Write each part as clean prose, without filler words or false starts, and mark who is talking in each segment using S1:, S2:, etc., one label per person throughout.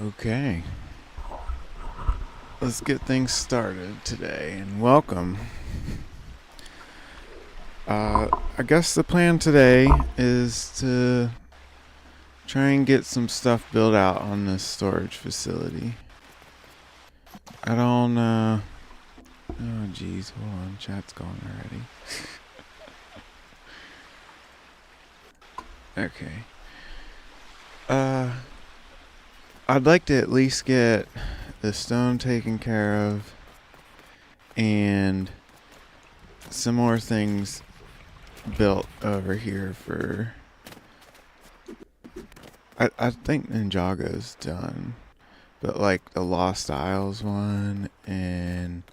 S1: Okay, let's get things started today, and welcome. I guess the plan today is to try and get some stuff built out on this storage facility. I don't, oh geez, hold on, chat's gone already. Okay. I'd like to at least get the stone taken care of and some more things built over here for... I think Ninjago's done, but like the Lost Isles one and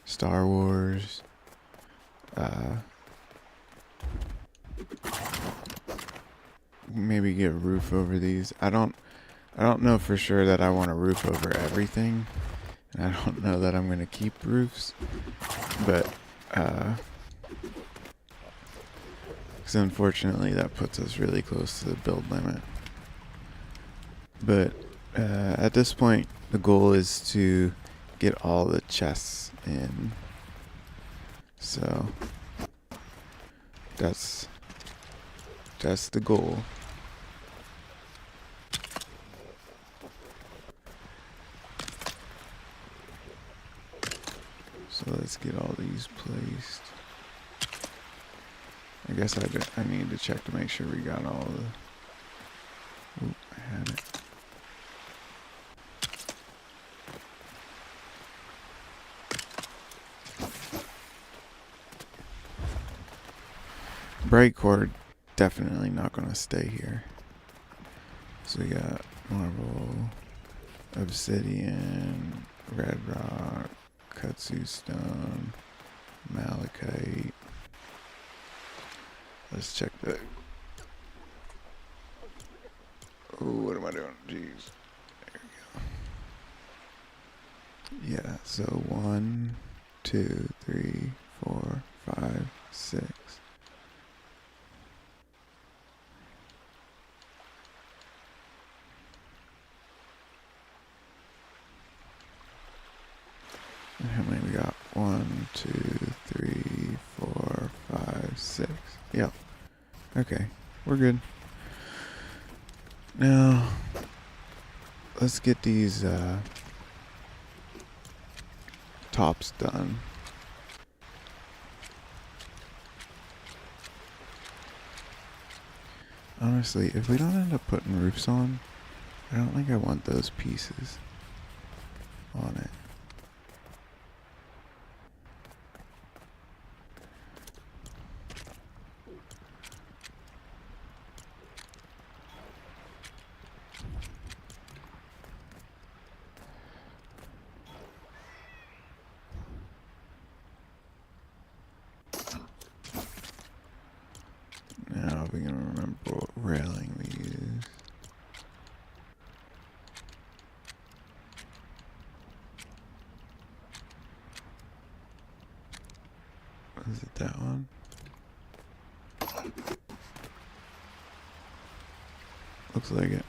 S1: Star Wars, maybe get a roof over these. I don't know for sure that I want a roof over everything, and I don't know that I'm gonna keep roofs, but because unfortunately that puts us really close to the build limit. But at this point, the goal is to get all the chests in. So that's the goal. So let's get all these placed. I guess I need to check to make sure we got all the... Oop, I had it. Bright cord, definitely not going to stay here. So we got marble, obsidian, red rock, kudzu stone, malachite. Let's check that. Oh, what am I doing? Jeez. There we go. Yeah, so 1, 2, 3, 4, 5, 6. And how many we got? 1, 2, 3, 4, 5, 6. Yep. Okay, we're good. Now, let's get these tops done. Honestly, if we don't end up putting roofs on, I don't think I want those pieces on it. Now we're gonna remember what railing we use. Is it that one? Looks like it.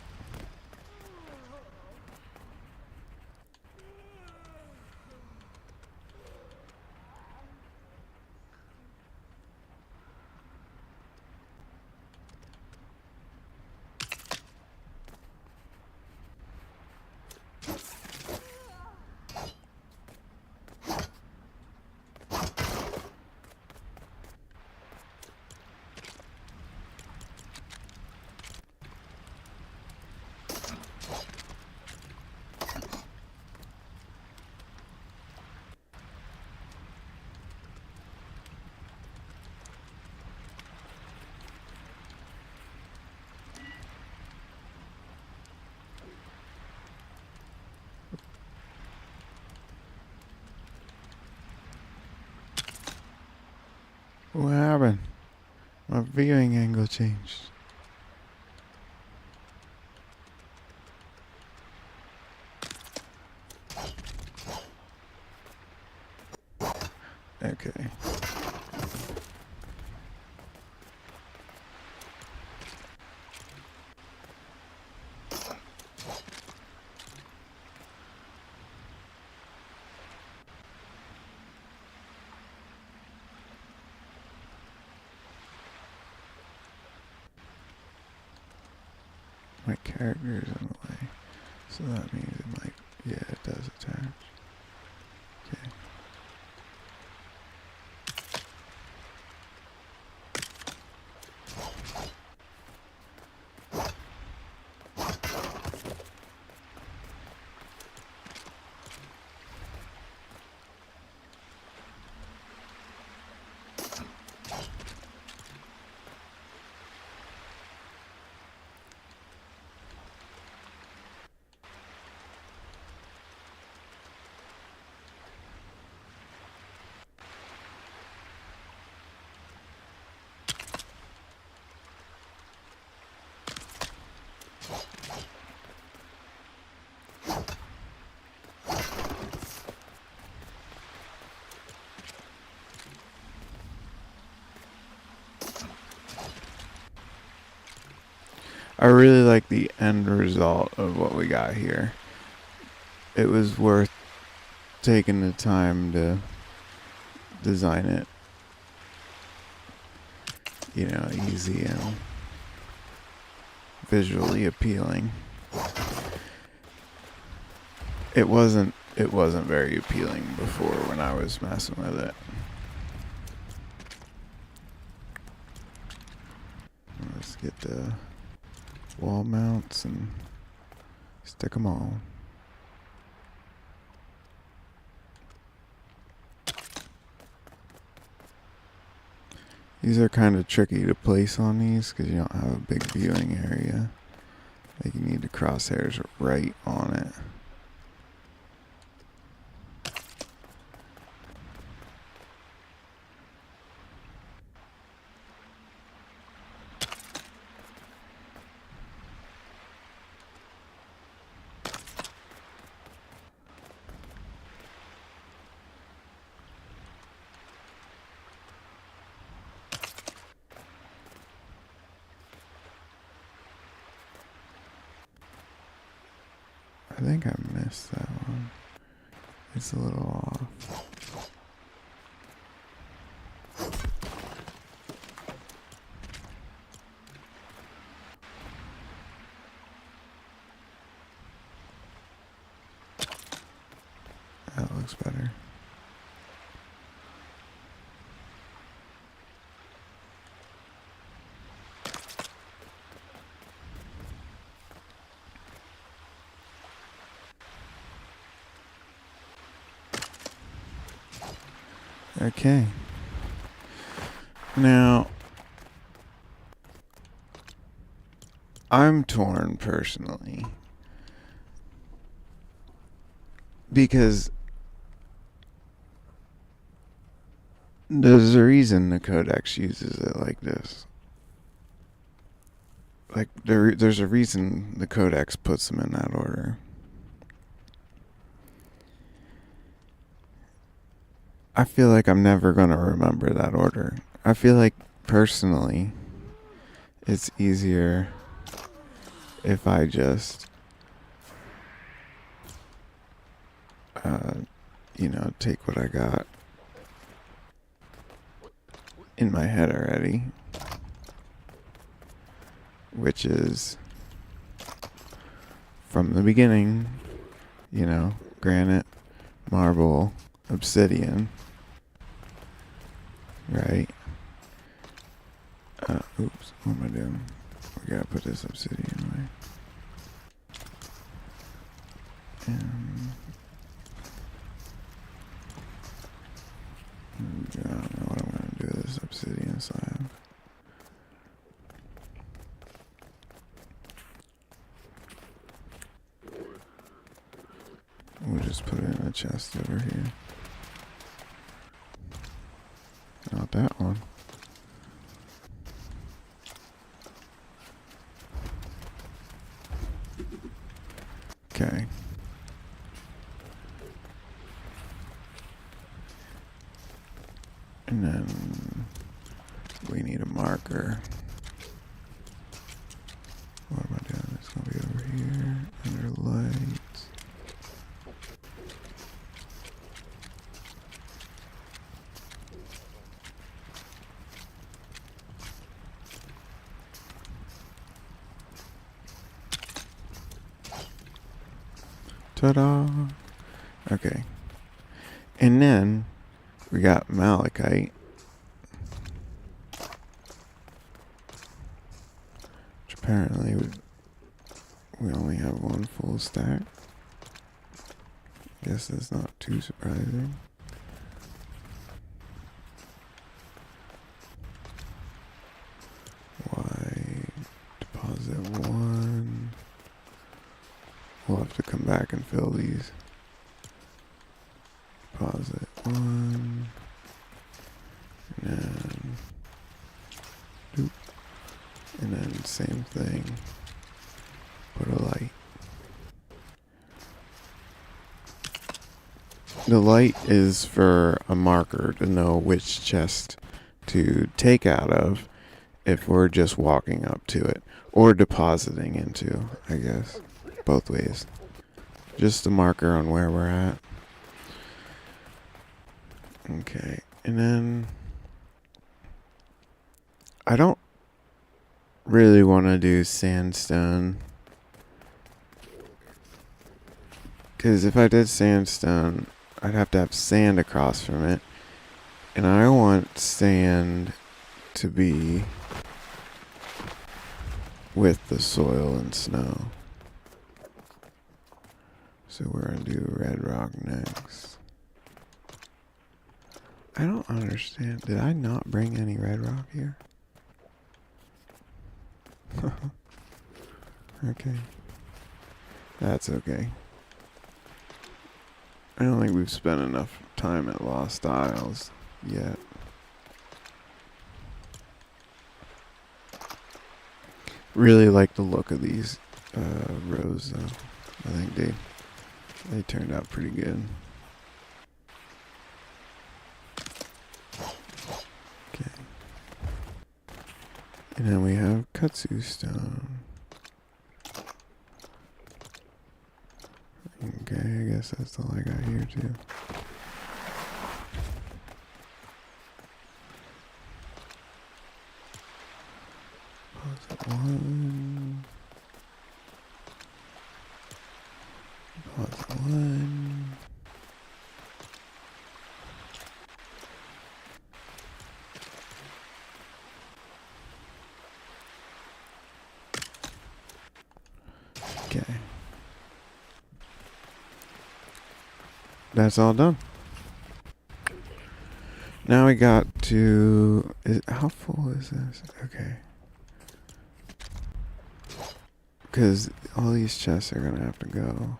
S1: What happened? My viewing angle changed. Okay. My character is in the way. So that means it might, yeah, it does attach. Okay. I really like the end result of what we got here. It was worth taking the time to design it, you know, easy and visually appealing. It wasn't very appealing before when I was messing with it. Let's get the wall mounts and stick them all. These are kind of tricky to place on these because you don't have a big viewing area. Like you need the crosshairs right on it. I think I missed that one. It's a little off. That looks better. Okay. Now, I'm torn personally because there's a reason the codex uses it like this. Like there's a reason the codex puts them in that order. I feel like I'm never going to remember that order. I feel like personally it's easier if I just you know, take what I got in my head already, which is from the beginning, you know, granite, marble, obsidian, right? Oops, what am I doing? We gotta put this obsidian away. And I don't know what I'm gonna do with this obsidian slab. We'll just put it in a chest over here. Not that one. Okay. And then we need a marker. What am I doing? It's gonna be over here under lights. Ta-da! Okay. And then we got malachite. Which apparently we only have one full stack. Guess that's not too surprising. Why deposit one? We'll have to come back and fill these. Deposit one. And then, and then same thing. Put a light. The light is for a marker to know which chest to take out of if we're just walking up to it. Or depositing into, I guess. Both ways. Just a marker on where we're at. Okay, and then I don't really want to do sandstone. Because if I did sandstone, I'd have to have sand across from it. And I want sand to be with the soil and snow. So we're going to do red rock next. I don't understand. Did I not bring any red rock here? Okay. That's okay. I don't think we've spent enough time at Lost Isles yet. Really like the look of these rows though. I think they turned out pretty good. Okay. And then we have Kutsu stone. Okay, I guess that's all I got here too. Deposit one. Deposit one. Okay. That's all done. Now we got to... how full is this? Okay. Because all these chests are going to have to go.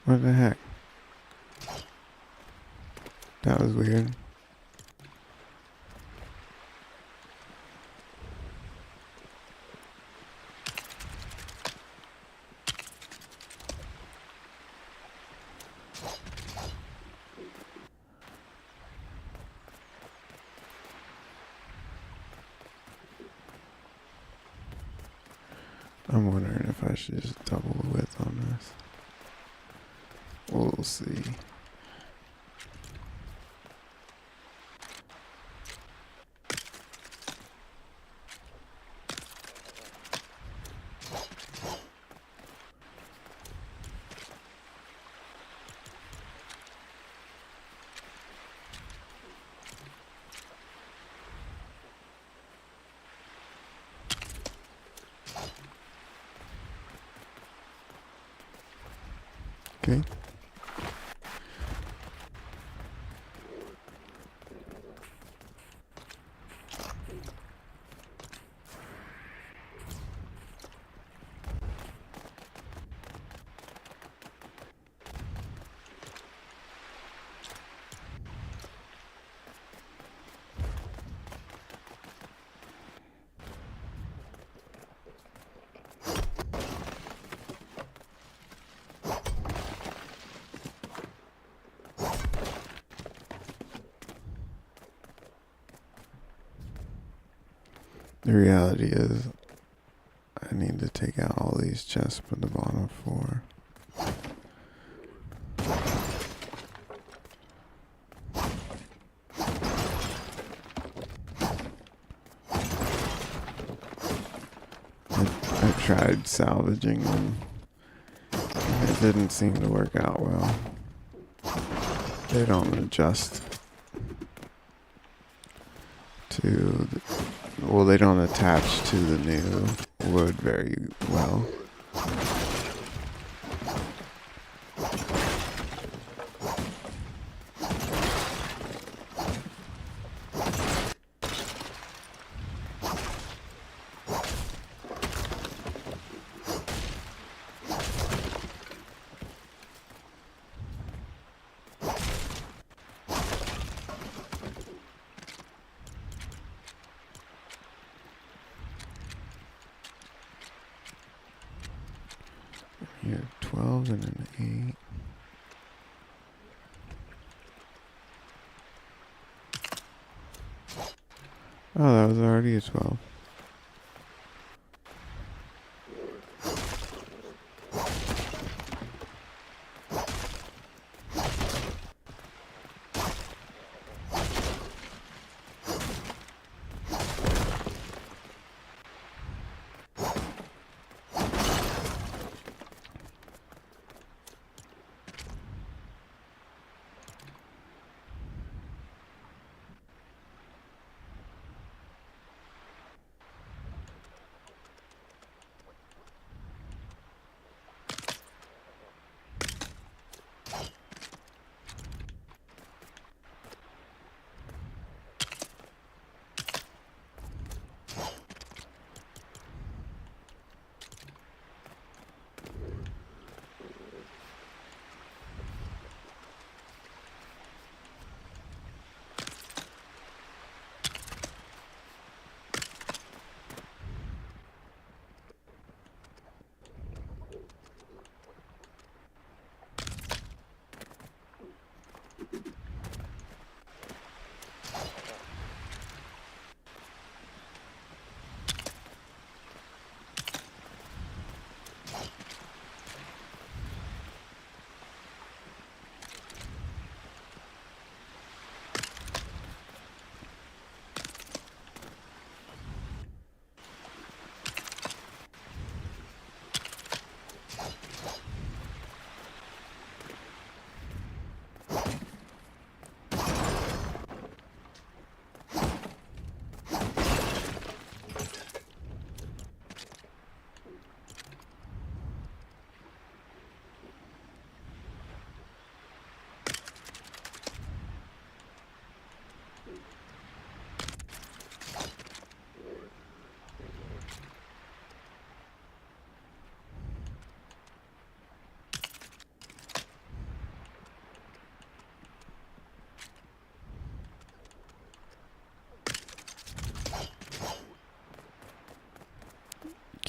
S1: What the heck? That was weird. I'm wondering if I should just double the width on this. We'll see. Okay. The reality is, I need to take out all these chests for the bottom floor. I tried salvaging them. It didn't seem to work out well. They don't adjust to well, they don't attach to the new wood very well. Here, 12 and an 8. Oh, that was already a 12.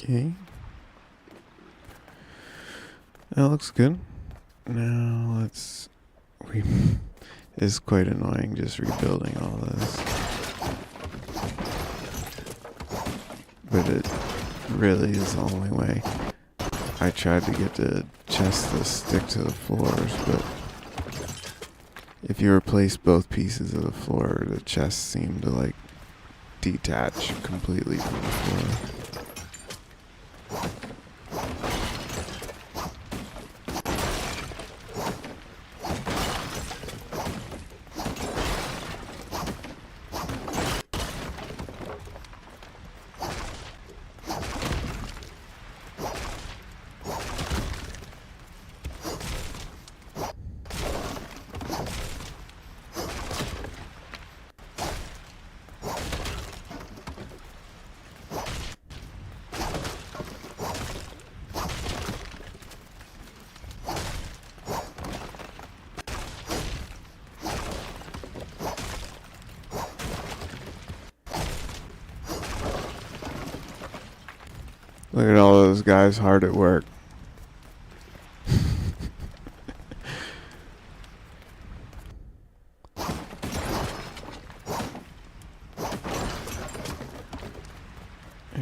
S1: Okay. That looks good. Now let's... It's quite annoying just rebuilding all this. But it really is the only way. I tried to get the chest to stick to the floors, but if you replace both pieces of the floor, the chest seemed to like detach completely from the floor. Look at all those guys hard at work.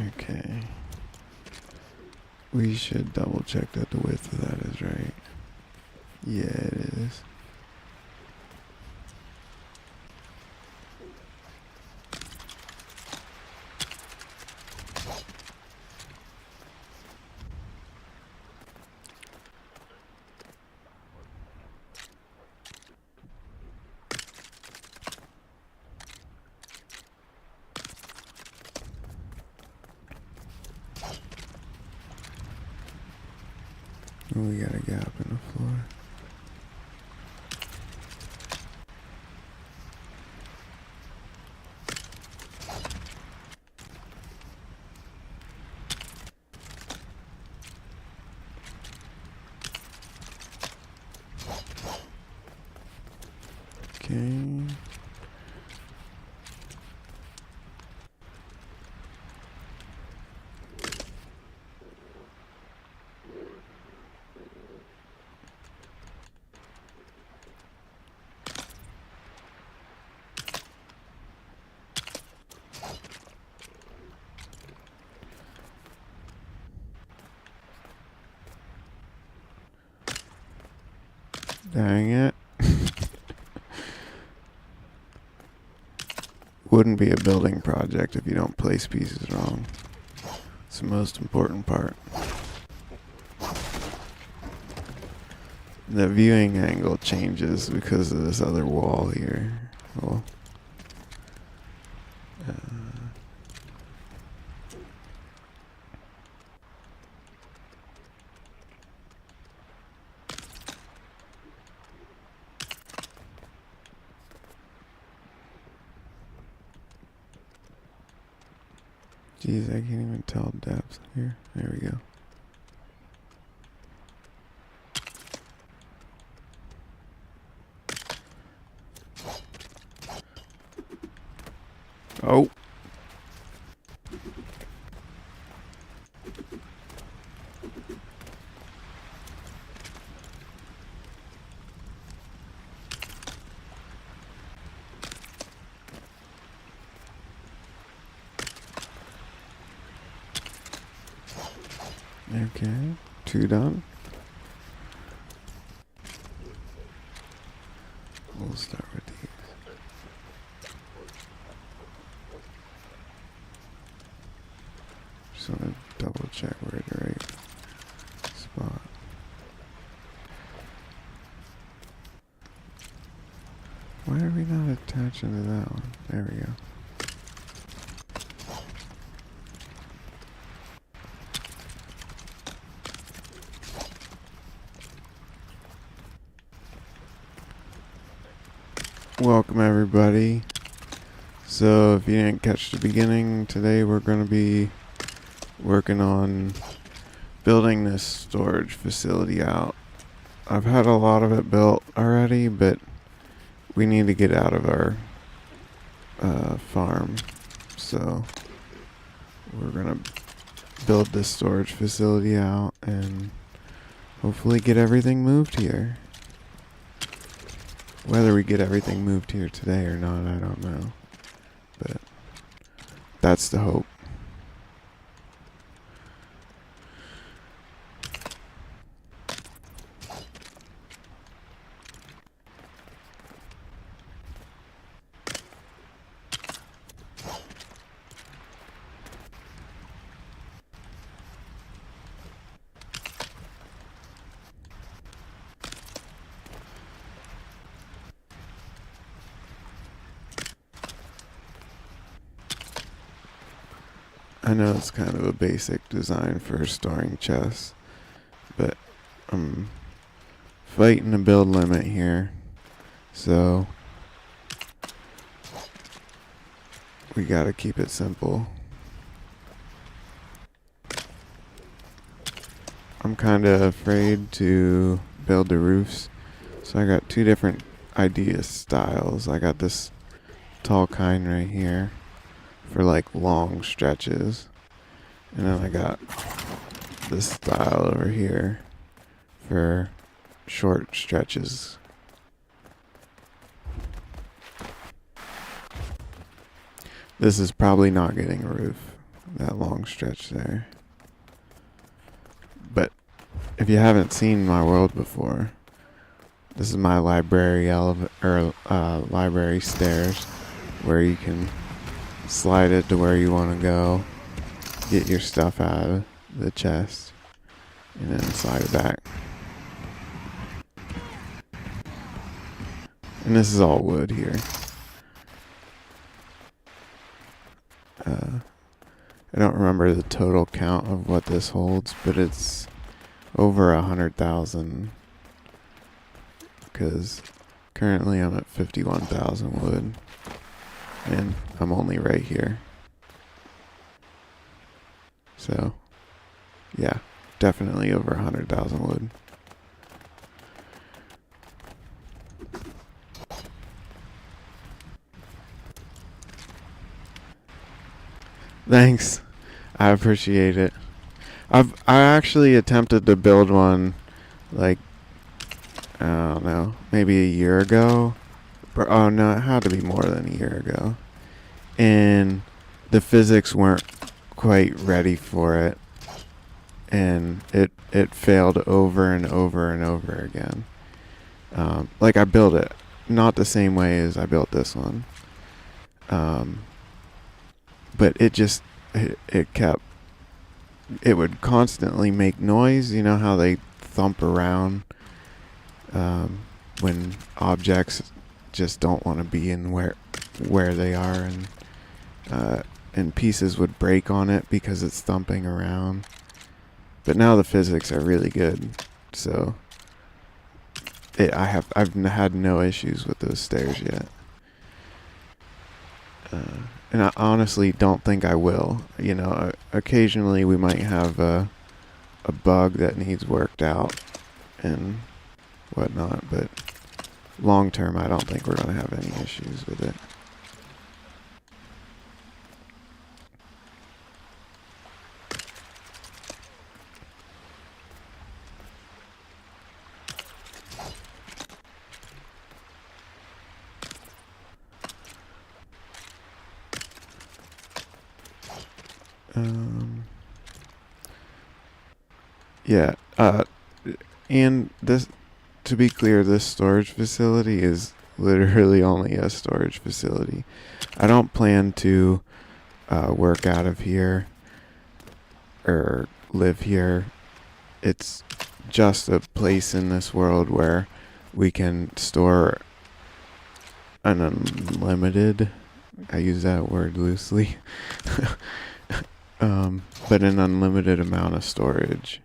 S1: Okay. We should double check that the width of that is right. Yeah, it is. Oh, we got a gap in the floor. Okay. Dang it. Wouldn't be a building project if you don't place pieces wrong. It's the most important part. The viewing angle changes because of this other wall here. Well, geez, I can't even tell depth here. There we go. Oh. Okay, 2 done. We'll start with these. Just want to double check we're at the right spot. Why are we not attaching to that one? There we go. Welcome everybody. So if you didn't catch the beginning, today we're going to be working on building this storage facility out. I've had a lot of it built already, but we need to get out of our farm. So we're going to build this storage facility out and hopefully get everything moved here. Whether we get everything moved here today or not, I don't know. But that's the hope. I know it's kind of a basic design for storing chests, but I'm fighting a build limit here, so we gotta keep it simple. I'm kind of afraid to build the roofs, so I got 2 different idea styles. I got this tall kind right here for like long stretches, and then I got this style over here for short stretches. This is probably not getting a roof. that long stretch there. But if you haven't seen my world before, this is my library library stairs, where you can slide it to where you want to go, get your stuff out of the chest, and then slide it back. And this is all wood here. I don't remember the total count of what this holds, but it's over 100,000. Because currently I'm at 51,000 wood, and I'm only right here. So, yeah, definitely over 100,000 wood. Thanks. I appreciate it. I actually attempted to build one, like, I don't know, maybe a year ago. Oh no, it had to be more than a year ago. And the physics weren't quite ready for it. And it failed over and over and over again. Like, I built it, not the same way as I built this one. But it just, it would constantly make noise. You know how they thump around when objects just don't want to be in where they are, and pieces would break on it because it's thumping around. But now the physics are really good, so I've had no issues with those stairs yet. And I honestly don't think I will. You know, occasionally we might have a bug that needs worked out and whatnot, but long term I don't think we're going to have any issues with it. Yeah, and this, to be clear, this storage facility is literally only a storage facility. I don't plan to work out of here or live here. It's just a place in this world where we can store an unlimited, I use that word loosely, but an unlimited amount of storage.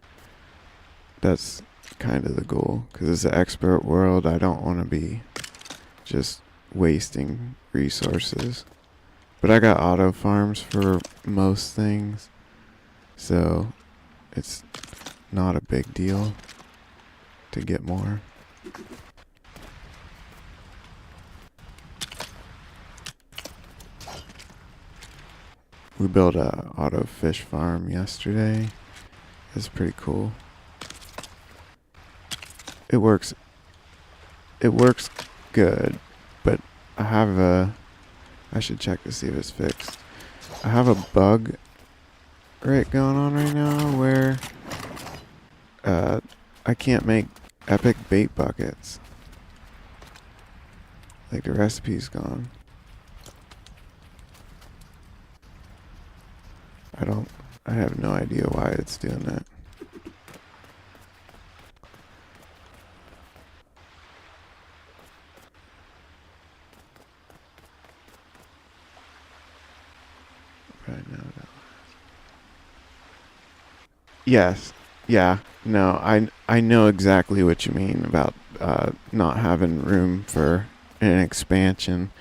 S1: That's kind of the goal, because it's an expert world. I don't want to be just wasting resources. But I got auto farms for most things, so it's not a big deal to get more. We built a auto fish farm yesterday. It's pretty cool. It works good, but I should check to see if it's fixed. I have a bug going on right now where I can't make epic bait buckets. Like, the recipe's gone. I have no idea why it's doing that. Right now, yes. Yeah. No, I know exactly what you mean about not having room for an expansion.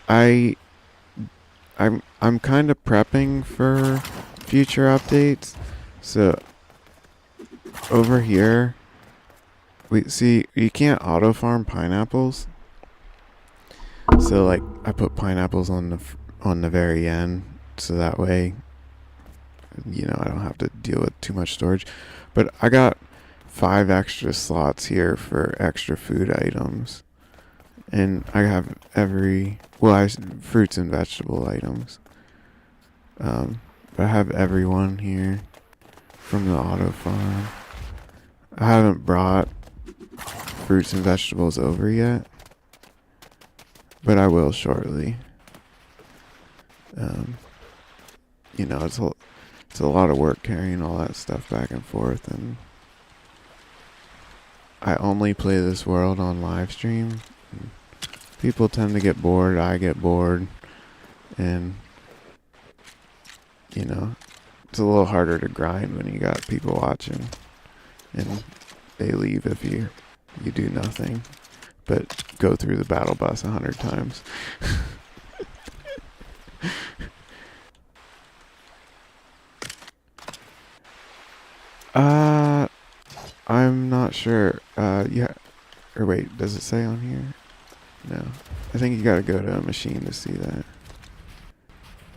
S1: I'm kind of prepping for future updates. So over here, we see you can't auto farm pineapples. So, like, I put pineapples on the very end, so that way, you know, I don't have to deal with too much storage. But I got 5 extra slots here for extra food items. And I have fruits and vegetable items. I have everyone here from the auto farm. I haven't brought fruits and vegetables over yet, but I will shortly. You know, it's a lot of work carrying all that stuff back and forth, and I only play this world on live stream. People tend to get bored, I get bored, and you know, it's a little harder to grind when you got people watching and they leave if you do nothing but go through the battle bus 100 times. I'm not sure. Yeah. Or wait, does it say on here? No. I think you gotta go to a machine to see that.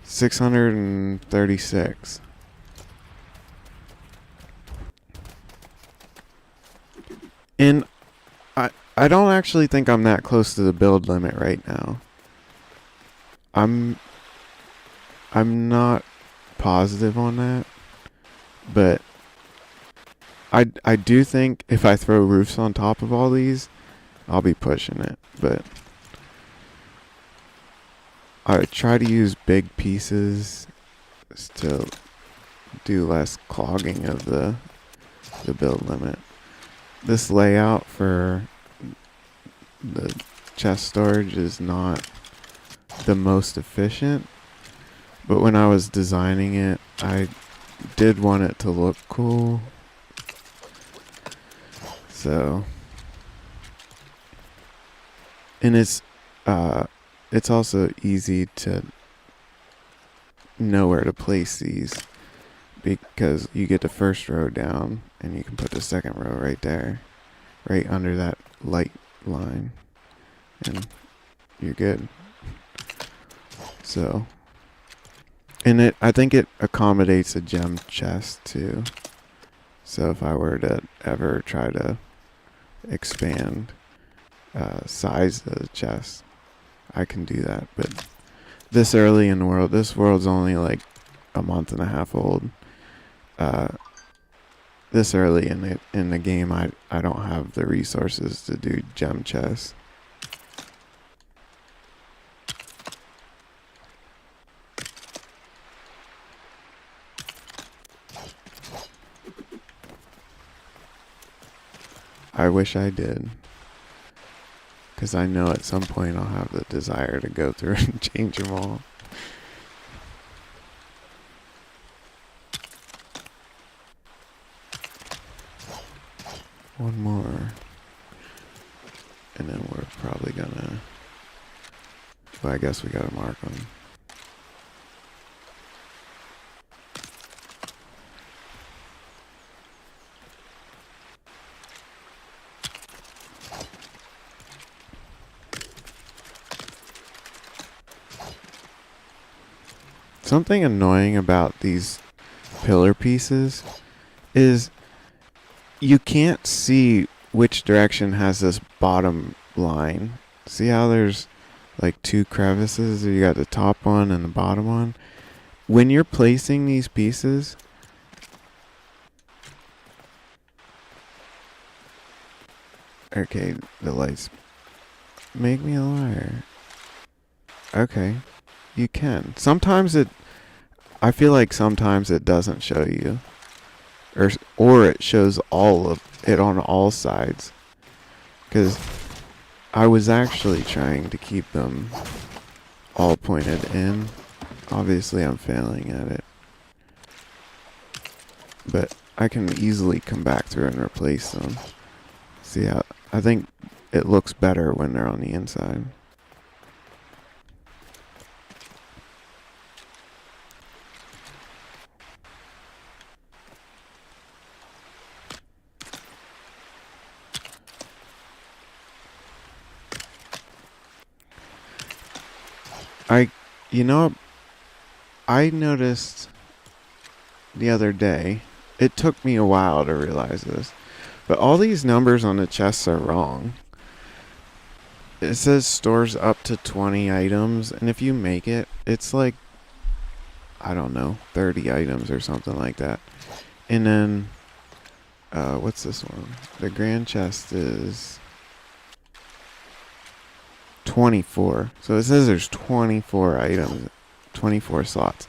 S1: 636. And I don't actually think I'm that close to the build limit right now. I'm not positive on that, but I do think if I throw roofs on top of all these, I'll be pushing it. But I try to use big pieces to do less clogging of the build limit. This layout for the chest storage is not the most efficient, but when I was designing it, I did want it to look cool. So, and it's also easy to know where to place these because you get the first row down and you can put the second row right there, right under that light line, and you're good. So, and I think it accommodates a gem chest too. So if I were to ever try to expand size of the chest, I can do that. But this early in the world, this world's only like a month and a half old. This early in the game, I don't have the resources to do gem chests. I wish I did, because I know at some point I'll have the desire to go through and change them all. One more, and then we're probably gonna, well, I guess we gotta mark them. Something annoying about these pillar pieces is you can't see which direction has this bottom line. See how there's like two crevices? You got the top one and the bottom one. When you're placing these pieces, okay, the lights make me a liar. Okay, you can. I feel like sometimes it doesn't show you, or it shows all of it on all sides. Because I was actually trying to keep them all pointed in. Obviously, I'm failing at it, but I can easily come back through and replace them. See how I think it looks better when they're on the inside. I noticed the other day, it took me a while to realize this, but all these numbers on the chests are wrong. It says stores up to 20 items, and if you make it, it's like I don't know, 30 items or something like that. And then, what's this one? The grand chest is 24. So it says there's 24 items, 24 slots.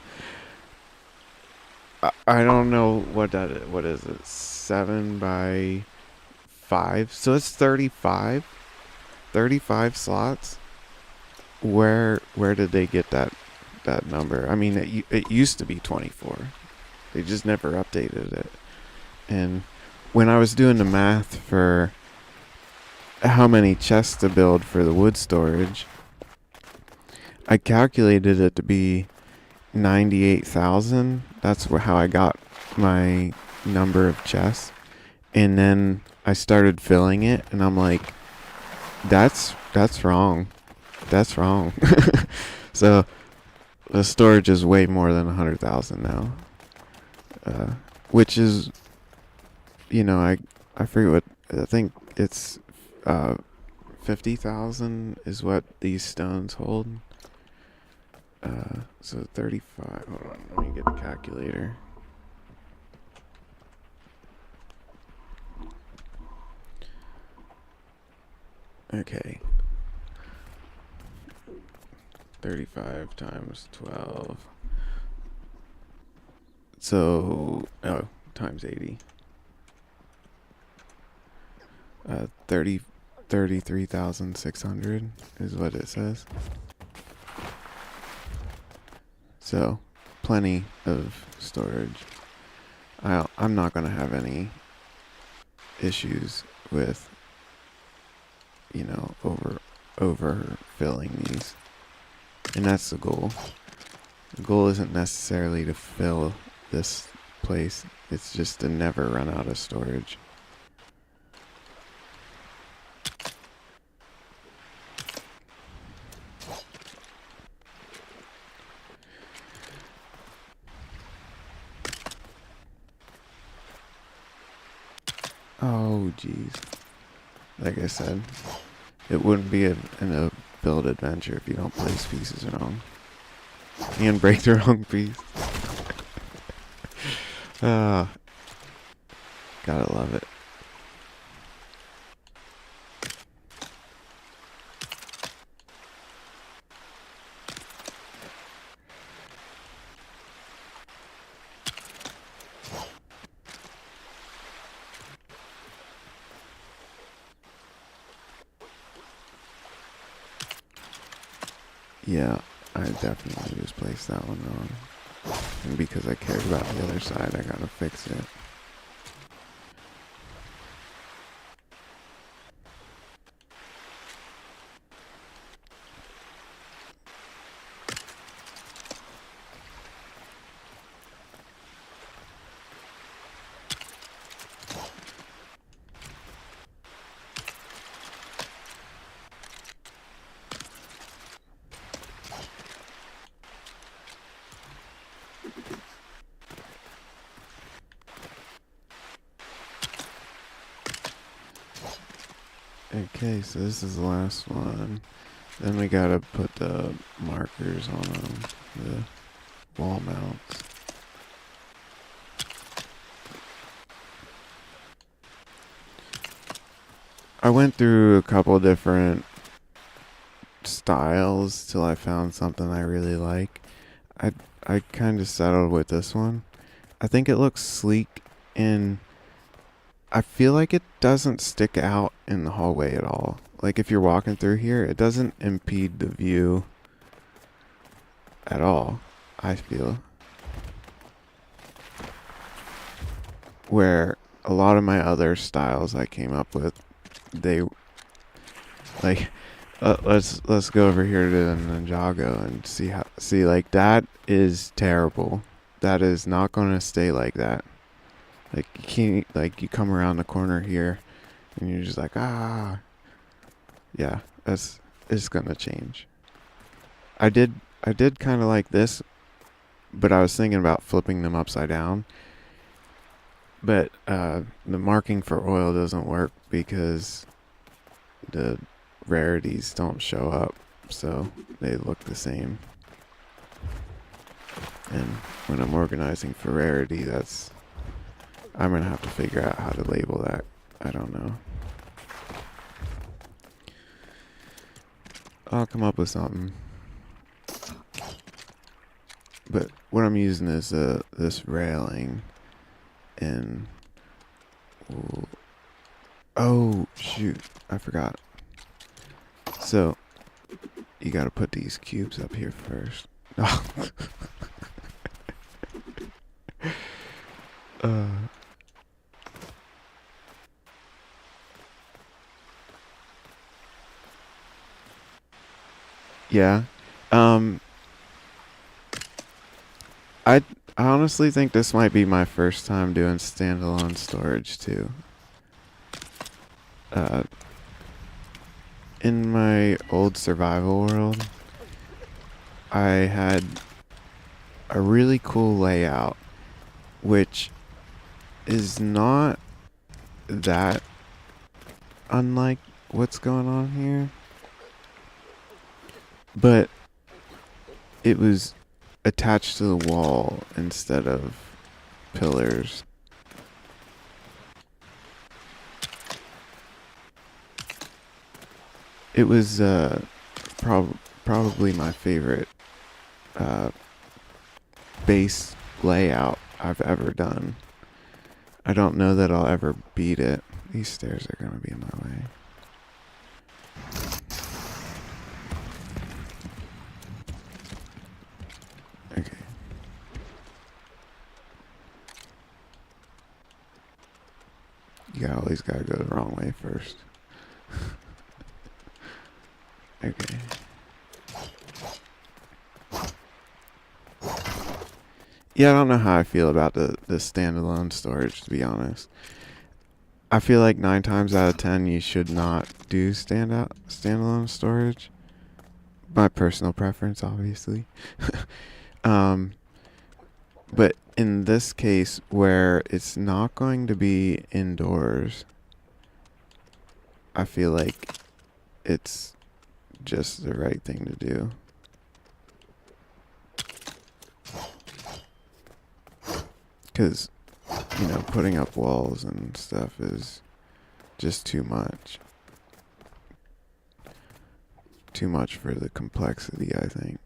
S1: I don't know what that is. What is it? 7 by 5. So it's 35. 35 slots. Where did they get that number? I mean, it used to be 24. They just never updated it. And when I was doing the math for how many chests to build for the wood storage, I calculated it to be 98,000. That's how I got my number of chests. And then I started filling it, and I'm like, that's wrong. That's wrong. So the storage is way more than 100,000 now, which is, I forget what, I think it's 50,000 is what these stones hold. So 35. Hold on, let me get the calculator. Okay. 35 times 12. So, times 80. 33,600 is what it says. So, plenty of storage. I'm not going to have any issues with, overfilling these. And that's the goal. The goal isn't necessarily to fill this place. It's just to never run out of storage. Oh, jeez. Like I said, it wouldn't be in a build adventure if you don't place pieces wrong. And break the wrong piece. Gotta love it. Yeah, I definitely just placed that one wrong. And because I cared about the other side, I gotta fix it. Okay, so this is the last one. Then we gotta put the markers on them, the wall mounts. I went through a couple different styles till I found something I really like. I kind of settled with this one. I think it looks sleek, and I feel like it doesn't stick out in the hallway at all. Like if you're walking through here, it doesn't impede the view at all, I feel. Where a lot of my other styles I came up with, they like let's go over here to the Ninjago and see like that is terrible. That is not going to stay like that. Like you can't, like you come around the corner here and you're just like, yeah, it's gonna change. I did kind of like this, but I was thinking about flipping them upside down. But the marking for oil doesn't work because the rarities don't show up, so they look the same. And when I'm organizing for rarity, I'm going to have to figure out how to label that. I don't know. I'll come up with something. But what I'm using is this railing. And oh shoot, I forgot. So you got to put these cubes up here first. Yeah. I honestly think this might be my first time doing standalone storage too. In my old survival world, I had a really cool layout, which is not that unlike what's going on here, but it was attached to the wall instead of pillars. It was probably my favorite base layout I've ever done. I don't know that I'll ever beat it. These stairs are going to be in my way. Okay. You always got to go the wrong way first. Okay. Yeah, I don't know how I feel about the standalone storage, to be honest. I feel like 9 times out of 10 you should not do standalone storage. My personal preference, obviously. But in this case, where it's not going to be indoors, I feel like it's just the right thing to do. Because, you know, putting up walls and stuff is just too much. Too much for the complexity, I think.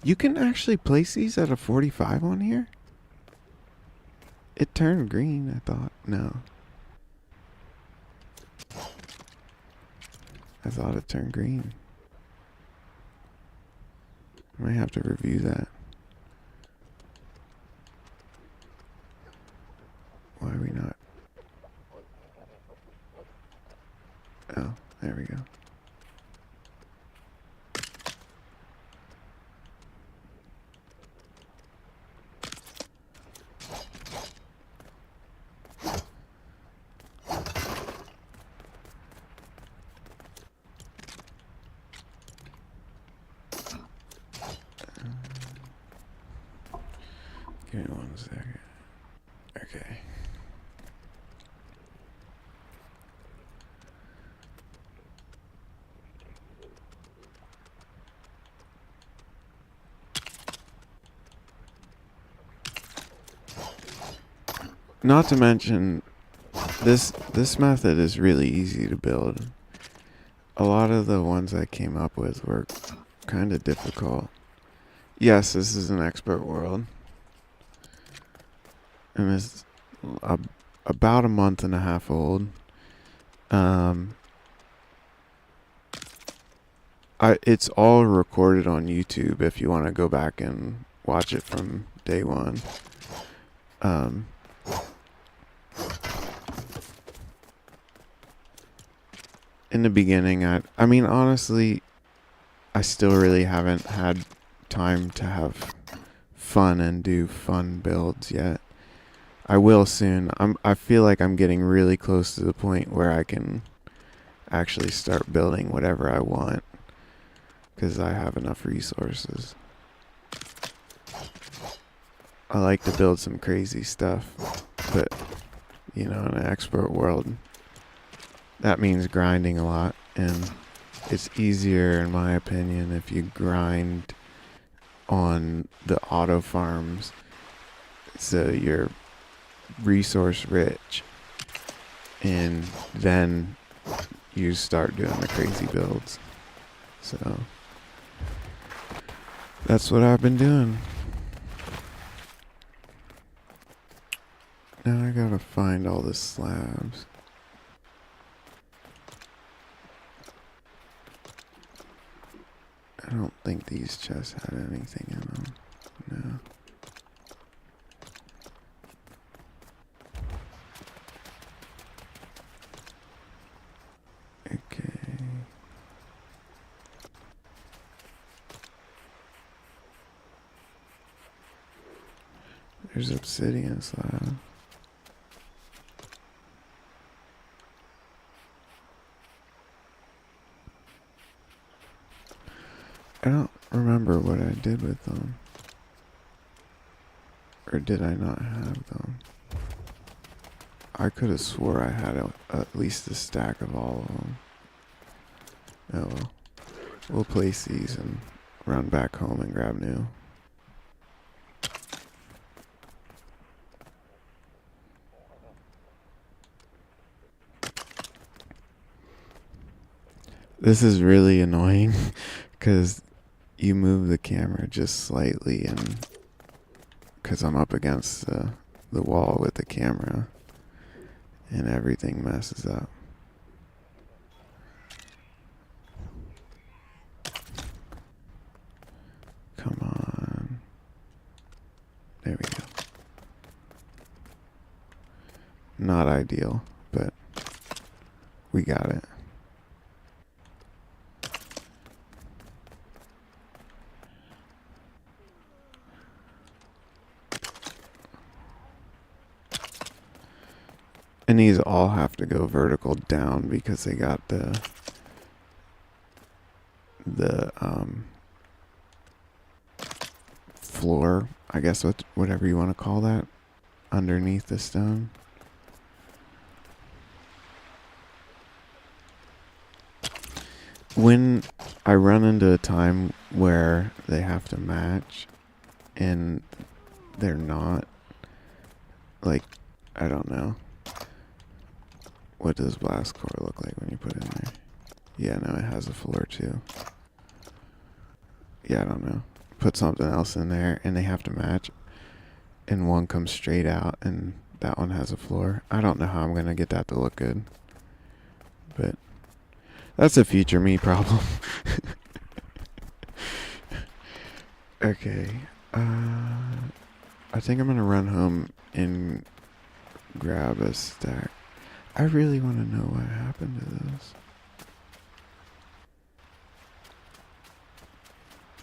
S1: You can actually place these at a 45 on here? It turned green, I thought. No. I thought it turned green. I might have to review that. Why are we not? Oh, there we go. Give me 1 second. Okay. Not to mention, this method is really easy to build. A lot of the ones I came up with were kind of difficult. Yes, this is an expert world. And it's about a month and a half old. It's all recorded on YouTube if you want to go back and watch it from day one. In the beginning, I mean, honestly, I still really haven't had time to have fun and do fun builds yet. I will soon. I feel like I'm getting really close to the point where I can actually start building whatever I want, because I have enough resources. I like to build some crazy stuff, but, you know, in an expert world, that means grinding a lot, and it's easier, in my opinion, if you grind on the auto farms so you're resource rich, and then you start doing the crazy builds. So that's what I've been doing. Now I gotta find all the slabs. I don't think these chests had anything in them. No. Okay. There's obsidian slab. I don't remember what I did with them. Or did I not have them? I could have swore I had at least a stack of all of them. Oh well. We'll place these and run back home and grab new. This is really annoying because you move the camera just slightly, and because I'm up against the wall with the camera, and everything messes up. Come on. There we go. Not ideal, but we got it. And these all have to go vertical down because they got the floor, I guess, whatever you want to call that, underneath the stone. When I run into a time where they have to match and they're not, like, I don't know. What does blast core look like when you put it in there? Yeah, no, it has a floor too. Yeah, I don't know. Put something else in there and they have to match, and one comes straight out and that one has a floor. I don't know how I'm gonna get that to look good, but that's a future me problem. Okay, I think I'm gonna run home and grab a stack. I really want to know what happened to this.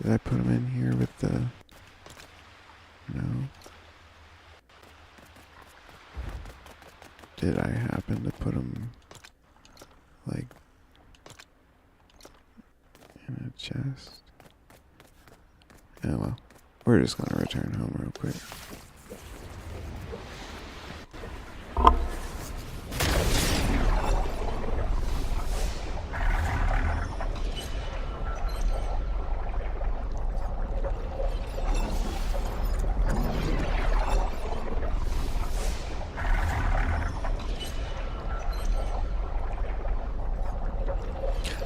S1: Did I put them in here with the... No. Did I happen to put them, like, in a chest? Oh well. We're just going to return home real quick.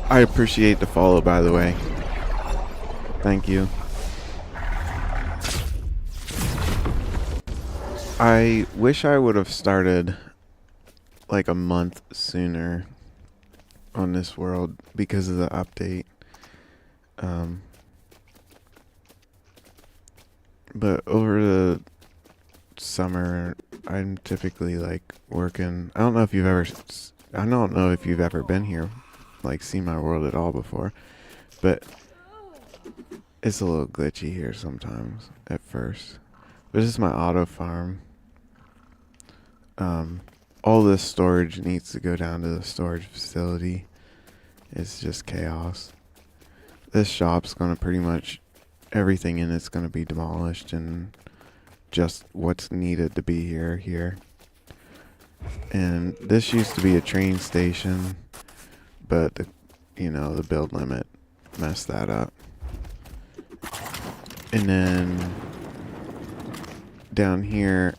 S1: I appreciate the follow, by the way. Thank you. I wish I would have started like a month sooner on this world because of the update. But over the summer, I'm typically like working. I don't know if you've ever been here, like seen my world at all before, but it's a little glitchy here sometimes at first. But this is my auto farm. All this storage needs to go down to the storage facility. It's just chaos. This shop's gonna pretty much, everything in it's gonna be demolished and just what's needed to be here. And this used to be a train station, but you know, the build limit messed that up. And then down here,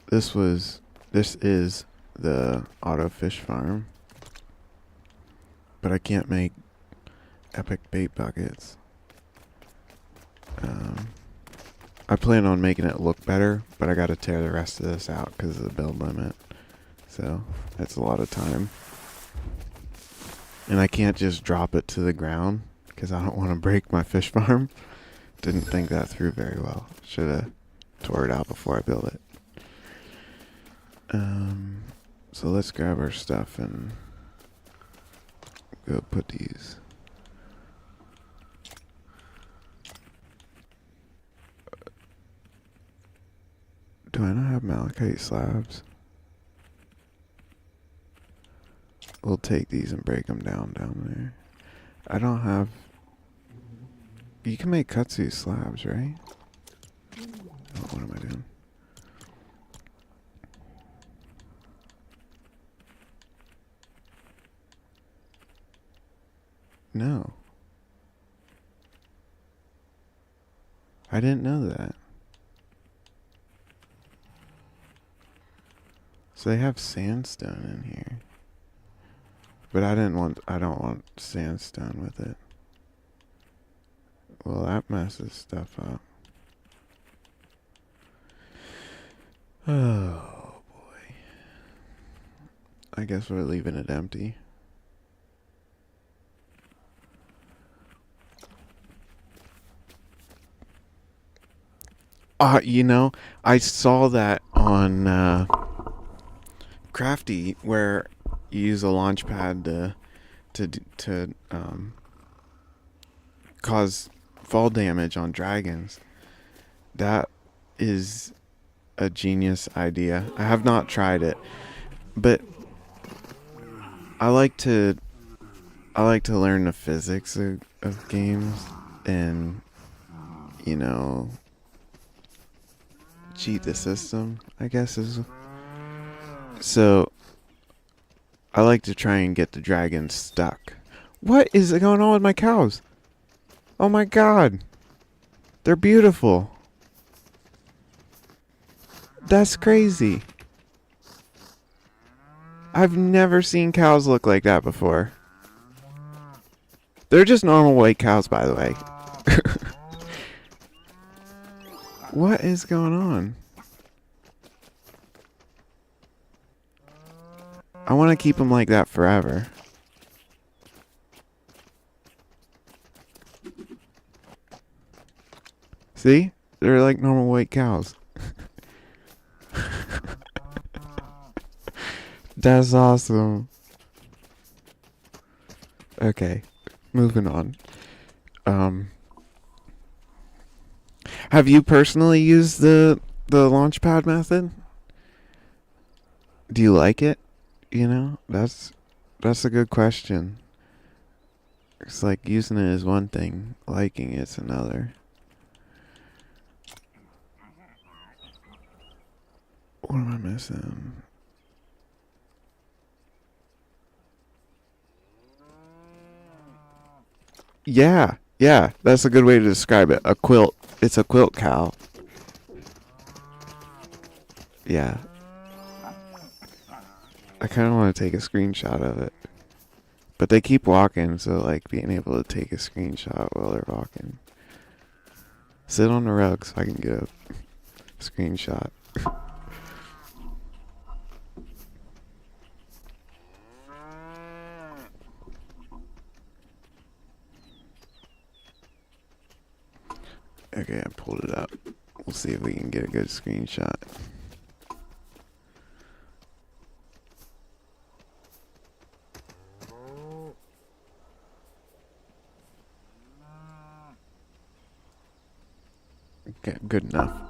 S1: this is the auto fish farm, but I can't make epic bait buckets. I plan on making it look better, but I gotta tear the rest of this out because of the build limit. So that's a lot of time. And I can't just drop it to the ground because I don't want to break my fish farm. Didn't think that through very well. Should have tore it out before I built it. So let's grab our stuff and go put these. Do I not have malachite slabs? We'll take these and break them down there. I don't have... You can make kudzu slabs, right? Oh, what am I doing? No. I didn't know that. So they have sandstone in here. But I don't want sandstone with it. Well, that messes stuff up. Oh boy. I guess we're leaving it empty. You know, I saw that on Crafty where you use a launch pad to cause fall damage on dragons. That is a genius idea. I have not tried it, but I like to learn the physics of games and, you know, cheat the system, I guess is. So I like to try and get the dragons stuck. What is going on with my cows? Oh my god. They're beautiful. That's crazy. I've never seen cows look like that before. They're just normal white cows, by the way. What is going on? I want to keep them like that forever. See? They're like normal white cows. That's awesome. Okay, moving on. Have you personally used the launchpad method? Do you like it? You know, that's a good question. It's like using it is one thing, liking it's another. What am I missing? Yeah, that's a good way to describe it. A quilt. It's a quilt cow. Yeah. I kind of want to take a screenshot of it. But they keep walking, so like being able to take a screenshot while they're walking. Sit on the rug so I can get a screenshot. Okay, I pulled it up. We'll see if we can get a good screenshot. Okay, good enough.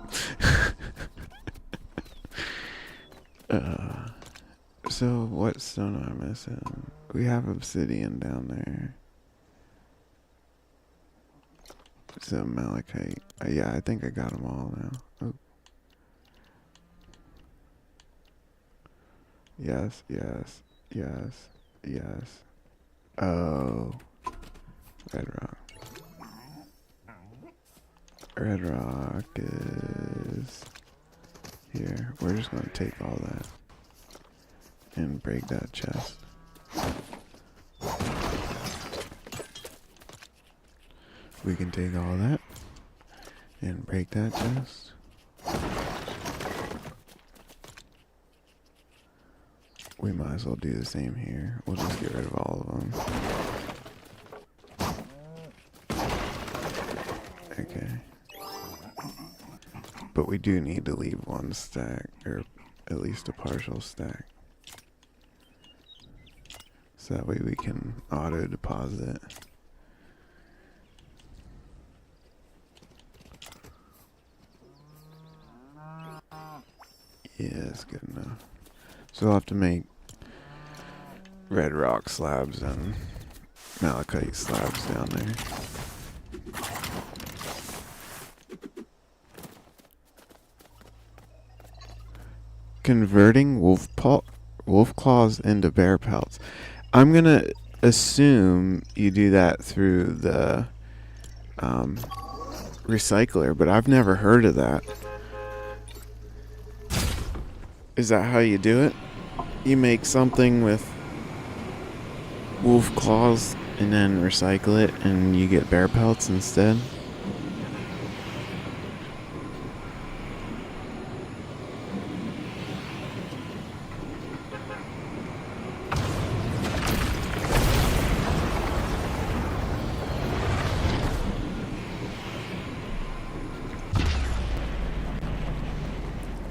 S1: So what stone am I missing? We have obsidian down there. So malachite. Yeah, I think I got them all now. Oh. Yes. Oh, red rock. Red rock is here. We're just gonna take all that and break that chest. We can take all that and break that chest. We might as well do the same here. We'll just get rid of all of them. Okay. But we do need to leave one stack, or at least a partial stack. So that way we can auto deposit. Yeah, that's good enough. So we'll have to make red rock slabs and malachite slabs down there. Converting wolf claws into bear pelts. I'm gonna assume you do that through the recycler, but I've never heard of that. Is that how you do it? You make something with wolf claws and then recycle it and you get bear pelts instead?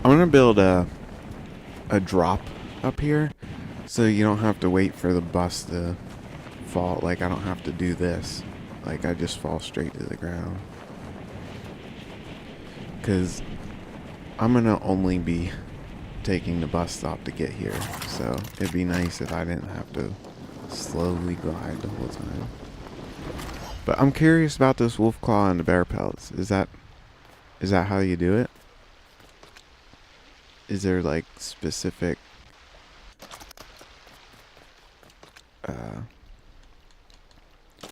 S1: I'm gonna build a drop up here so you don't have to wait for the bus to fall. Like, I don't have to do this. Like, I just fall straight to the ground. Because I'm gonna only be taking the bus stop to get here. So it'd be nice if I didn't have to slowly glide the whole time. But I'm curious about this wolf claw and the bear pelts. Is that how you do it? Is there like specific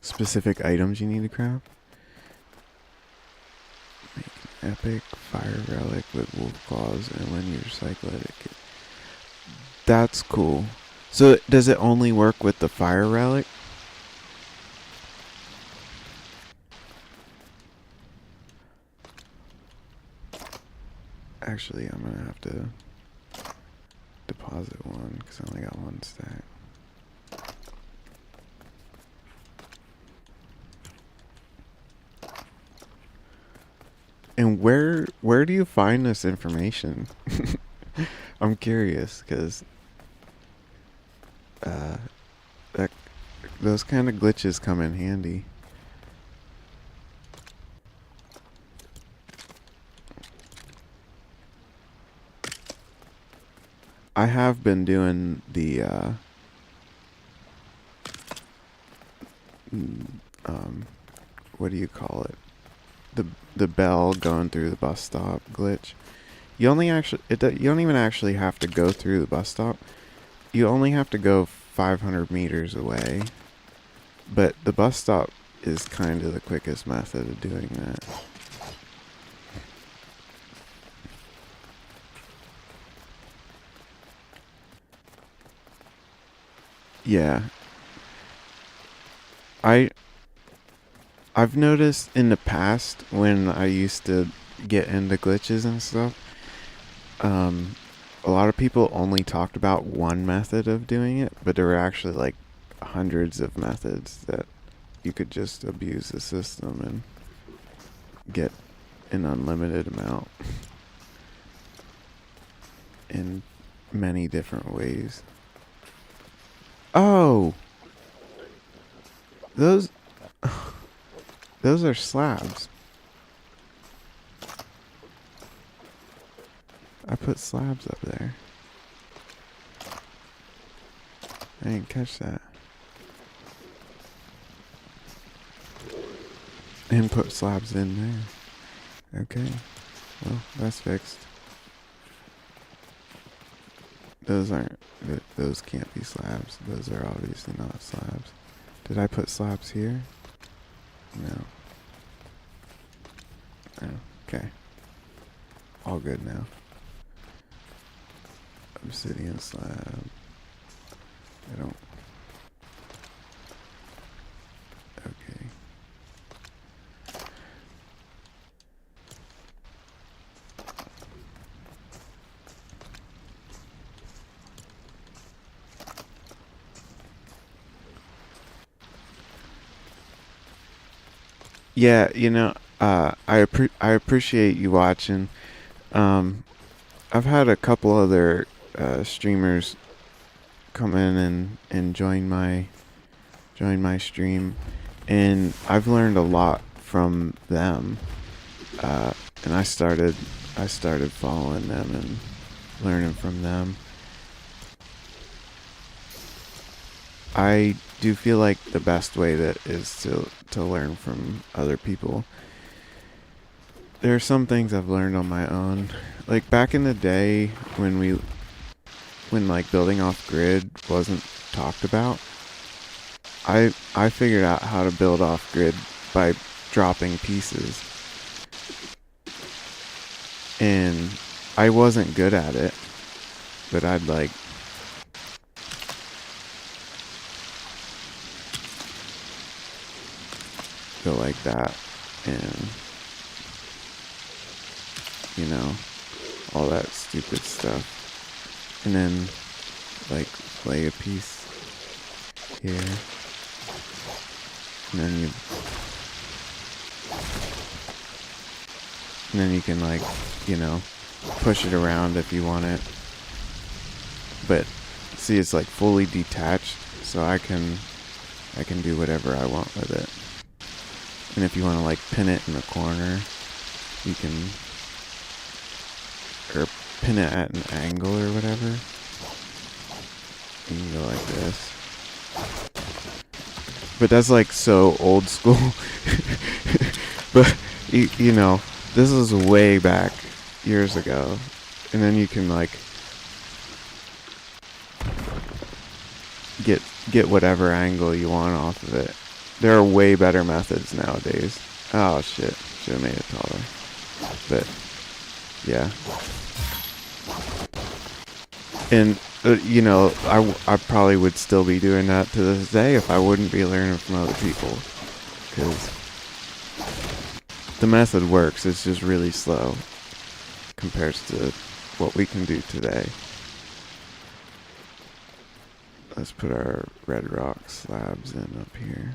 S1: specific items you need to craft? Make an epic fire relic with wolf claws, and when you recycle it, that's cool. So does it only work with the fire relic? Actually, I'm gonna have to deposit one because I only got one stack. And where do you find this information? I'm curious because those kind of glitches come in handy. I have been doing the what do you call it? The bell going through the bus stop glitch. You only actually you don't even actually have to go through the bus stop. You only have to go 500 meters away. But the bus stop is kind of the quickest method of doing that. Yeah. I've noticed in the past when I used to get into glitches and stuff, a lot of people only talked about one method of doing it, but there were actually like hundreds of methods that you could just abuse the system and get an unlimited amount in many different ways. Oh! Those are slabs. I put slabs up there. I didn't catch that. And put slabs in there. Okay. Well, that's fixed. Those can't be slabs. Those are obviously not slabs. Did I put slabs here? No. Oh, okay. All good now. Obsidian slab. I don't... Okay. Yeah, I appreciate you watching. Um, I've had a couple other streamers come in and join my stream, and I've learned a lot from them. And I started following them and learning from them. I do feel like the best way that is to learn from other people. There are some things I've learned on my own. Like back in the day when like building off grid wasn't talked about, I figured out how to build off grid by dropping pieces. And I wasn't good at it, but I'd like go like that and all that stupid stuff. And then like lay a piece here. And then you can like, push it around if you want it. But see, it's like fully detached, so I can do whatever I want with it. And if you want to like pin it in the corner, you can, or pin it at an angle or whatever. You can go like this. But that's like so old school. But this is way back years ago. And then you can like get whatever angle you want off of it. There are way better methods nowadays. Oh shit, should have made it taller. But yeah. And I probably would still be doing that to this day if I wouldn't be learning from other people. Because the method works, it's just really slow compared to what we can do today. Let's put our red rock slabs in up here.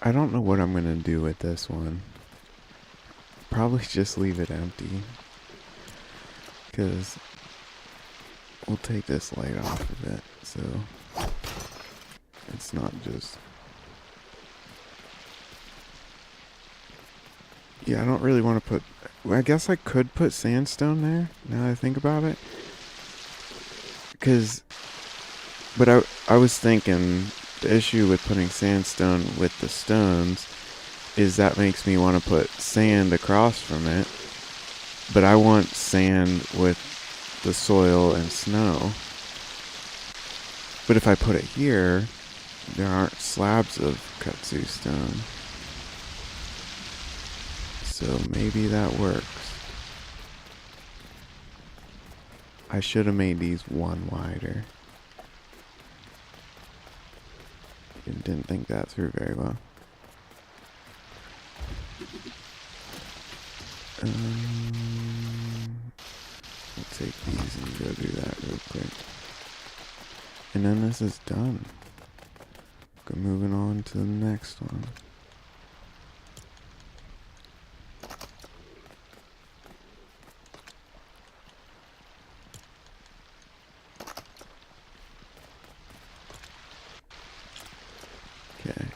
S1: I don't know what I'm gonna do with this one. Probably just leave it empty. Because we'll take this light off of it, so it's not just... Yeah, I don't really want to put... I guess I could put sandstone there, now that I think about it. But I was thinking, the issue with putting sandstone with the stones is that makes me want to put sand across from it. But I want sand with the soil and snow. But if I put it here, there aren't slabs of kudzu stone. So maybe that works. I should have made these one wider. Didn't think that through very well. We'll take these and go do that real quick. And then this is done. Go moving on to the next one. Okay.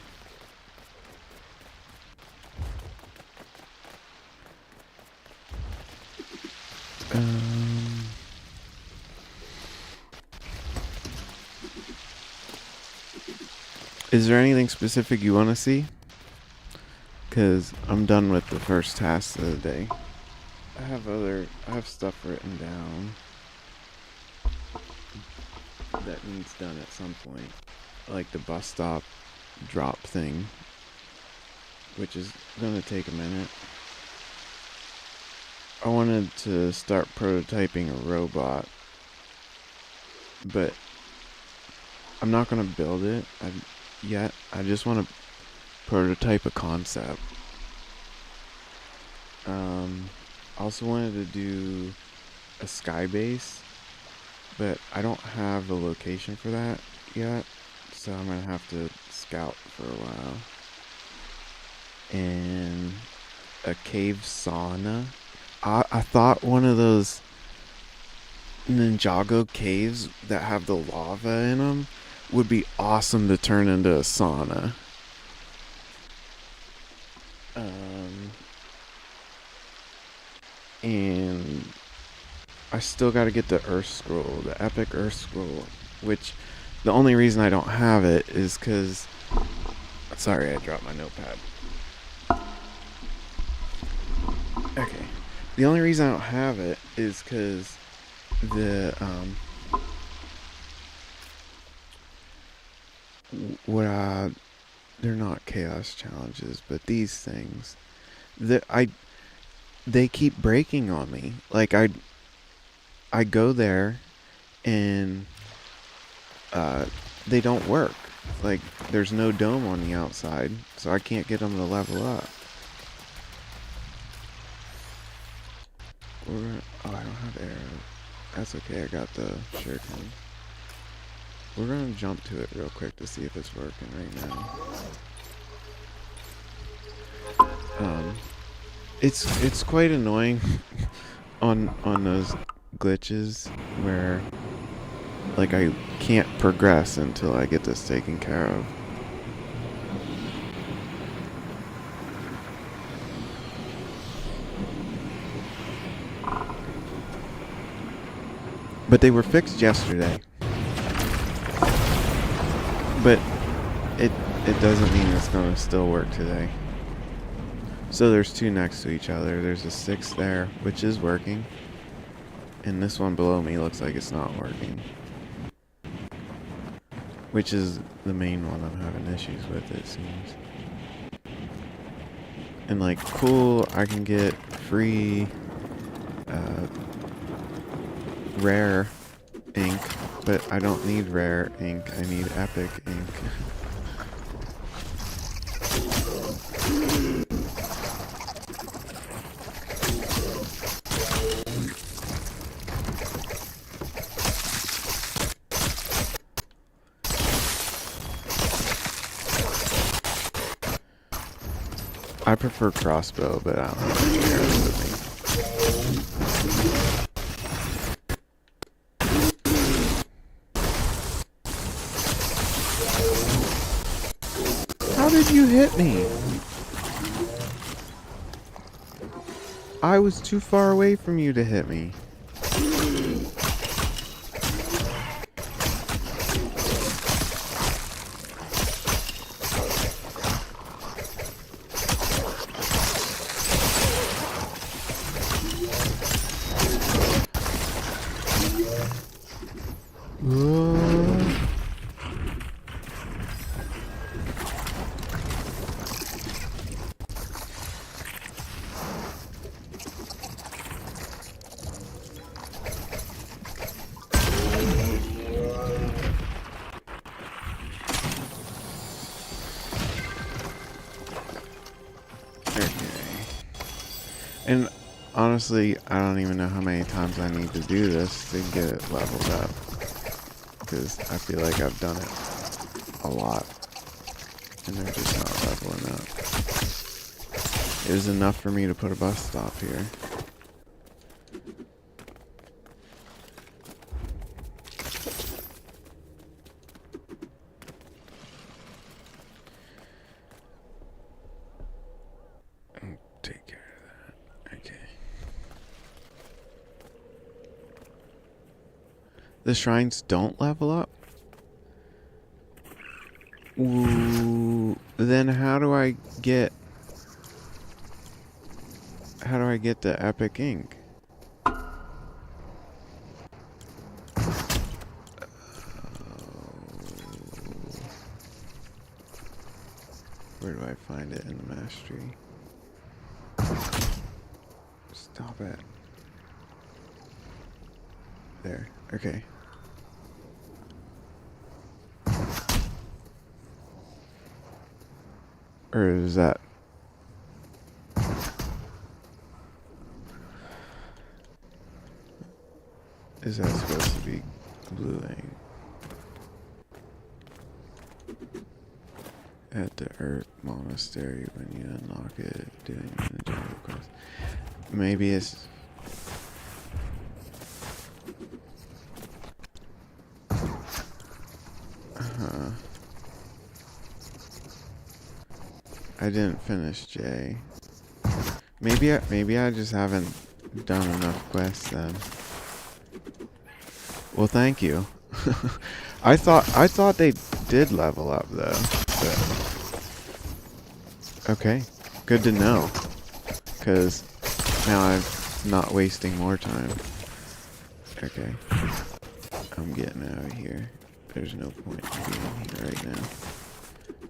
S1: Is there anything specific you want to see? Because I'm done with the first task of the day. I have stuff written down that needs done at some point. Like the bus stop drop thing, which is going to take a minute. I wanted to start prototyping a robot, but I'm not going to build it yet. I just want to prototype a concept. Also wanted to do a sky base, but I don't have the location for that yet, so I'm going to have to scout for a while. And a cave sauna. I thought one of those Ninjago caves that have the lava in them would be awesome to turn into a sauna. And I still got to get the Earth Scroll, the Epic Earth Scroll, which the only reason I don't have it is because... Sorry, I dropped my notepad. Okay. The only reason I don't have it is because they're not chaos challenges, but these things, they keep breaking on me. Like I go there and they don't work. Like there's no dome on the outside, so I can't get them to level up. Oh, I don't have arrows. That's okay, I got the shuriken. We're gonna jump to it real quick to see if it's working right now. It's quite annoying on those glitches where like I can't progress until I get this taken care of. But they were fixed yesterday. But it doesn't mean it's gonna still work today. So there's two next to each other. There's a 6 there, which is working. And this one below me looks like it's not working. Which is the main one I'm having issues with, it seems. And like, cool, I can get free rare ink, but I don't need rare ink, I need epic ink. I prefer crossbow, but I don't have any arrows with me. How did you hit me? I was too far away from you to hit me. And honestly, I don't even know how many times I need to do this to get it leveled up. Because I feel like I've done it a lot. And they're just not leveling up. It was enough for me to put a bus stop here. Take care of that. Okay. The shrines don't level up? Ooh, then how do I get the epic ink? Where do I find it in the mastery? Stop it. There. Okay. Or is that... Is that supposed to be blue ink? At the Earth Monastery when you unlock it, doing the jungle quest. Maybe it's... I didn't finish J. Maybe I just haven't done enough quests then. Well, thank you. I thought they did level up though. But okay, good to know. 'Cause now I'm not wasting more time. Okay, I'm getting out of here. There's no point in being here right now.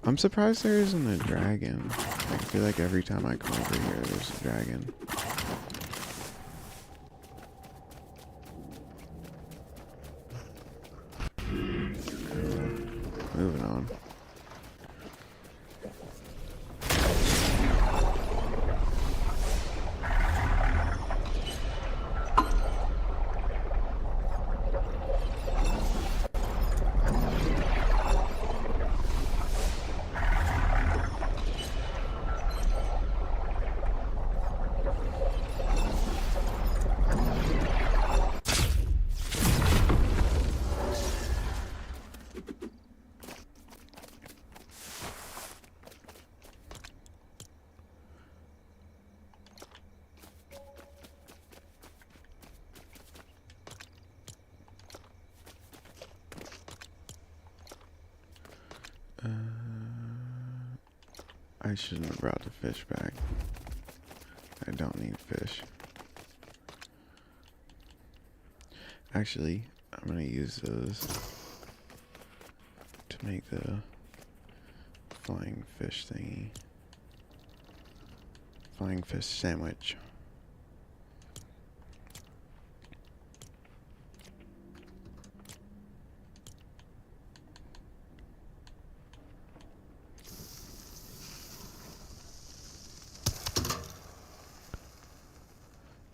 S1: I'm surprised there isn't a dragon. I feel like every time I come over here, there's a dragon. Moving on. I shouldn't have brought the fish back. I don't need fish. Actually, I'm gonna use those to make the flying fish thingy. Flying fish sandwich.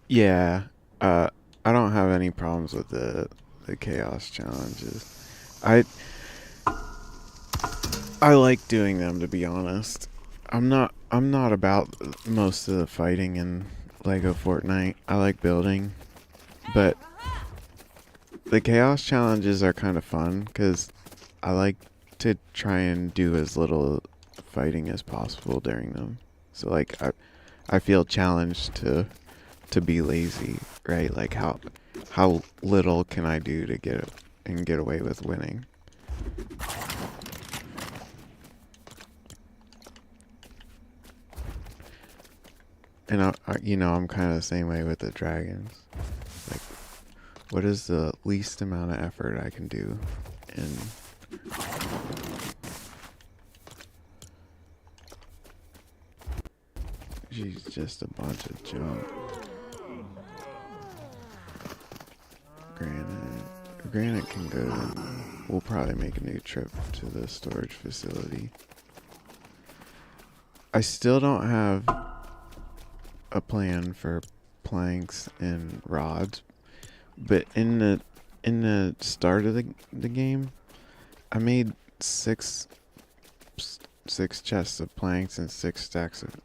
S1: Yeah, I don't have any problems with the chaos challenges. I like doing them, to be honest. I'm not about most of the fighting in LEGO Fortnite. I like building, but the chaos challenges are kind of fun because I like to try and do as little fighting as possible during them. So like I feel challenged to be lazy, right? Like how little can I do to get away with winning? And I'm kind of the same way with the dragons. Like, what is the least amount of effort I can do? And she's just a bunch of junk. Granite can go to... We'll probably make a new trip to the storage facility. I still don't have a plan for planks and rods, but in the start of the game, I made six chests of planks and 6 stacks of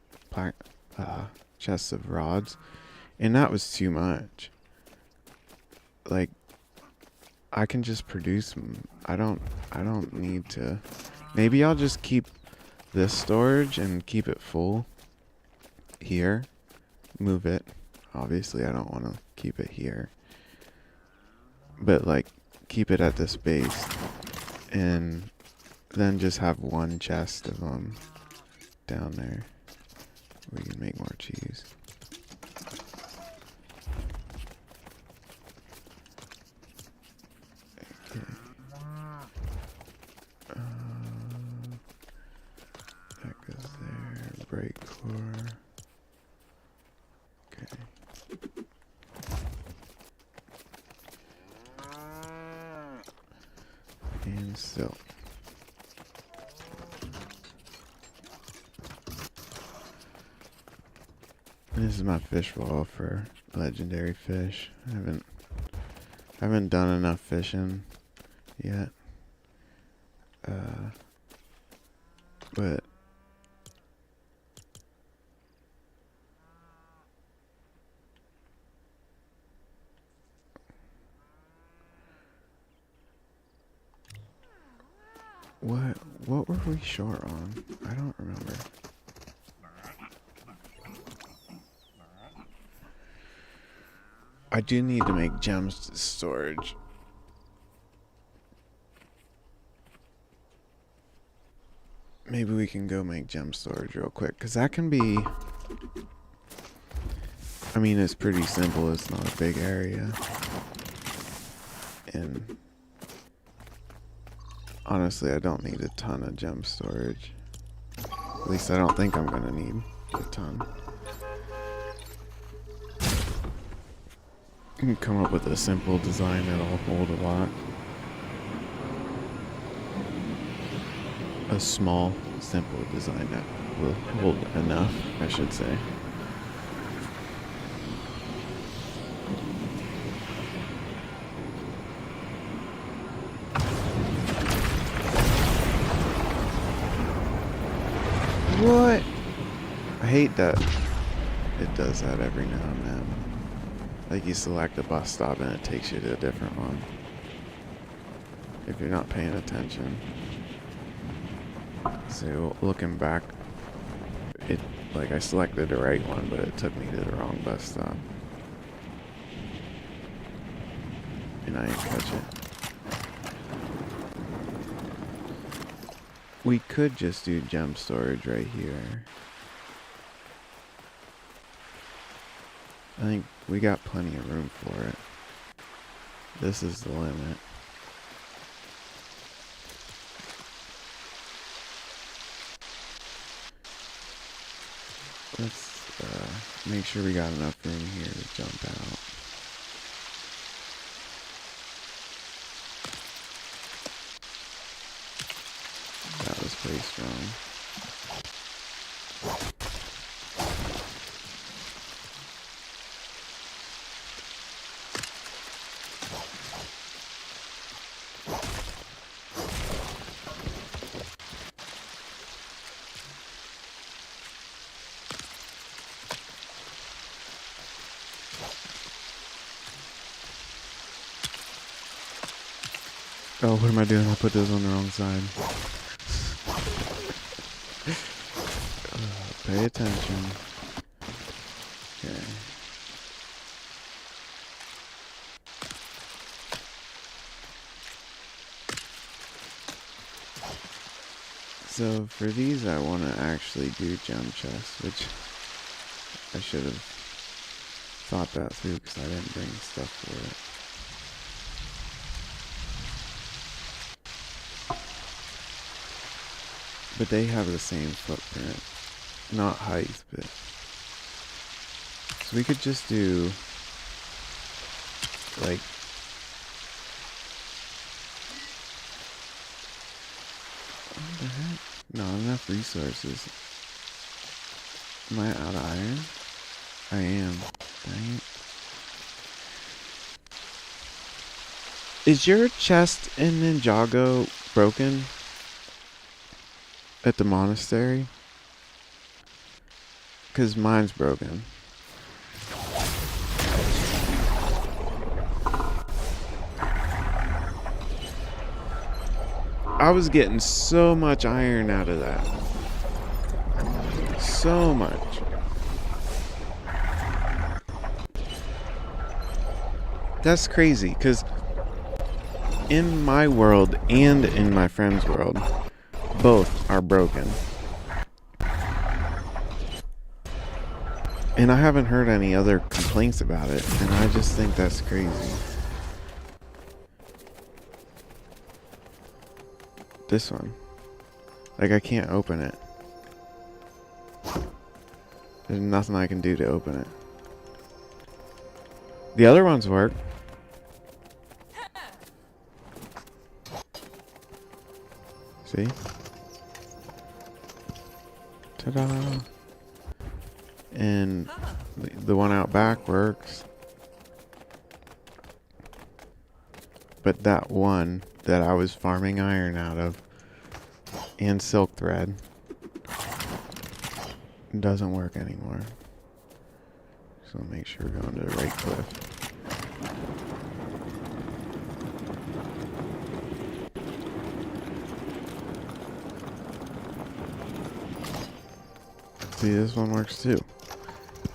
S1: chests of rods, and that was too much. Like, I can just produce them. I don't need to. Maybe I'll just keep this storage and keep it full here. Move it. Obviously, I don't want to keep it here. But like, keep it at this base and then just have one chest of them down there. We can make more cheese. Okay. That goes there. Break core. Okay. And silk. This is my fish wall for legendary fish. I haven't done enough fishing yet. But what were we short on? I don't remember. I do need to make gems storage. Maybe we can go make gem storage real quick, because that can be... I mean, it's pretty simple. It's not a big area. And honestly, I don't need a ton of gem storage. At least I don't think I'm going to need a ton. You can come up with a simple design that'll hold a lot. A small, simple design that will hold enough, I should say. What? I hate that it does that every now and then. Like you select a bus stop and it takes you to a different one. If you're not paying attention. So looking back, it like I selected the right one, but it took me to the wrong bus stop. And I didn't catch it. We could just do gem storage right here. I think we got plenty of room for it. This is the limit. Let's make sure we got enough room here to jump out. That was pretty strong. Oh, what am I doing? I put those on the wrong side. Pay attention. Okay. So for these, I want to actually do gem chests, which I should have thought that through because I didn't bring stuff for it. But they have the same footprint. Not height, but... So we could just do... like... What the heck? Not enough resources. Am I out of iron? I am. Dang it. Is your chest in Ninjago broken? At the monastery? Because mine's broken. I was getting so much iron out of that. So much. That's crazy, because in my world and in my friend's world, both are broken. And I haven't heard any other complaints about it, and I just think that's crazy. This one. Like, I can't open it. There's nothing I can do to open it. The other ones work. See? Ta-da! And the one out back works. But that one that I was farming iron out of and silk thread doesn't work anymore. So make sure we're going to the right cliff. See, this one works too.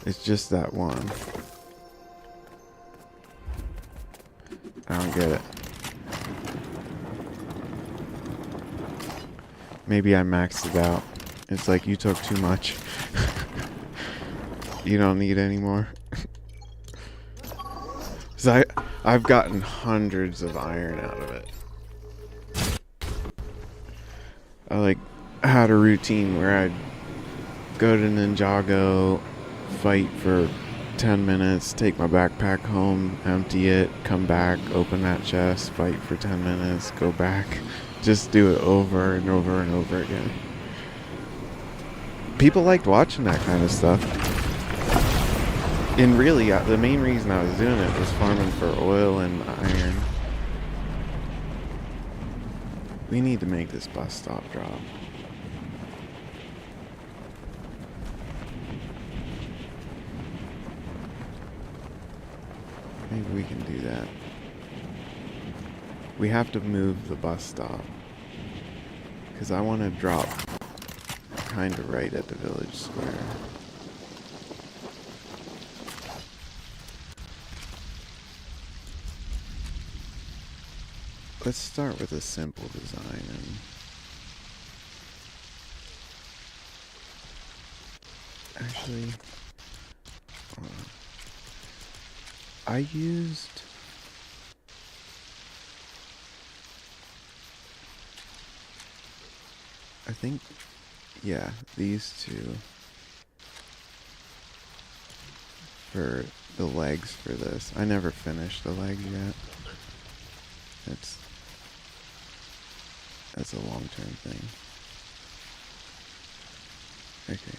S1: It's just that one. I don't get it. Maybe I maxed it out. It's like you took too much. You don't need any more. So I've gotten hundreds of iron out of it. I like had a routine where I'd go to Ninjago, fight for 10 minutes, take my backpack home, empty it, come back, open that chest, fight for 10 minutes, go back. Just do it over and over and over again. People liked watching that kind of stuff. And really, the main reason I was doing it was farming for oil and iron. We need to make this bus stop drop. Maybe we can do that. We have to move the bus stop. Because I want to drop kind of right at the village square. Let's start with a simple design and actually I used I think yeah, these two for the legs for this. I never finished the legs yet. That's a long-term thing. Okay.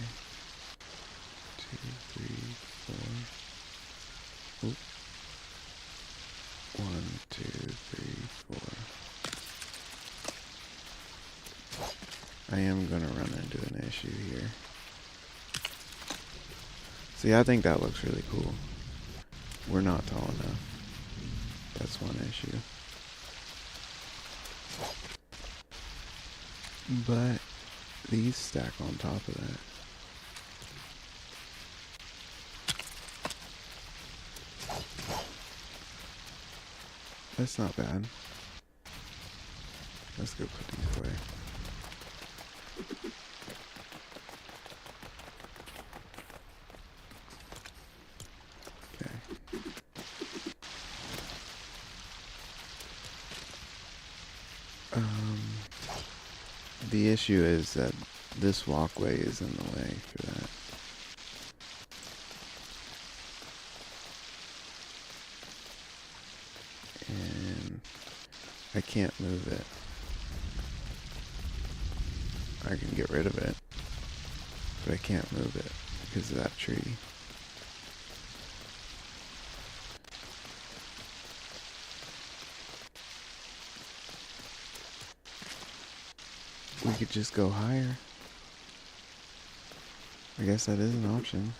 S1: 2, 3, 4. Oop. 1, 2, 3, 4. I am gonna run into an issue here. See, I think that looks really cool. We're not tall enough. That's one issue. But these stack on top of that. That's not bad. Let's go put these away. Okay. The issue is that this walkway is in the way for that. And I can't move it. I can get rid of it, but I can't move it because of that tree. We could just go higher. I guess that is an option.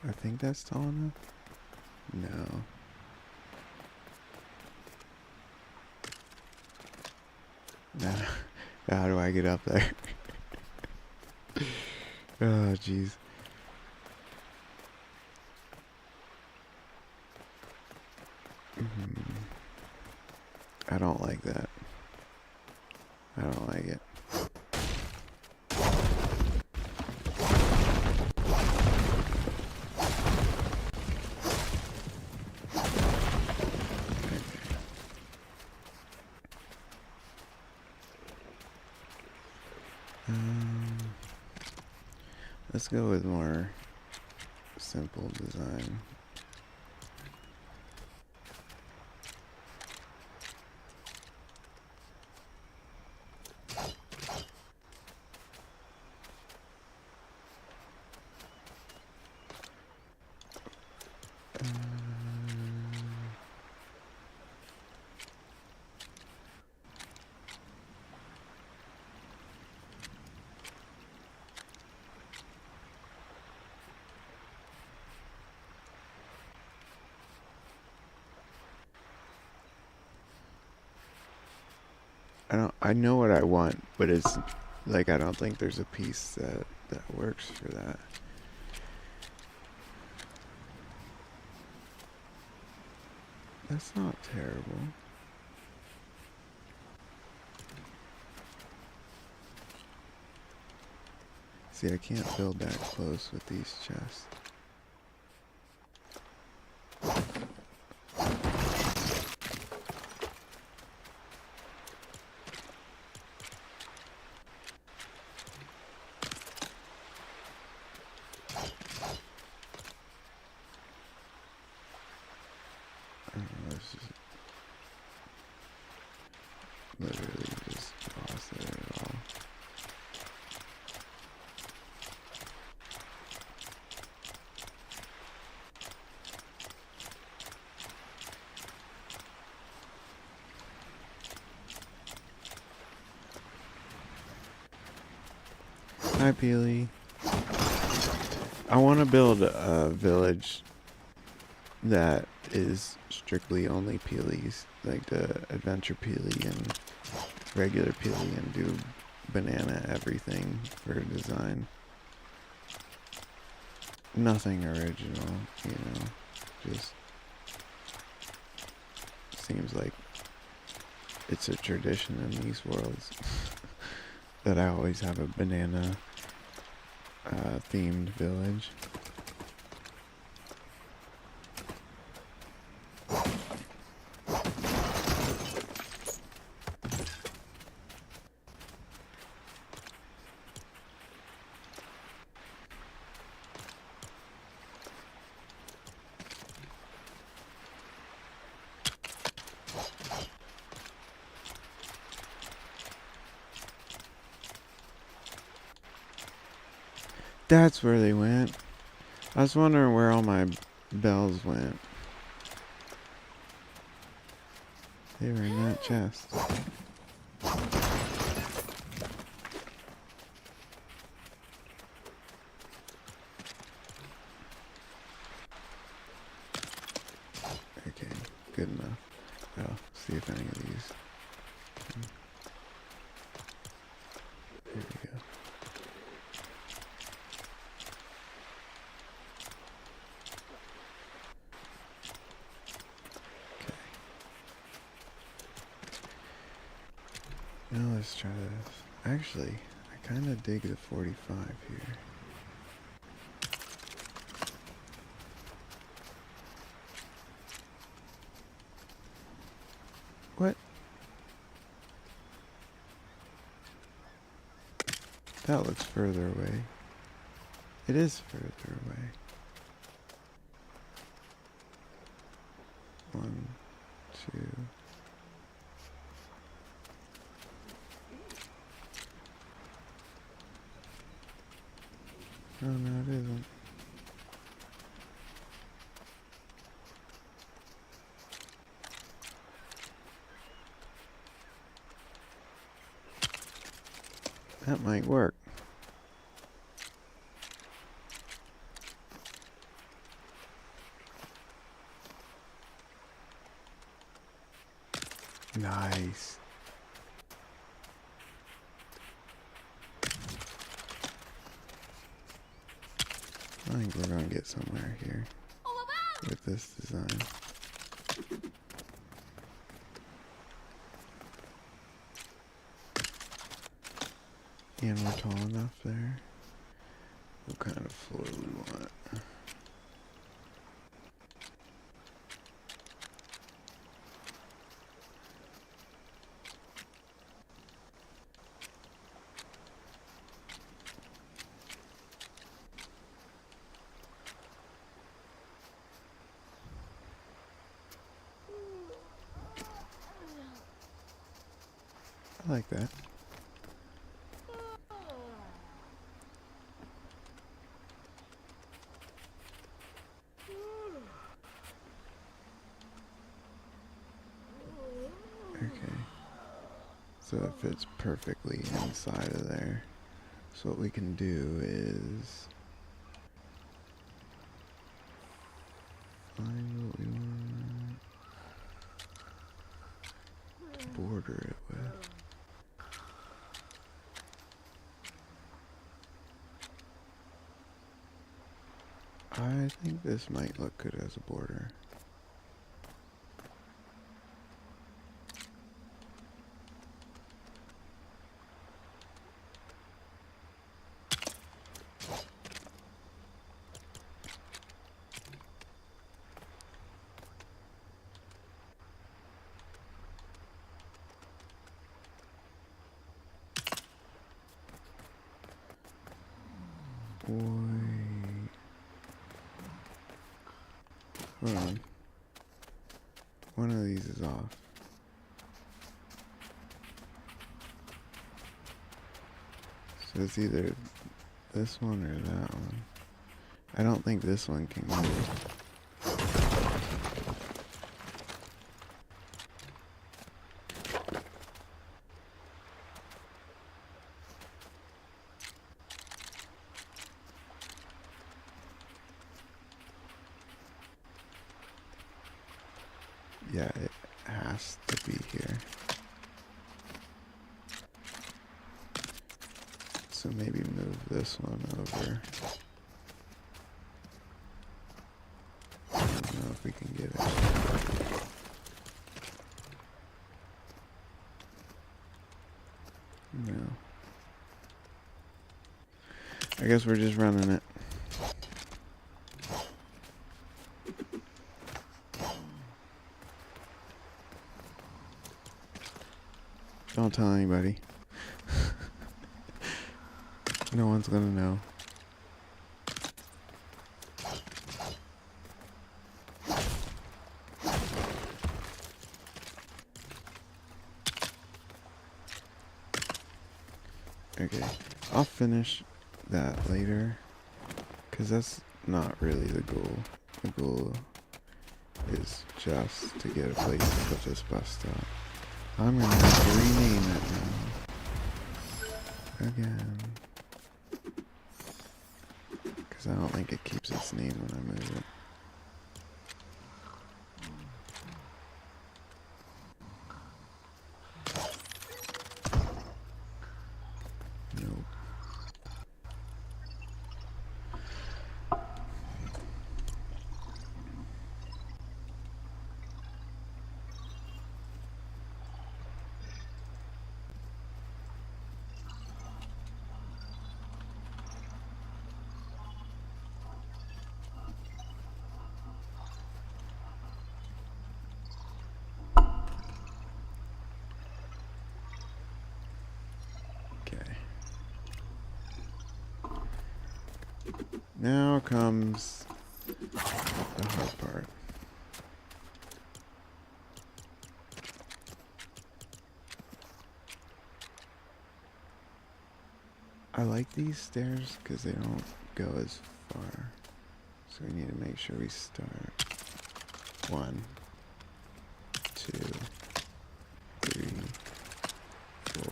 S1: I think that's tall enough. No. No. How do I get up there? Oh, jeez. I don't like that. I don't like it. Let's go with more simple design. I know what I want, but it's like I don't think there's a piece that works for that. That's not terrible. See, I can't build that close with these chests. Let's just literally just toss it at all. Hi, Peely. I want to build a village that is strictly only peelies, like the adventure peely and regular peely, and do banana everything for design. Nothing original, you know, just seems like it's a tradition in these worlds that I always have a banana themed village. That's where they went. I was wondering where all my bells went. They were in that chest. Okay, good enough. I'll see if any of these. Here we go. Now let's try this. Actually, I kind of dig the 45 here. What? That looks further away. It is further away. 1, 2. Oh no, it isn't. That might work. Nice. I think we're gonna get somewhere here with this design. And we're tall enough there. What kind of floor we want? I like that. Okay. So it fits perfectly inside of there. So what we can do is find what we want to border it with. I think this might look good as a border. Wait. Hold on. One of these is off. So it's either this one or that one. I don't think this one can move. Yeah, it has to be here. So maybe move this one over. I don't know if we can get it. No. I guess we're just running it. Don't tell anybody. No one's gonna know. Okay, I'll finish that later, because that's not really the goal. The goal is just to get a place to put this bus stop. I'm gonna have to rename it now. Again. Because I don't think it keeps its name when I move it. Nope. Now comes the hard part. I like these stairs because they don't go as far. So we need to make sure we start 1, 2, 3, 4,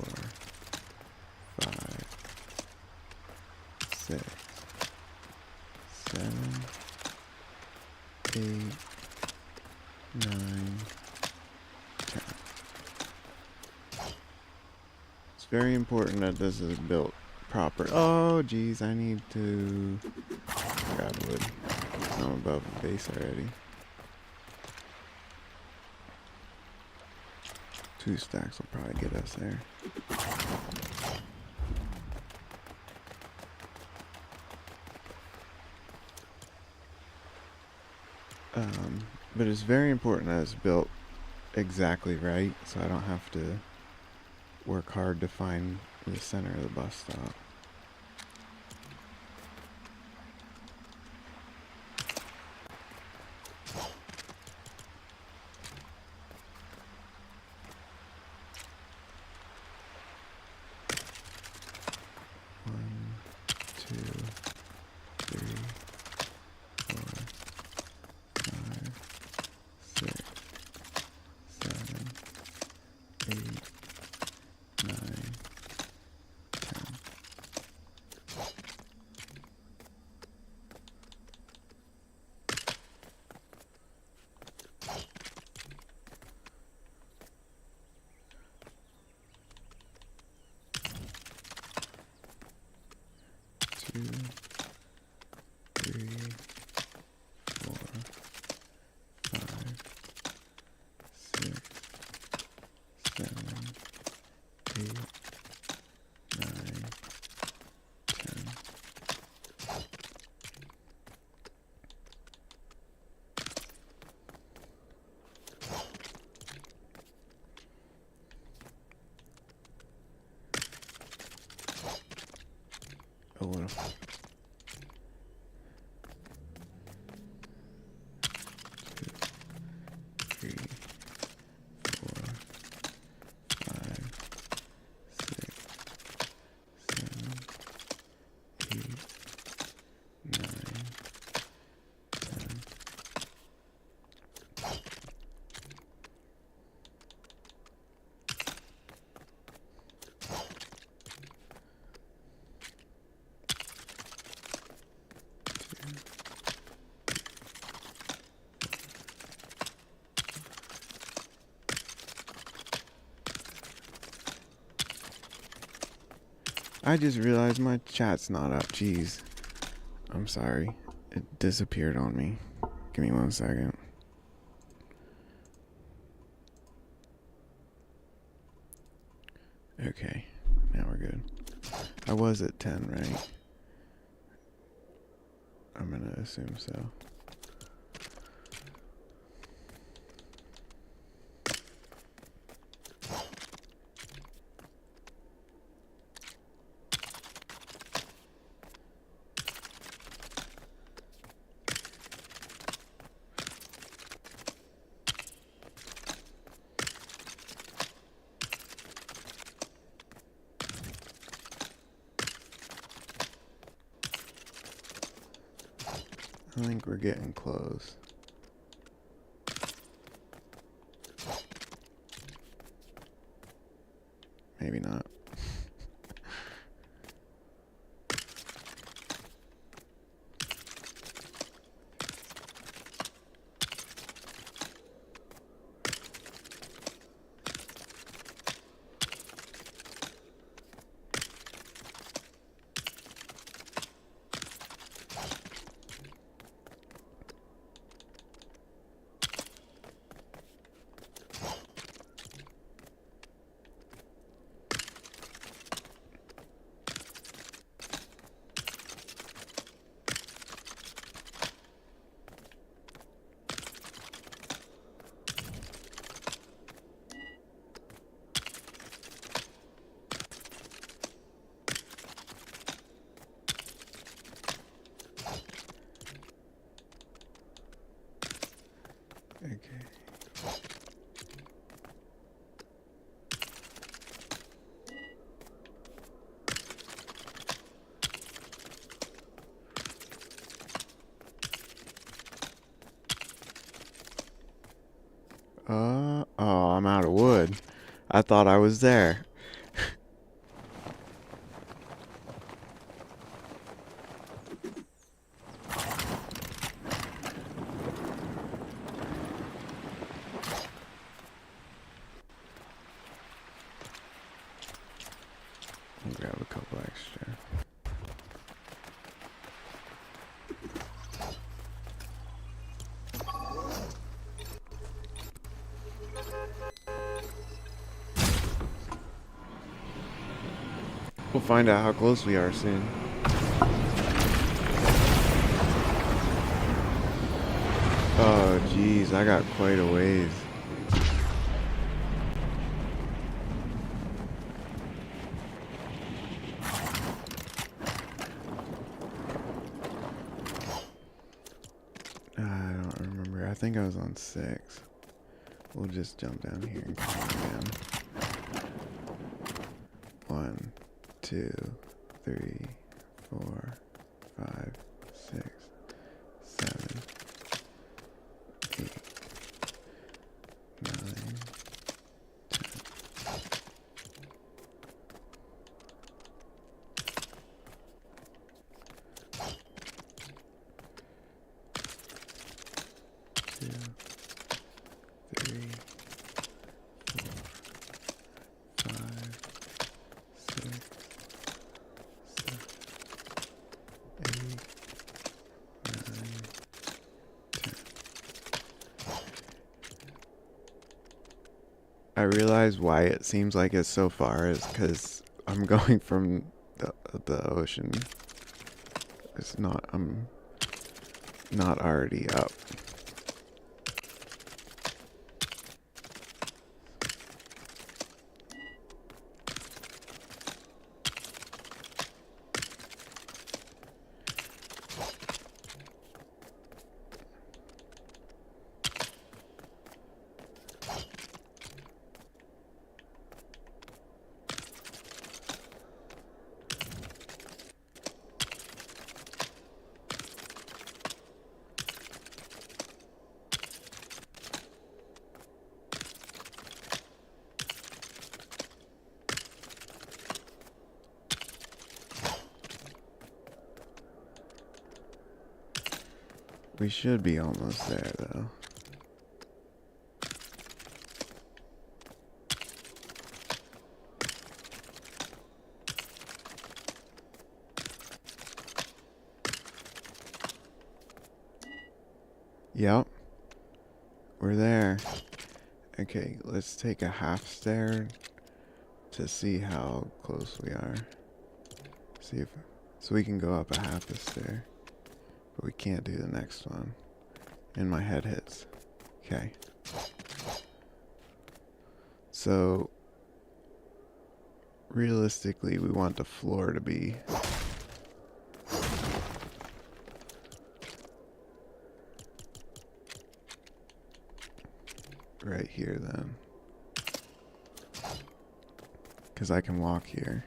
S1: 5, 6, 7, 8, 9, 10. very important that this is built proper. Oh, geez, I need to grab wood. I'm above the base already. 2 stacks will probably get us there. But it's very important that it's built exactly right, so I don't have to work hard to find the center of the bus stop. One, two, three, 4, 5, 6, 7, 8, 9, 10. Two, three, 4, 5, 6, 7, 8, 9, 10. Oh, what a 2, 3, 4, 5, 6, 7, 8, 9, 10. I just realized my chat's not up. Jeez. I'm sorry. It disappeared on me. Give me 1 second. Okay. Now we're good. I was at 10, right? I'm gonna assume so. I think we're getting close. Maybe not. Okay. Oh, I'm out of wood. I thought I was there. grab a couple extra. We'll find out how close we are soon. Oh, geez, I got quite a ways. I don't remember. I think I was on 6. We'll just jump down here and come again. 1, 2, 3, 4, 5, 6, 7, 8, 9, 10, 2, 3, 4, 5, 6, 7, 8, 9, 10. I realize why it seems like it's so far is because I'm going from the ocean. It's not, I'm not already up. We should be almost there, though. Yep. We're there. Okay, let's take a half stair to see how close we are. See if... So we can go up a half a stair. But we can't do the next one. And my head hits. Okay. So... realistically, we want the floor to be... right here then. Because I can walk here.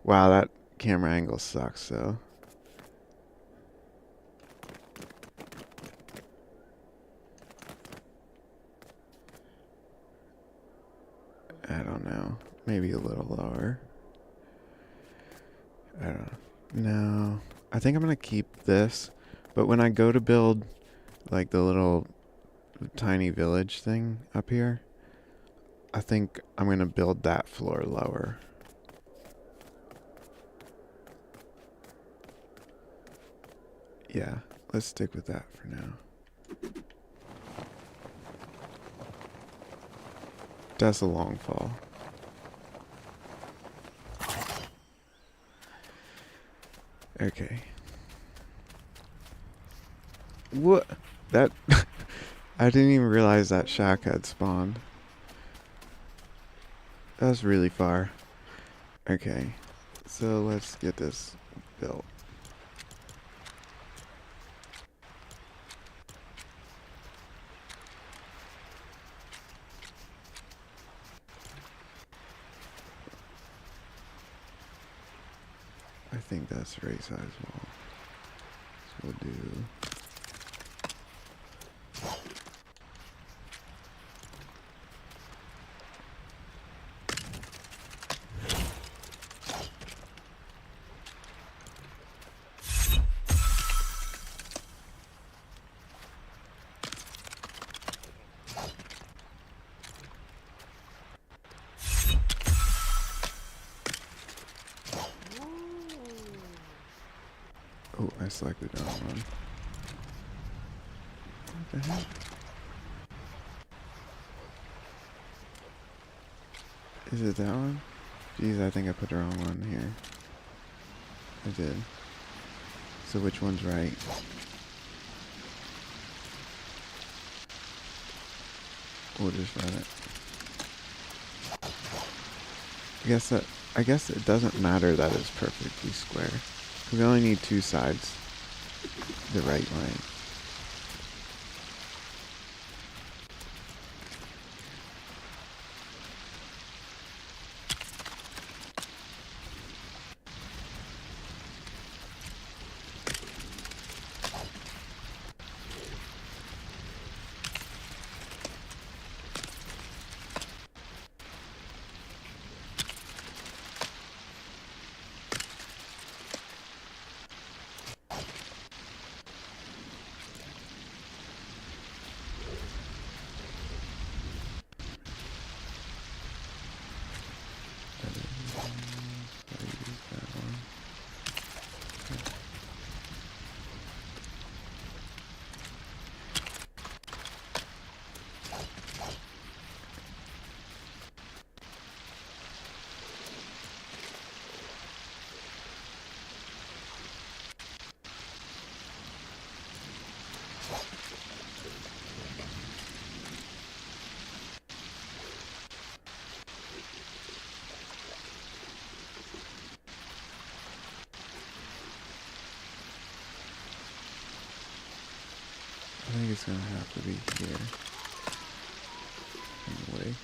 S1: Wow, that camera angle sucks, though. I don't know. Maybe a little lower. I don't know. No. I think I'm going to keep this. But when I go to build, like, the little tiny village thing up here, I think I'm going to build that floor lower. Yeah, let's stick with that for now. That's a long fall. Okay. What? That... I didn't even realize that shack had spawned. That's really far. Okay. So let's get this built. I think that's the right size wall. So we'll do... Oh, I selected the wrong one. What the heck? Is it that one? Jeez, I think I put the wrong one here. I did. So which one's right? We'll just run it. I guess it doesn't matter that it's perfectly square. We only need two sides the right way. I think it's gonna have to be here. In the way.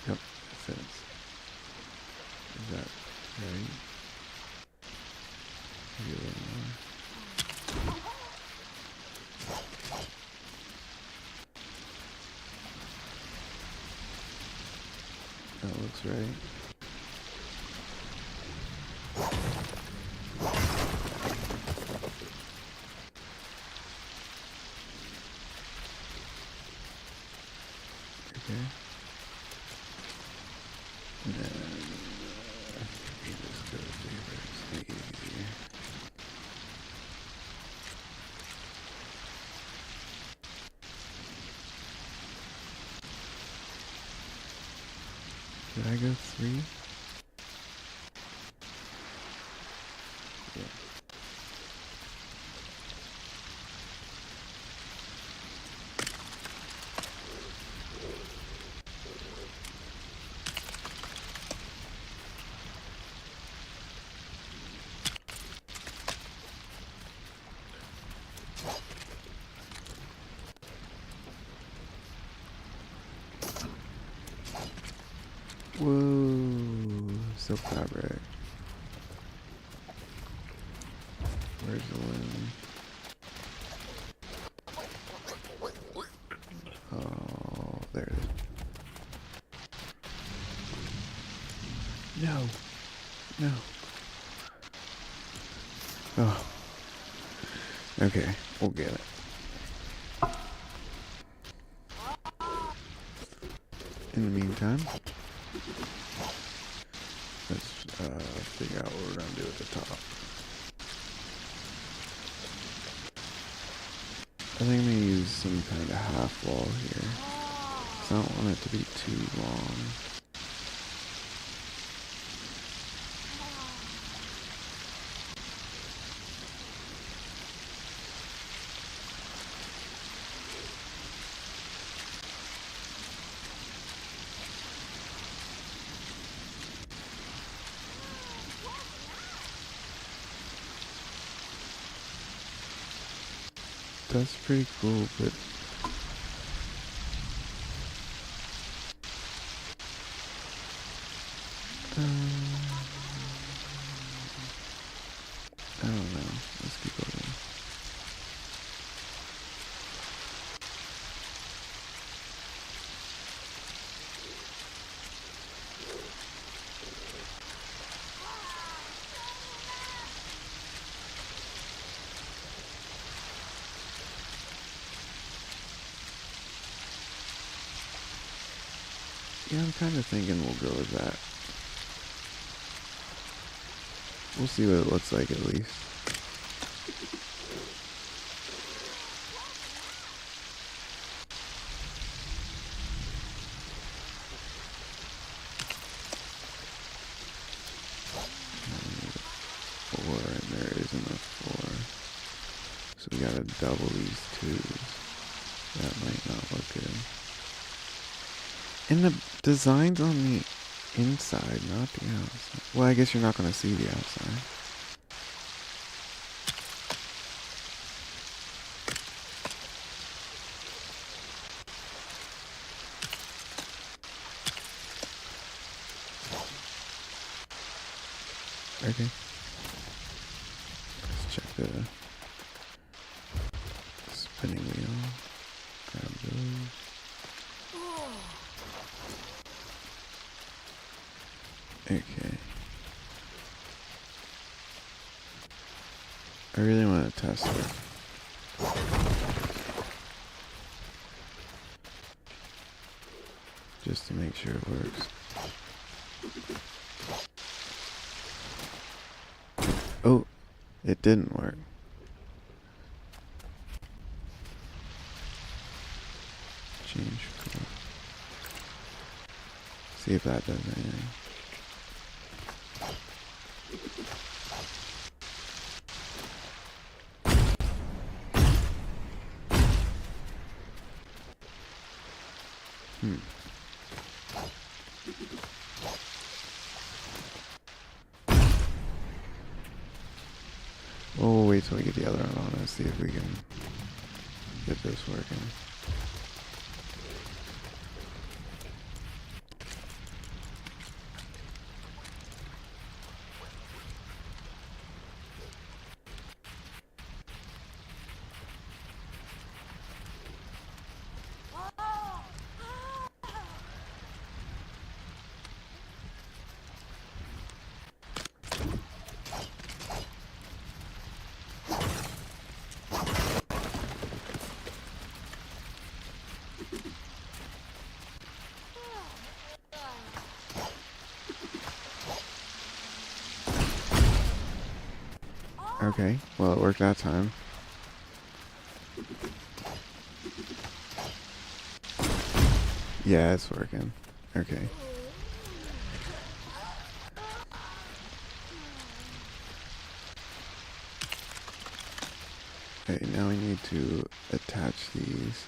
S1: Yep, it fits. Is that right? Maybe a little more. That looks right. Okay. And then we just go favorites, make it easier. Did I go 3? Yeah. Whoa, silk fabric. Where's the loom? Oh, there it is. No. No. Oh. Okay, we'll get it. In the meantime, let's figure out what we're going to do at the top. I think I'm going to use some kind of half wall here, because I don't want it to be too long. That's pretty cool, but I don't know. Let's keep going. Yeah, I'm kind of thinking we'll go with that. We'll see what it looks like at least. Four, and there isn't a four. So we gotta double these twos. That might not look good. And the design's on the inside, not the outside. Well, I guess you're not gonna see the outside. Okay. Let's check the spinning wheel. Grab those. Okay. I really want to test it. Just to make sure it works. Oh, it didn't work. Change color. See if that does anything. We'll wait till we get the other one on and see if we can get this working. Okay, well it worked that time. Yeah, it's working. Okay. Okay, now we need to attach these.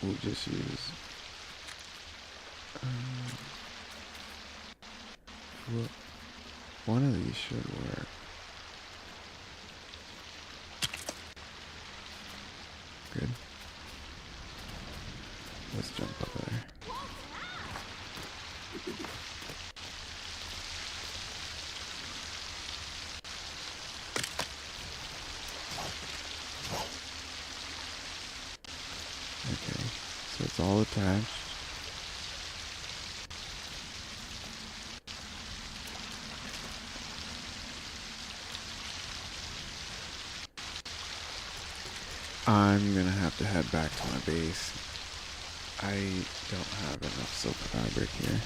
S1: We'll just use... well, one of these should work. Good. Let's jump up there. Okay, so it's all attached. I'm gonna have to head back to my base. I don't have enough silk fabric here.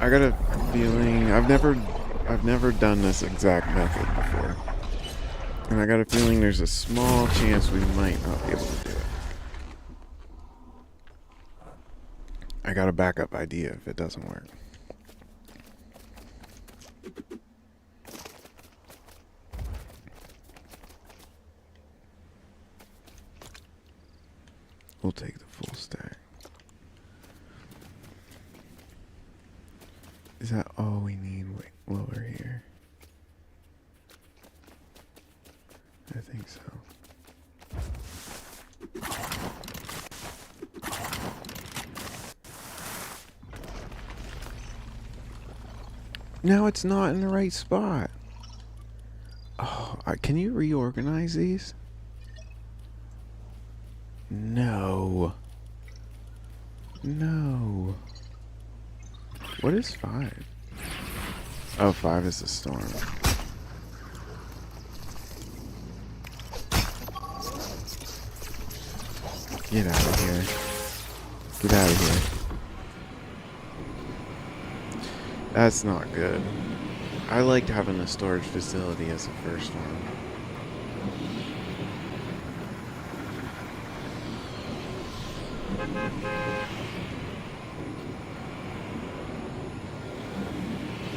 S1: I got a feeling I've never done this exact method before. And I got a feeling there's a small chance we might not be able to do it. I got a backup idea if it doesn't work. We'll take the full stack. Is that all we need lower here? I think so. Now it's not in the right spot. Oh, can you reorganize these? No. What is 5? Oh, 5 is the storm. Get out of here. Get out of here. That's not good. I liked having the storage facility as the first one.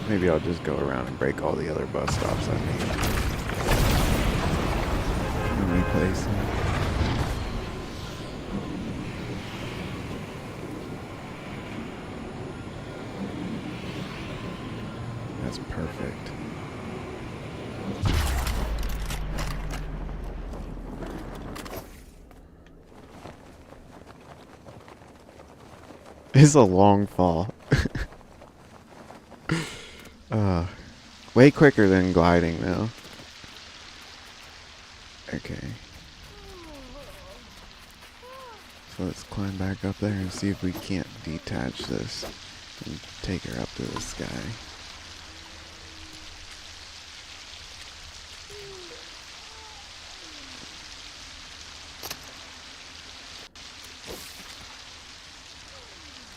S1: Maybe I'll just go around and break all the other bus stops I made. And replace them. That's perfect. It's a long fall. Way quicker than gliding though. Okay. So let's climb back up there and see if we can't detach this and take her up to the sky.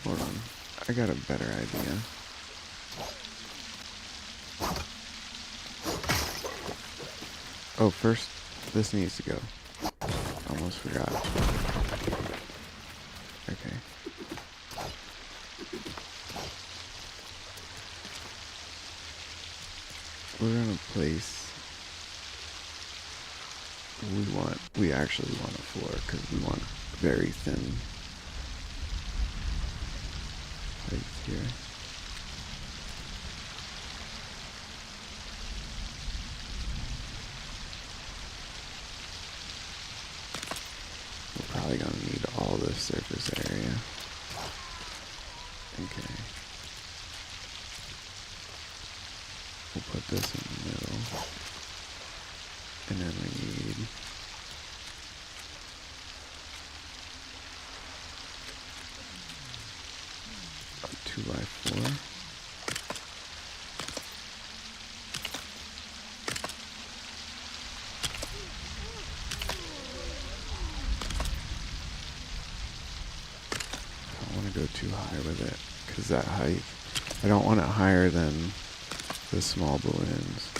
S1: Hold on. I got a better idea. Oh, first, this needs to go. Almost forgot. Okay. We're gonna place... We actually want a floor, because we want very thin plates here. We're probably gonna need all this surface area. Okay. We'll put this in the middle. And then we need... a 2x4. I don't want to go too high with it, because that height, I don't want it higher than the small balloons.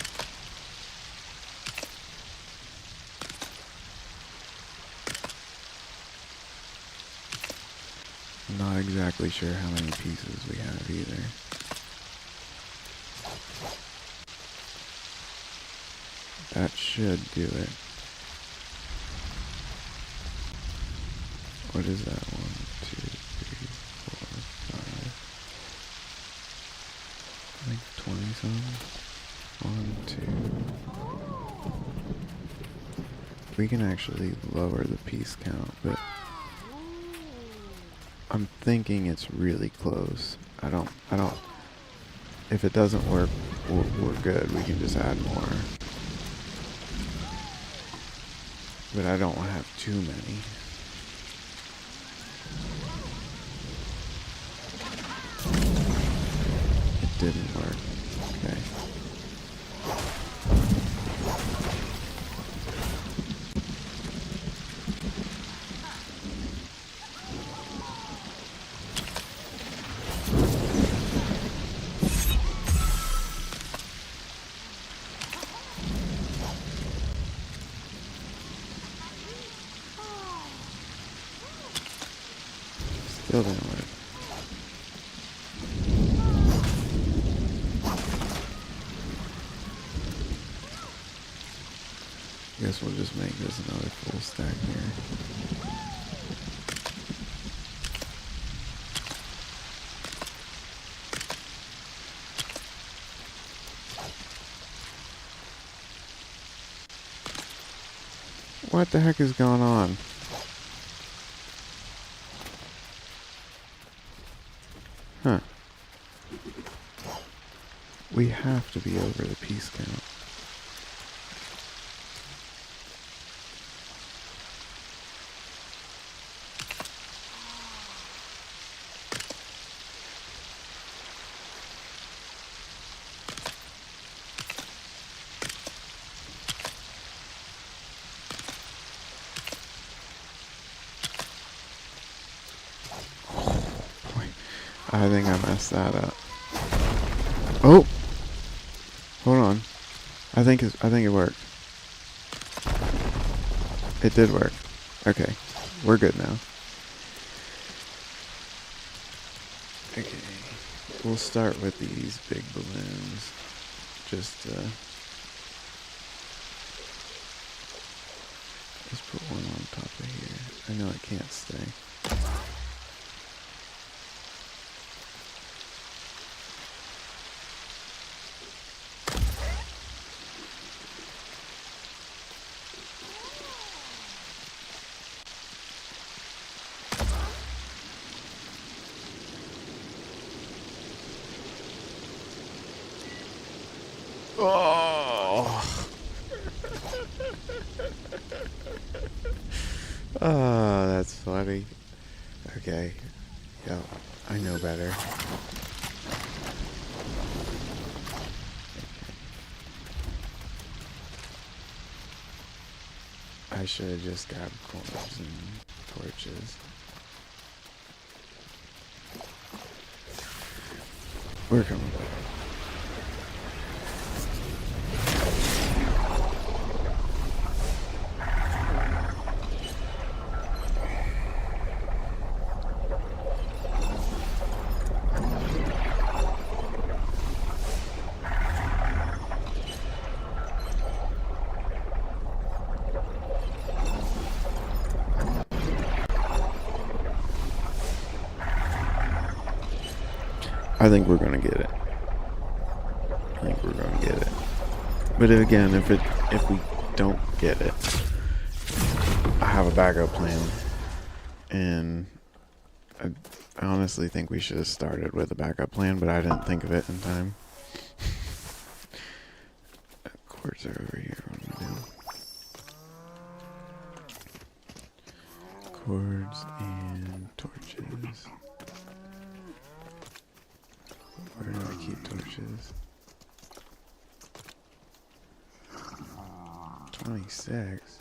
S1: I'm not exactly sure how many pieces we have either. That should do it. What is that? 1, 2, 3, 4, 5. I think 20 something. 1, 2. We can actually lower the piece count, but I'm thinking it's really close. I don't, if it doesn't work, we're good. We can just add more. But I don't want to have too many. It didn't work. Okay. Still didn't work. Guess we'll just make this another full stack here. What the heck is going on? Huh. We have to be over the piece count. Boy, I think I messed that up. Oh, hold on. I think it worked. It did work. Okay, we're good now. Okay, we'll start with these big balloons. Just let's put one on top of here. I know it can't stay. Oh. Oh, that's funny. Okay. Yep. I know better. I should have just grabbed cords and torches. We're coming back. I think we're gonna get it. But again, if we don't get it, I have a backup plan, and I honestly think we should have started with a backup plan, but I didn't think of it in time. Cords are over here. What am I doing? Cords and torches. Where do I keep torches? 26.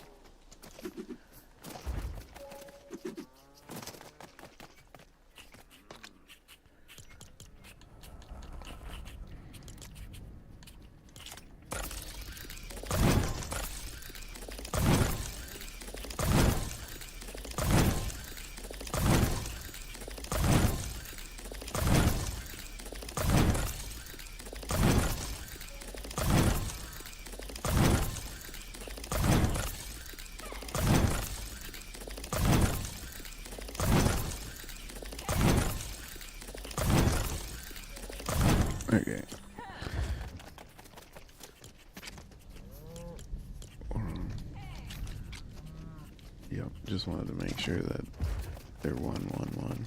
S1: Okay. Yep, just wanted to make sure that they're 111.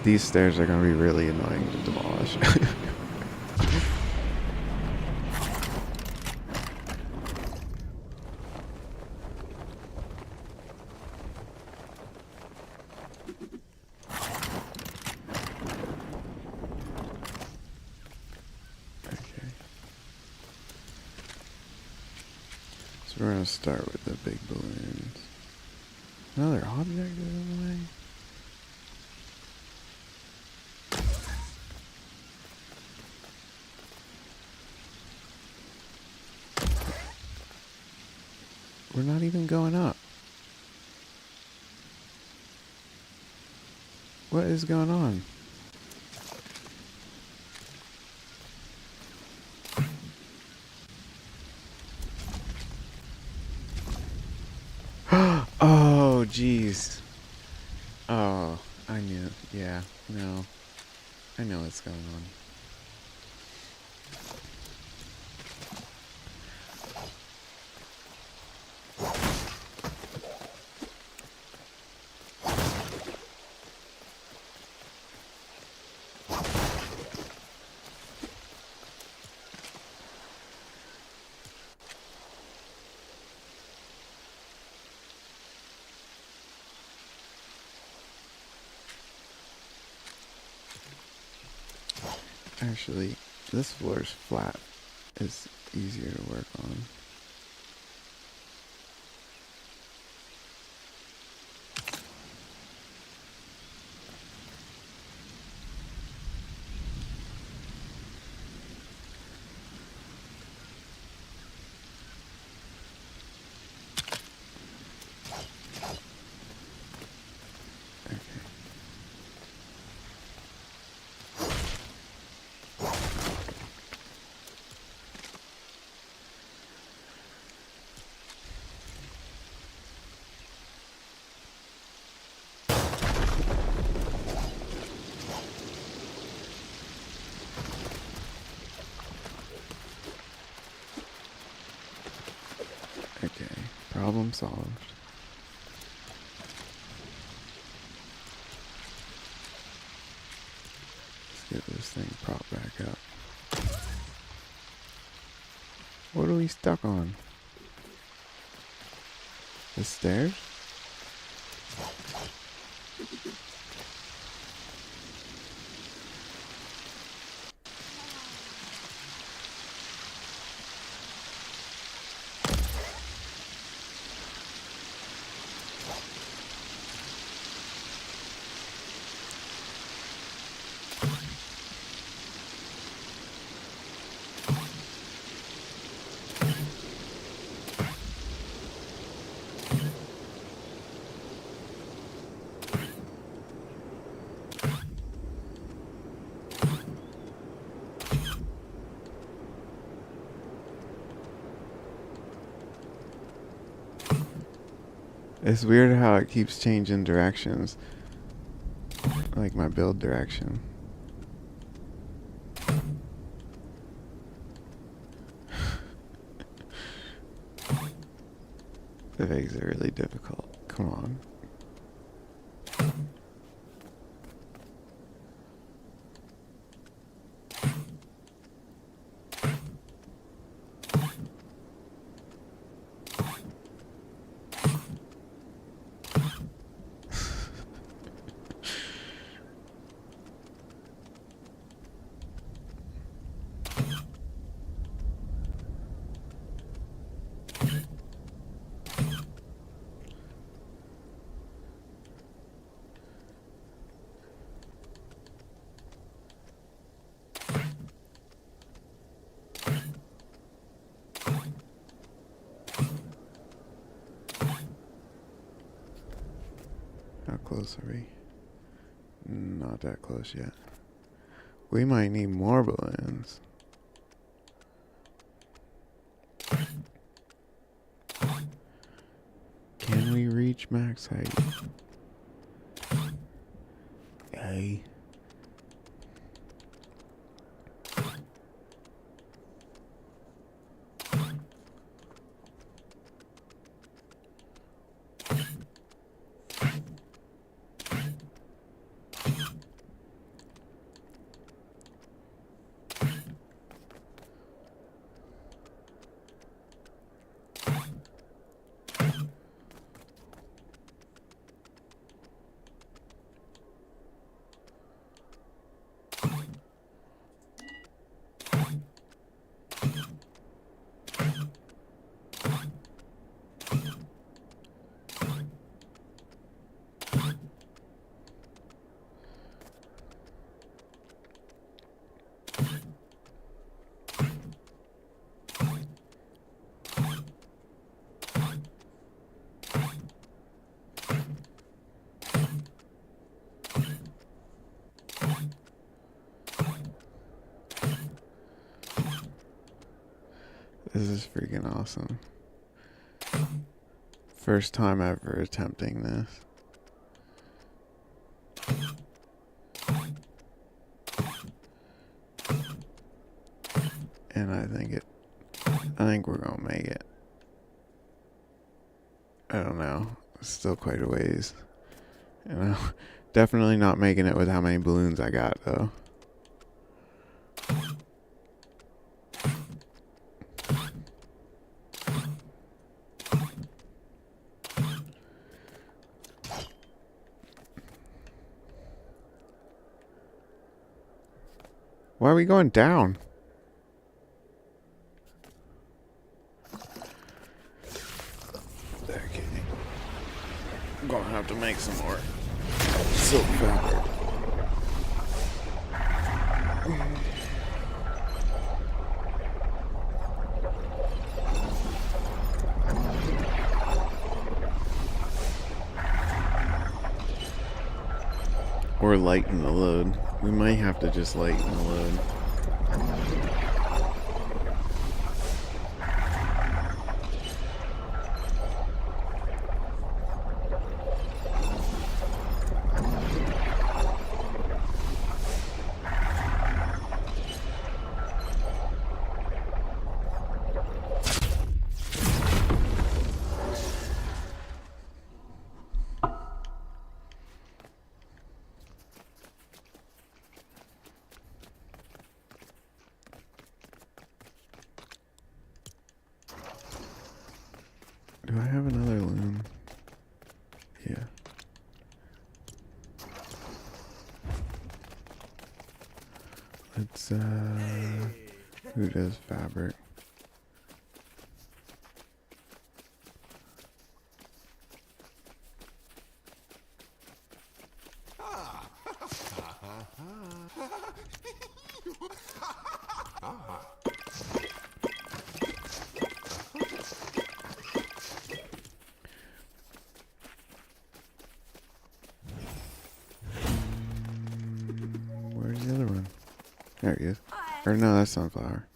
S1: These stairs are going to be really annoying to demolish. Okay. So we're going to start with the big balloons. Another object in the way. We're not even going up. What is going on? Oh, Jeez. Oh, I knew. Yeah, no. I know what's going on. Actually, this floor's flat. It's easier to work on. Okay, problem solved. Let's get this thing propped back up. What are we stuck on? The stairs? It's weird how it keeps changing directions. Like my build direction. That makes it really difficult. Come on. How close are we? Not that close yet. We might need more balloons. Can we reach max height? Yay. This is freaking awesome. First time ever attempting this. And I think we're gonna make it. I don't know. It's still quite a ways. You know, definitely not making it with how many balloons I got though. Why are we going down? Okay. I'm gonna have to make some more silk fabric. Or lighten the load. We might have to just lighten the load. Do I have another loom? Yeah. Let's, who does fabric? Where's the other one? There he is. Or no, that's sunflower.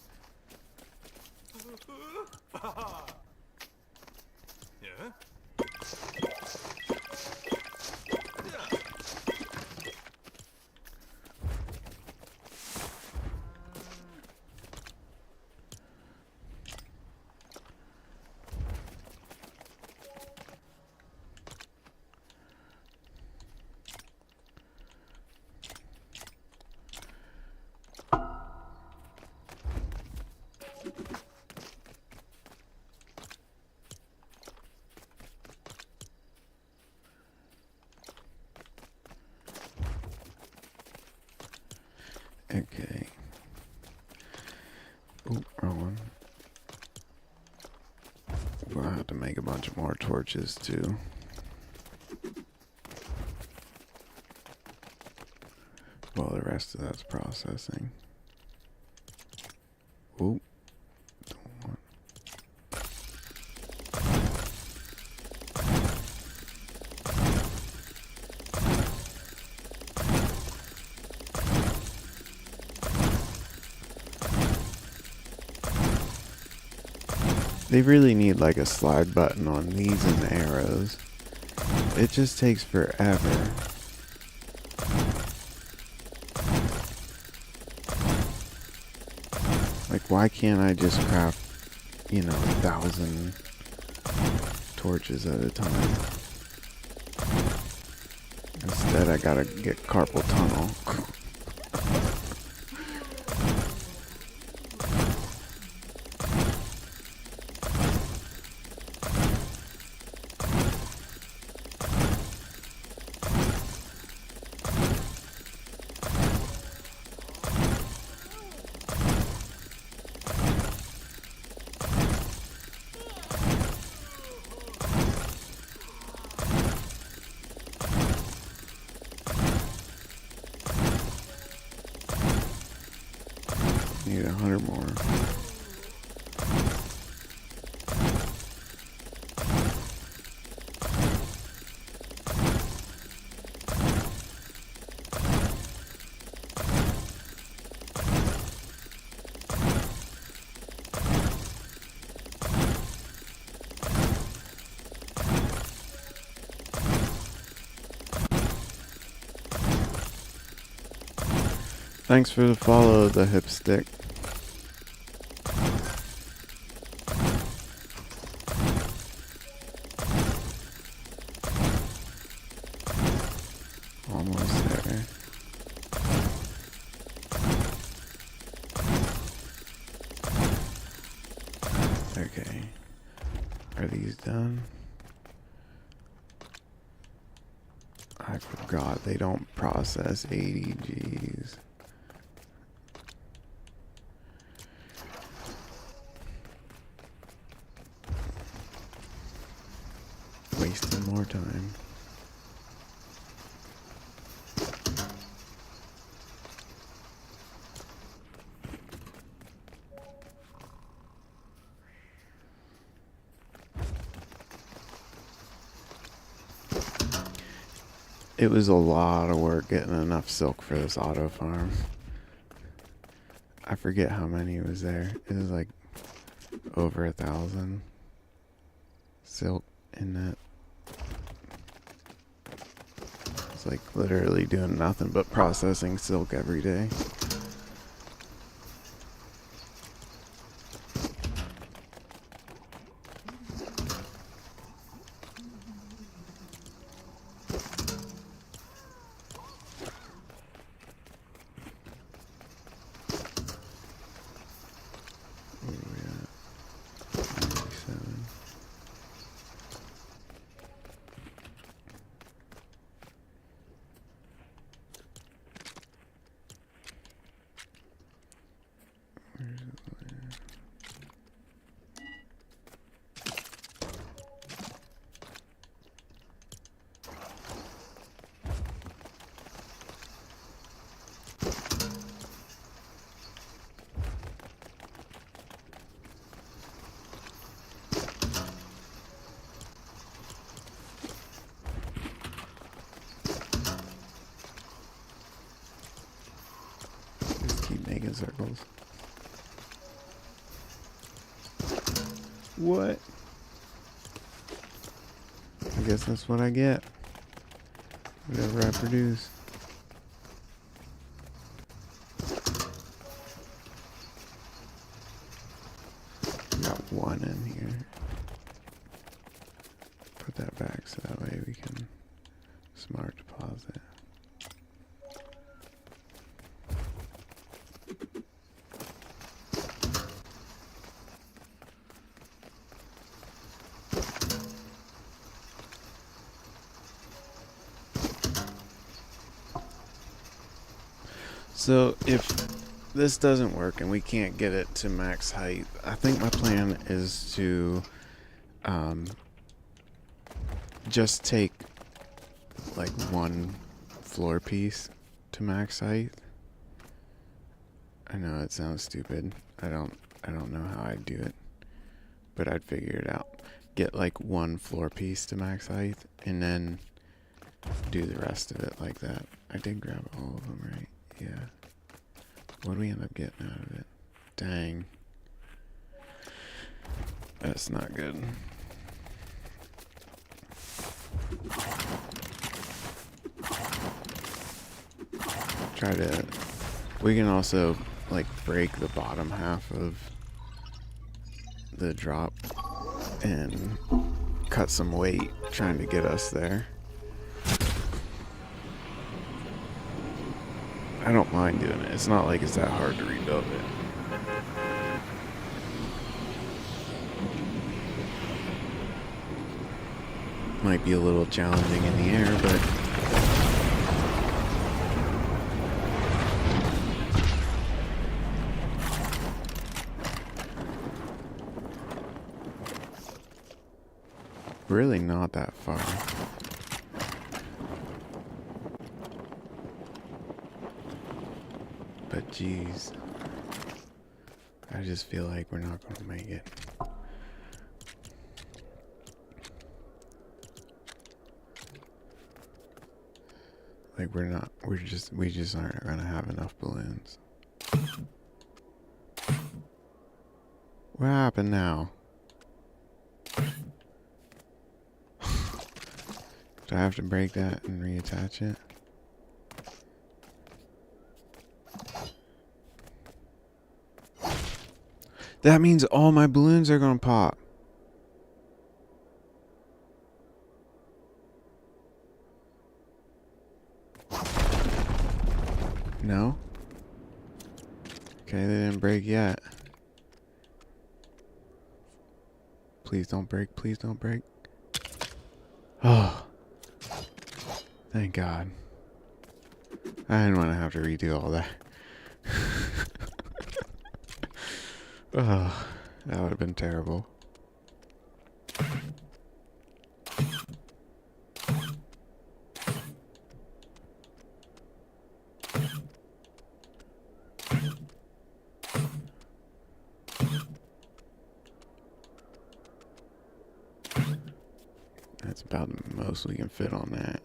S1: Okay. Oh, wrong one. We'll have to make a bunch of more torches too. While the rest of that's processing. Oh. Don't want. They really need like a slide button on these and the arrows. It just takes forever. Like, why can't I just craft, 1,000 torches at a time? Instead, I gotta get carpal tunnel. Need 100 more. Thanks for the follow, the hipstick. Almost there. Okay. Are these done? I forgot they don't process 80 Gs. Wasting more time. It was a lot of work getting enough silk for this auto farm. I forget how many was there. It was like over 1,000 silk in that. It's like literally doing nothing but processing silk every day. Where are we at? 97. Where's it? Just keep making circles. What? I guess that's what I get. Whatever I produce. Got one in here. Put that back so that way we can smart deposit. So if this doesn't work and we can't get it to max height, I think my plan is to just take like one floor piece to max height. I know it sounds stupid. I don't know how I'd do it, but I'd figure it out. Get like one floor piece to max height and then do the rest of it like that. I did grab all of them, right? Yeah. What do we end up getting out of it? Dang. That's not good. Try to... We can also, like, break the bottom half of the drop and cut some weight trying to get us there. I don't mind doing it. It's not like it's that hard to rebuild it. Might be a little challenging in the air, but really not that far. But geez, I just feel like we're not going to make it. Like we just aren't going to have enough balloons. What happened now? Do I have to break that and reattach it? That means all my balloons are gonna pop. No? Okay, they didn't break yet. Please don't break. Please don't break. Oh. Thank God. I didn't want to have to redo all that. Oh, that would have been terrible. That's about the most we can fit on that.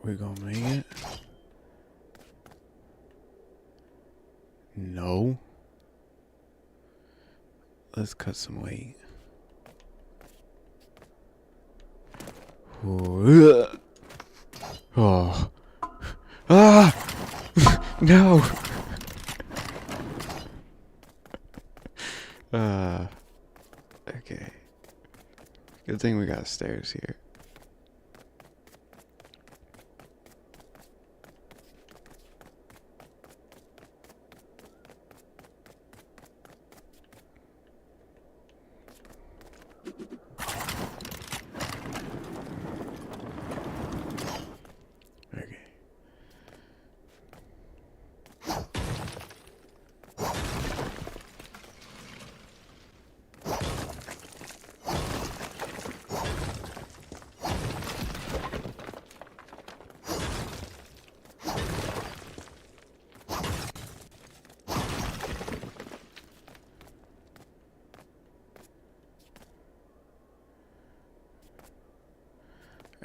S1: We gonna make it? No. Let's cut some weight. Oh. Oh. Ah! No! Okay. Good thing we got stairs here. Okay.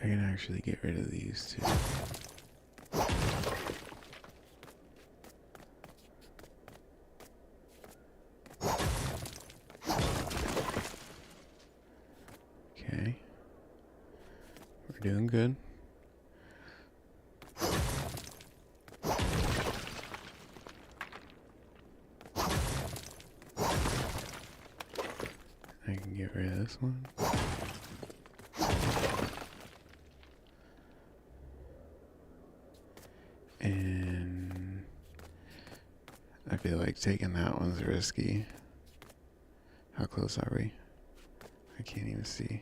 S1: I can actually get rid of these too. Okay. We're doing good. I can get rid of this one. And I feel like taking that one's risky. How close are we? I can't even see.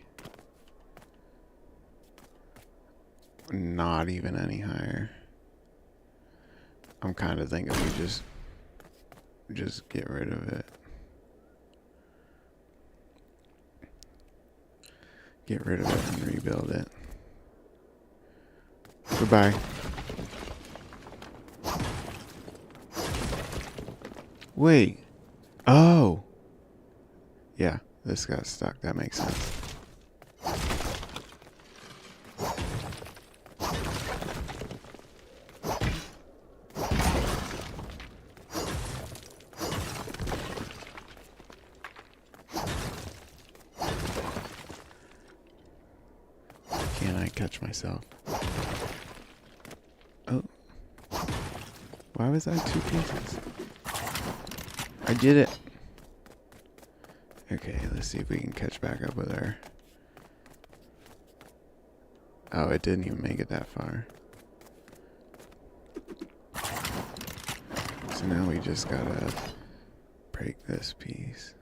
S1: Not even any higher. I'm kind of thinking we just get rid of it. Get rid of it and rebuild it. Goodbye. Wait. Oh. Yeah, this got stuck. That makes sense. Can I catch myself? Oh. Why was that 2 pieces? I did it. Okay, let's see if we can catch back up with her. Oh, it didn't even make it that far. So now we just gotta break this piece.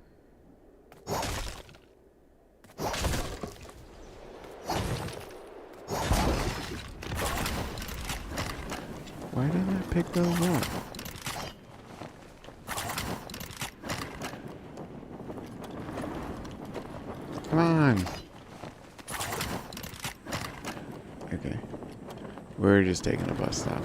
S1: Why didn't I pick those up? Okay. We're just taking a bus stop.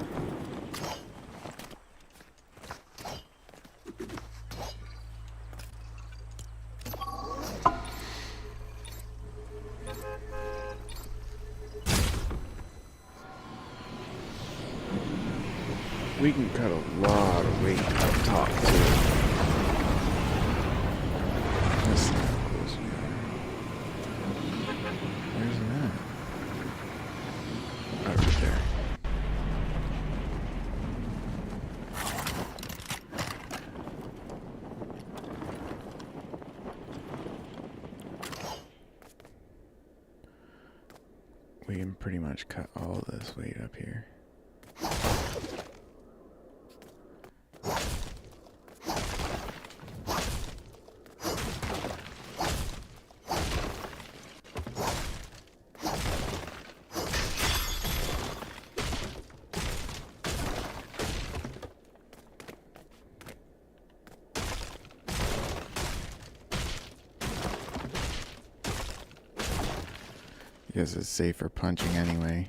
S1: We can cut a lot of weight up top too. Let's see how close we are. Where's that? Oh, right there. We can pretty much cut all this weight up here. Because it's safer punching anyway.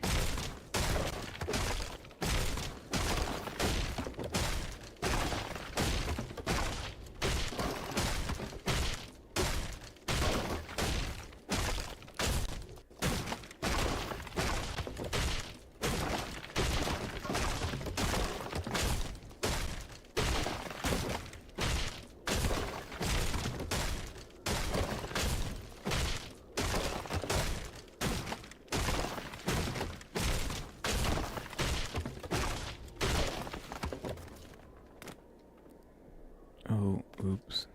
S1: Oh, oops.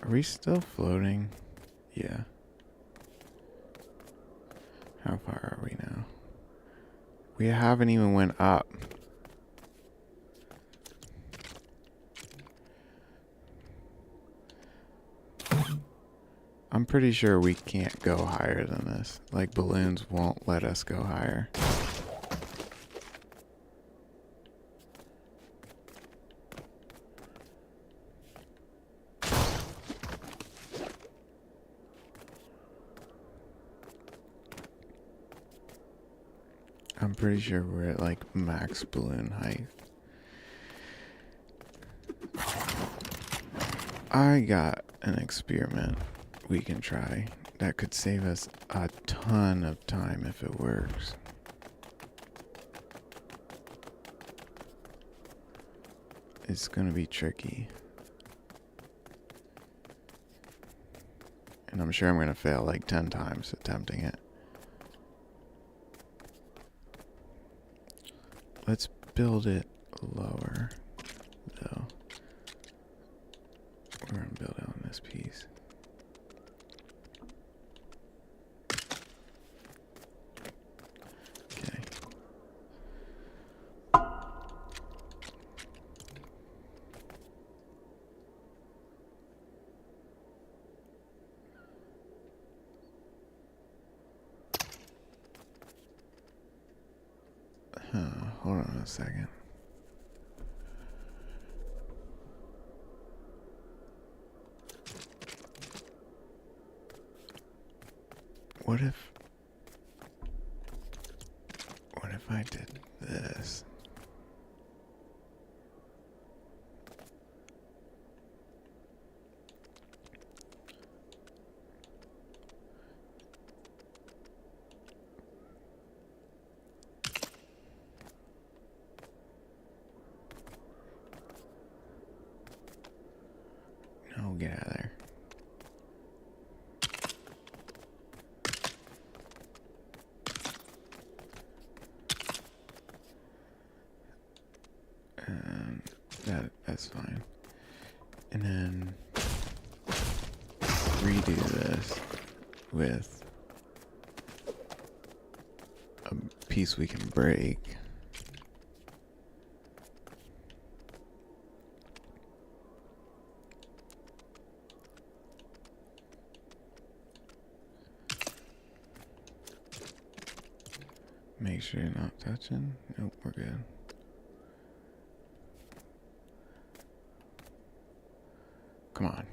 S1: Are we still floating? Yeah. How far are we now? We haven't even went up. I'm pretty sure we can't go higher than this. Like, balloons won't let us go higher. I'm pretty sure we're at like max balloon height. I got an experiment we can try that could save us a ton of time if it works. It's gonna be tricky. And I'm sure I'm gonna fail like 10 times attempting it. Let's build it lower, though. We're gonna build it on this piece. Okay. Hold on a second. What if I did this? No, get out of there. And that's fine. And then redo this with a piece we can break. Make sure you're not touching. Nope, we're good. Come on.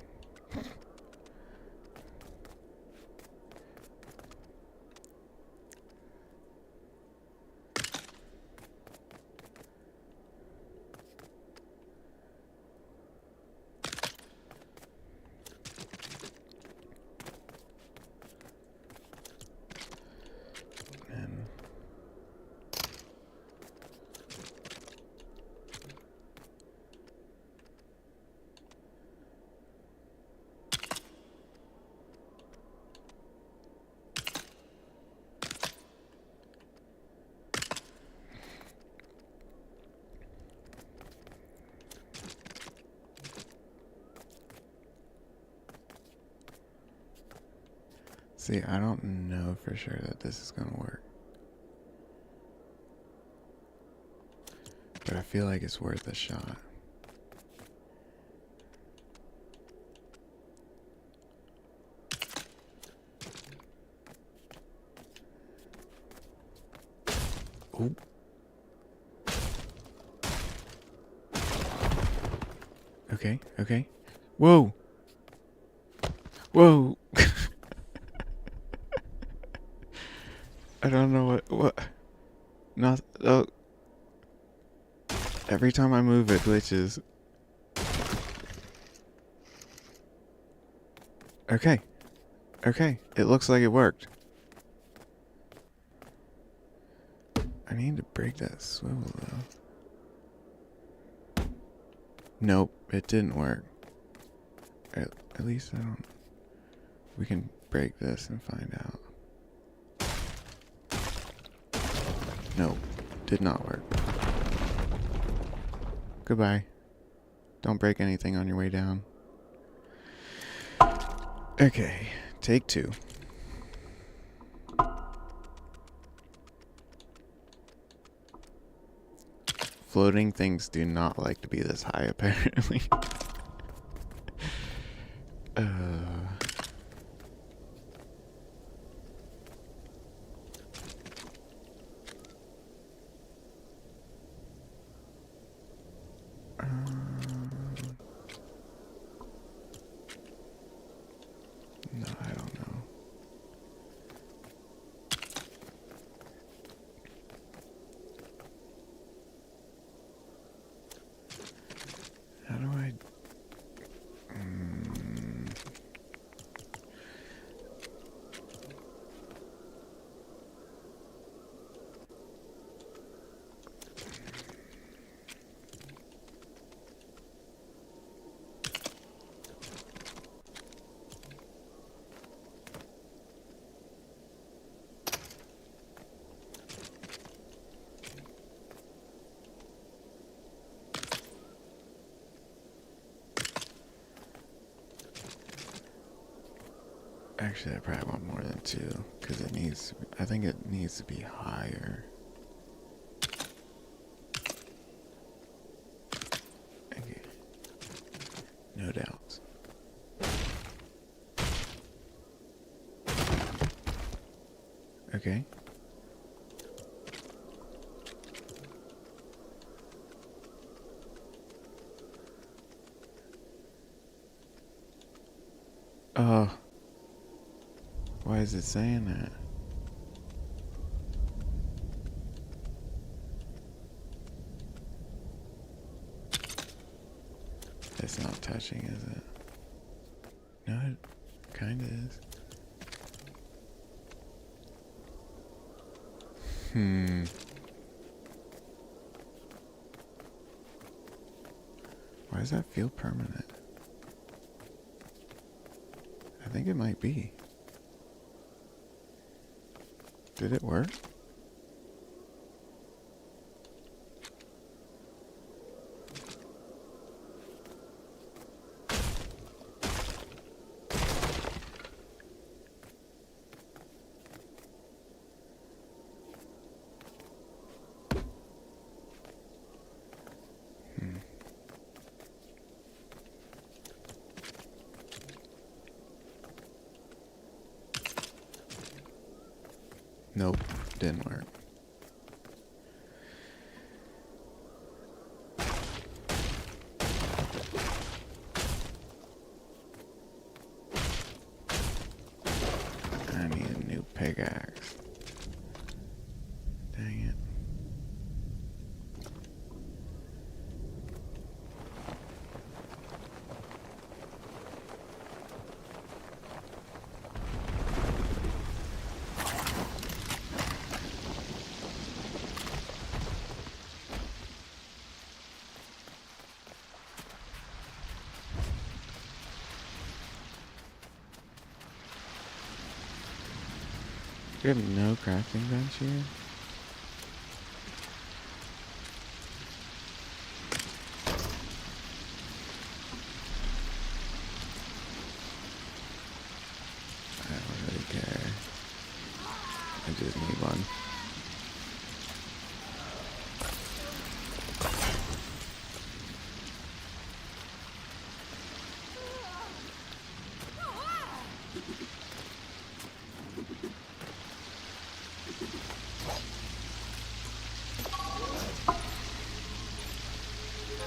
S1: And see, I don't know for sure that this is gonna work. But I feel like it's worth a shot. Oh. Okay, okay. Whoa! Whoa! I don't know what. Not. Oh. Every time I move, it glitches. Okay. Okay. It looks like it worked. I need to break that swivel, though. Nope, it didn't work. At least I don't. We can break this and find out. Nope, did not work. Goodbye. Don't break anything on your way down. Okay, take 2. Floating things do not like to be this high, apparently. No, I don't know. How do I... Actually, I probably want more than 2, because it needs... I think it needs to be higher. Okay. No doubts. Okay. Why is it saying that? It's not touching, is it? No, it kinda is. Why does that feel permanent? I think it might be. Did it work? Nope, didn't work. I need a new pickaxe. Dang it. Do you have no crafting bench here? I don't really care. I just need one.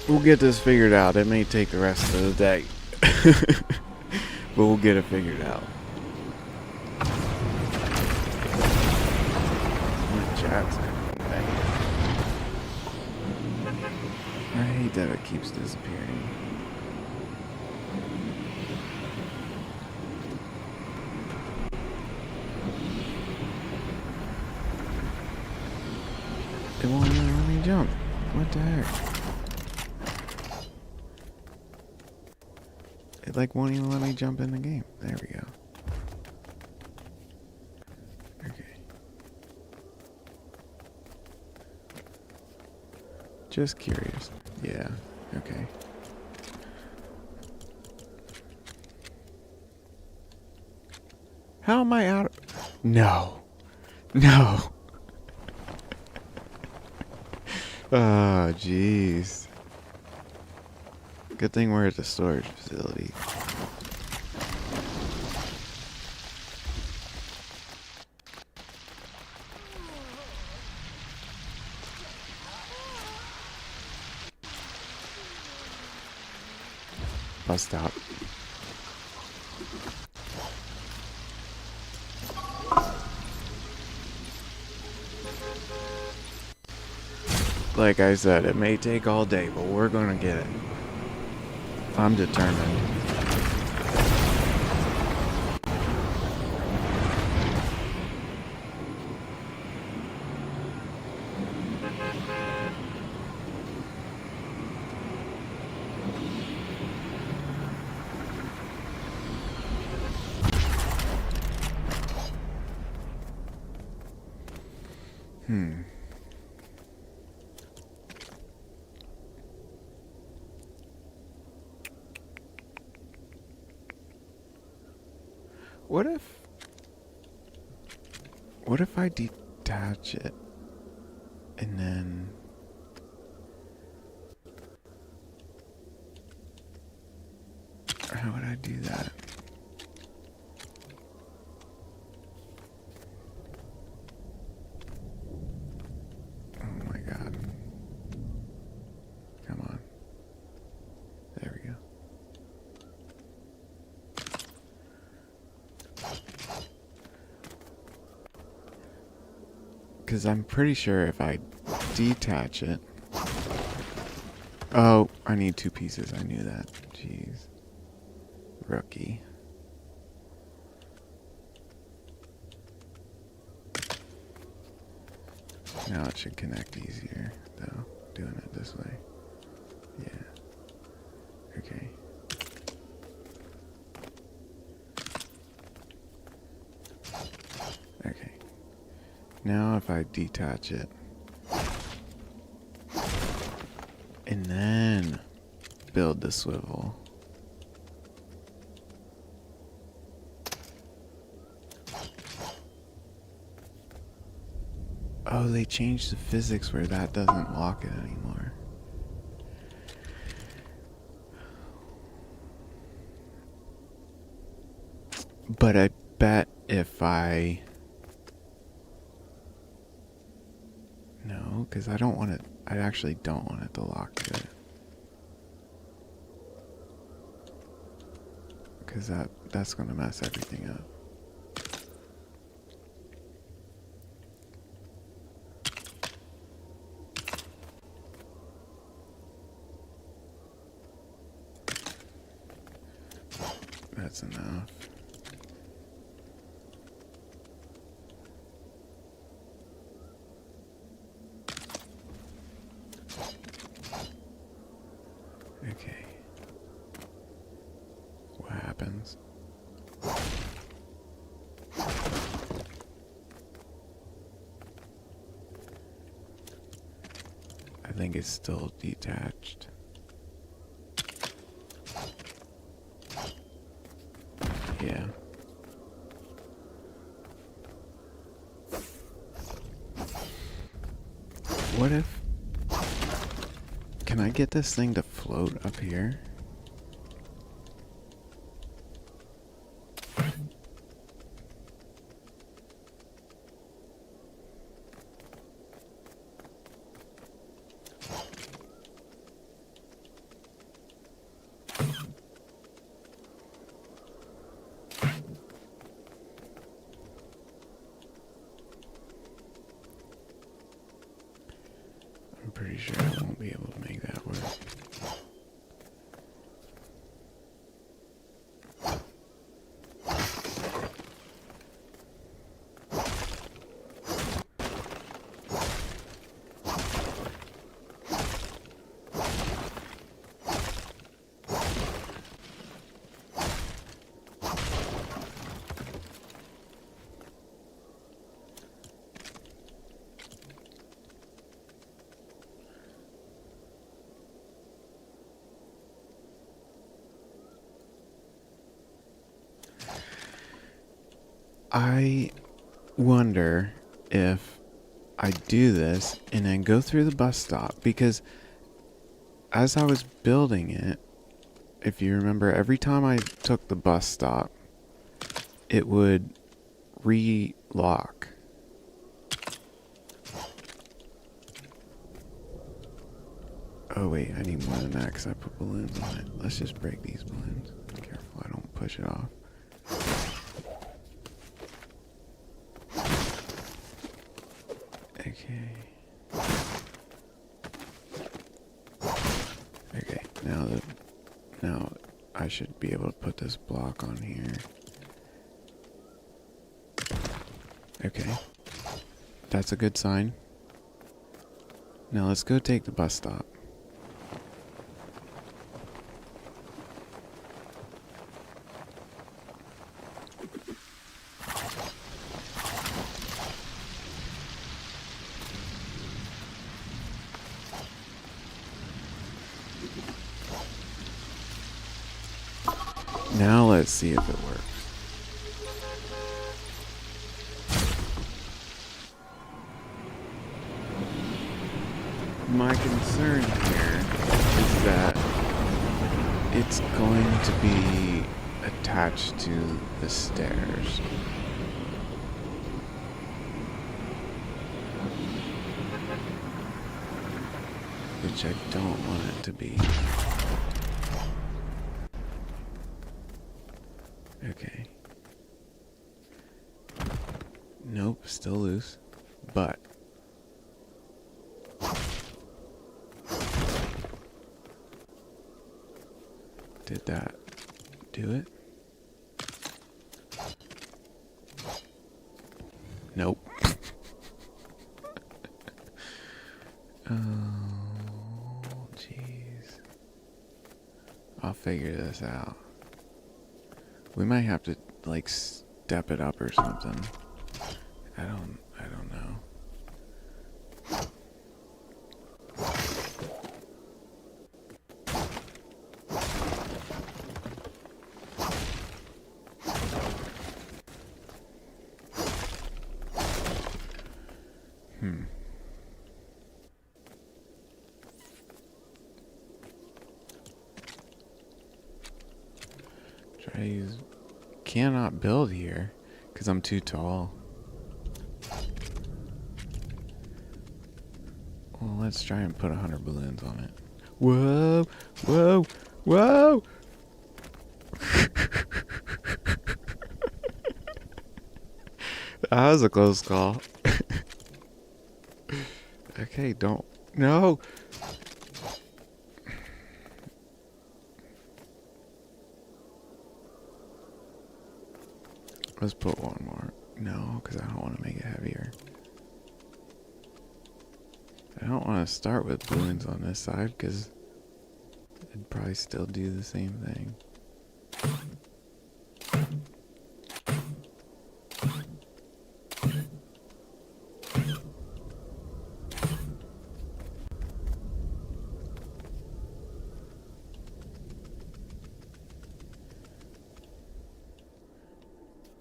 S1: We'll get this figured out. It may take the rest of the day. But we'll get it figured out. My chat's I hate that it keeps disappearing. It won't even let me jump. What the heck? It like won't even let me jump in the game. There we go. Okay. Just curious. Yeah. Okay. How am I out of... No. No. Oh, jeez. Good thing we're at the storage facility. Bust out. Like I said, it may take all day, but we're gonna get it. I'm determined. What if I detach it and then how would I do that? Oh my god. Come on. There we go. Because I'm pretty sure if I detach it... Oh, I need 2 pieces. I knew that. Jeez. Rookie. Now it should connect easier, though, doing it this way. Yeah. Okay. Okay. Now if I detach it, and then build the swivel. Oh, they changed the physics where that doesn't lock it anymore. But I bet if I No, because I don't want it. I actually don't want it to lock to it. Because that's going to mess everything up. That's enough. Okay. What happens? I think it's still detached. Yeah. What if... Can I get this thing to float up here? I'm pretty sure I won't be able to make that work. I wonder if I do this and then go through the bus stop, because as I was building it, if you remember, every time I took the bus stop, it would re-lock. Oh wait, I need more than that because I put balloons on it. Let's just break these balloons. Be careful I don't push it off. Okay. Okay, now I should be able to put this block on here. Okay. That's a good sign. Now let's go take the bus stop. Now let's see if it works. My concern here is that it's going to be attached to the stairs. Which I don't want it to be. Okay. Nope, still loose. But did that do it? Nope. Oh, jeez. I'll figure this out. We might have to, like, step it up or something. I don't know. Try to use... Cannot build here because I'm too tall. Well, let's try and put 100 balloons on it. Whoa! Whoa! Whoa! That was a close call. Okay, don't. No! Let's put one more. No, because I don't want to make it heavier. I don't want to start with balloons on this side because it'd probably still do the same thing.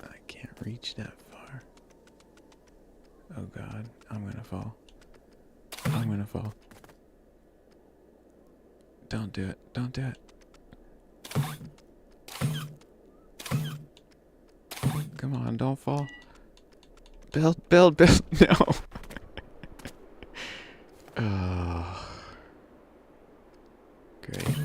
S1: I can't reach that far. Oh God, I'm gonna fall. I'm gonna fall. Don't do it. Don't do it. Come on, don't fall. Build, build, build. No. Oh. Great.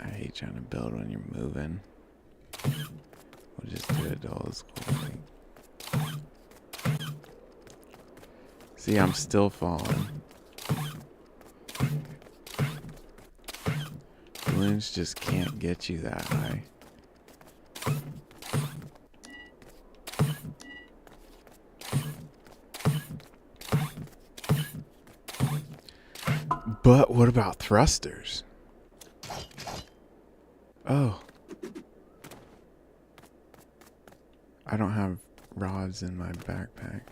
S1: I hate trying to build when you're moving. We'll just do it old school thing. See, I'm still falling. Balloons just can't get you that high. But what about thrusters? Oh. I don't have rods in my backpack.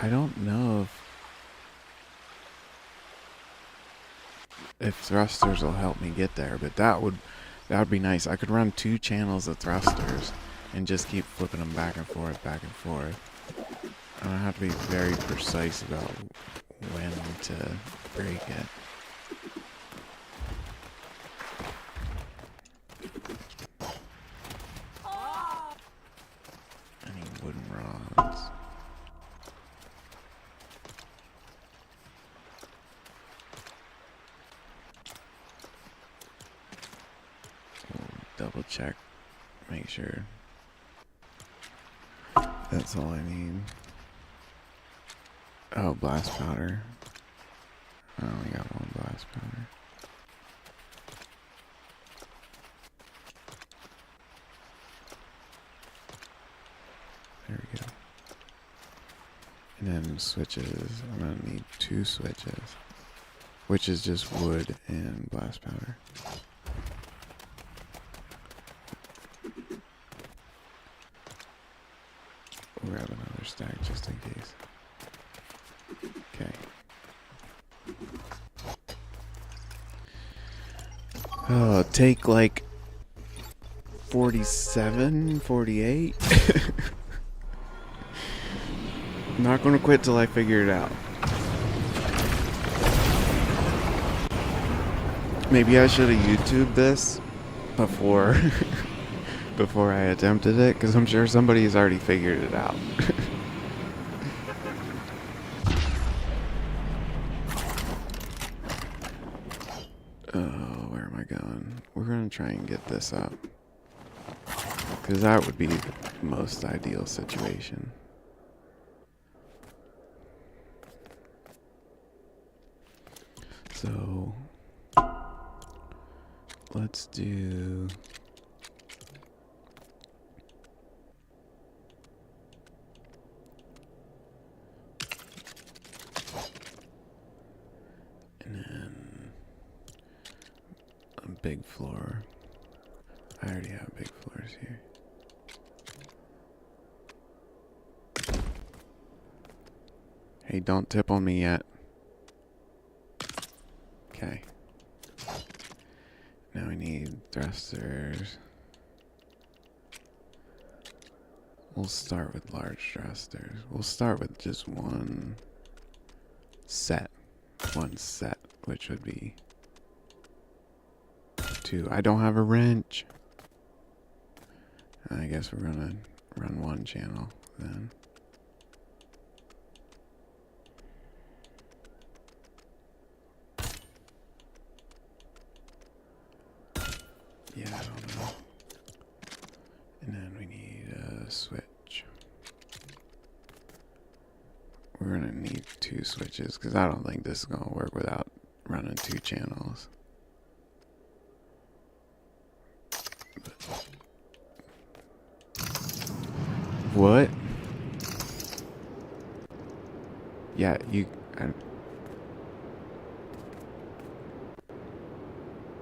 S1: I don't know if thrusters will help me get there, but that would be nice. I could run 2 channels of thrusters and just keep flipping them back and forth, back and forth. I don't have to be very precise about when to break it. I need wooden rods. Double check, make sure that's all I need. Oh, blast powder. I only got 1 blast powder. There we go. And then switches. I'm gonna need 2 switches, which is just wood and blast powder. We'll grab another stack just in case. Okay. Oh, take like 47, 48. I'm not gonna quit till I figure it out. Maybe I should have YouTubed this before before I attempted it, because I'm sure somebody has already figured it out. Oh, where am I going? We're gonna try and get this up, because that would be the most ideal situation. So let's do and then a big floor. I already have big floors here. Hey, don't tip on me yet. Okay. Now Now we need thrusters. We'll start with large thrusters. We'll start with just one set. One set, which would be 2. I don't have a wrench. I guess we're gonna run one channel then. Yeah, I don't know. And then we need a switch. We're gonna need 2 switches because I don't think this is gonna work without running 2 channels. What? Yeah,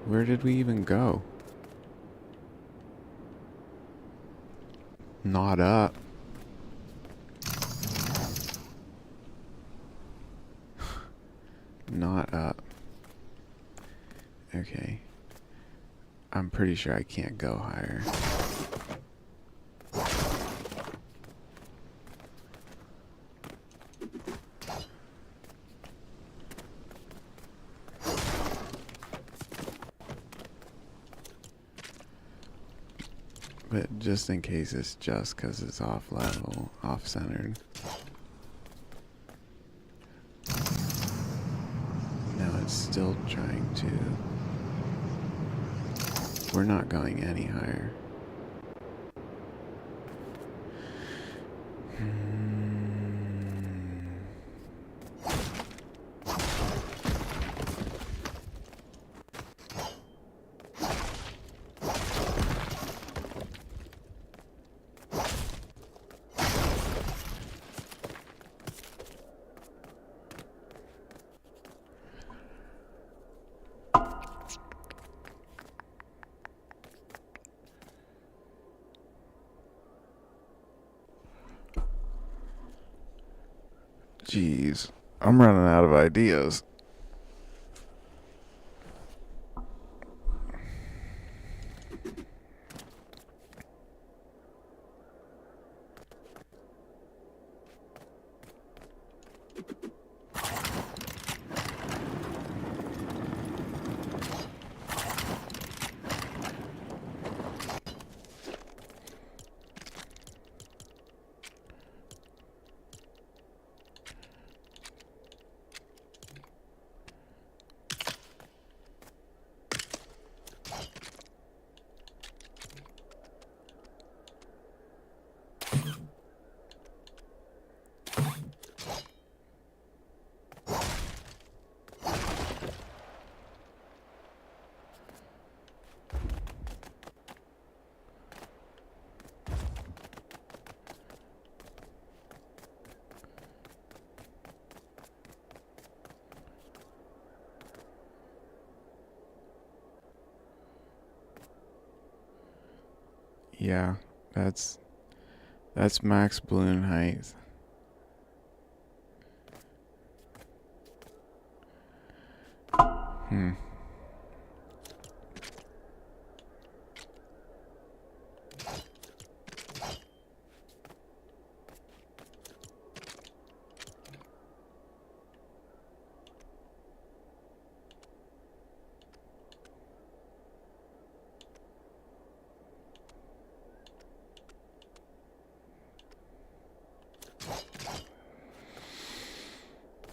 S1: where did we even go? Not up. Not up. Okay. I'm pretty sure I can't go higher. But just in case it's just because it's off level, off centered. Now it's still trying to. We're not going any higher. Jeez, I'm running out of ideas. Yeah, that's max balloon height.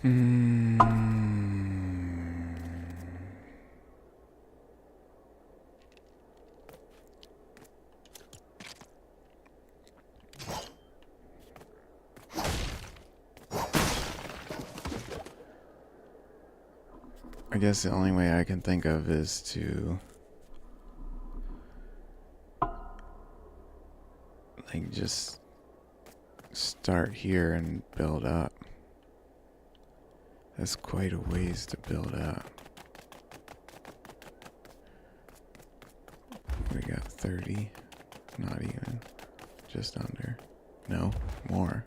S1: Hmm. I guess the only way I can think of is to like just start here and build up. That's quite a ways to build up. We got 30, not even, just under. No, more.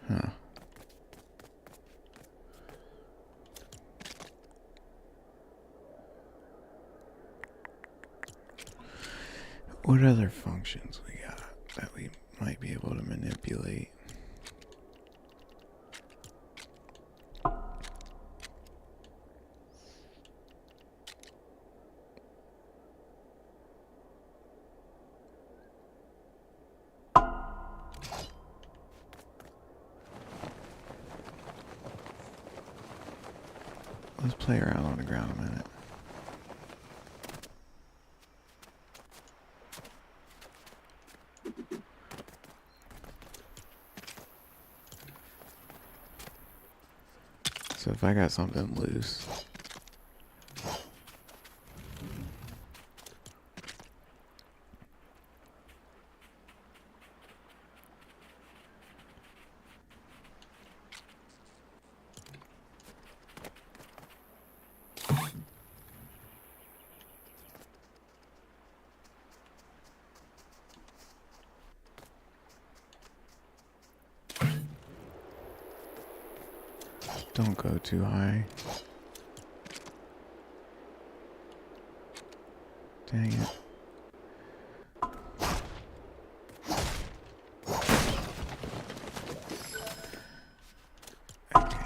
S1: Huh. What other functions we got that we might be able to manipulate? Let's play around on the ground a minute. So if I got something loose, don't go too high. Dang it. Okay.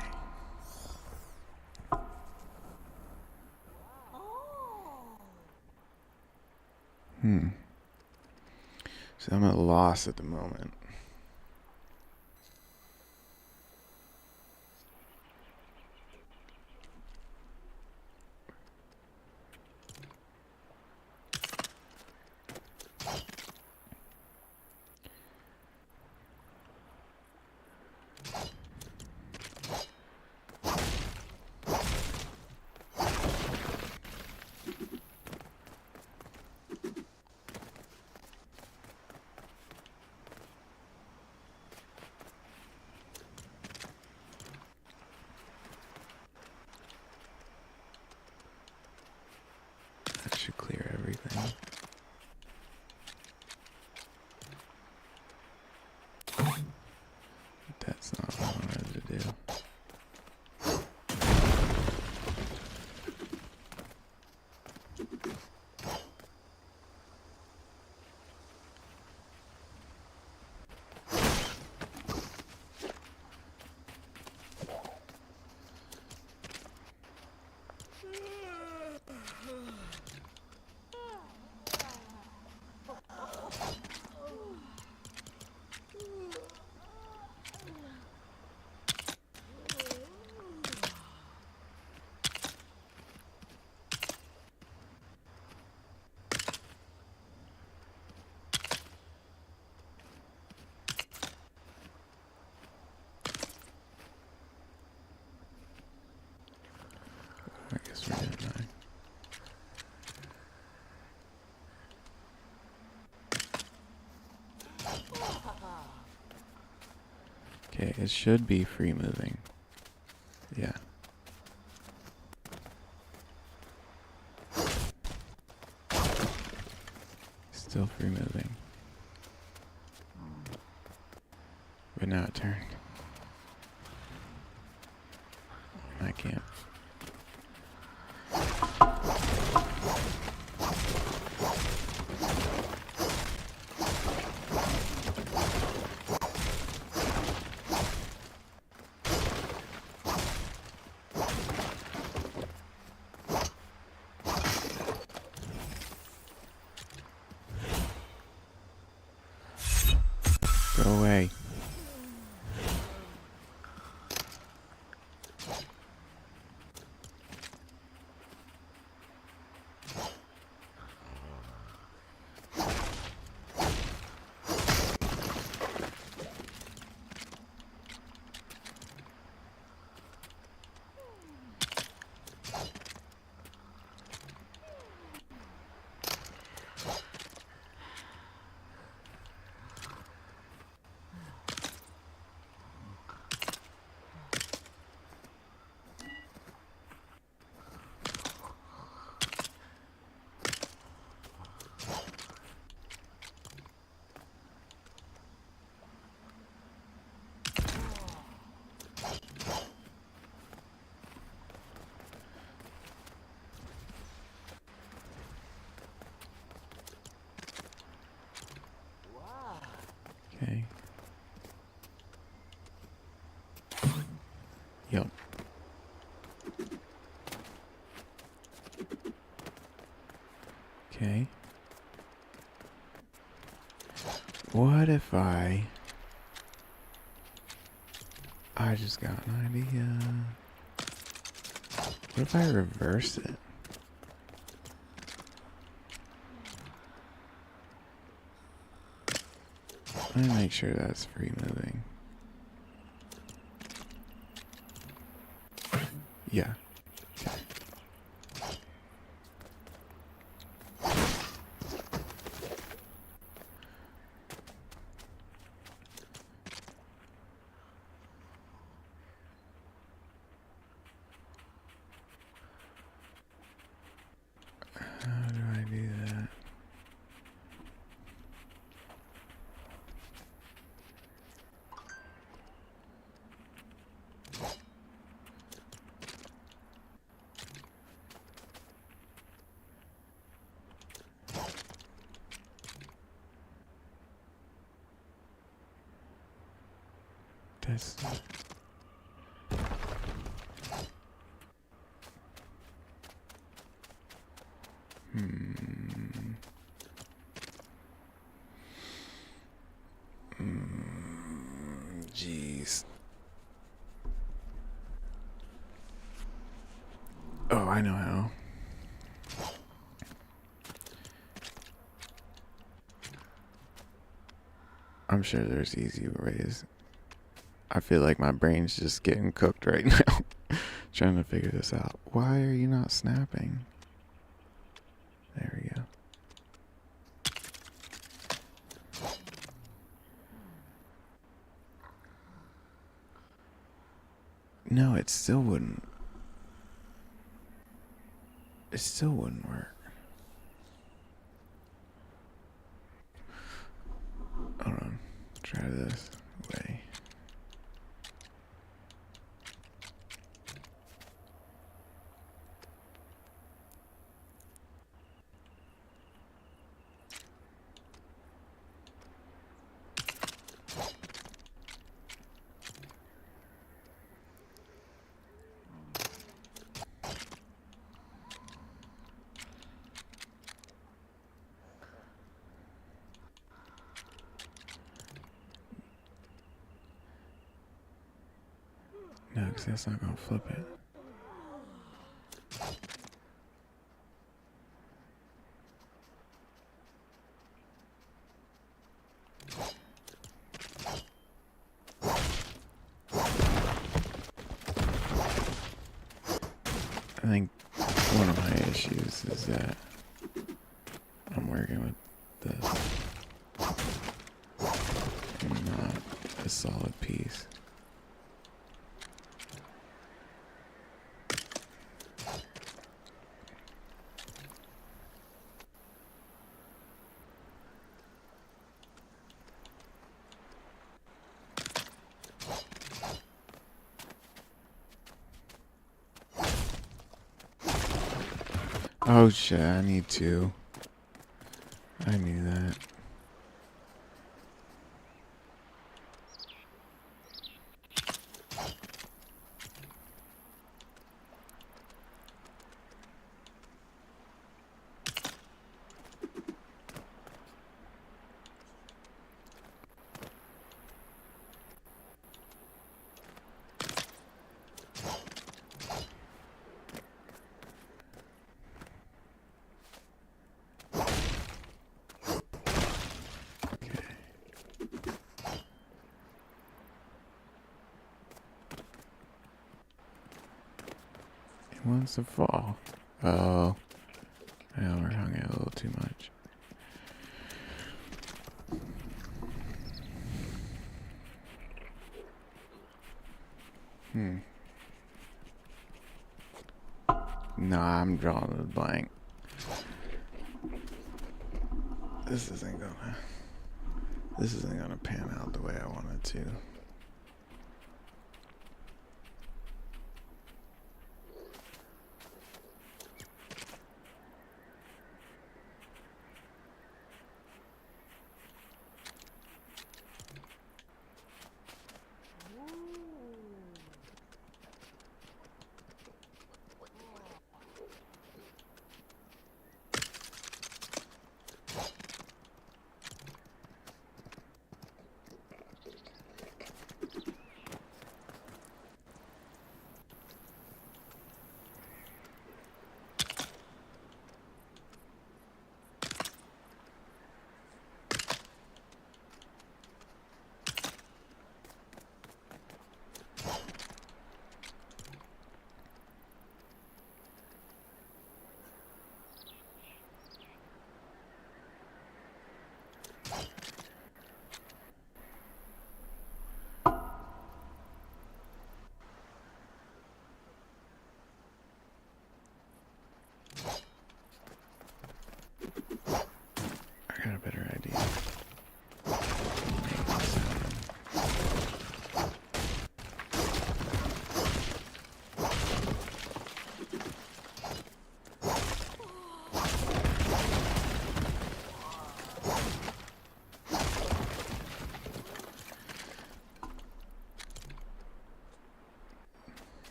S1: So I'm at a loss at the moment. That should clear everything. That's not what I wanted to do. I guess we're doing that. Okay, it should be free moving. Yeah. Still free moving. But now it turned. I can't. Go away. Yep. Okay. What if I just got an idea. What if I reverse it? Let me make sure that's free moving. Yeah. Okay. How do I do that? That's Jeez. Oh, I know how. I'm sure there's easy ways. I feel like my brain's just getting cooked right now. Trying to figure this out. Why are you not snapping? There we go. No, it still wouldn't. It still wouldn't work. Hold on. Try this way. No, because that's not going to flip it. I think one of my issues is that I'm working with this and not a solid piece. Oh shit, I need two. I knew that. It wants to fall. Oh. I overhung it a little too much. Nah, I'm drawing a blank. This isn't gonna pan out the way I want it to.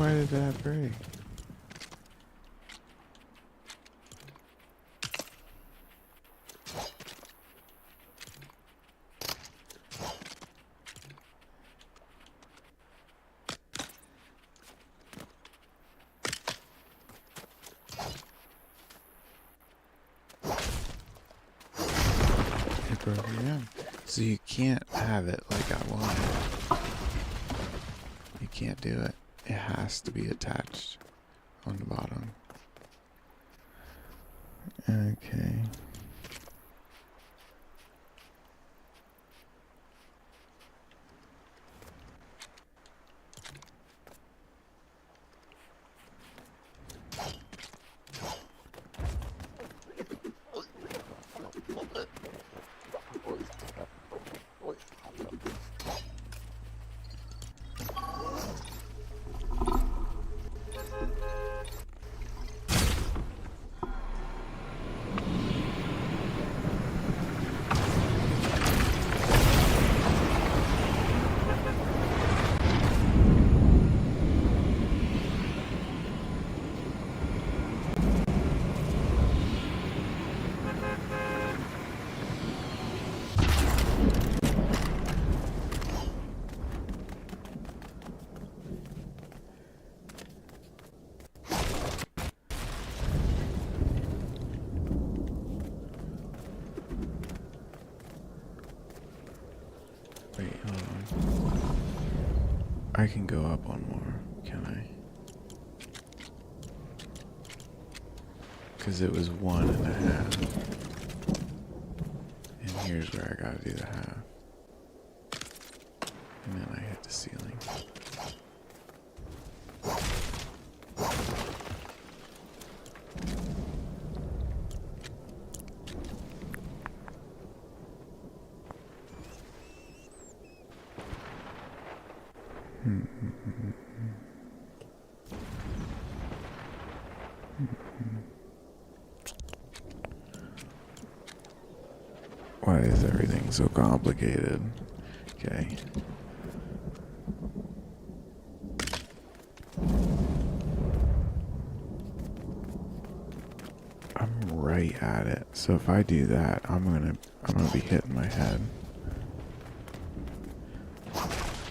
S1: why did that break? It broke again. So you can't have it like I want it. You can't do it. It has to be attached on the bottom. Okay. Wait, hold on. I can go up one more, can I? Because it was 1.5. And here's where I gotta do the half. And then I hit the ceiling. Why is everything so complicated? Okay. I'm right at it. So if I do that, I'm gonna be hitting my head.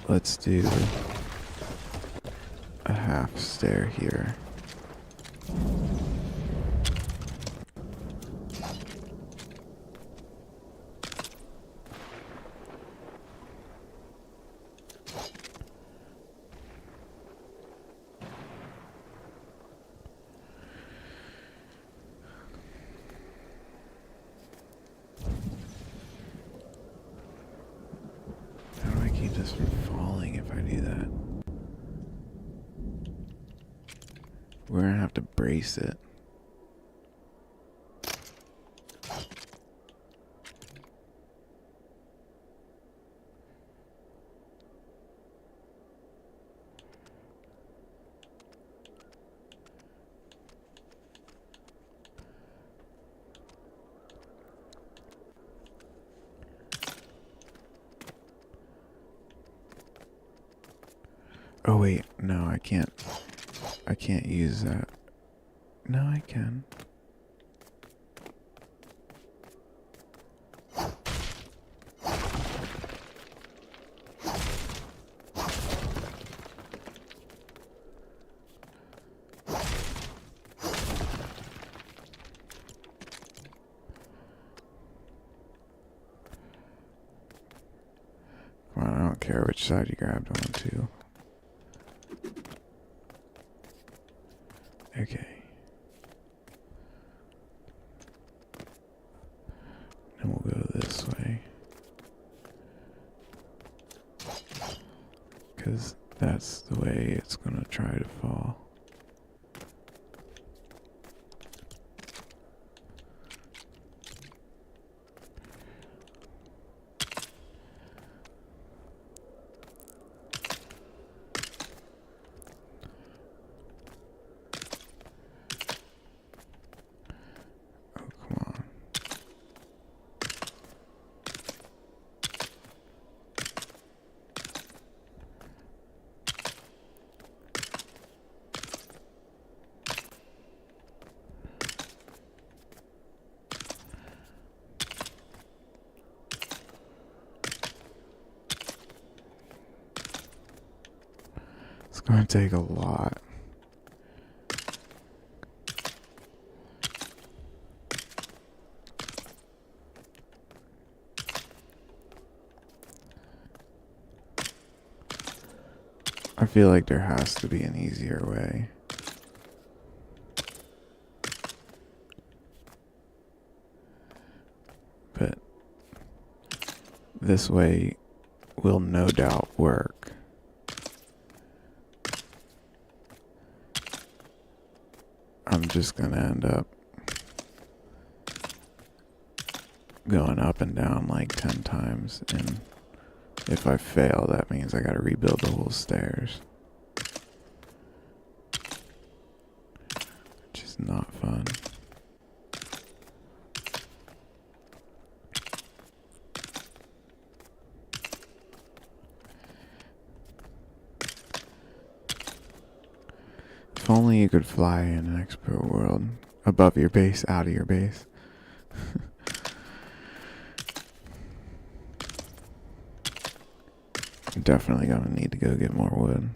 S1: Let's do a half stair here. How do I keep this from falling if I do that? We're gonna have to brace it. Oh wait, no, I can't use that. No, I can. Come on, I don't care which side you grabbed onto. Okay. And we'll go this way. Because that's the way it's going to try to fall. going to take a lot. I feel like there has to be an easier way. But this way will no doubt work. I'm just gonna end up going up and down like 10 times, and if I fail, that means I gotta rebuild the whole stairs. Which is not fun. If only you could fly in an expert world. Above your base, out of your base. I'm definitely gonna need to go get more wood.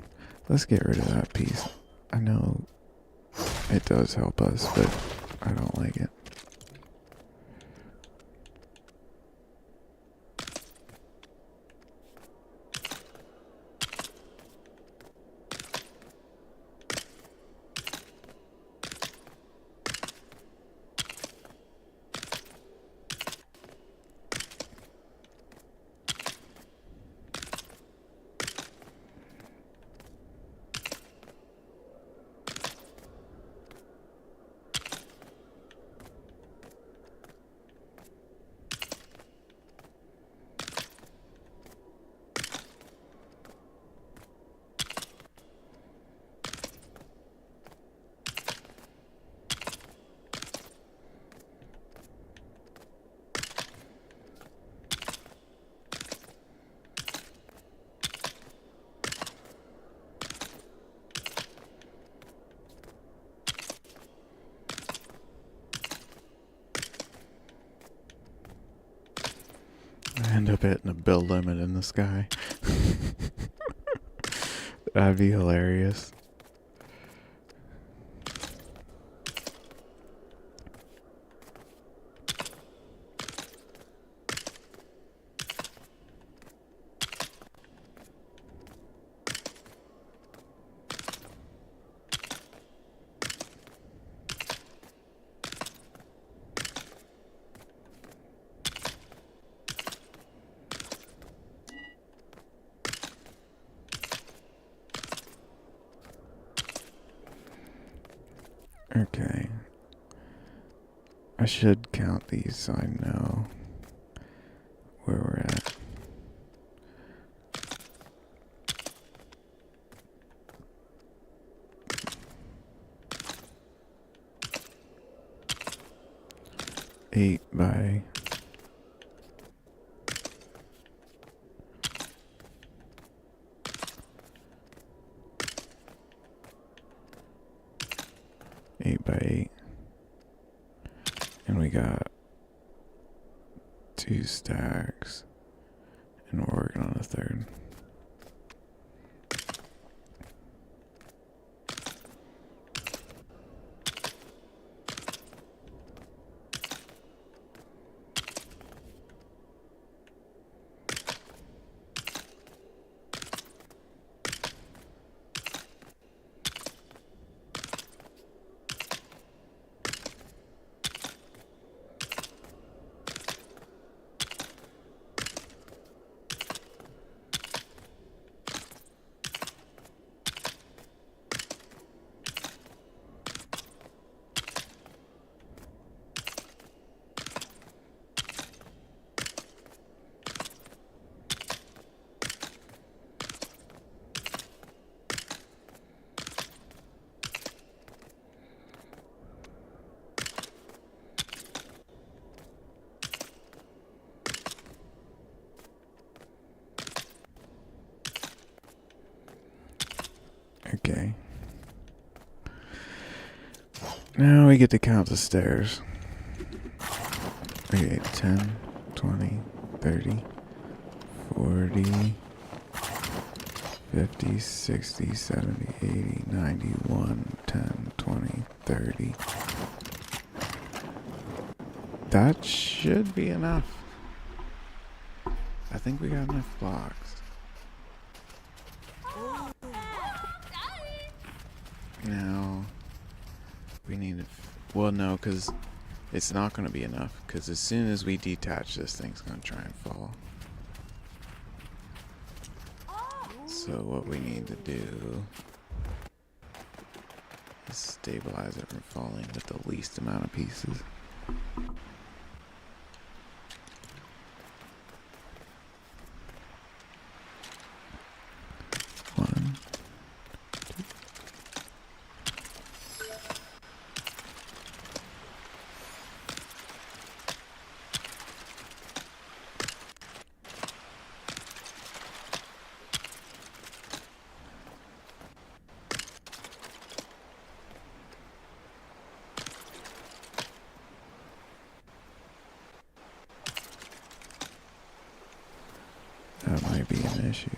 S1: Let's get rid of that piece. I know it does help us, but I don't like it. I end up hitting a build limit in the sky. That'd be hilarious. Okay. I should count these so I know where we're at. Eight by 8 by 8. And we got 2 stacks. And we're working on a third. Okay. Now we get to count the stairs. Okay, 10, 20, 30, 40, 50, 60, 70, 80, 91, 10, 20, 30. That should be enough. I think we got enough blocks. Now, we need to... Well, no, because it's not going to be enough. Because as soon as we detach, this thing's going to try and fall. So what we need to do is stabilize it from falling with the least amount of pieces. One. That might be an issue.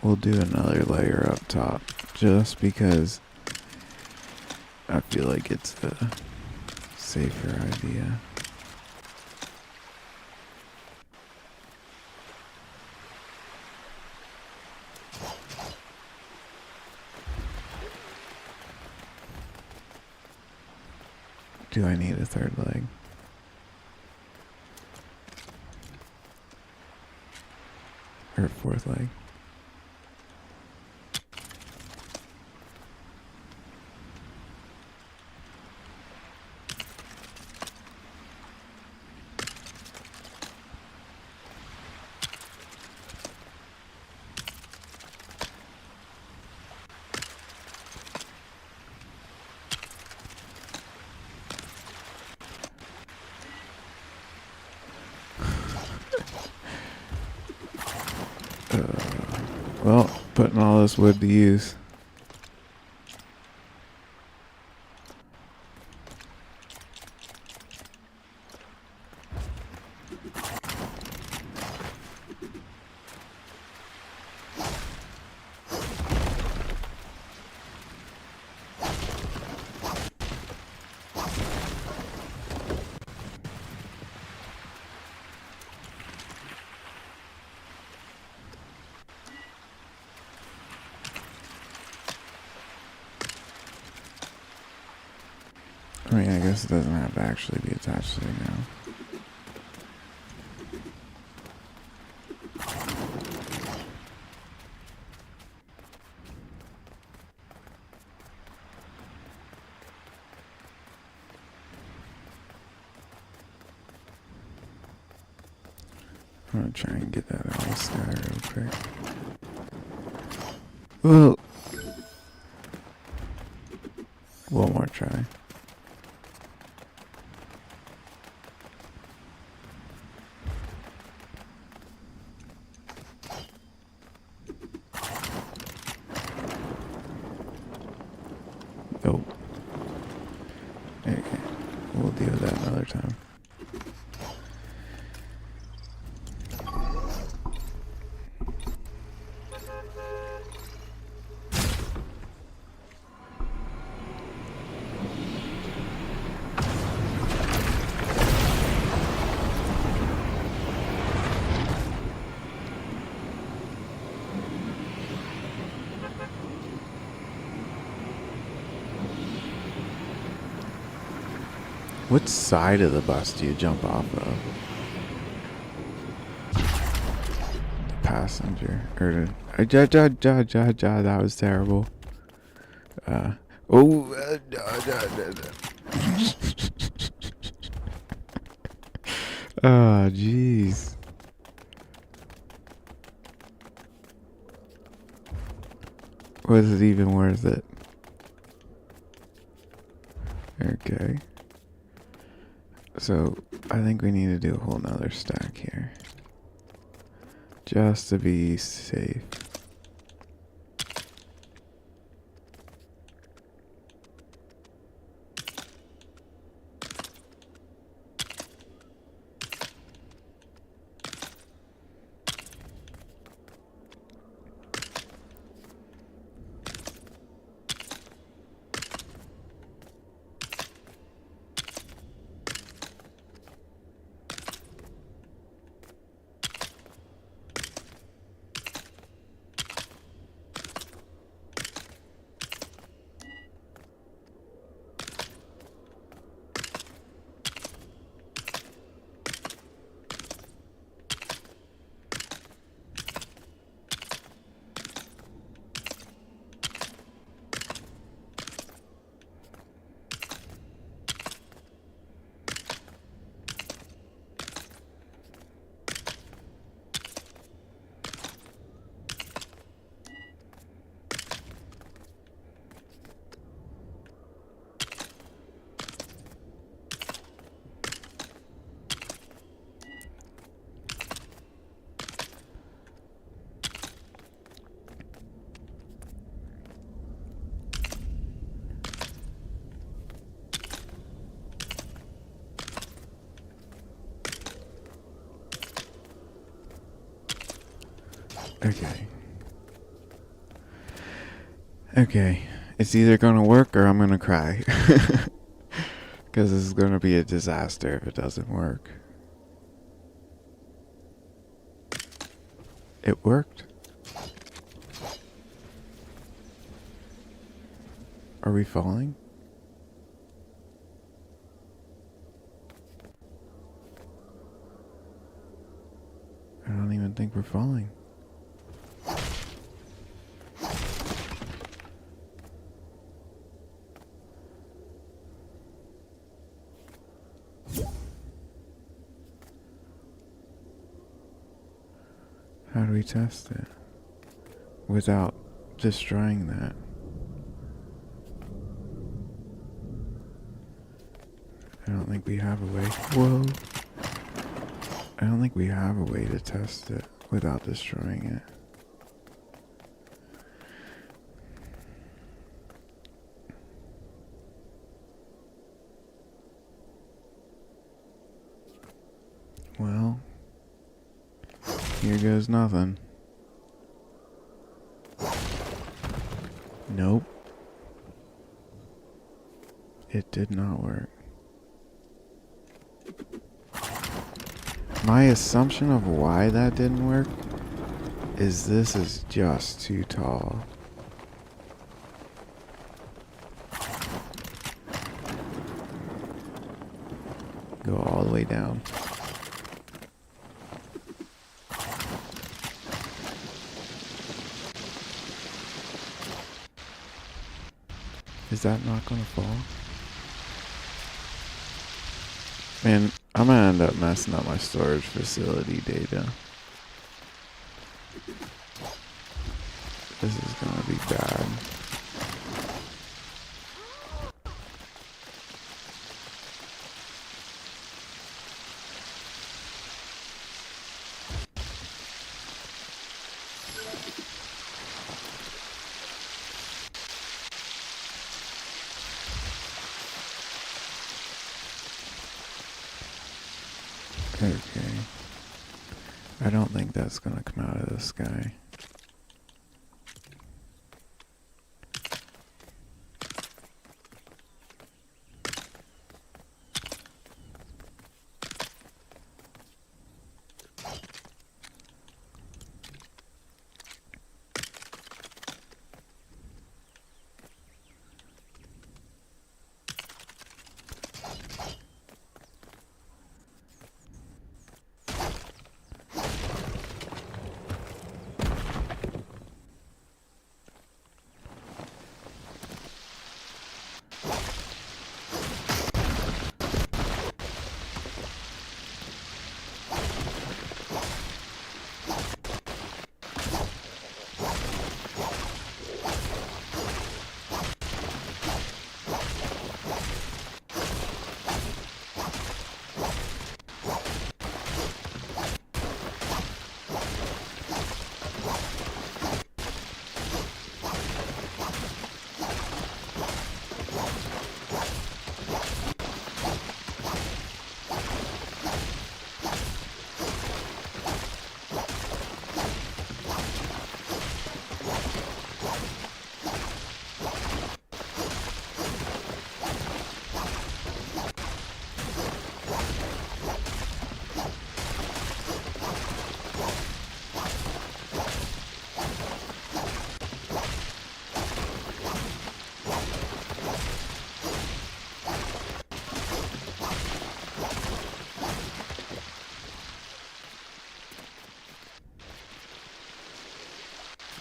S1: We'll do another layer up top just because I feel like it's the safer idea. Do I need a third leg? Or a fourth leg? Well, putting all this wood to use. I mean, I guess it doesn't have to actually be attached to it now. I'm gonna try and get that out of the sky real quick. Well, one more try. Nope. Okay, we'll deal with that another time. What side of the bus do you jump off of? The passenger. Or that was terrible. Oh. Oh, jeez. Was it even worth it? Okay. So, I think we need to do a whole nother stack here. Just to be safe. Okay. Okay. It's either gonna work or I'm gonna cry. Because this is gonna be a disaster if it doesn't work. It worked. Are we falling? I don't even think we're falling. How do we test it without destroying that? I don't think we have a way. Whoa. I don't think we have a way to test it without destroying it. Well, here goes nothing. Nope. It did not work. My assumption of why that didn't work is this is just too tall. Go all the way down. Is that not gonna fall? Man, I'm gonna end up messing up my storage facility data. This is gonna be bad. Okay. I don't think that's gonna come out of the sky.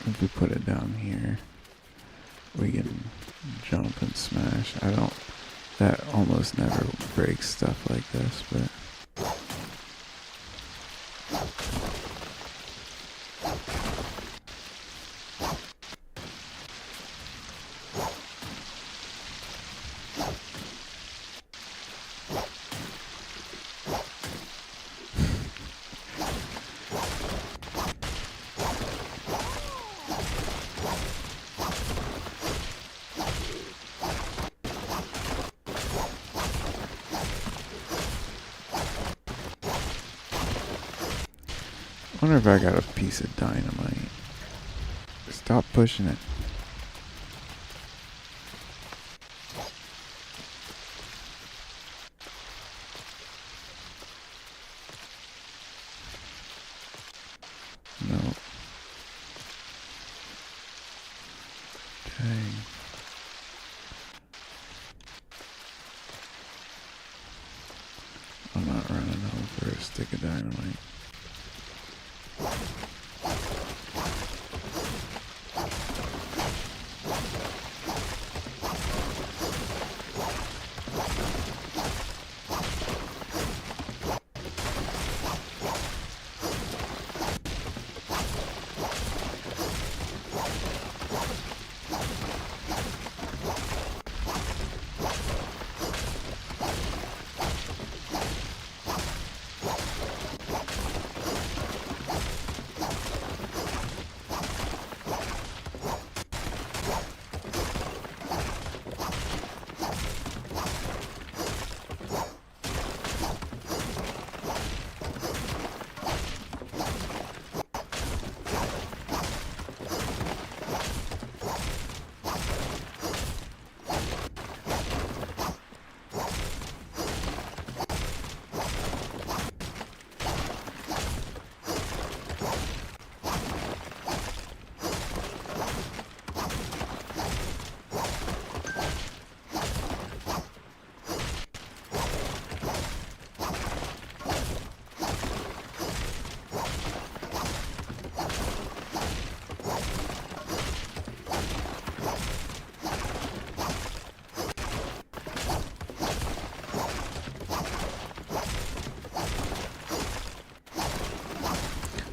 S1: If we put it down here, we can jump and smash. That almost never breaks stuff like this, but. I wonder if I got a piece of dynamite. Stop pushing it. No. Dang. I'm not running home for a stick of dynamite.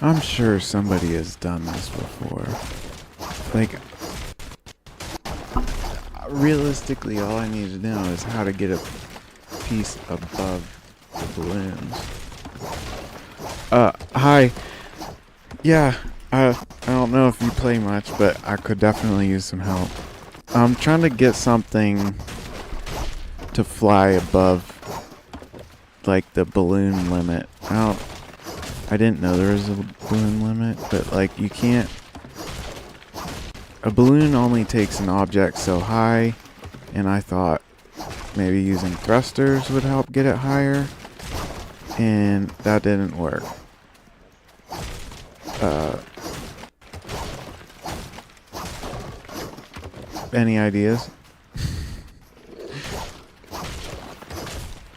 S1: I'm sure somebody has done this before. Like, realistically, all I need to know is how to get a piece above the balloons. Hi. Yeah, I don't know if you play much, but I could definitely use some help. I'm trying to get something to fly above, like, the balloon limit. I didn't know there was a balloon limit, but like you can't. A balloon only takes an object so high, and I thought maybe using thrusters would help get it higher, and that didn't work. Any ideas?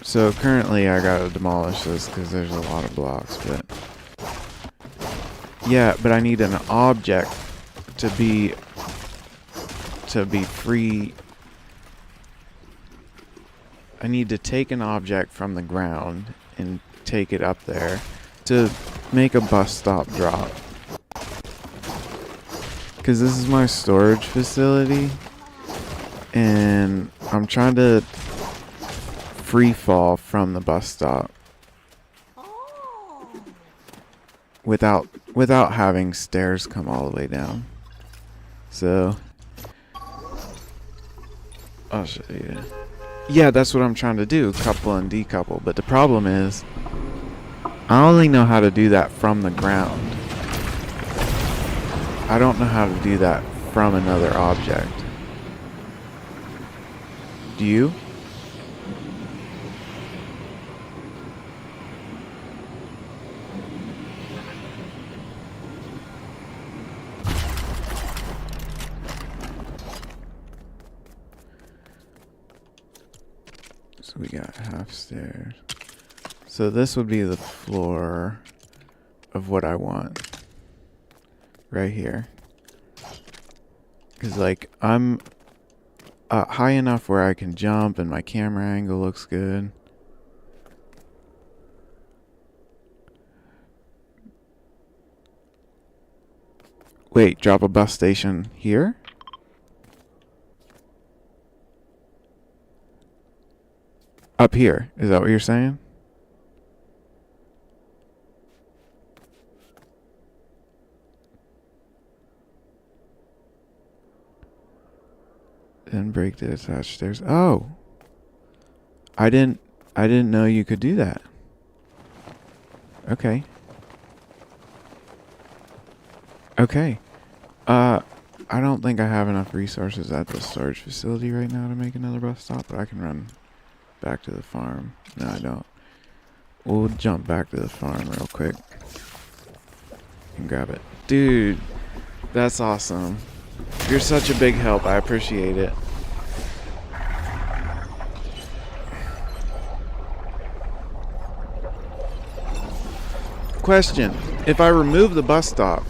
S1: So currently I gotta demolish this because there's a lot of blocks, but yeah, but I need an object to be free. I need to take an object from the ground and take it up there to make a bus stop drop. Because this is my storage facility, and I'm trying to free fall from the bus stop without having stairs come all the way down. So I'll show you. Yeah, that's what I'm trying to do, couple and decouple. But the problem is I only know how to do that from the ground. I don't know how to do that from another object. Do you? So we got half stairs. So this would be the floor of what I want. Right here. Because, like, I'm high enough where I can jump and my camera angle looks good. Wait, drop a bus station here? Up here. Is that what you're saying? Then break the attached stairs. Oh. I didn't know you could do that. Okay. Okay. I don't think I have enough resources at the storage facility right now to make another bus stop, but I can run back to the farm. No, I don't. We'll jump back to the farm real quick and grab it. Dude, that's awesome. You're such a big help. I appreciate it. Question. If I remove the bus stop,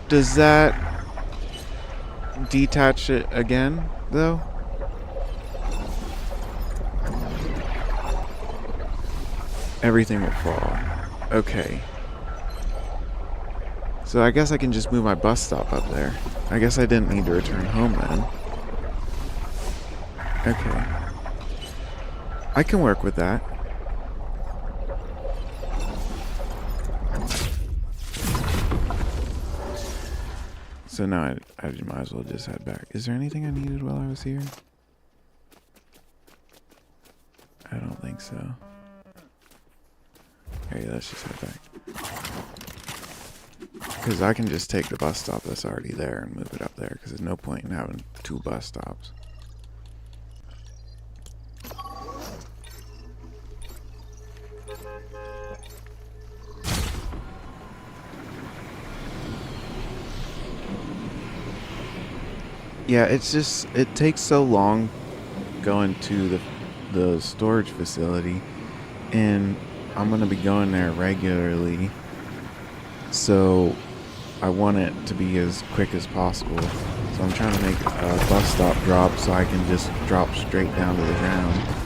S1: does that detach it again, though? Everything will fall. Okay. So I guess I can just move my bus stop up there. I guess I didn't need to return home then. Okay. I can work with that. So now I might as well just head back. Is there anything I needed while I was here? I don't think so. Okay, let's just head back. Because I can just take the bus stop that's already there and move it up there. Because there's no point in having 2 bus stops. Yeah, it's just, it takes so long going to the storage facility, and I'm going to be going there regularly, so I want it to be as quick as possible. So I'm trying to make a bus stop drop so I can just drop straight down to the ground.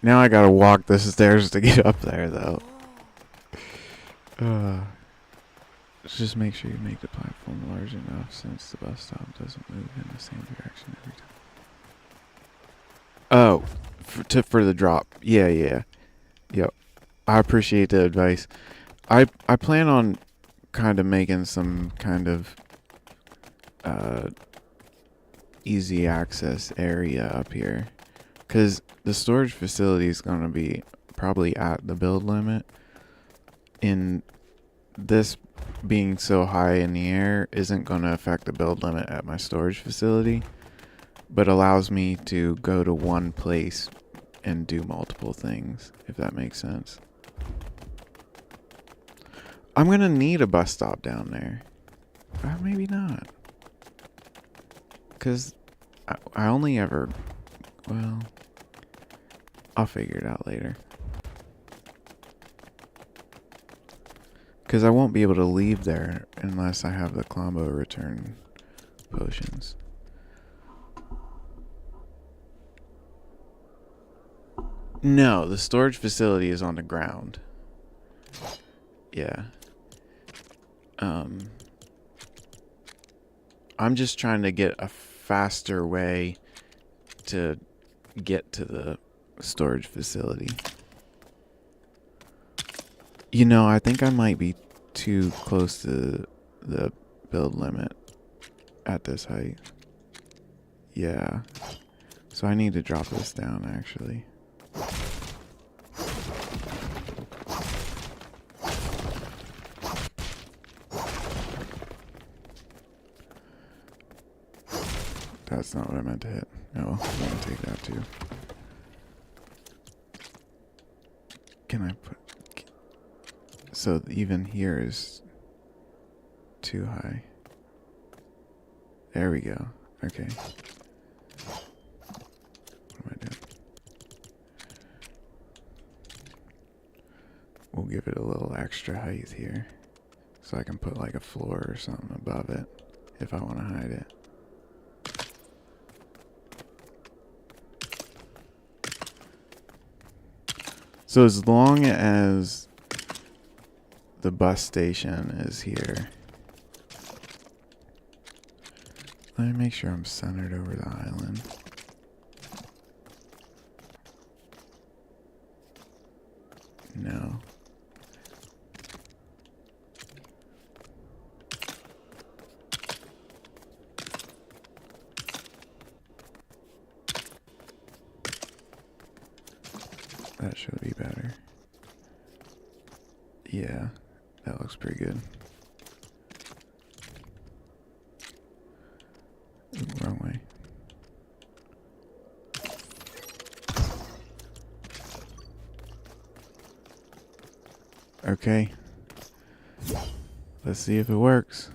S1: Now I gotta walk the stairs to get up there, though. Just make sure you make the platform large enough since the bus stop doesn't move in the same direction every time. Oh, for the drop. Yeah. Yep. I appreciate the advice. I plan on kind of making some kind of easy access area up here. Because the storage facility is going to be probably at the build limit. And this being so high in the air isn't going to affect the build limit at my storage facility. But allows me to go to one place and do multiple things, if that makes sense. I'm going to need a bus stop down there. Maybe not. Because I only ever... Well... I'll figure it out later. Because I won't be able to leave there unless I have the combo return potions. No, the storage facility is on the ground. Yeah. I'm just trying to get a faster way to get to the storage facility. You know, I think I might be too close to the build limit at this height. Yeah. So I need to drop this down, actually. that's not what I meant to hit. No, I'm gonna take that too. Can I put... So even here is too high. There we go. Okay. What am I doing? We'll give it a little extra height here. So I can put like a floor or something above it if I want to hide it. So as long as the bus station is here. Let me make sure I'm centered over the island. No. That should be better. Yeah, that looks pretty good. Ooh, wrong way. Okay. Let's see if it works.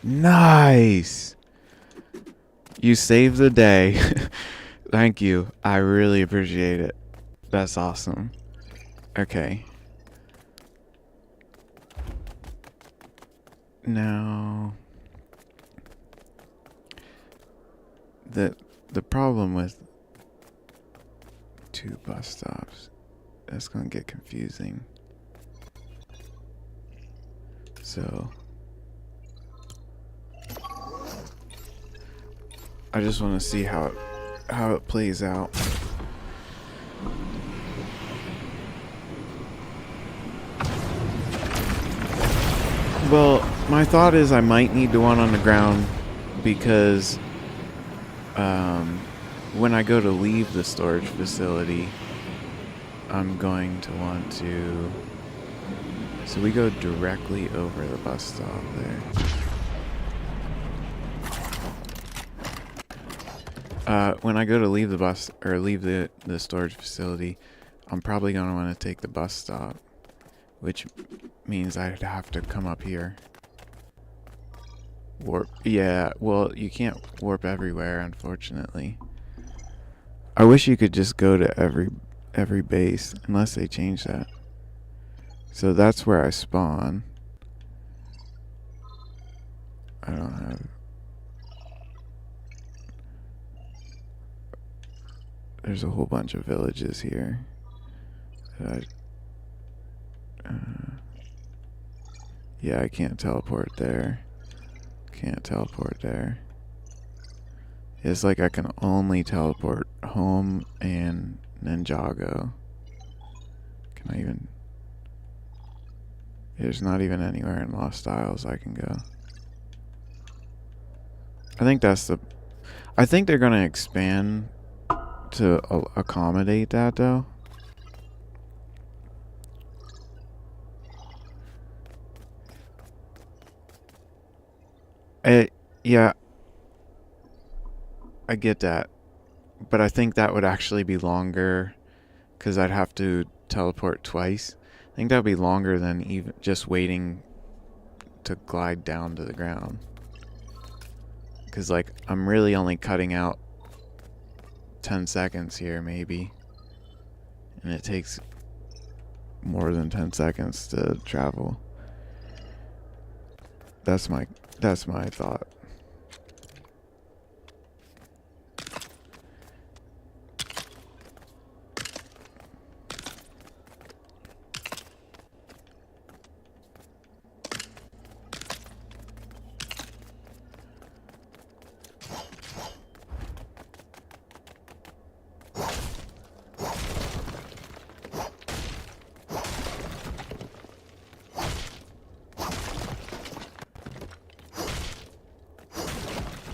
S1: Nice! You saved the day. Thank you. I really appreciate it. That's awesome. Okay. Now, the problem with 2 bus stops, that's gonna get confusing. So I just want to see how it plays out. Well, my thought is I might need the one on the ground because when I go to leave the storage facility, I'm going to want to... So we go directly over the bus stop there. When I go to leave the bus, or leave the storage facility, I'm probably going to want to take the bus stop, which means I'd have to come up here. Warp. Yeah, well, you can't warp everywhere, unfortunately. I wish you could just go to every base, unless they change that. So that's where I spawn. I don't have... There's a whole bunch of villages here. That yeah, I can't teleport there. Can't teleport there. It's like I can only teleport home and Ninjago. Can I even... There's not even anywhere in Lost Isles I can go. I think that's the... I think they're gonna expand to accommodate that, though. Yeah, I get that, but I think that would actually be longer because I'd have to teleport twice. I think that would be longer than even just waiting to glide down to the ground. Because, like, I'm really only cutting out 10 seconds here, maybe. And it takes more than 10 seconds to travel. That's my thought.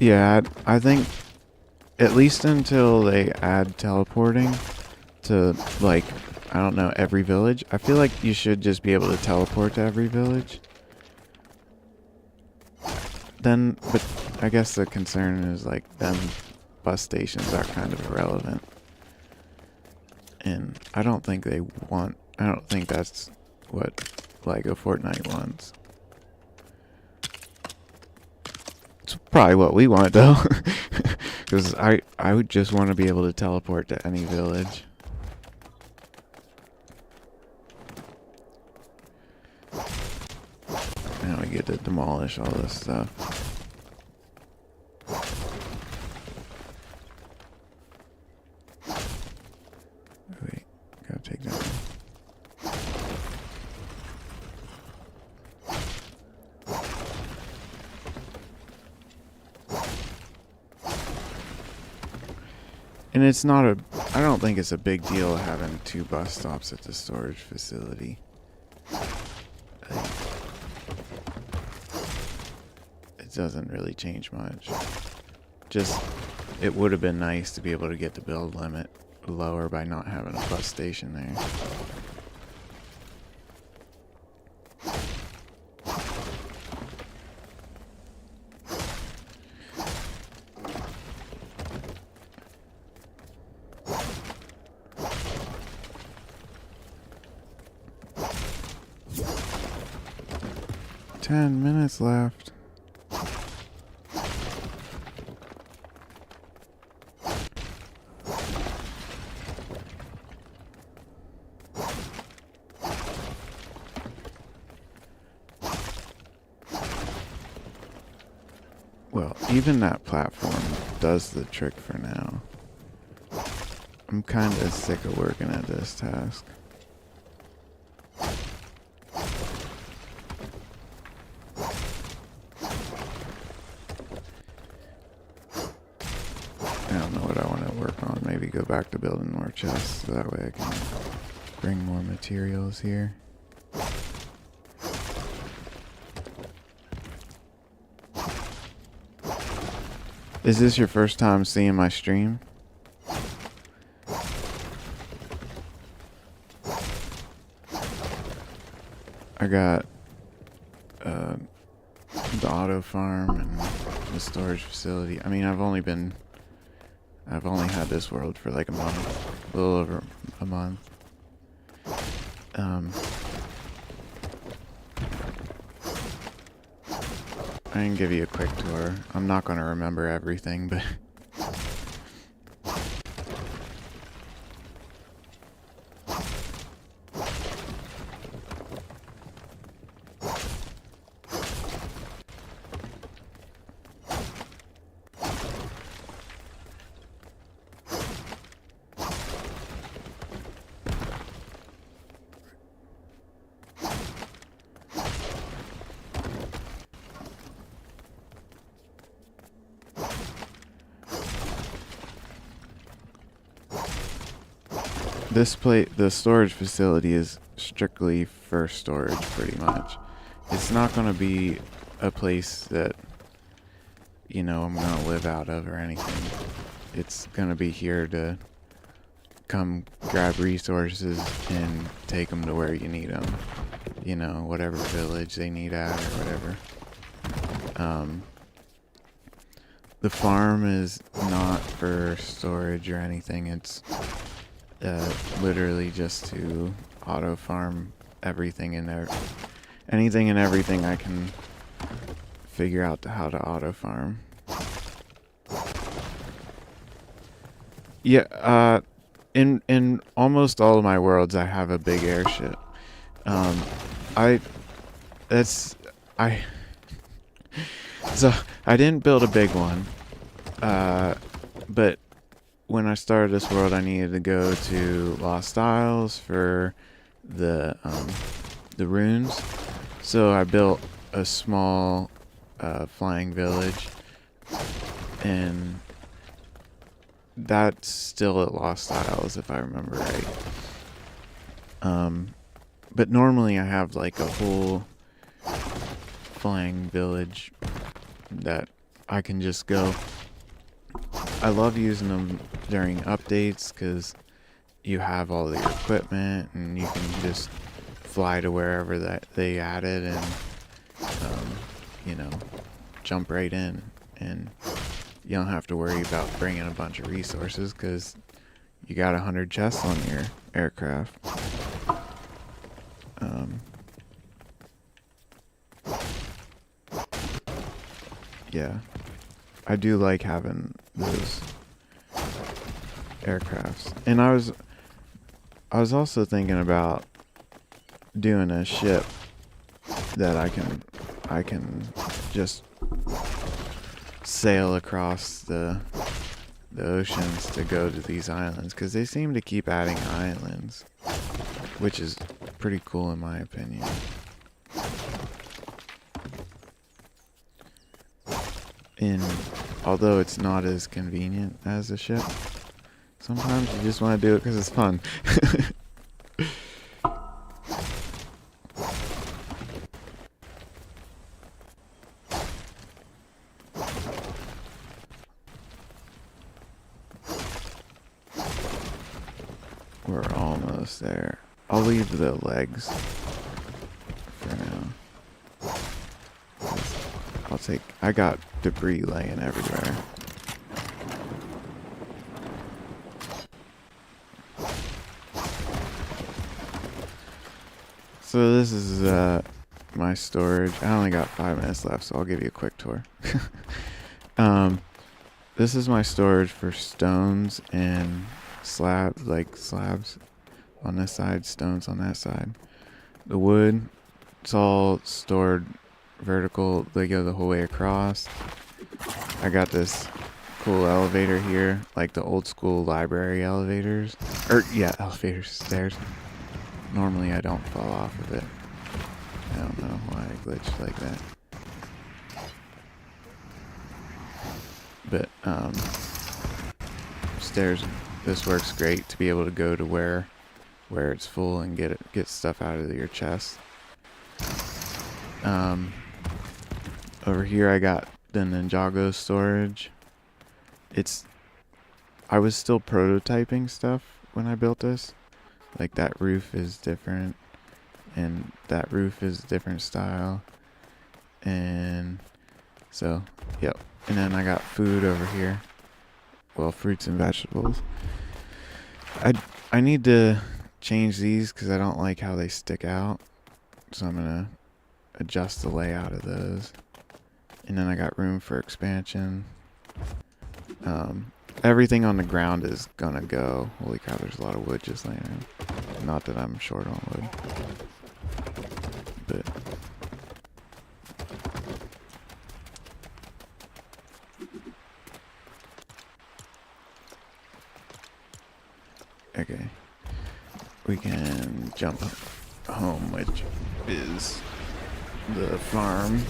S1: Yeah, I think at least until they add teleporting to, like, I don't know, every village. I feel like you should just be able to teleport to every village. Then, but I guess the concern is like them bus stations are kind of irrelevant. And I don't think that's what LEGO Fortnite wants. It's probably what we want though. Because I would just want to be able to teleport to any village. Now we get to demolish all this stuff. Wait, gotta take that one. And it's not I don't think it's a big deal having 2 bus stops at the storage facility. It doesn't really change much. Just, it would have been nice to be able to get the build limit lower by not having a bus station there. Ten minutes left. Well, even that platform does the trick for now. I'm kind of sick of working at this task. I don't know what I want to work on. Maybe go back to building more chests so that way I can bring more materials here. Is this your first time seeing my stream? I got the auto farm and the storage facility. I mean, I've only had this world for like a month, a little over a month. I can give you a quick tour. I'm not going to remember everything, but the storage facility is strictly for storage, pretty much. It's not going to be a place that, you know, I'm going to live out of or anything. It's going to be here to come grab resources and take them to where you need them. You know, whatever village they need at or whatever. The farm is not for storage or anything. It's literally just to auto farm everything in there. Anything and everything I can figure out how to auto farm. Yeah, in almost all of my worlds I have a big airship. So I didn't build a big one. But when I started this world, I needed to go to Lost Isles for the runes. So I built a small flying village, and that's still at Lost Isles if I remember right. But normally I have like a whole flying village that I can just go. I love using them during updates because you have all your equipment and you can just fly to wherever that they added and you know, jump right in and you don't have to worry about bringing a bunch of resources because you got 100 chests on your aircraft. Yeah, I do like having those aircrafts, and I was also thinking about doing a ship that I can just sail across the oceans to go to these islands, because they seem to keep adding islands, which is pretty cool in my opinion. And although it's not as convenient as a ship, sometimes you just want to do it because it's fun. We're almost there. I'll leave the legs for now. I got debris laying everywhere. So this is my storage. I only got 5 minutes left, so I'll give you a quick tour. This is my storage for stones and slabs on this side, stones on that side. The wood, it's all stored vertical. They go the whole way across. I got this cool elevator here, like the old school library elevators. Elevators, stairs. Normally I don't fall off of it. I don't know why I glitched like that. But stairs, this works great to be able to go to where it's full and get stuff out of your chest. Over here I got the Ninjago storage. I was still prototyping stuff when I built this. Like that roof is different, and that roof is a different style. And so, yep. And then I got food over here. Well, fruits and vegetables. I need to change these because I don't like how they stick out. So I'm going to adjust the layout of those. And then I got room for expansion. Everything on the ground is going to go. Holy cow, there's a lot of wood just laying around. Not that I'm short on wood. But okay, we can jump home, which is the farm.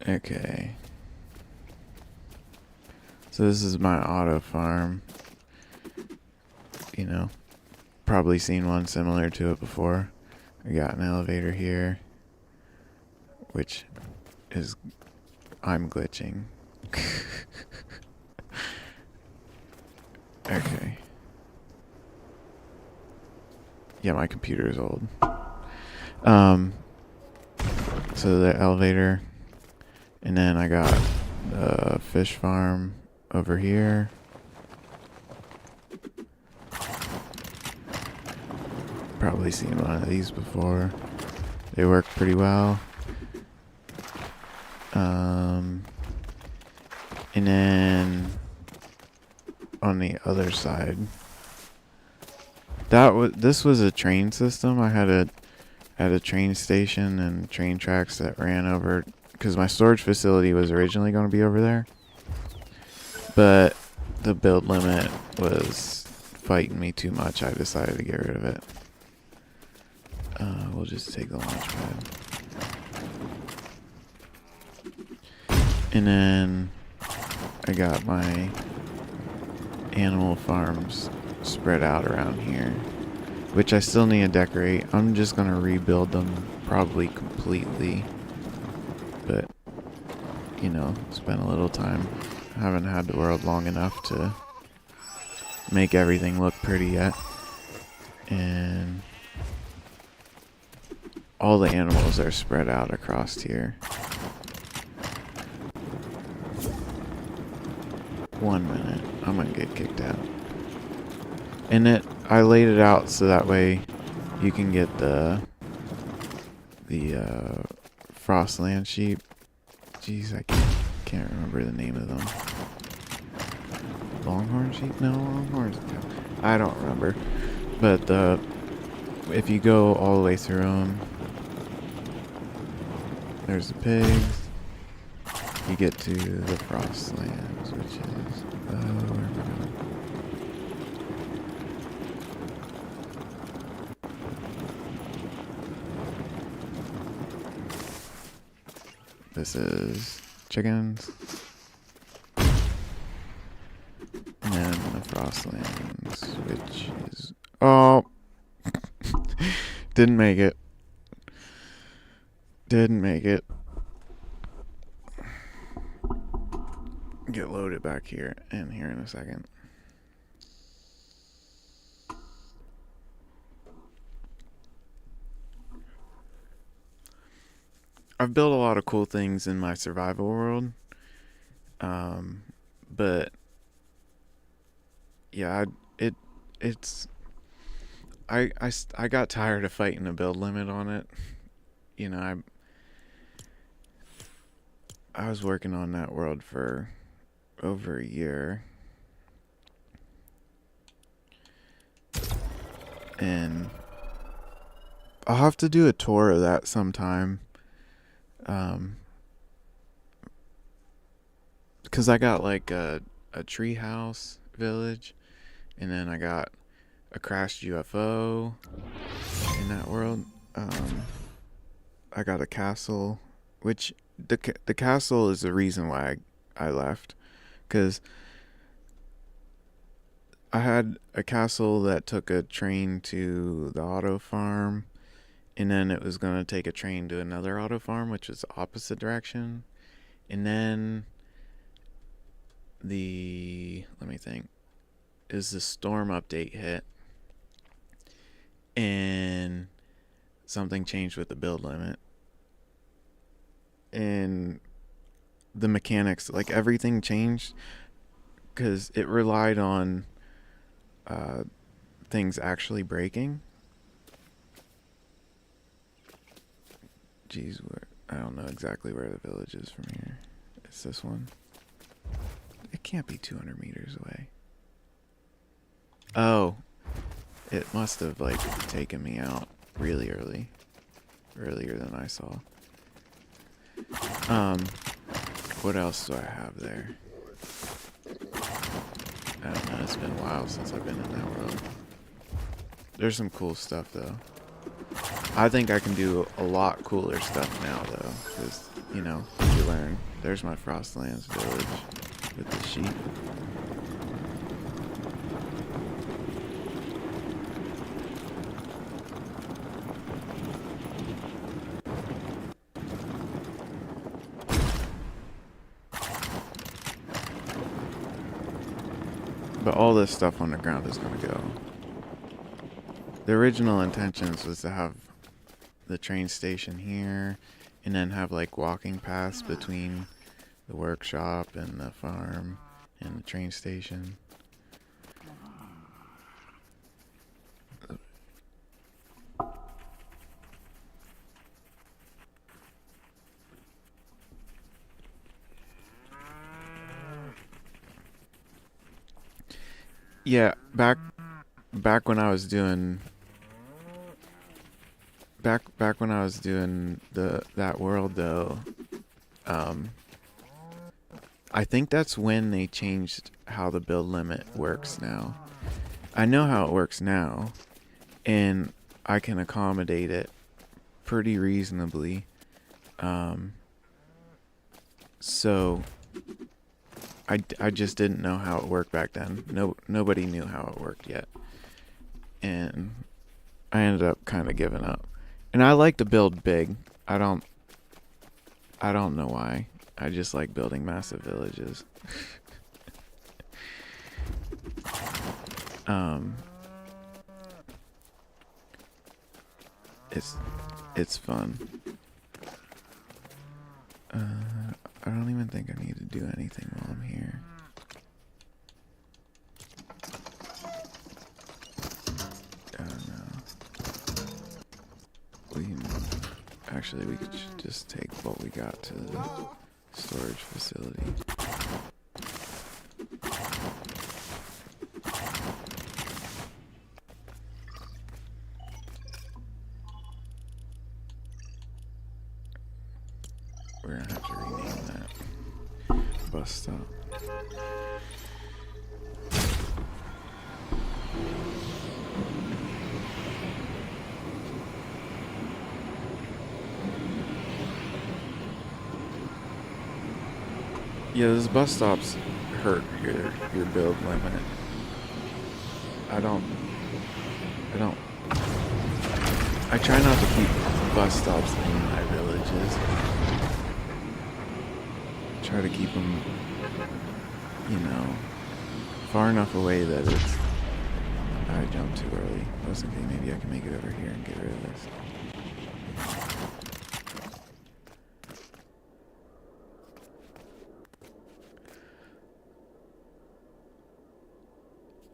S1: Okay. So this is my auto farm. You know, probably seen one similar to it before. I got an elevator here, which is, I'm glitching. Okay. Yeah, my computer is old. So the elevator. And then I got the fish farm over here. Probably seen one of these before. They work pretty well. And then on the other side, this was a train system. I had a train station and train tracks that ran over, because my storage facility was originally going to be over there, but the build limit was fighting me too much. I decided to get rid of it. We'll just take the launch pad. And then I got my animal farms spread out around here, which I still need to decorate. I'm just gonna rebuild them probably completely, but you know, spend a little time. I haven't had the world long enough to make everything look pretty yet. And all the animals are spread out across here. 1 minute. I'm gonna get kicked out. And I laid it out so that way you can get the Frostland sheep. Jeez, I can't remember the name of them. Longhorn sheep? No, longhorns. I don't remember. But if you go all the way through them, there's the pigs. You get to the Frostlands, which is where am I going? This is chickens. And then the Frostlands, which is... Oh! Didn't make it. Didn't make it. Get loaded back here and here in a second. I've built a lot of cool things in my survival world. But yeah, I got tired of fighting a build limit on it. You know, I was working on that world for over a year. And I'll have to do a tour of that sometime. Because I got like a treehouse village, and then I got a crashed UFO in that world. I got a castle, which the castle is the reason why I left, because I had a castle that took a train to the auto farm, and then it was going to take a train to another auto farm, which was the opposite direction. And then let me think, is the storm update hit, and something changed with the build limit, and the mechanics, like everything changed, because it relied on things actually breaking. Jeez, I don't know exactly where the village is from here. It's this one. It can't be 200 meters away. Oh, it must have like taken me out really earlier than I saw. What else do I have there? I don't know, it's been a while since I've been in that world. There's some cool stuff though. I think I can do a lot cooler stuff now though, because, you know, you learn. There's my Frostlands village with the sheep. But all this stuff on the ground is going to go. The original intentions was to have the train station here, and then have like walking paths between the workshop and the farm and the train station. Yeah, back when I was doing back when I was doing that world though, I think that's when they changed how the build limit works now. I know how it works now, and I can accommodate it pretty reasonably. So I just didn't know how it worked back then. Nobody knew how it worked yet. And I ended up kind of giving up. And I like to build big. I don't know why. I just like building massive villages. It's fun. I don't even think I need to do anything while I'm here. I don't know. Actually, we could just take what we got to the storage facility. We're gonna have to rename that bus stop. Yeah, those bus stops hurt your build limit. I try not to keep bus stops in my villages. Try to keep them, far enough away that it's... I jumped too early. I was thinking maybe I can make it over here and get rid of this.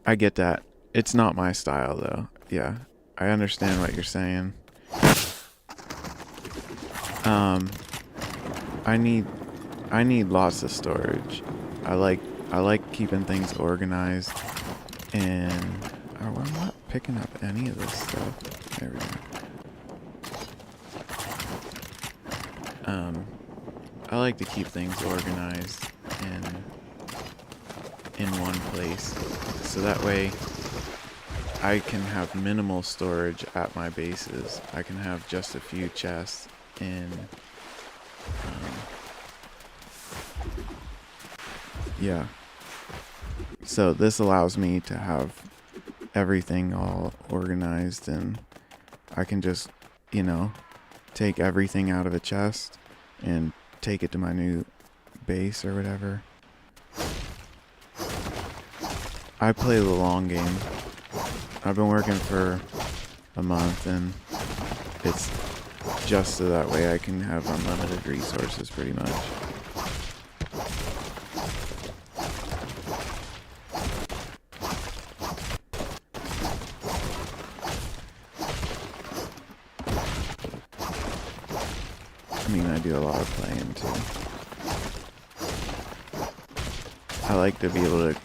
S1: I get that. It's not my style, though. Yeah, I understand what you're saying. I need lots of storage. I like keeping things organized, and I'm not picking up any of this stuff. There we go. I like to keep things organized and in one place, so that way I can have minimal storage at my bases. I can have just a few chests and yeah. So this allows me to have everything all organized, and I can just, take everything out of a chest and take it to my new base or whatever. I play the long game. I've been working for a month, and it's just so that way I can have unlimited resources pretty much. I mean, I do a lot of playing too. I like to be able to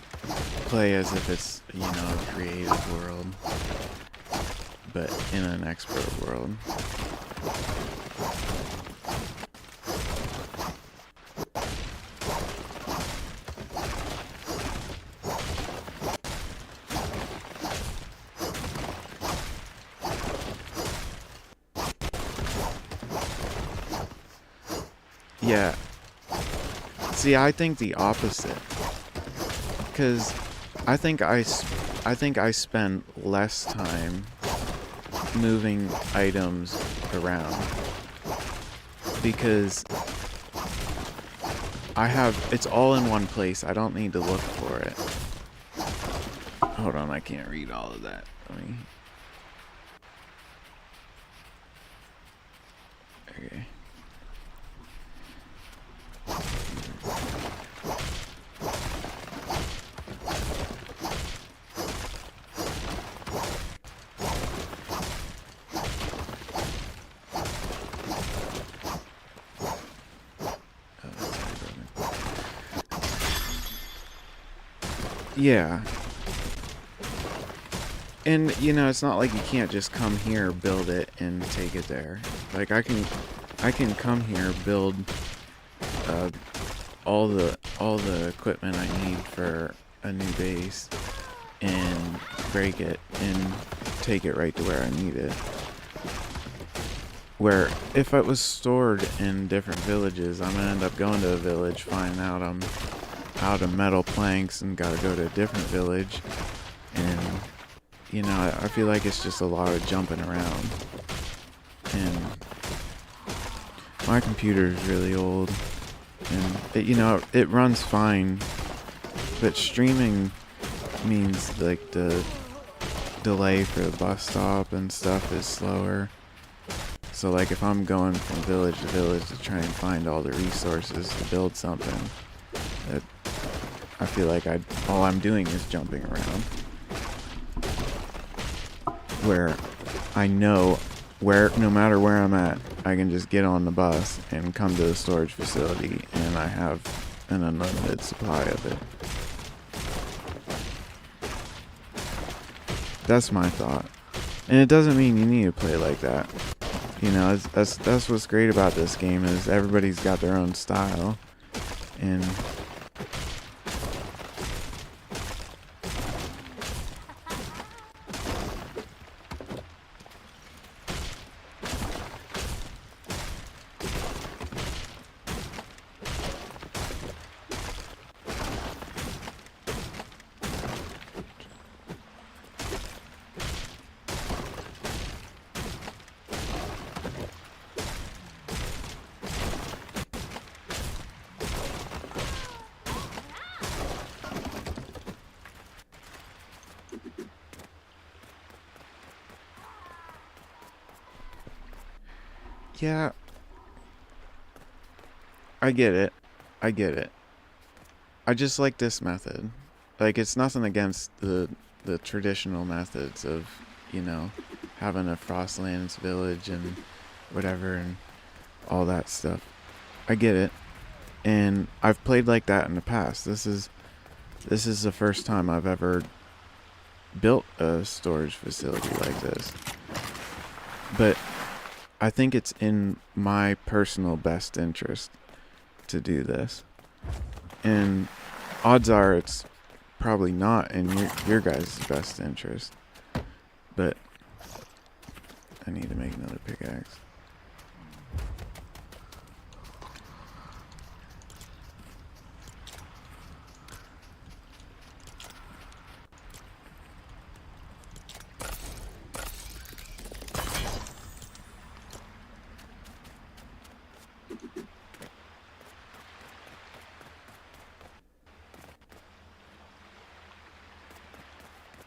S1: play as if it's, a creative world, but in an expert world. Yeah. See, I think the opposite. Because I think I spend less time moving items around. Because it's all in one place. I don't need to look for it. Hold on, I can't read all of that. Okay. Yeah. And, it's not like you can't just come here, build it, and take it there. Like, I can come here, build all the equipment I need for a new base, and break it, and take it right to where I need it. Where, if it was stored in different villages, I'm gonna end up going to a village, finding out out of metal planks and gotta go to a different village. And, you know, I feel like it's just a lot of jumping around. And my computer is really old. And, you know, it runs fine. But streaming means, like, the delay for the bus stop and stuff is slower. So, like, if I'm going from village to village to try and find all the resources to build something, that I feel like all I'm doing is jumping around. Where I know no matter where I'm at, I can just get on the bus and come to the storage facility, and I have an unlimited supply of it. That's my thought. And it doesn't mean you need to play like that. You know, that's what's great about this game, is everybody's got their own style. And yeah, I get it. I get it. I just like this method. Like, it's nothing against the traditional methods of, you know, having a Frostlands village and whatever and all that stuff. I get it. And I've played like that in the past. This is the first time I've ever built a storage facility like this. But I think it's in my personal best interest to do this. And odds are it's probably not in your guys' best interest. But I need to make another pickaxe.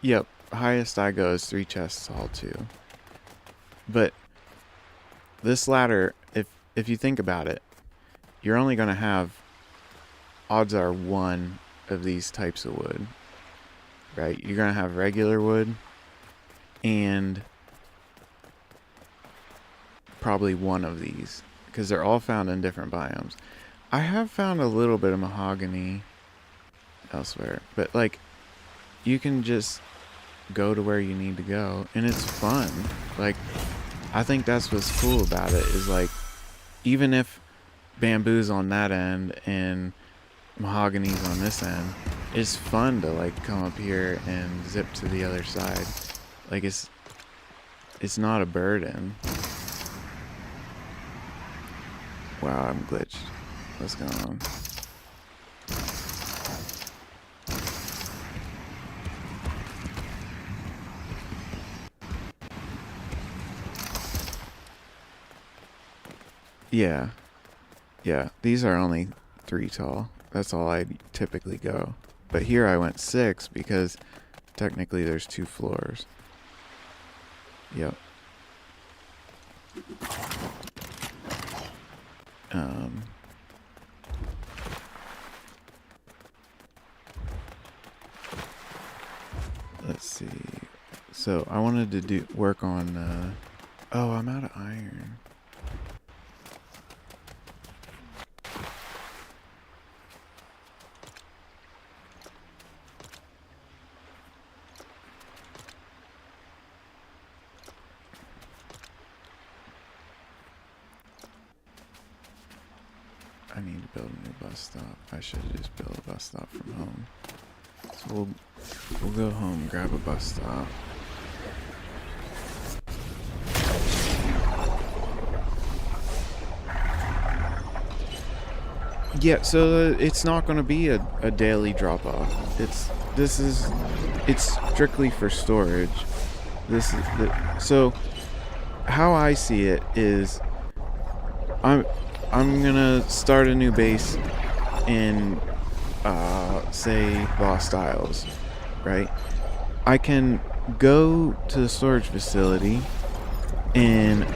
S1: Yep, highest I go is 3 chests all too. But this ladder, if you think about it, you're only going to have, odds are, 1 of these types of wood, right? You're going to have regular wood and probably 1 of these, because they're all found in different biomes. I have found a little bit of mahogany elsewhere, but like, you can just go to where you need to go, and it's fun. Like, I think that's what's cool about it, is like, even if bamboo's on that end and mahogany's on this end, it's fun to like come up here and zip to the other side. Like, it's not a burden. Wow, I'm glitched. What's going on? Yeah. Yeah, these are only 3 tall. That's all I typically go. But here I went 6 because technically there's 2 floors. Yep. Let's see. So I wanted to work on, oh, I'm out of iron. I need to build a new bus stop. I should just build a bus stop from home. So we'll go home and grab a bus stop. Yeah, so it's not going to be a daily drop off. It's strictly for storage. So how I see it is I'm I'm gonna start a new base in say Lost Isles, right? I can go to the storage facility and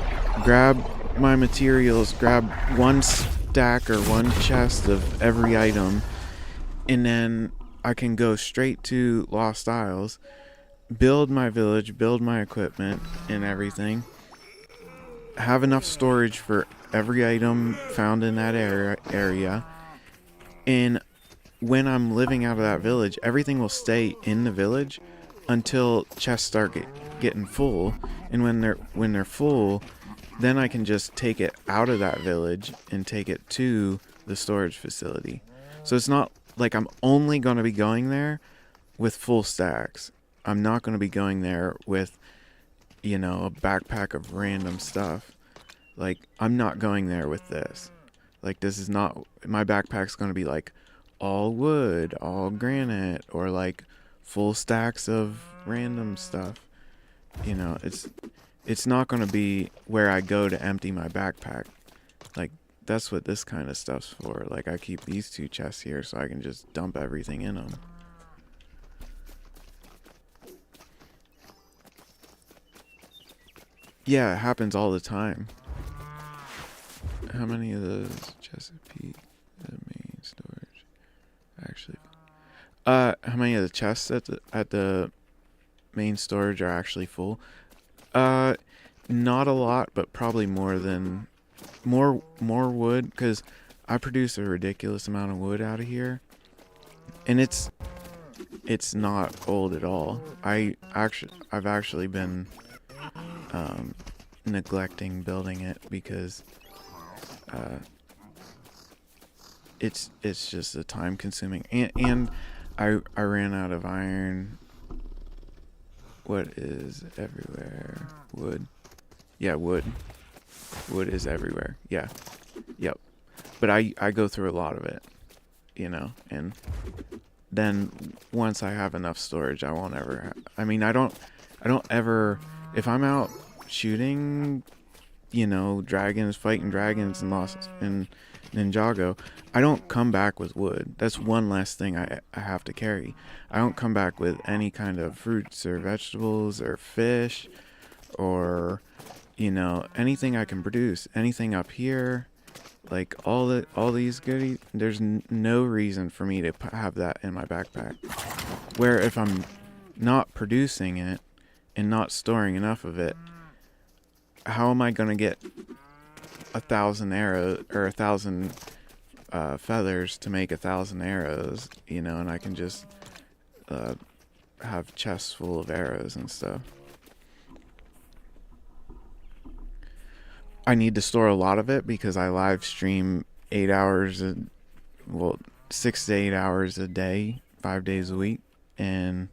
S1: grab my materials, grab one stack or one chest of every item, and then I can go straight to Lost Isles, build my village, build my equipment and everything, have enough storage for every item found in that area, and when I'm living out of that village, everything will stay in the village until chests start getting full, and when they're full, then I can just take it out of that village and take it to the storage facility. So it's not like I'm only going to be going there with full stacks. I'm not going to be going there with, a backpack of random stuff. Like, I'm not going there with this. Like, this is not, my backpack's going to be like all wood, all granite, or like full stacks of random stuff. It's not going to be where I go to empty my backpack. Like, that's what this kind of stuff's for. Like, I keep these two chests here so I can just dump everything in them. Yeah, it happens all the time. How many of those Chesapeake, the main storage, actually? How many of the chests at the main storage are actually full? Uh, Not a lot, but probably more wood, because I produce a ridiculous amount of wood out of here, and it's not old at all. I've actually been neglecting building it because it's just a time consuming, and I ran out of iron. What is everywhere? Wood. Yeah, wood. Wood is everywhere. Yeah. Yep. But I go through a lot of it, and then once I have enough storage, I won't ever. I don't ever. If I'm out shooting, dragons, fighting dragons and Lost in Ninjago, I don't come back with wood. That's one less thing I have to carry. I don't come back with any kind of fruits or vegetables or fish or anything I can produce. Anything up here, like all these goodies. There's no reason for me to have that in my backpack. Where if I'm not producing it and not storing enough of it, how am I gonna get 1,000 arrows or 1,000 feathers to make 1,000 arrows? And I can just have chests full of arrows and stuff. I need to store a lot of it because I live stream 6 to 8 hours a day, 5 days a week, and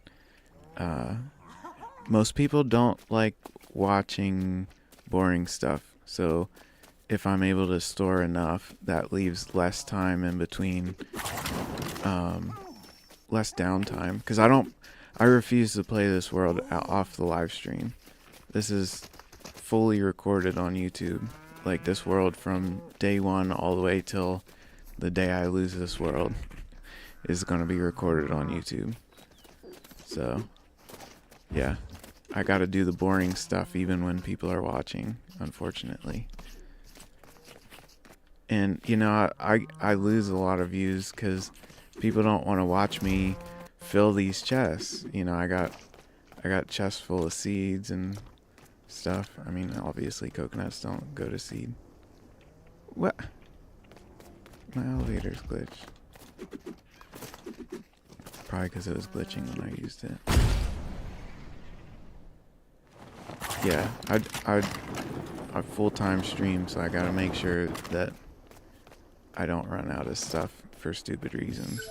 S1: most people don't like watching boring stuff. So if I'm able to store enough, that leaves less time in between, less downtime. Because I refuse to play this world off the live stream. This is fully recorded on YouTube. Like, this world from day one all the way till the day I lose this world is going to be recorded on YouTube. So, yeah. I got to do the boring stuff even when people are watching, unfortunately. And, I lose a lot of views because people don't want to watch me fill these chests. I got chests full of seeds and stuff. I mean, obviously coconuts don't go to seed. What? My elevator's glitched. Probably because it was glitching when I used it. Yeah, I full-time stream, so I gotta make sure that I don't run out of stuff for stupid reasons.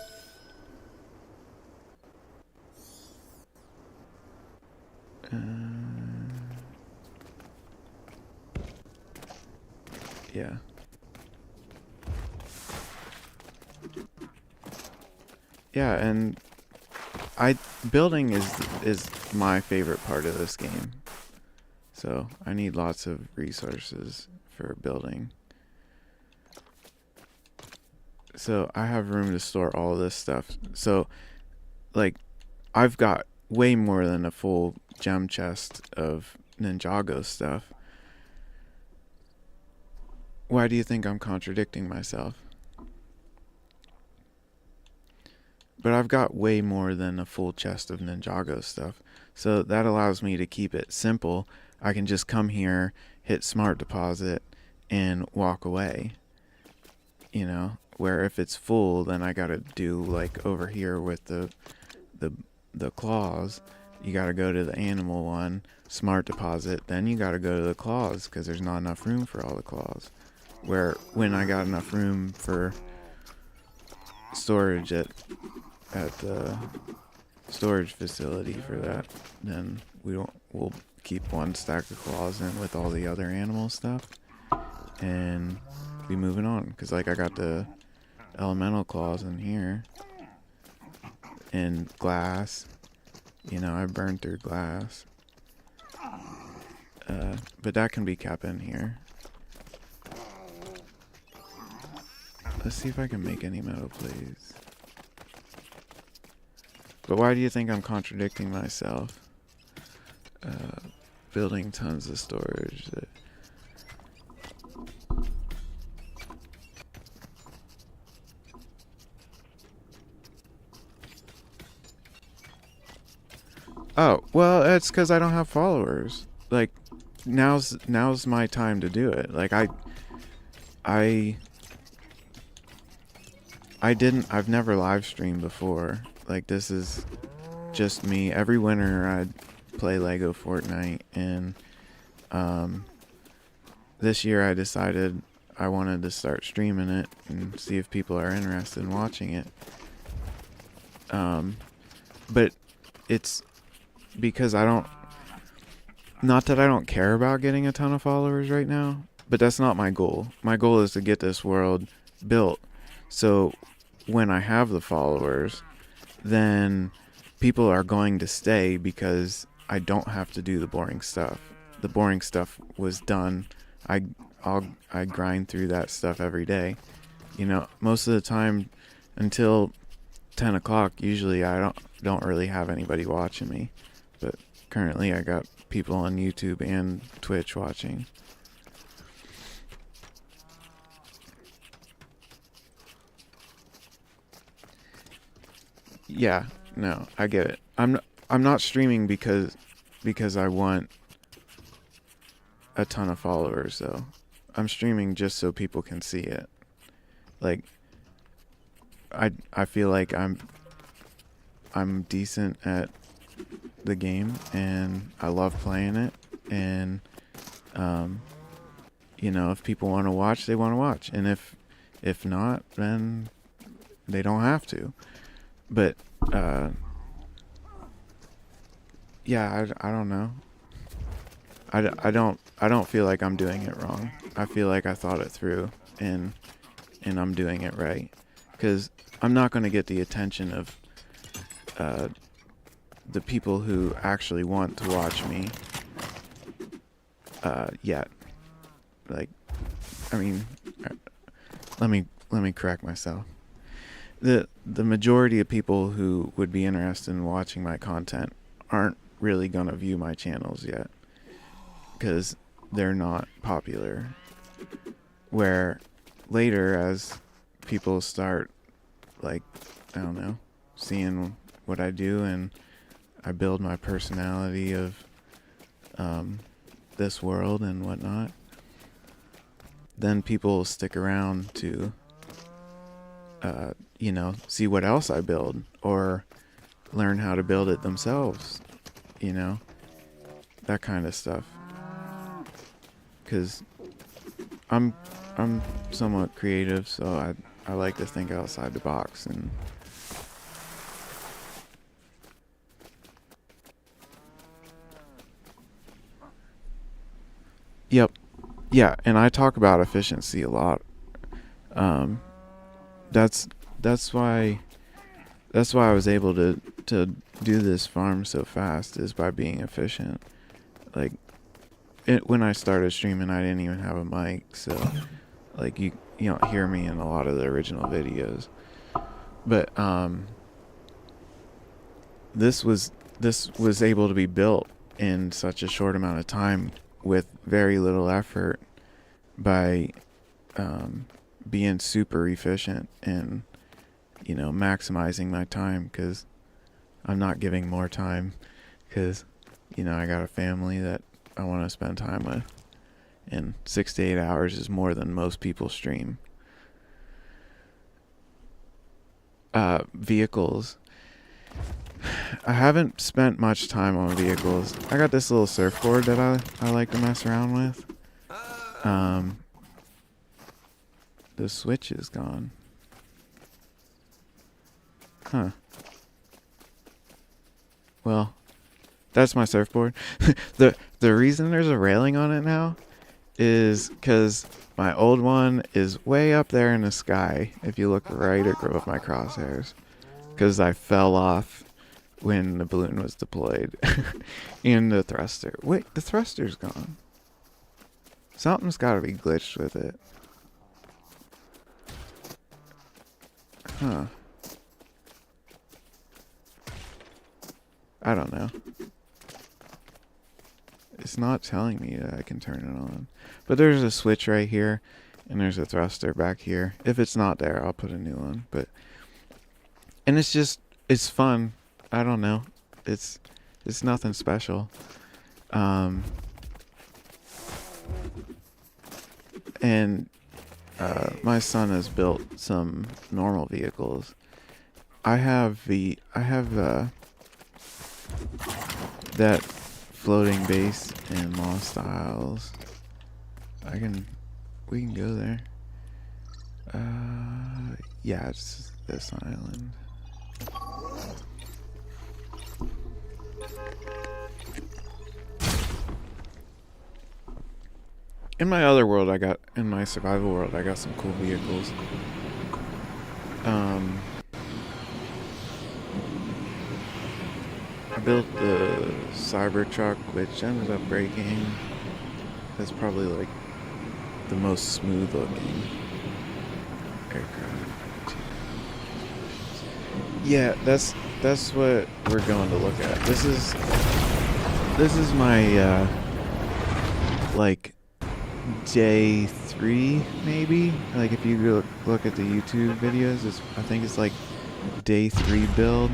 S1: Yeah. Yeah, and I building is my favorite part of this game. So I need lots of resources for building. So I have room to store all of this stuff. So like I've got way more than a full gem chest of Ninjago stuff. Why do you think I'm contradicting myself? But I've got way more than a full chest of Ninjago stuff. So that allows me to keep it simple. I can just come here, hit smart deposit, and walk away. You know, where if it's full, then I gotta do like over here with the the claws. You gotta go to the animal one, smart deposit, then you gotta go to the claws because there's not enough room for all the claws. Where when I got enough room for storage at the storage facility for that, then we'll keep one stack of claws in with all the other animal stuff and be moving on. Because like I got the elemental claws in here and glass. You know, I burned through glass. But that can be kept in here. Let's see if I can make any metal plates. But why do you think I'm contradicting myself? Building tons of storage. Oh, well, it's because I don't have followers. Like, now's my time to do it. Like, I I've never live streamed before. Like, this is just me. Every winter I'd play LEGO Fortnite, and this year I decided I wanted to start streaming it and see if people are interested in watching it. But it's because not that I don't care about getting a ton of followers right now, but that's not my goal. My goal is to get this world built. So when I have the followers, then people are going to stay because I don't have to do the boring stuff. The boring stuff was done. I grind through that stuff every day. You know, most of the time until 10 o'clock, usually I don't really have anybody watching me. But currently I got people on YouTube and Twitch watching. Yeah, no, I get it. I'm not streaming because I want a ton of followers though. I'm streaming just so people can see it. Like I feel like I'm decent at the game and I love playing it, and you know, if people want to watch, they want to watch, and if not, then they don't have to. But yeah, I don't know. I don't feel like I'm doing it wrong. I feel like I thought it through, and I'm doing it right, because I'm not going to get the attention of the people who actually want to watch me yet. Like, I mean, let me correct myself. The majority of people who would be interested in watching my content aren't really going to view my channels yet, because they're not popular. Where later, as people start, like, I don't know, seeing what I do and I build my personality of this world and whatnot, then people will stick around to you know, see what else I build or learn how to build it themselves, you know, that kind of stuff. Because I'm somewhat creative, so I like to think outside the box. And yep, yeah, and I talk about efficiency a lot. That's why That's why I was able to do this farm so fast, is by being efficient. Like, when I started streaming, I didn't even have a mic, so like you don't hear me in a lot of the original videos. But this was able to be built in such a short amount of time with very little effort by being super efficient and maximizing my time, because I'm not giving more time, because I got a family that I want to spend time with, and 6 to 8 hours is more than most people stream. Vehicles. I haven't spent much time on vehicles. I got this little surfboard that I like to mess around with. The switch is gone. Huh. Well, that's my surfboard. The reason there's a railing on it now is because my old one is way up there in the sky, if you look right above my crosshairs, because I fell off when the balloon was deployed. And the thruster. Wait, the thruster's gone. Something's got to be glitched with it. Huh. I don't know. It's not telling me that I can turn it on. But there's a switch right here, and there's a thruster back here. If it's not there, I'll put a new one. And it's fun. I don't know. It's nothing special. And my son has built some normal vehicles. I have that floating base in Lost Isles. We can go there. Yeah, it's this island. In my other world, in my survival world, I got some cool vehicles. I built the Cybertruck, which ended up breaking. That's probably like the most smooth looking aircraft. Yeah, that's what we're going to look at. This is my like day 3 maybe. Like if you look at the YouTube videos, I think it's like day 3 build.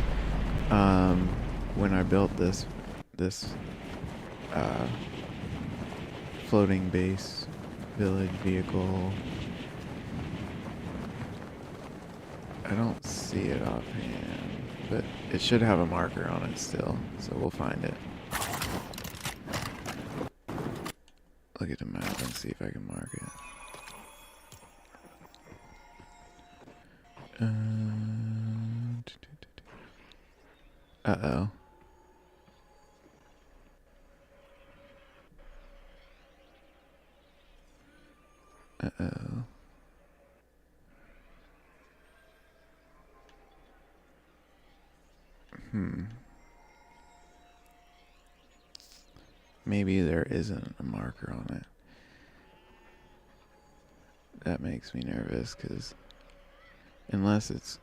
S1: When I built this floating base village vehicle. I don't see it offhand, but it should have a marker on it still, so we'll find it. Look at the map and see if I can mark it. Uh-oh. Uh-oh. Maybe there isn't a marker on it. That makes me nervous, because unless it's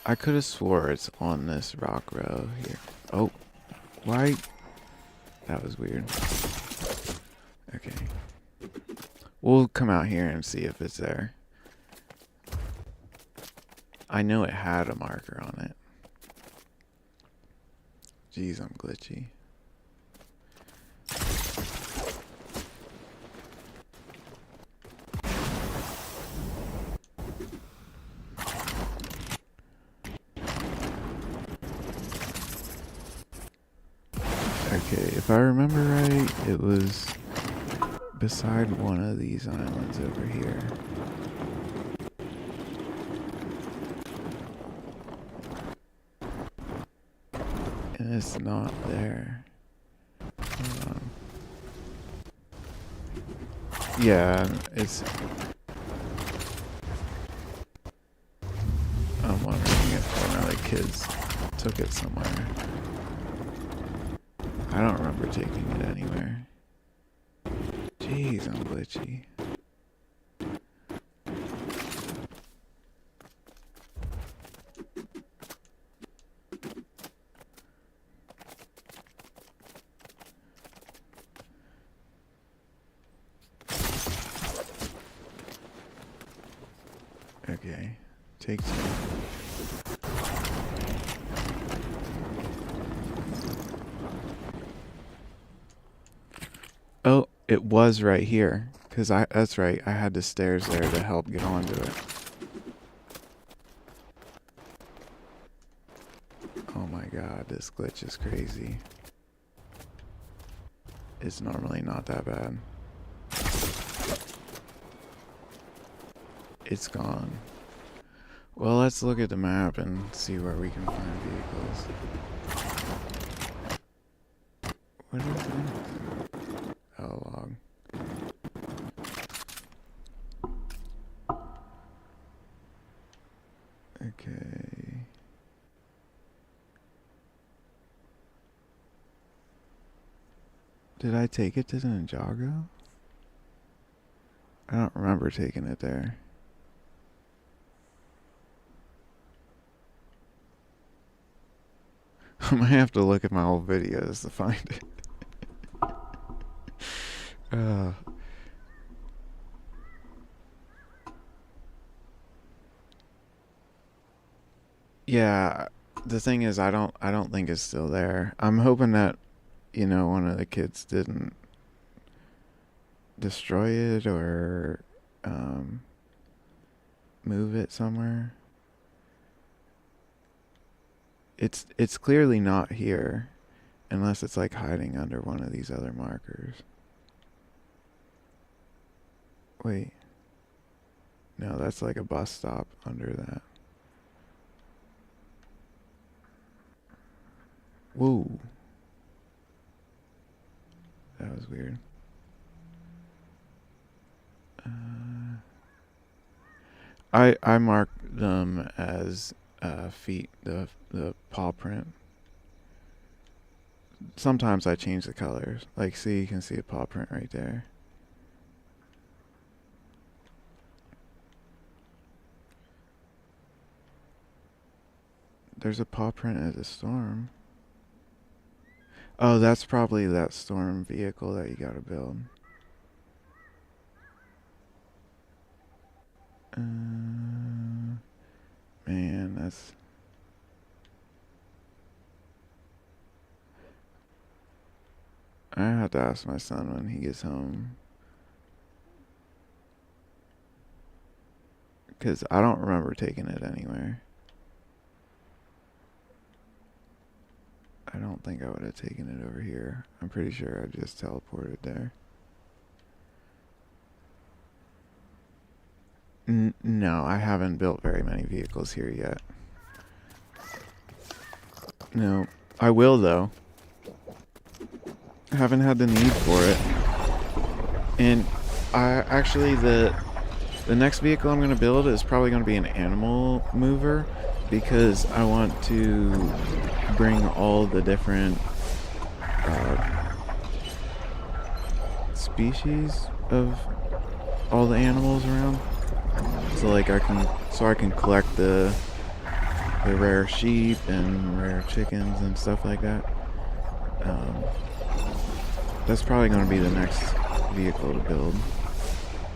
S1: I could have swore it's on this rock row here. Oh, why? That was weird. Okay. We'll come out here and see if it's there. I know it had a marker on it. Jeez, I'm glitchy. Okay, if I remember right, it was beside one of these islands over here. And it's not there. Hold on. Yeah, kids took it somewhere. I don't remember taking it anywhere. Jeez, I'm glitchy. Okay, take two. Oh, it was right here. That's right, I had the stairs there to help get onto it. Oh my god, this glitch is crazy. It's normally not that bad. It's gone. Well, let's look at the map and see where we can find vehicles. What is this? Oh, log. Okay. Did I take it to the Ninjago? I don't remember taking it there. I might have to look at my old videos to find it. Yeah, the thing is, I don't think it's still there. I'm hoping that, one of the kids didn't destroy it or move it somewhere. It's clearly not here, unless it's like hiding under one of these other markers. Wait. No, that's like a bus stop under that. Whoa. That was weird. I marked them as feet, the paw print. Sometimes I change the colors. Like, see, you can see a paw print right there. There's a paw print at the storm. Oh, that's probably that storm vehicle that you gotta build. Man, that's... I have to ask my son when he gets home. Because I don't remember taking it anywhere. I don't think I would have taken it over here. I'm pretty sure I just teleported there. No, I haven't built very many vehicles here yet. No, I will though. I haven't had the need for it. And the next vehicle I'm going to build is probably going to be an animal mover, because I want to bring all the different species of all the animals around. So like I can collect the rare sheep and rare chickens and stuff like that. That's probably going to be the next vehicle to build.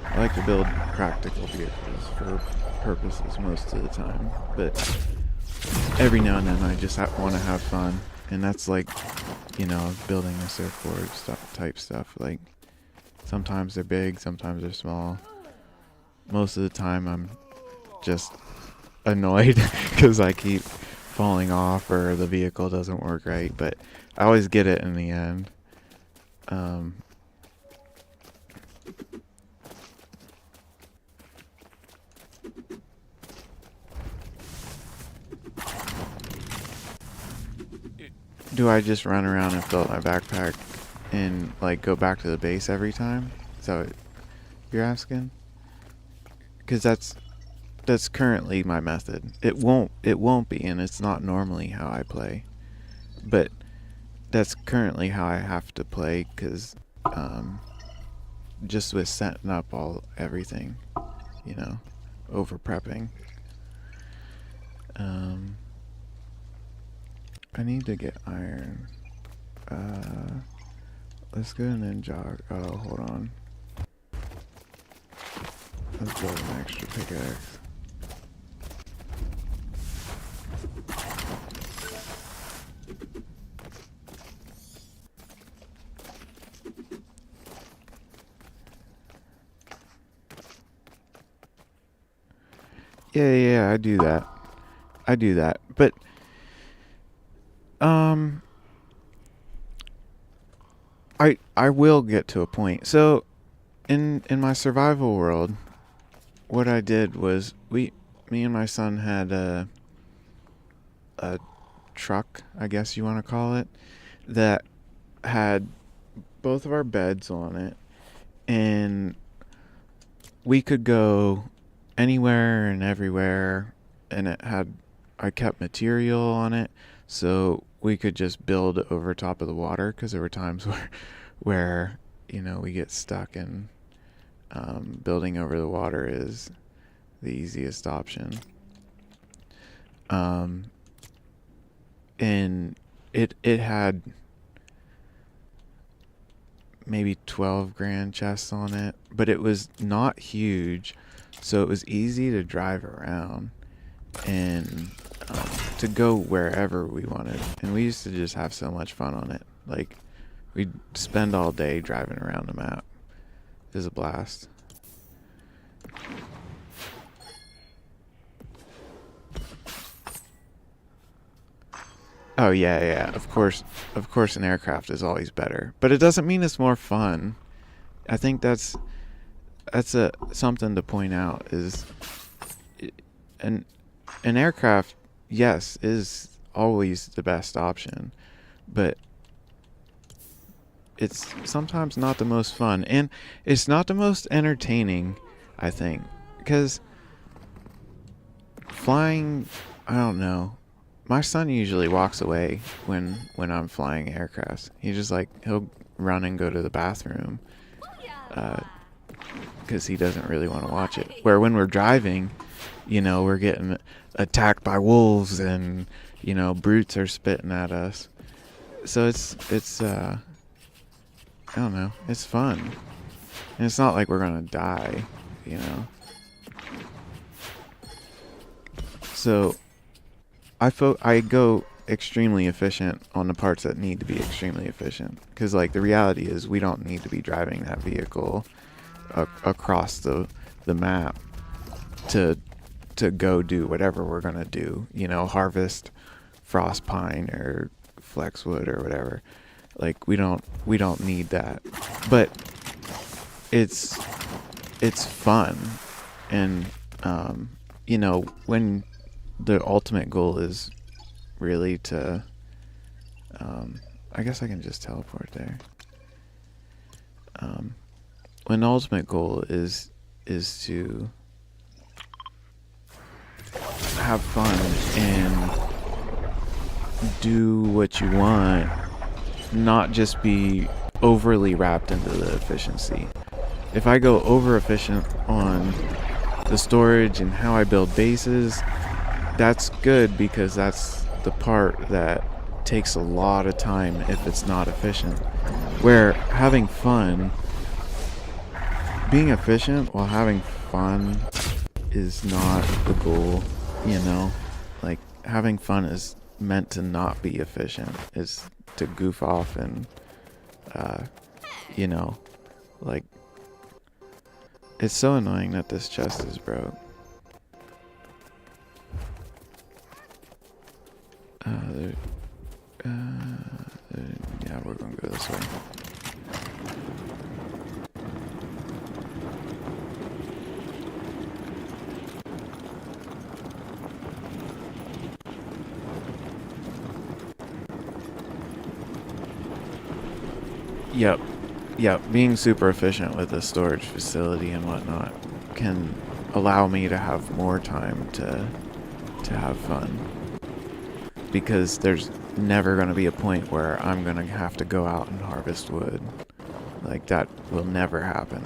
S1: I like to build practical vehicles for purposes most of the time, but every now and then I just want to have fun, and that's like, building a surfboard type stuff. Like, sometimes they're big, sometimes they're small. Most of the time I'm just annoyed because I keep falling off or the vehicle doesn't work right, but I always get it in the end. Do I just run around and fill up my backpack and like go back to the base every time? Is that what you're asking? Because that's currently my method. It won't be, and it's not normally how I play, but that's currently how I have to play because just with setting up everything, you know, over prepping. I need to get iron. Let's go and then jog. Oh, hold on. Let's build an extra pickaxe. Yeah, I do that. I do that. But I will get to a point. So in my survival world, what I did was me and my son had a truck, I guess you want to call it, that had both of our beds on it, and we could go anywhere and everywhere, and I kept material on it, so we could just build over top of the water, because there were times where we get stuck, and building over the water is the easiest option. And it had maybe 12 grand chests on it, but it was not huge, so it was easy to drive around and to go wherever we wanted. And we used to just have so much fun on it. Like, we'd spend all day driving around the map. It was a blast. Oh yeah. Of course, an aircraft is always better, but it doesn't mean it's more fun. I think that's something to point out is an aircraft, yes, is always the best option, but it's sometimes not the most fun, and it's not the most entertaining, I think, because flying, I don't know. My son usually walks away when I'm flying aircrafts. He'll run and go to the bathroom because he doesn't really want to watch it. Where when we're driving, we're getting attacked by wolves, and brutes are spitting at us. So it's I don't know. It's fun, and it's not like we're gonna die, So I go extremely efficient on the parts that need to be extremely efficient, because the reality is we don't need to be driving that vehicle across the map to go do whatever we're gonna do, harvest frost pine or flexwood or whatever. We don't need that, but it's fun, and when the ultimate goal is really to I guess I can just teleport there. When the ultimate goal is to have fun and do what you want, not just be overly wrapped into the efficiency. If I go over efficient on the storage and how I build bases, that's good, because that's the part that takes a lot of time if it's not efficient. Where having fun, being efficient while having fun is not the goal, having fun is meant to not be efficient, is to goof off and it's so annoying that this chest is broke. Yeah, we're gonna go this way. Yep, being super efficient with the storage facility and whatnot can allow me to have more time to have fun. Because there's never going to be a point where I'm going to have to go out and harvest wood. Like, that will never happen.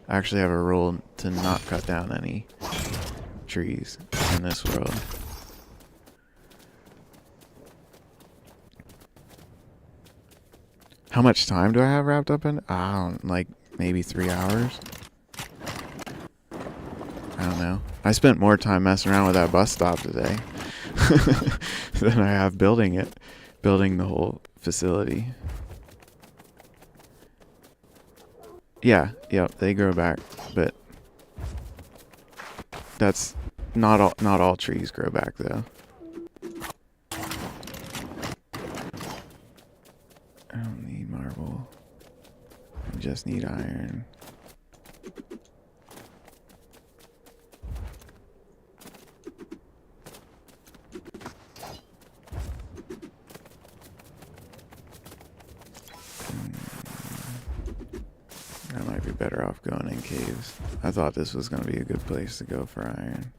S1: I actually have a rule to not cut down any trees in this world. How much time do I have wrapped up in it? I don't, like, maybe 3 hours? I don't know. I spent more time messing around with that bus stop today than I have building it. Building the whole facility. Yeah, yep, they grow back, but that's not all trees grow back though. I don't need marble. I just need iron. I might be better off going in caves. I thought this was going to be a good place to go for iron.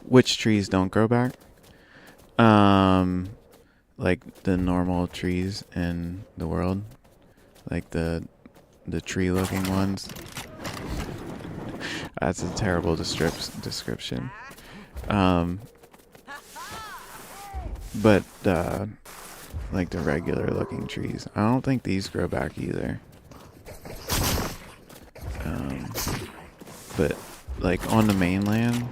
S1: Which trees don't grow back? Like the normal trees in the world, like the tree-looking ones. That's a terrible description. But like the regular-looking trees, I don't think these grow back either. But like on the mainland,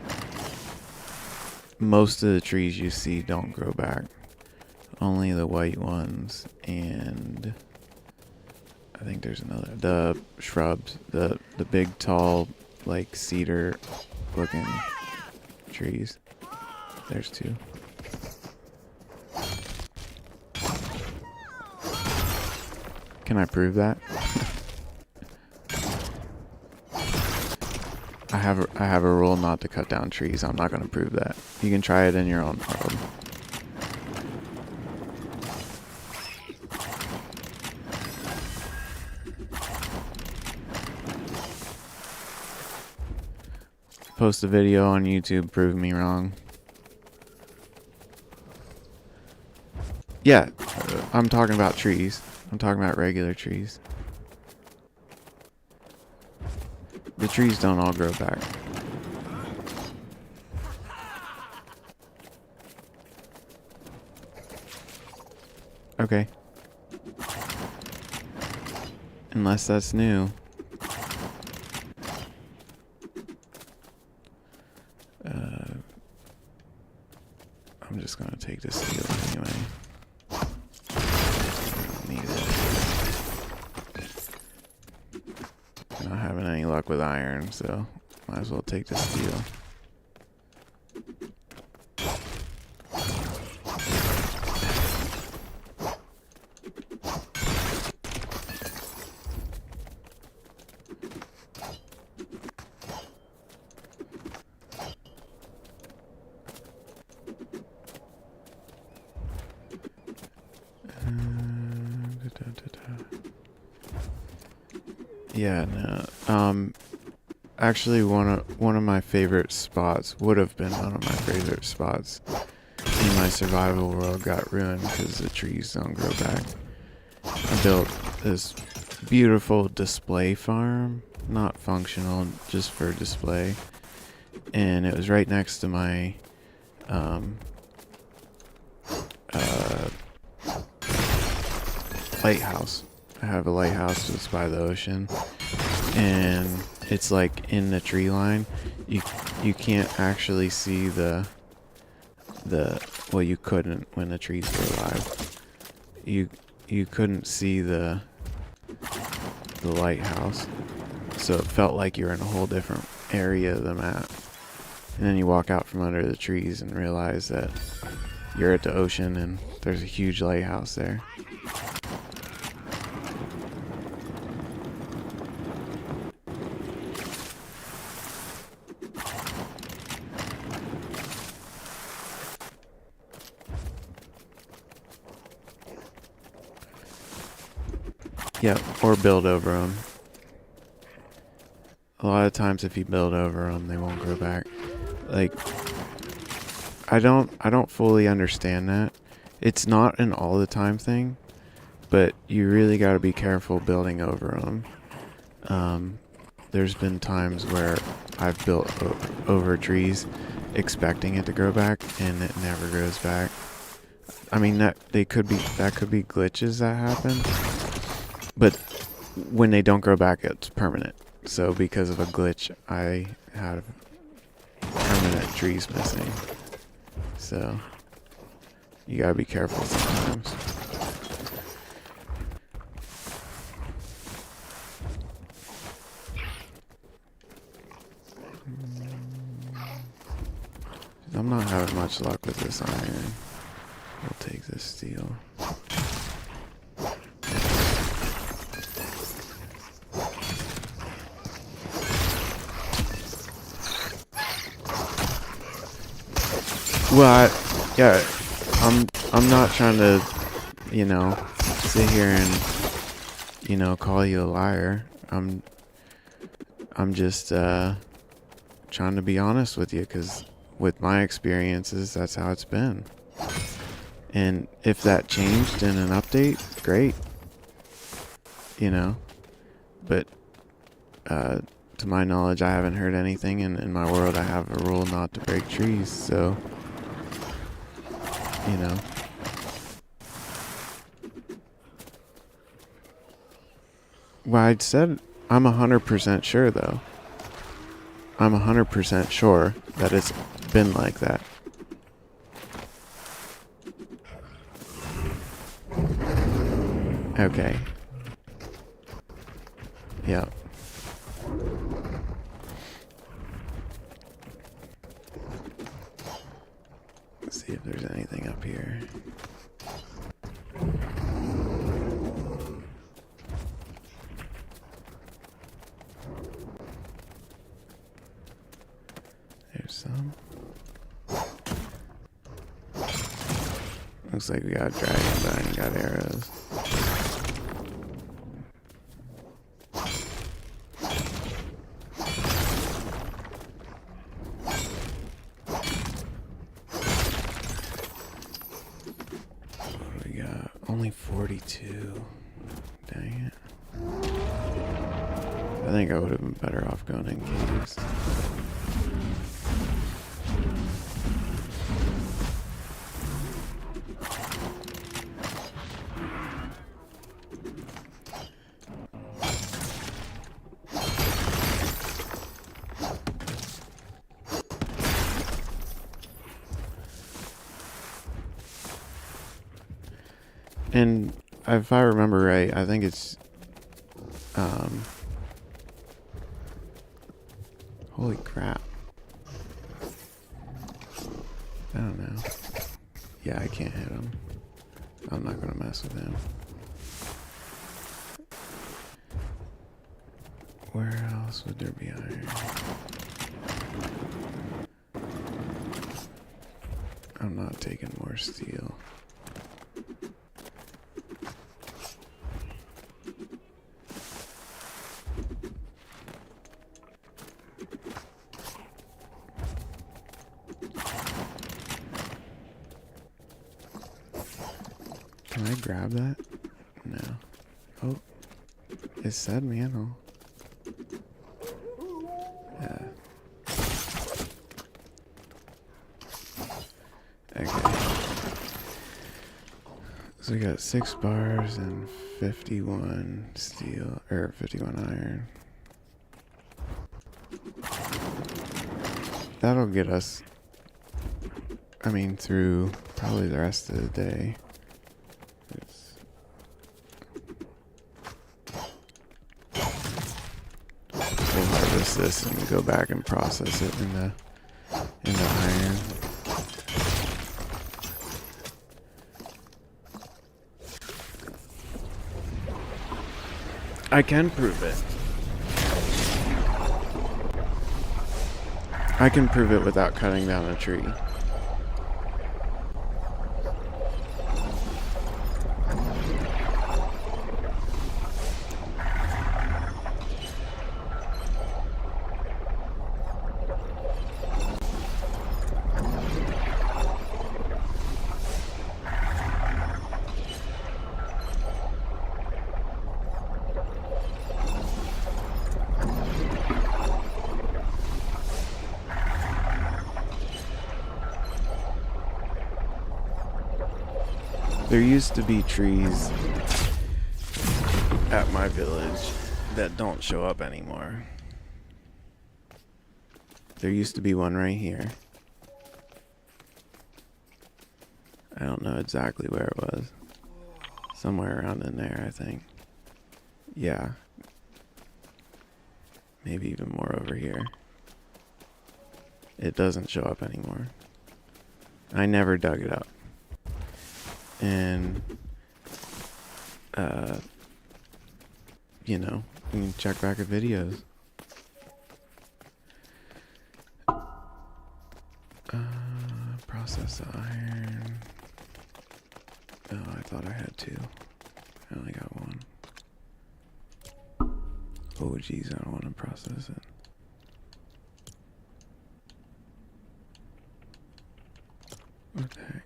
S1: most of the trees you see don't grow back. Only the white ones, and I think there's another. The shrubs, the big tall like cedar looking trees. There's two. Can I prove that? I have a rule not to cut down trees. I'm not going to prove that. You can try it in your own world. Post a video on YouTube proving me wrong. Yeah, I'm talking about trees. I'm talking about regular trees. The trees don't all grow back. Okay. Unless that's new. I'm just gonna take this steel anyway. I don't need it. I'm not having any luck with iron, so might as well take the steel. Yeah, no. Actually, one of my favorite spots would have been one of my favorite spots in my survival world got ruined because the trees don't grow back. I built this beautiful display farm, not functional, just for display, and it was right next to my lighthouse. I have a lighthouse that's by the ocean, and it's like in the tree line. You can't actually see the well, you couldn't when the trees were alive. You couldn't see the lighthouse, so it felt like you were in a whole different area of the map. And then you walk out from under the trees and realize that you're at the ocean and there's a huge lighthouse there. Yep, or build over them. A lot of times if you build over them, they won't grow back. Like, I don't fully understand that. It's not an all the time thing, but you really got to be careful building over them. There's been times where I've built over trees expecting it to grow back and it never grows back. I mean, that could be glitches that happen, but when they don't grow back, it's permanent. So because of a glitch, I had permanent trees missing. So you gotta be careful sometimes. I'm not having much luck with this iron. We'll take this steel. Well, I'm not trying to, sit here and, call you a liar. I'm just trying to be honest with you, because with my experiences, that's how it's been. And if that changed in an update, great. But to my knowledge, I haven't heard anything, and in my world, I have a rule not to break trees, so, Well, I'd said I'm 100% sure, though. I'm 100% sure that it's been like that. Okay. Yeah. Let's see if there's anything up here. There's some. Looks like we got a dragon, but I ain't got arrows. What do we got? Only 42. Dang it. I think I would have been better off going in caves. And if I remember right, I think it's, holy crap. I don't know. Yeah, I can't hit him. I'm not gonna mess with him. Where else would there be iron? I'm not taking more steel. Can I grab that? No. Oh, it said mantle. Yeah. Okay. So we got 6 bars and 51 steel, or 51 iron. That'll get us, through probably the rest of the day. We'll harvest this and go back and process it in the iron. I can prove it. I can prove it without cutting down a tree. There used to be trees at my village that don't show up anymore. There used to be one right here. I don't know exactly where it was. Somewhere around in there, I think. Yeah. Maybe even more over here. It doesn't show up anymore. I never dug it up. And, you know, you can check back at videos. Process iron. Oh, I thought I had two. I only got one. Oh, geez, I don't want to process it. What the heck?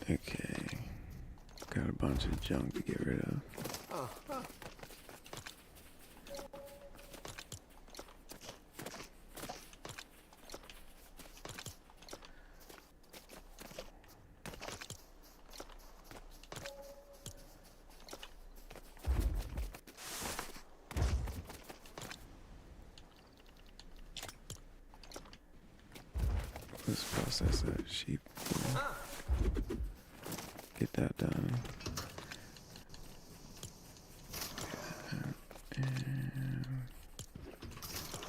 S1: Okay. Got a bunch of junk to get rid of. Let's process that sheep. Get that done. And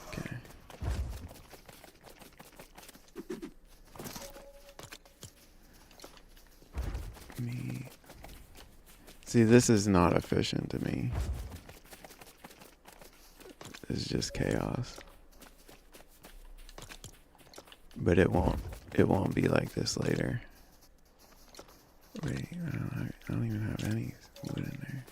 S1: okay. Meat. See, this is not efficient to me. It's just chaos. But it won't be like this later. Wait, I don't even have any wood in there.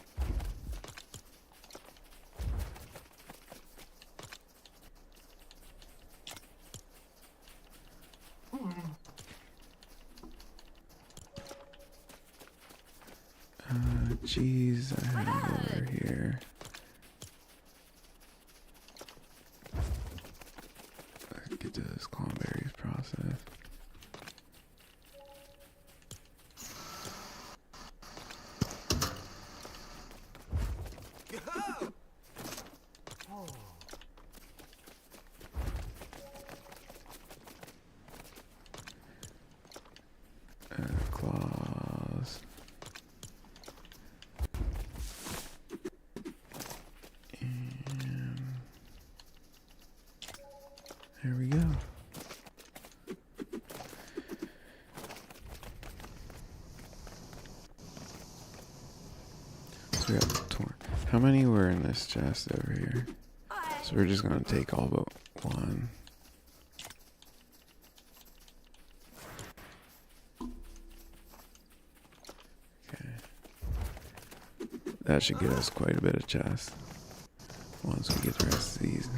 S1: Cheese I have over here. Let's get to this cranberries process. Claws. And there we go. So we got 20. How many were in this chest over here? So we're just gonna take all but one. That should get us quite a bit of chest once we get the rest of these.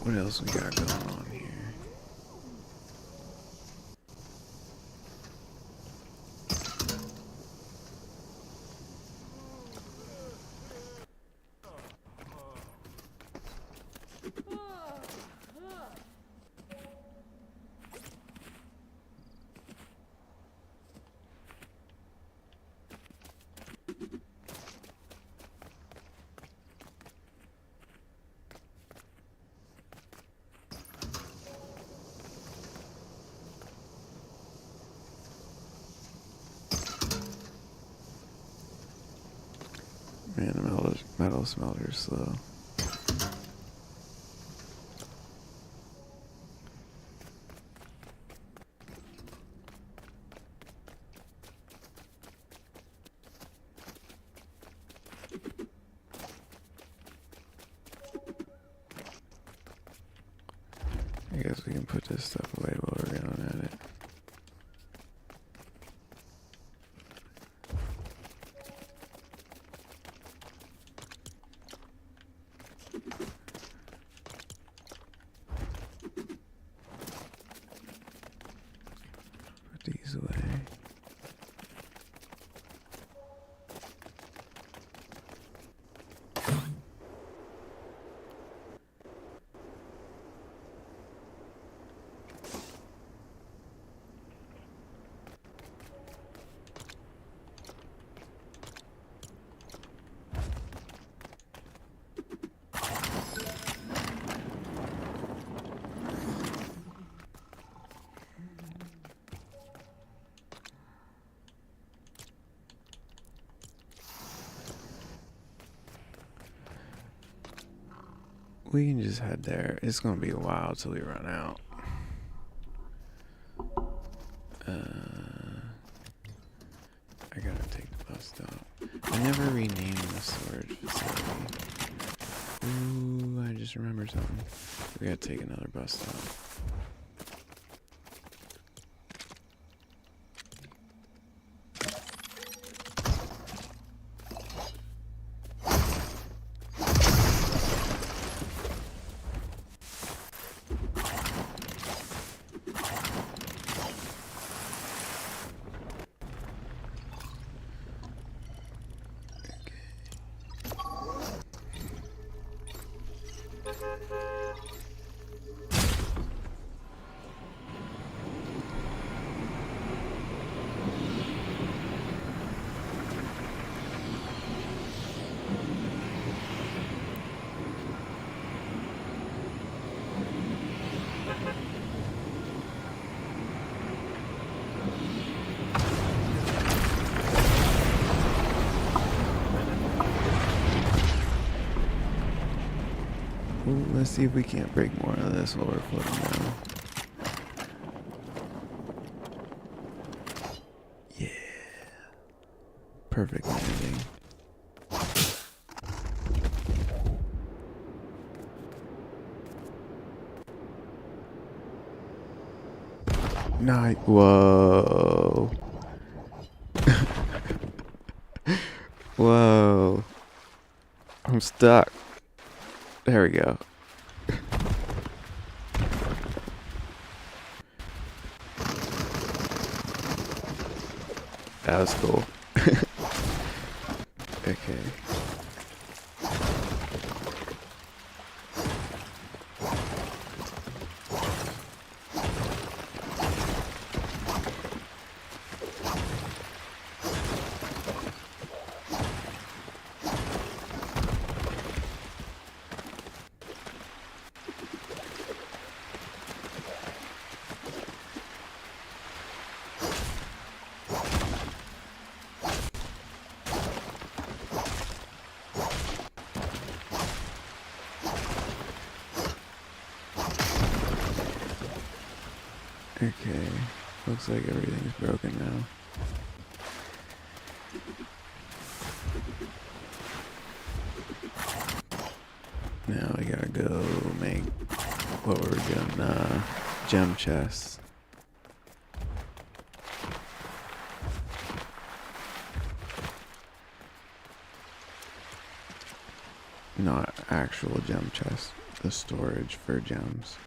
S1: What else we got going on here? Man, the metal smelter's slow. I guess we can put this stuff away while we're going at it. Put these away. We can just head there. It's gonna be a while till we run out. I gotta take the bus stop. I never renamed the storage facility. Ooh, I just remembered something. We gotta take another bus stop. Ooh, let's see if we can't break more of this while we're floating down. Yeah. Perfect landing. Nice. Whoa. Whoa. I'm stuck. There we go. That was cool. Okay. Okay, looks like everything's broken now. Now we gotta go make what were we doing? Gem chests. Not actual gem chests, the storage for gems.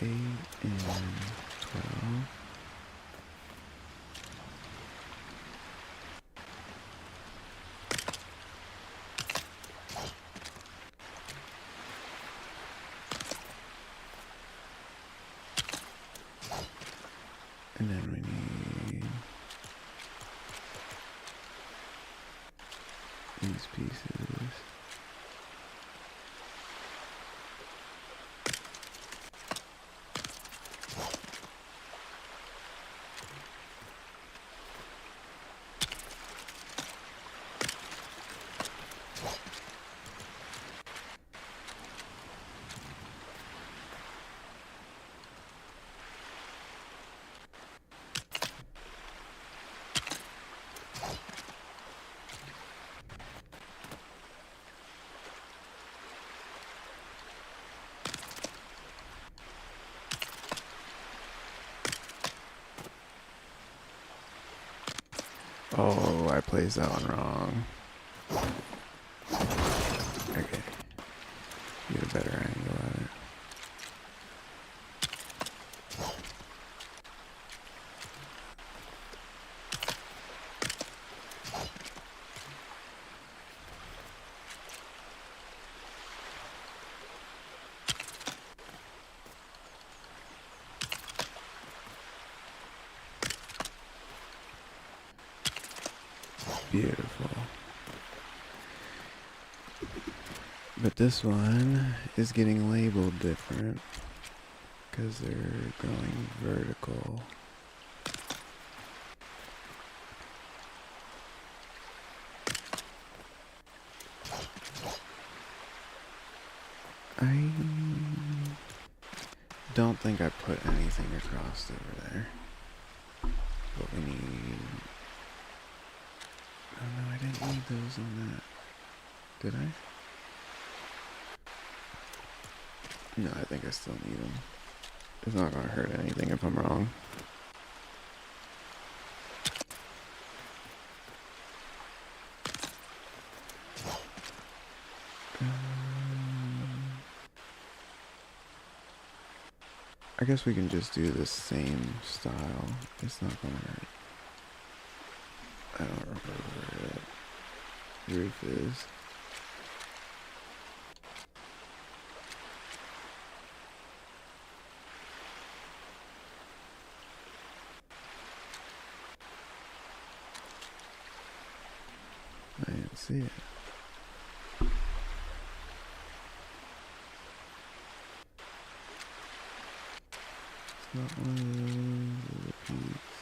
S1: And 12. And then we need these pieces. Oh, I placed that one wrong. Okay. Get a better angle at it. Beautiful. But this one is getting labeled different. because they're going vertical. I don't think I put anything across over there. What we need... Oh no, I didn't need those on that. Did I? No, I think I still need them. It's not gonna hurt anything if I'm wrong. I guess we can just do the same style. It's not gonna hurt. I don't remember where that roof is. I didn't see it. It's not one of those repeats.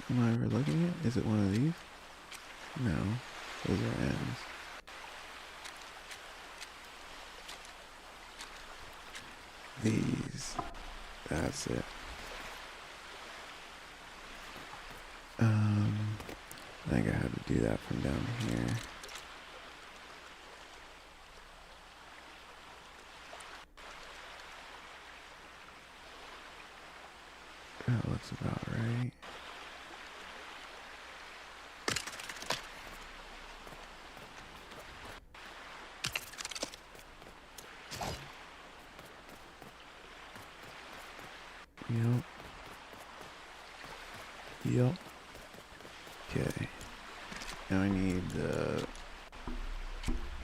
S1: Am I overlooking it? Is it one of these? No, those are ends. These. That's it. I think I had to do that from down here. That looks about right. Yep. Yep. Okay. Now I need the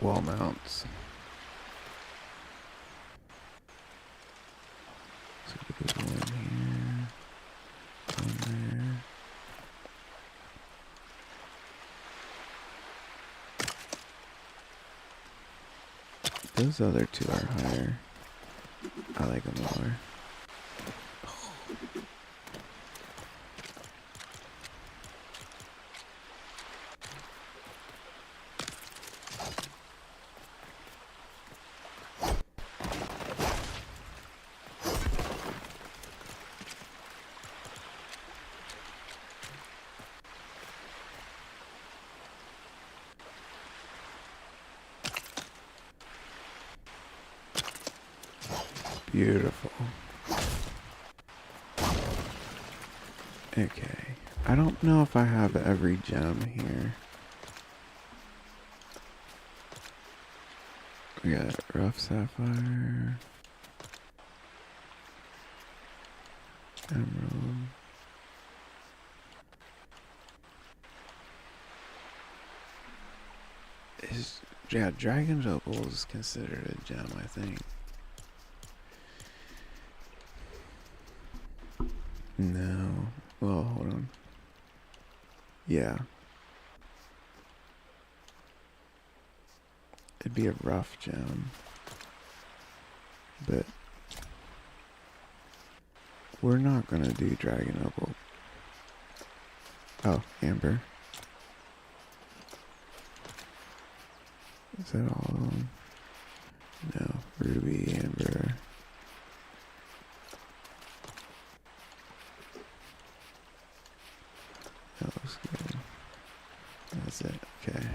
S1: wall mounts. So there's one here, one there. Those other two are higher. I like them lower. Beautiful. Okay. I don't know if I have every gem here. We got rough sapphire, emerald. Yeah, dragon's opal is considered a gem, I think. No. Well, hold on. Yeah. It'd be a rough gem. But we're not gonna do dragon opal. Oh, amber. Is that all of them? No. Ruby, amber. That looks good. That's it. Okay.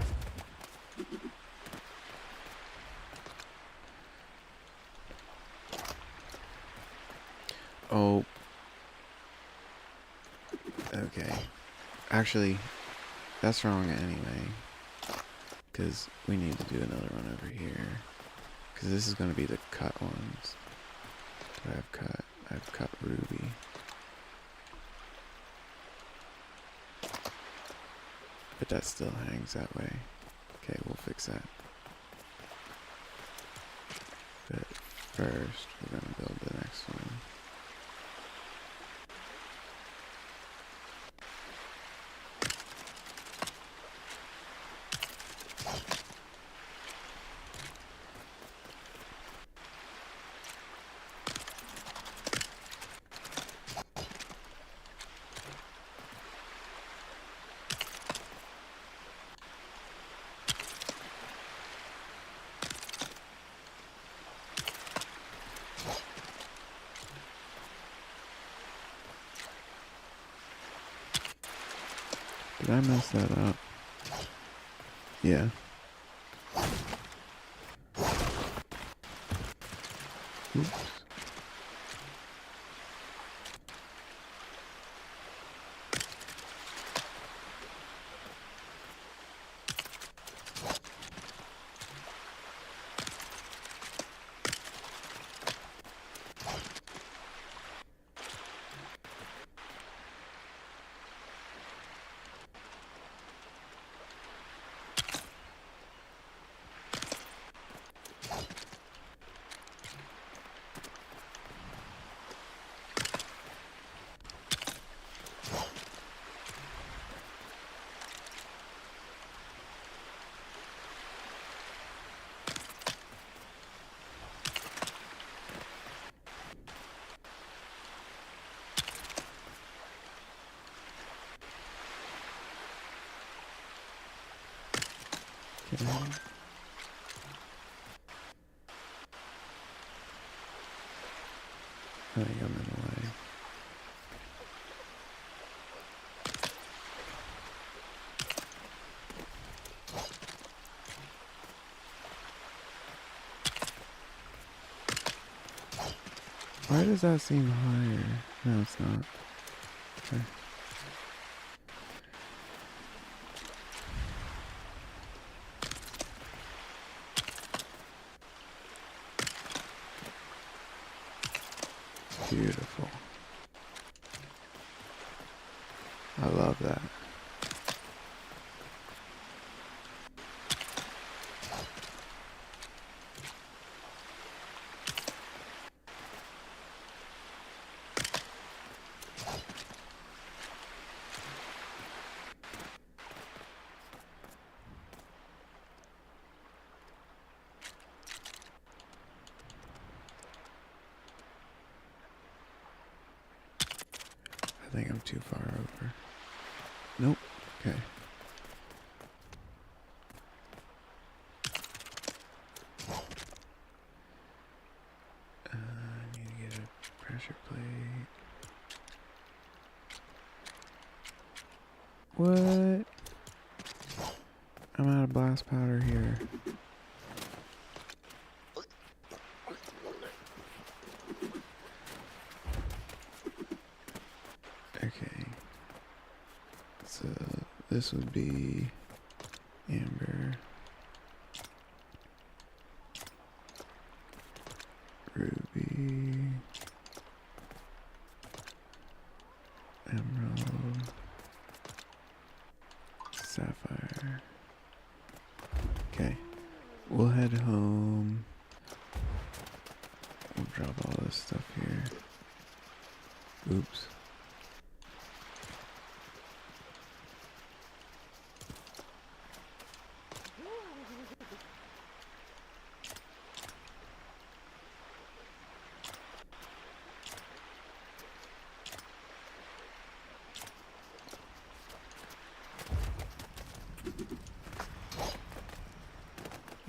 S1: Oh. Okay. Actually, that's wrong anyway. Because we need to do another one over here. Because this is going to be the cut ones. That I've cut. I've cut ruby. But that still hangs that way. Okay, we'll fix that. But first, we're going to build the next one. Did I mess that up? Yeah. Oops. Okay. I think I'm in the way. Why does that seem higher? No, it's not. Okay. Beautiful. I love that. I think I'm too far over. Nope. Okay. I need to get a pressure plate. What? I'm out of blast powder here. Okay. So this would be amber, ruby, emerald, sapphire. Okay. We'll head home. We'll drop all this stuff here. Oops.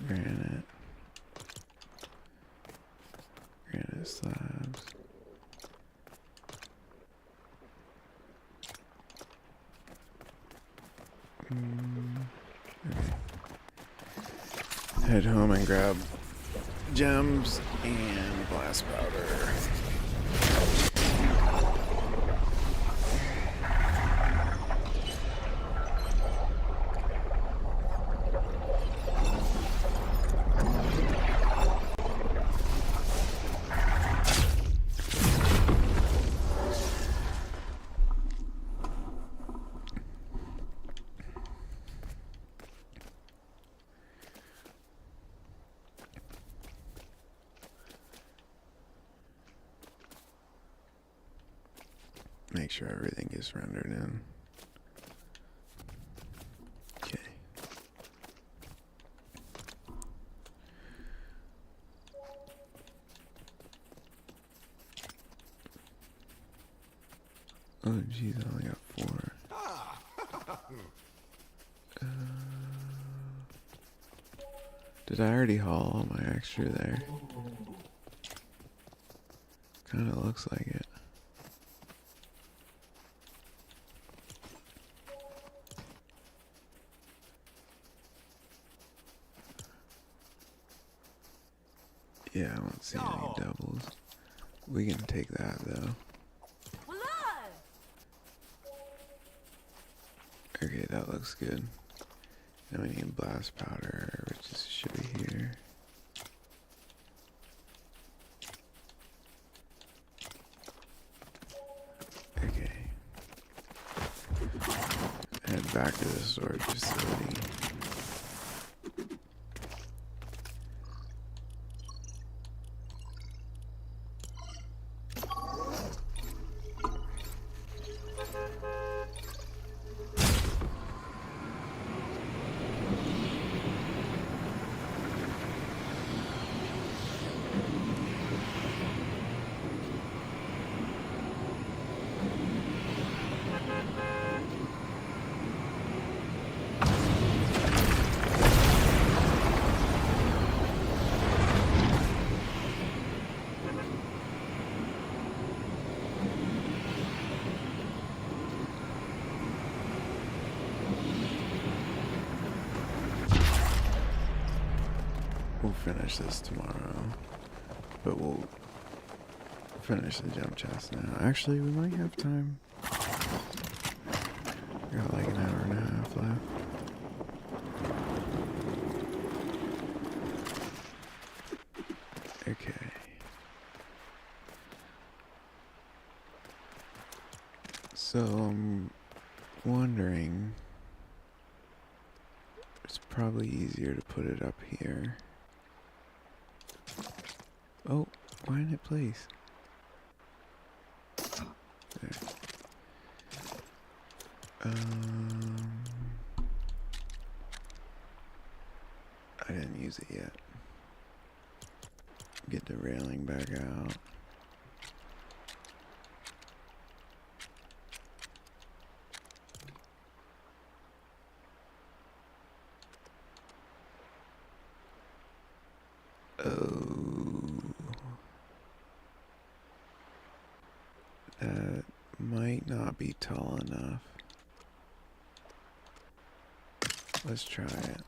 S1: Granite. Granite slabs. Okay. Head home and grab gems and blast powder. Make sure everything is rendered in. Okay. Oh jeez, I only got 4. Did I already haul all my extra there? Kinda looks like it. We can take that though. Okay, that looks good. Now we need blast powder, which should be here. Okay. Head back to the storage facility. We'll finish this tomorrow, but we'll finish the jump chest now. Actually, we might have time. We got like an hour and a half left. Okay. So I'm wondering, it's probably easier to put it up here. Oh, why didn't it place? There. I didn't use it yet. Get the railing back out. That might not be tall enough. Let's try it.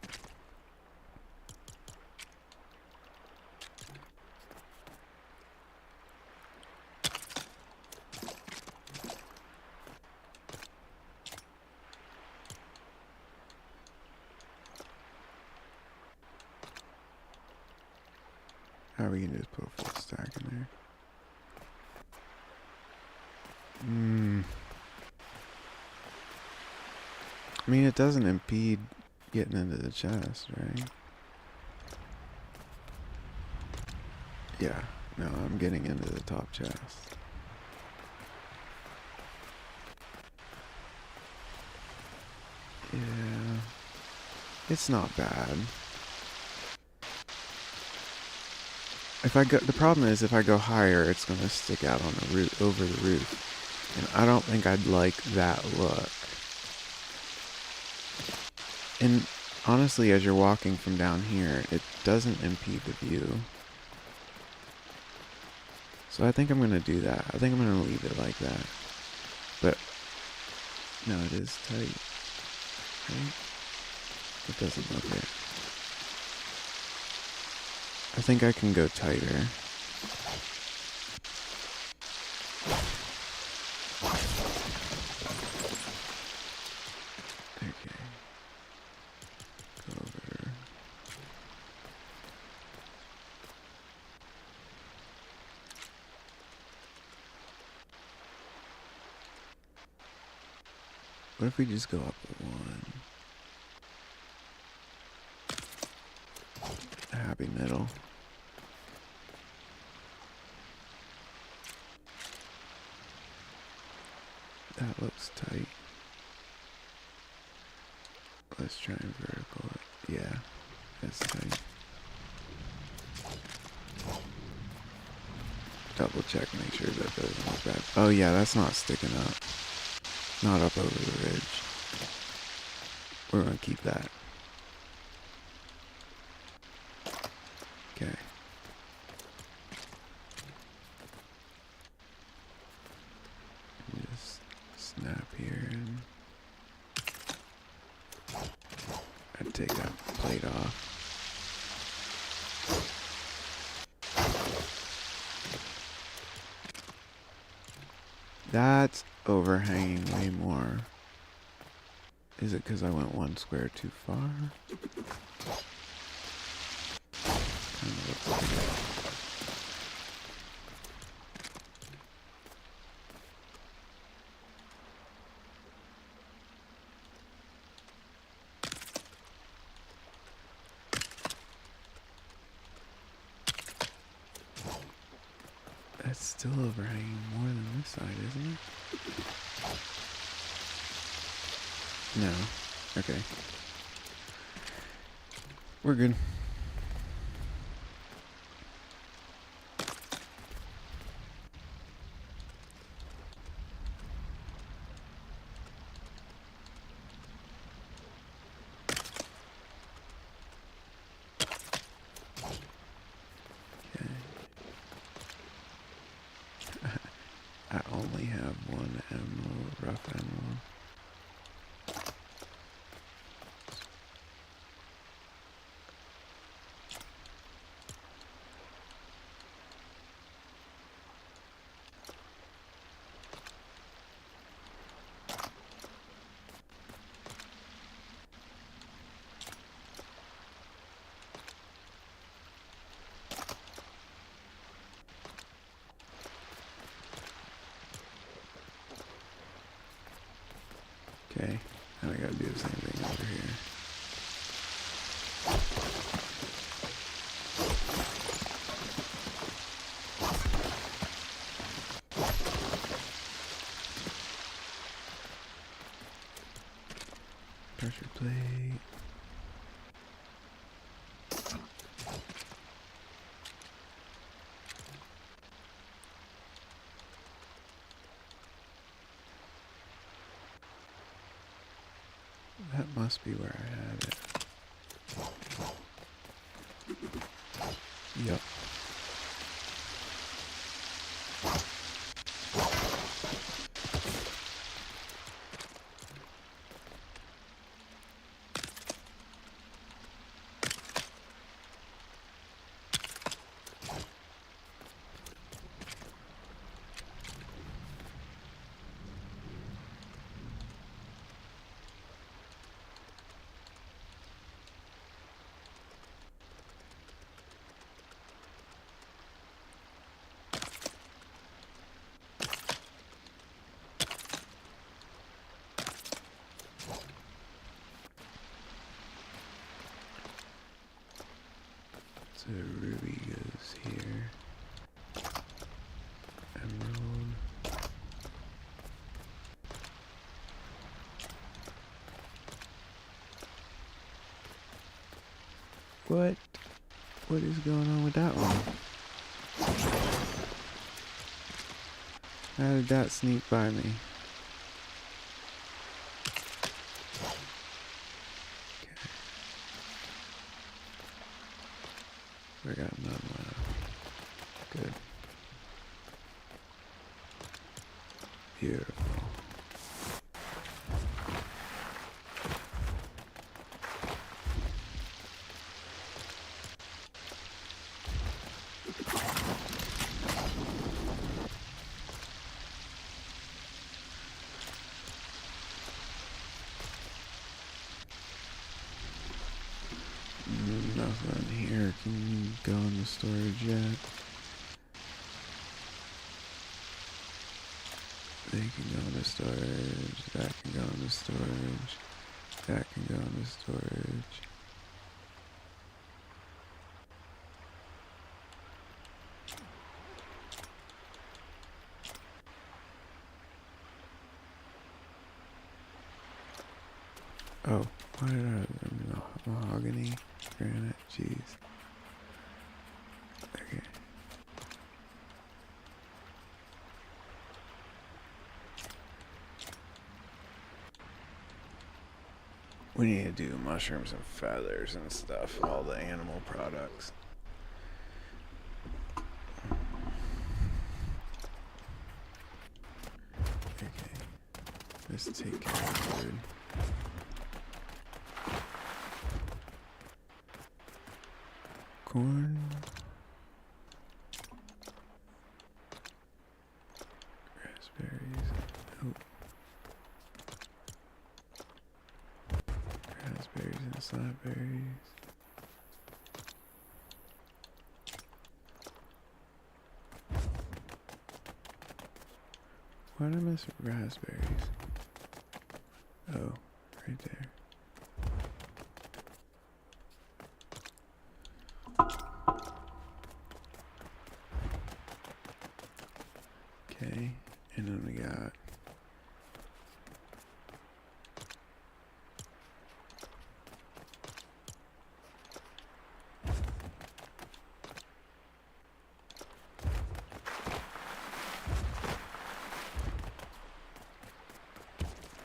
S1: How are we gonna just put a full stack in there? I mean, it doesn't impede getting into the chest, right? Yeah, no, I'm getting into the top chest. Yeah, it's not bad. If I go, the problem is if I go higher, it's gonna stick out on the roof, over the roof, and I don't think I'd like that look. And honestly, as you're walking from down here, it doesn't impede the view. So I think I'm gonna do that. I think I'm gonna leave it like that. But no, it is tight. Right? It doesn't look it. I think I can go tighter. Okay. Go over. What if we just go up one? A happy middle. That looks tight. Let's try and vertical it. Yeah, that's tight. Double check, make sure that doesn't look bad. Oh yeah, that's not sticking up. Not up over the ridge. We're gonna keep that. Okay. Just snap here and I'd take that plate off. That's overhanging way more. Is it because I went one square too far? Kind of looks like it. That's still overhanging more than this side, isn't it? No. Okay. We're good. Okay. I only have one emerald, rough emerald. Okay, now I gotta do the same thing over here. Pressure plate. That must be where I had it. Yep. So ruby goes here. Emerald. What? What is going on with that one? How did that sneak by me? Okay. We got none left. Good. Beautiful. Nothing here can go in the storage yet. They can go into storage. That can go into storage. That can go into storage. Oh, why did I mahogany, granite, jeez. Okay. We need to do mushrooms and feathers and stuff, all the animal products. Okay. Let's take care of food. Corn. Raspberries. Snap berries. Why did I miss raspberries? Oh, right there. Okay, and then we got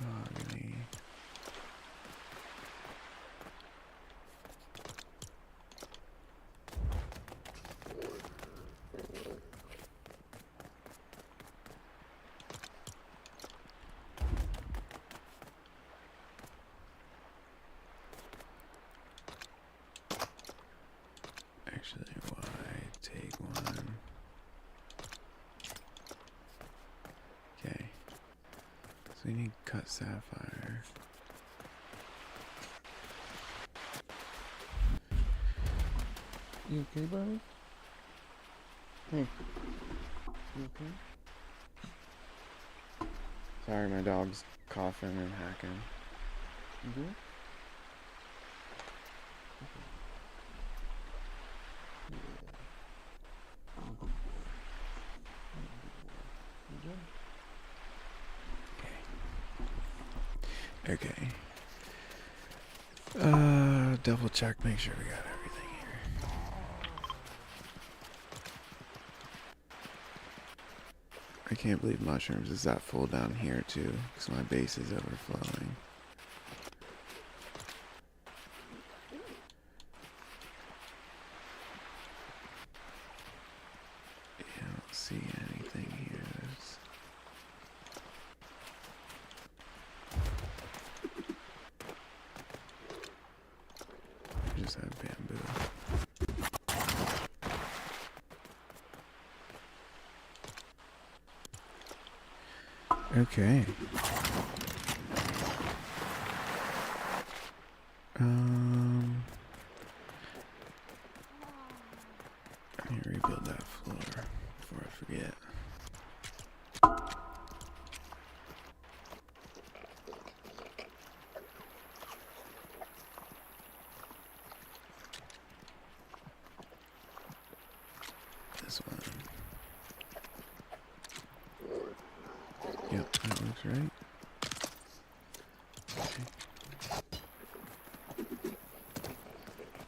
S1: mahogany. Actually, why take one? Okay. So we need cut sapphire.
S2: You okay, buddy? Hey. You okay?
S1: Sorry, my dog's coughing and hacking.
S2: You good?
S1: Okay. Double check, make sure we got everything here. I can't believe mushrooms is that full down here too, because my base is overflowing. Yeah, I don't see anything here. I just have bamboo. Okay. I need to rebuild that floor before I forget. This one. Yep, that looks right. Okay.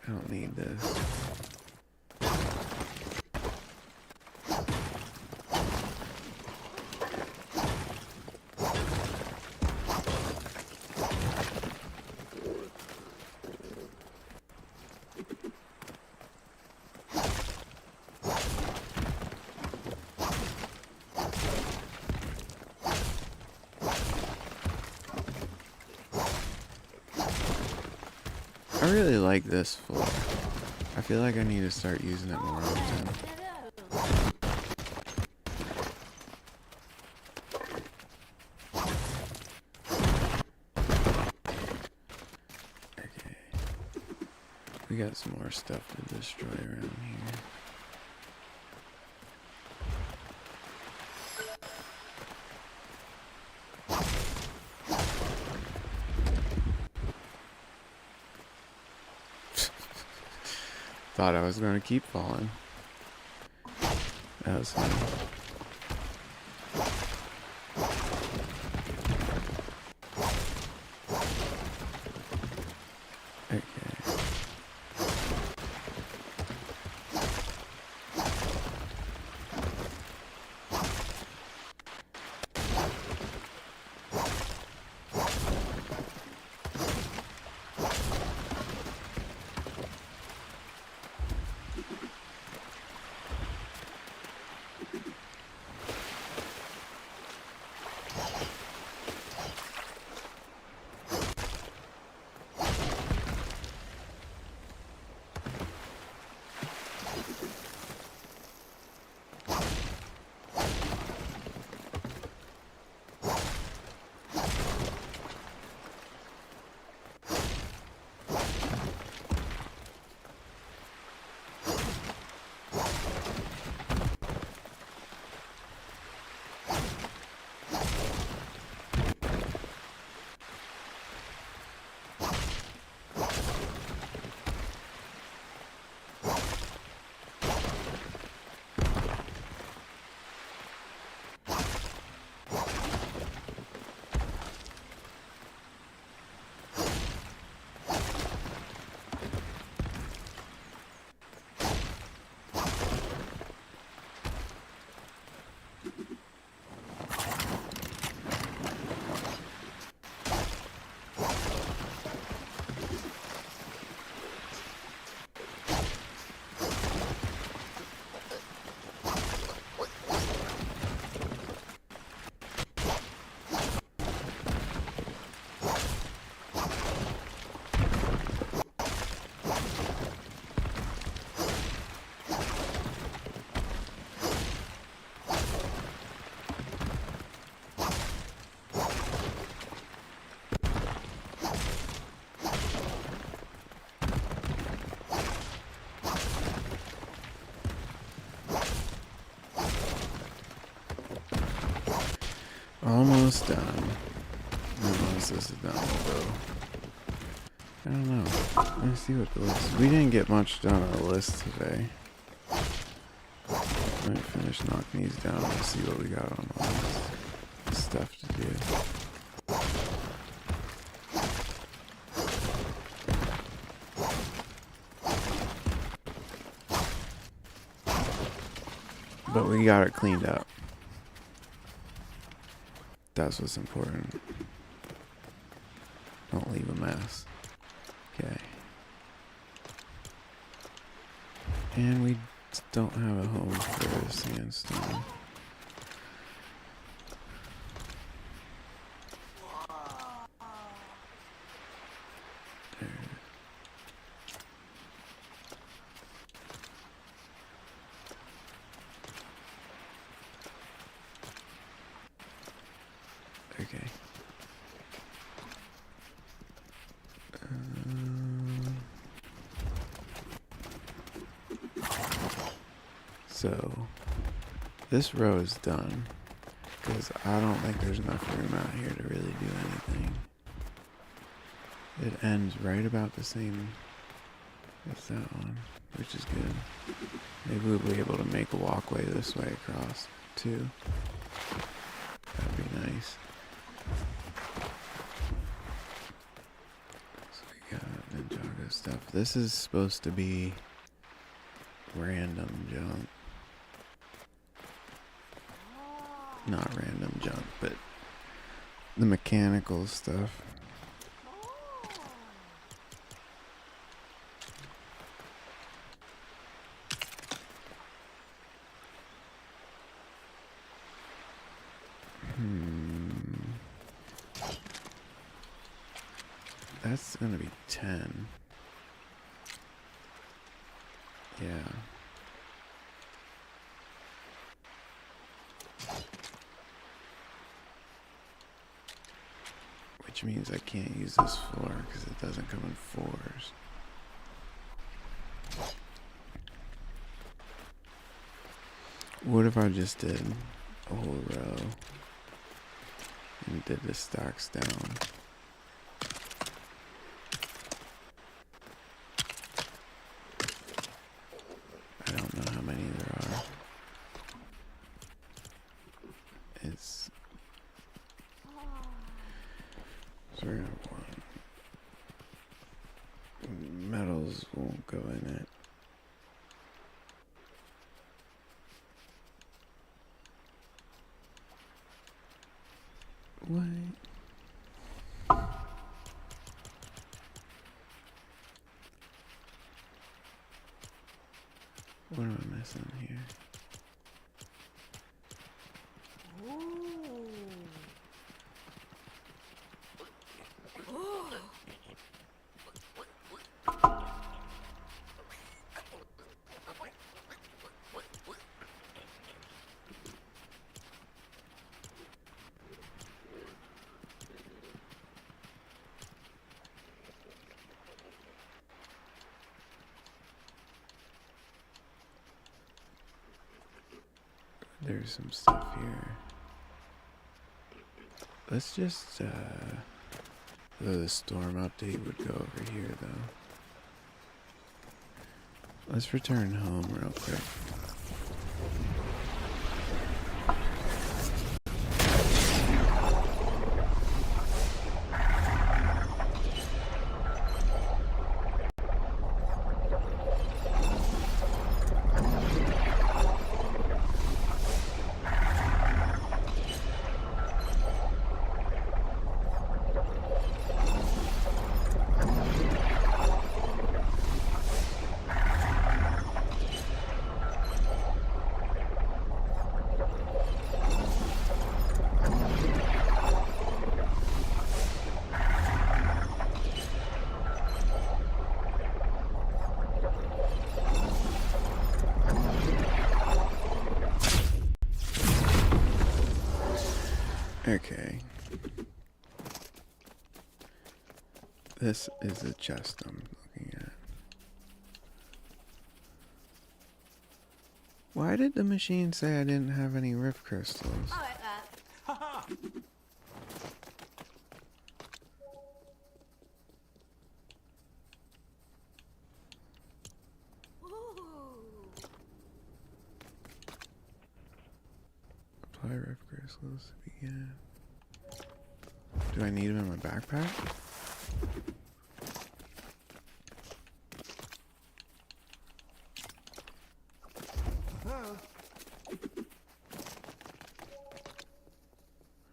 S1: I don't need this. I really like this floor. I feel like I need to start using it more often. Okay. We got some more stuff to destroy around here. Thought I was going to keep falling. That was funny. Okay. Almost done. Once this is done, we'll go. I don't know. Let me see what the list. We didn't get much done on the list today. Let me finish knocking these down and see what we got on the list. Stuff to do. But we got it cleaned up. That's what's important. Don't leave a mess. Okay. And we don't have a home for the sandstone. There. Okay. So, this row is done, because I don't think there's enough room out here to really do anything. It ends right about the same as that one, which is good. Maybe we'll be able to make a walkway this way across, too. That'd be nice. So we got Ninjago stuff. This is supposed to be random junk. Not random junk, but the mechanical stuff. That's gonna be 10. Yeah. Which means I can't use this floor because it doesn't come in fours. What if I just did a whole row and did the stacks down? I don't know how many there are. It's sort of one. Metals won't go in it. What? What am I missing here? There's some stuff here. Let's just, the storm update would go over here, though. Let's return home real quick. Okay. This is the chest I'm looking at. Why did the machine say I didn't have any rift crystals?
S3: I like that.
S1: Apply ref crystals to begin. Do I need them in my backpack?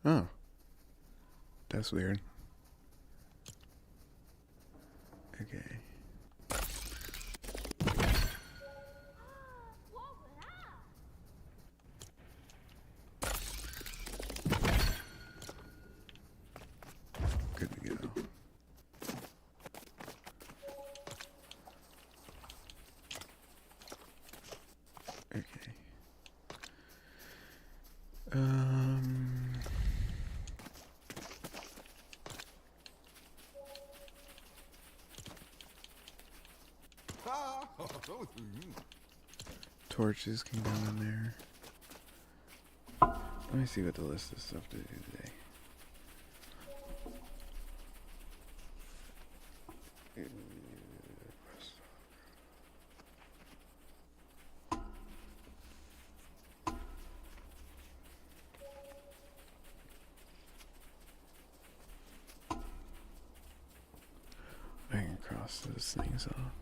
S1: Oh. That's weird. Okay. Good to go. Okay. Torches can go in there. Let me see what the list of stuff to do today. I can cross those things off.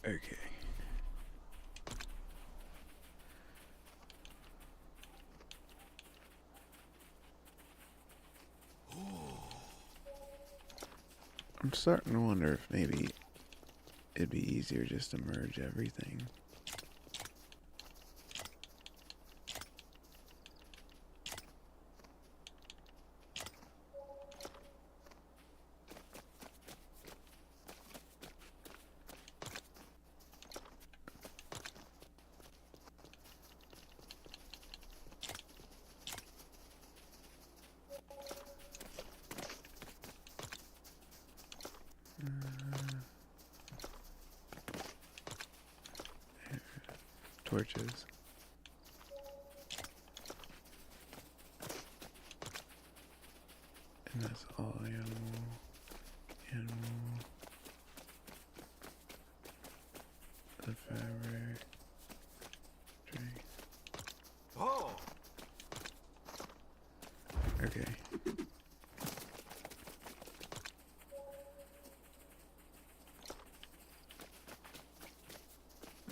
S1: Okay. I'm starting to wonder if maybe it'd be easier just to merge everything. Torches. And that's all animal. The fabric. Drink.
S3: Oh!
S1: Okay.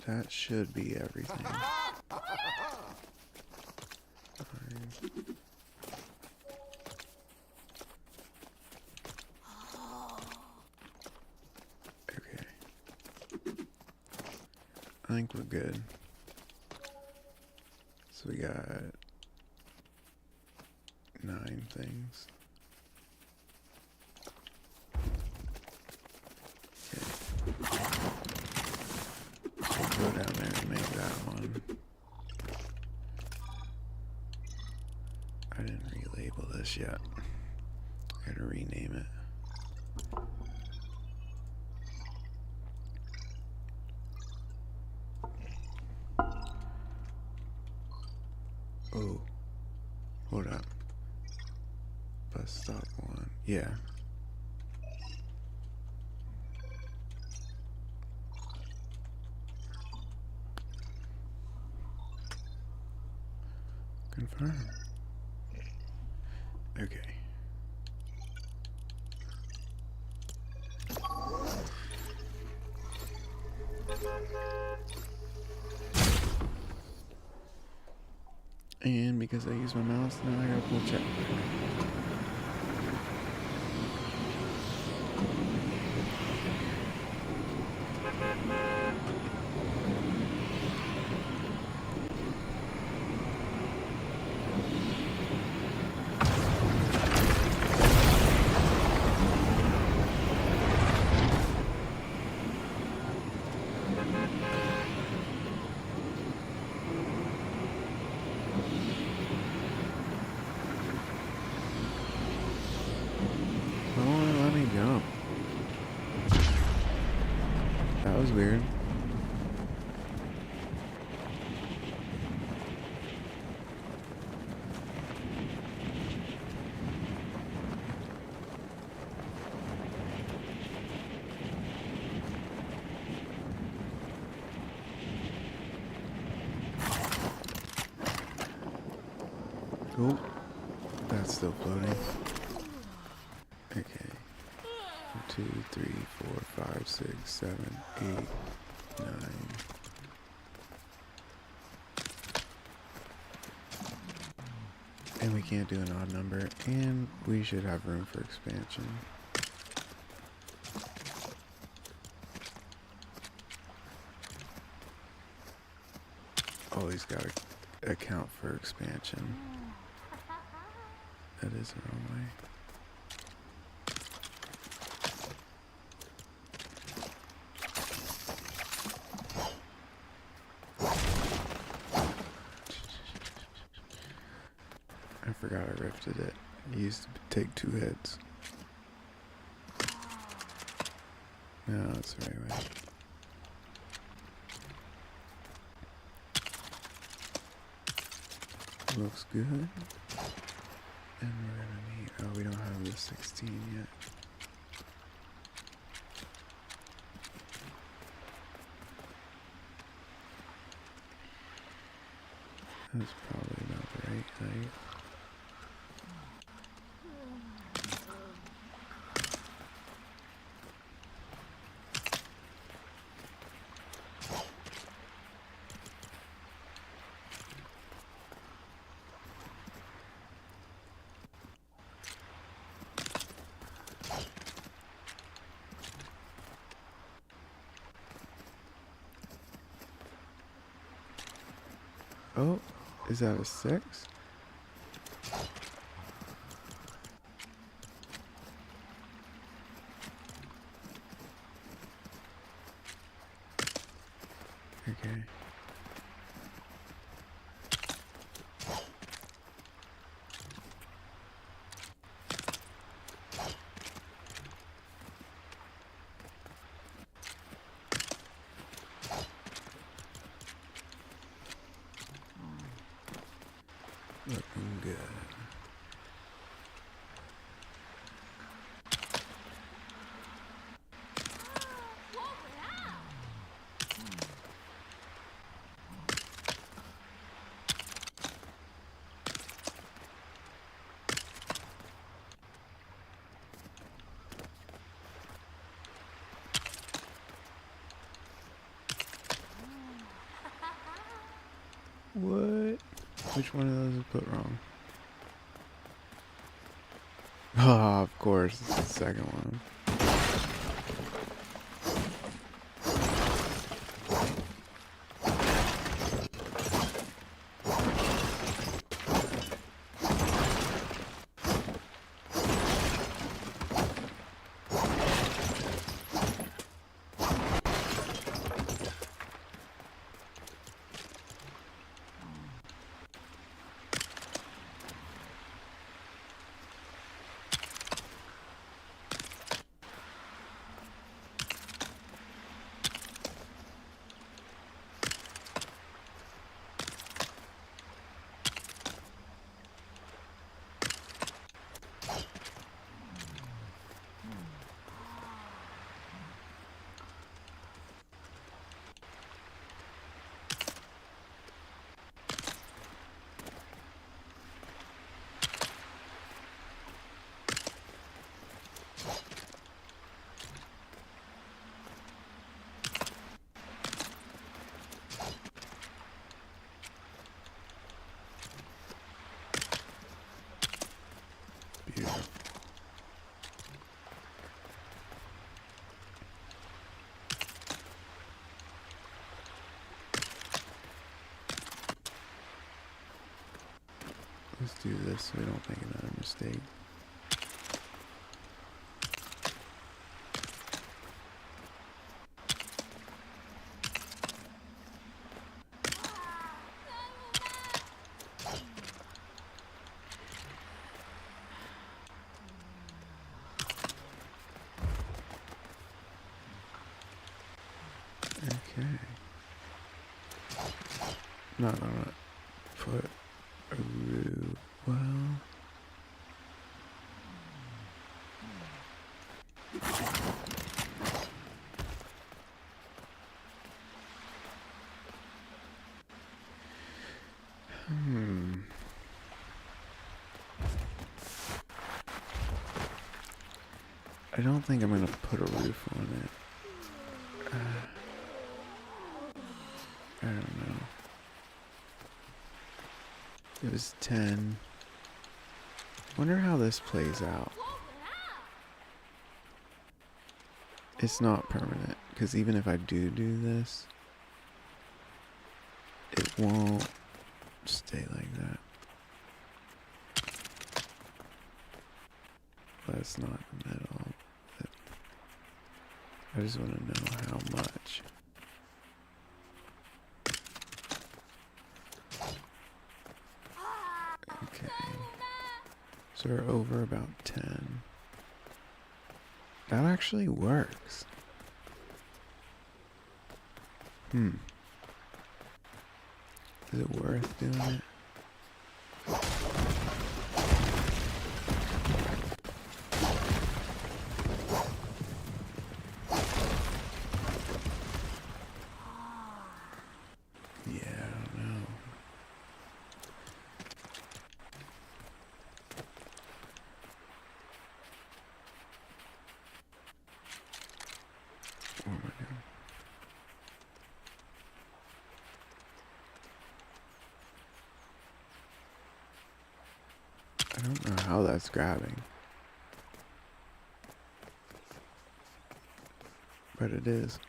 S1: That should be everything. Okay. I think we're good. So we got 9 things. Go down there and make that one. I didn't relabel this yet. I gotta rename it. Oh, hold up. Bus stop 1. Yeah. Confirm. Okay. And because I use my mouse, now I gotta pull check. Oh, that's still floating. Okay. 2, 3, 4, 5, 6, 7, 8, 9. And we can't do an odd number, and we should have room for expansion. Always gotta account for expansion. That is the wrong way. I forgot I rifted it. It used to take 2 hits. No, that's the right way. Looks good. And we're gonna need, oh, we don't have the 16 yet. That's probably about the right height. Oh, is that a 6? Okay. Looking good. What? Which one of those is put wrong? Ah, of course, it's the second one. Beautiful. Let's do this so we don't make another mistake. Okay. Not gonna put a roof. Well. I don't think I'm gonna put a roof on it. I don't know. It was 10. Wonder how this plays out. It's not permanent, because even if I do this, it won't stay like that. That's not metal. I just want to know how much. Okay. So we're over about 10. That actually works. Is it worth doing it? Yeah, I don't know. What am I doing? I don't know how that's grabbing. But it is.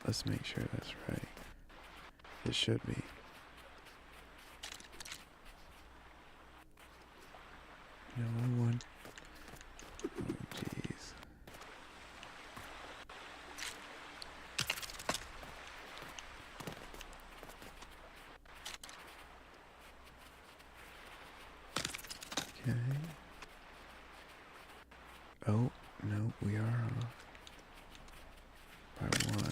S1: Let's make sure that's right. It should be. No one. Oh, jeez. Okay. Oh, no, we are off by 1.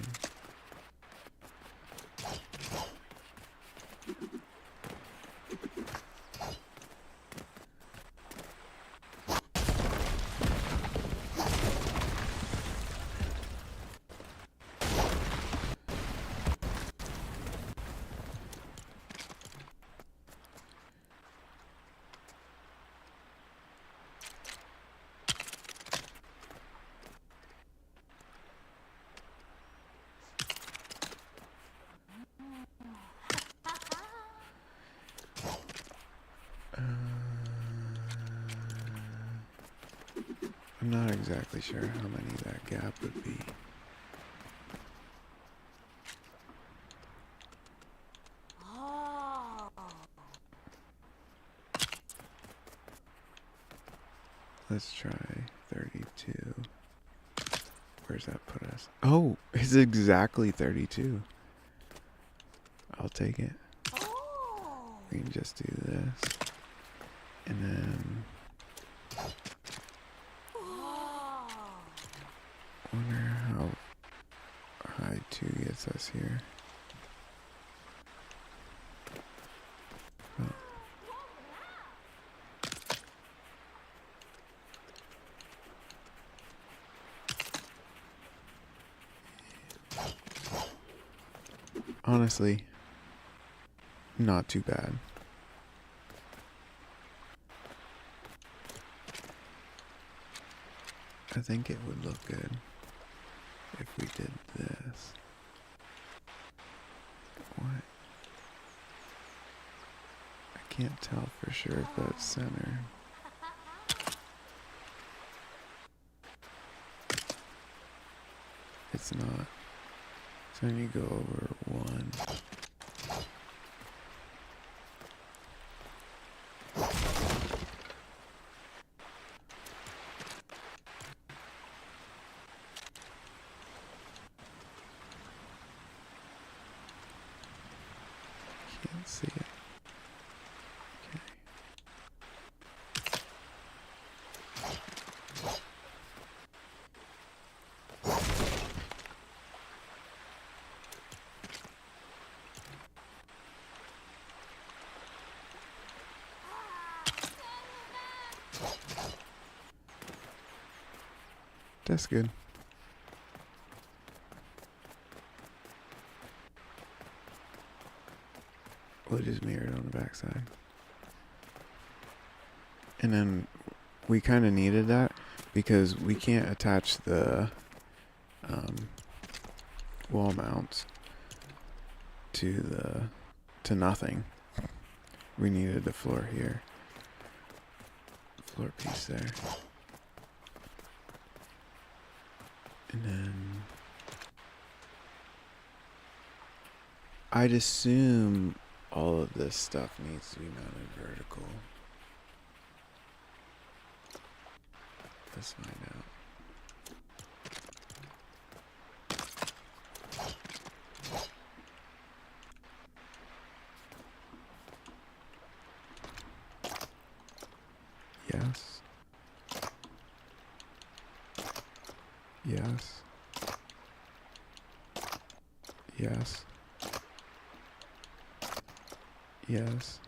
S1: I'm not exactly sure how many that gap would be. Let's try 32. Where's that put us? Oh, it's exactly 32. I'll take it. We can just do this. And then... wonder how high 2 gets us here. Oh. Honestly, not too bad. I think it would look good if we did this. What? I can't tell for sure if that's center. It's not. So when you go over 1. Can't see it. Okay. That's good. We'll just mirror it on the backside. And then we kind of needed that because we can't attach the wall mounts to nothing. We needed the floor here. Floor piece there. And then I'd assume all of this stuff needs to be mounted vertical. Let's find out. Yes. Yes. Yes. Yes.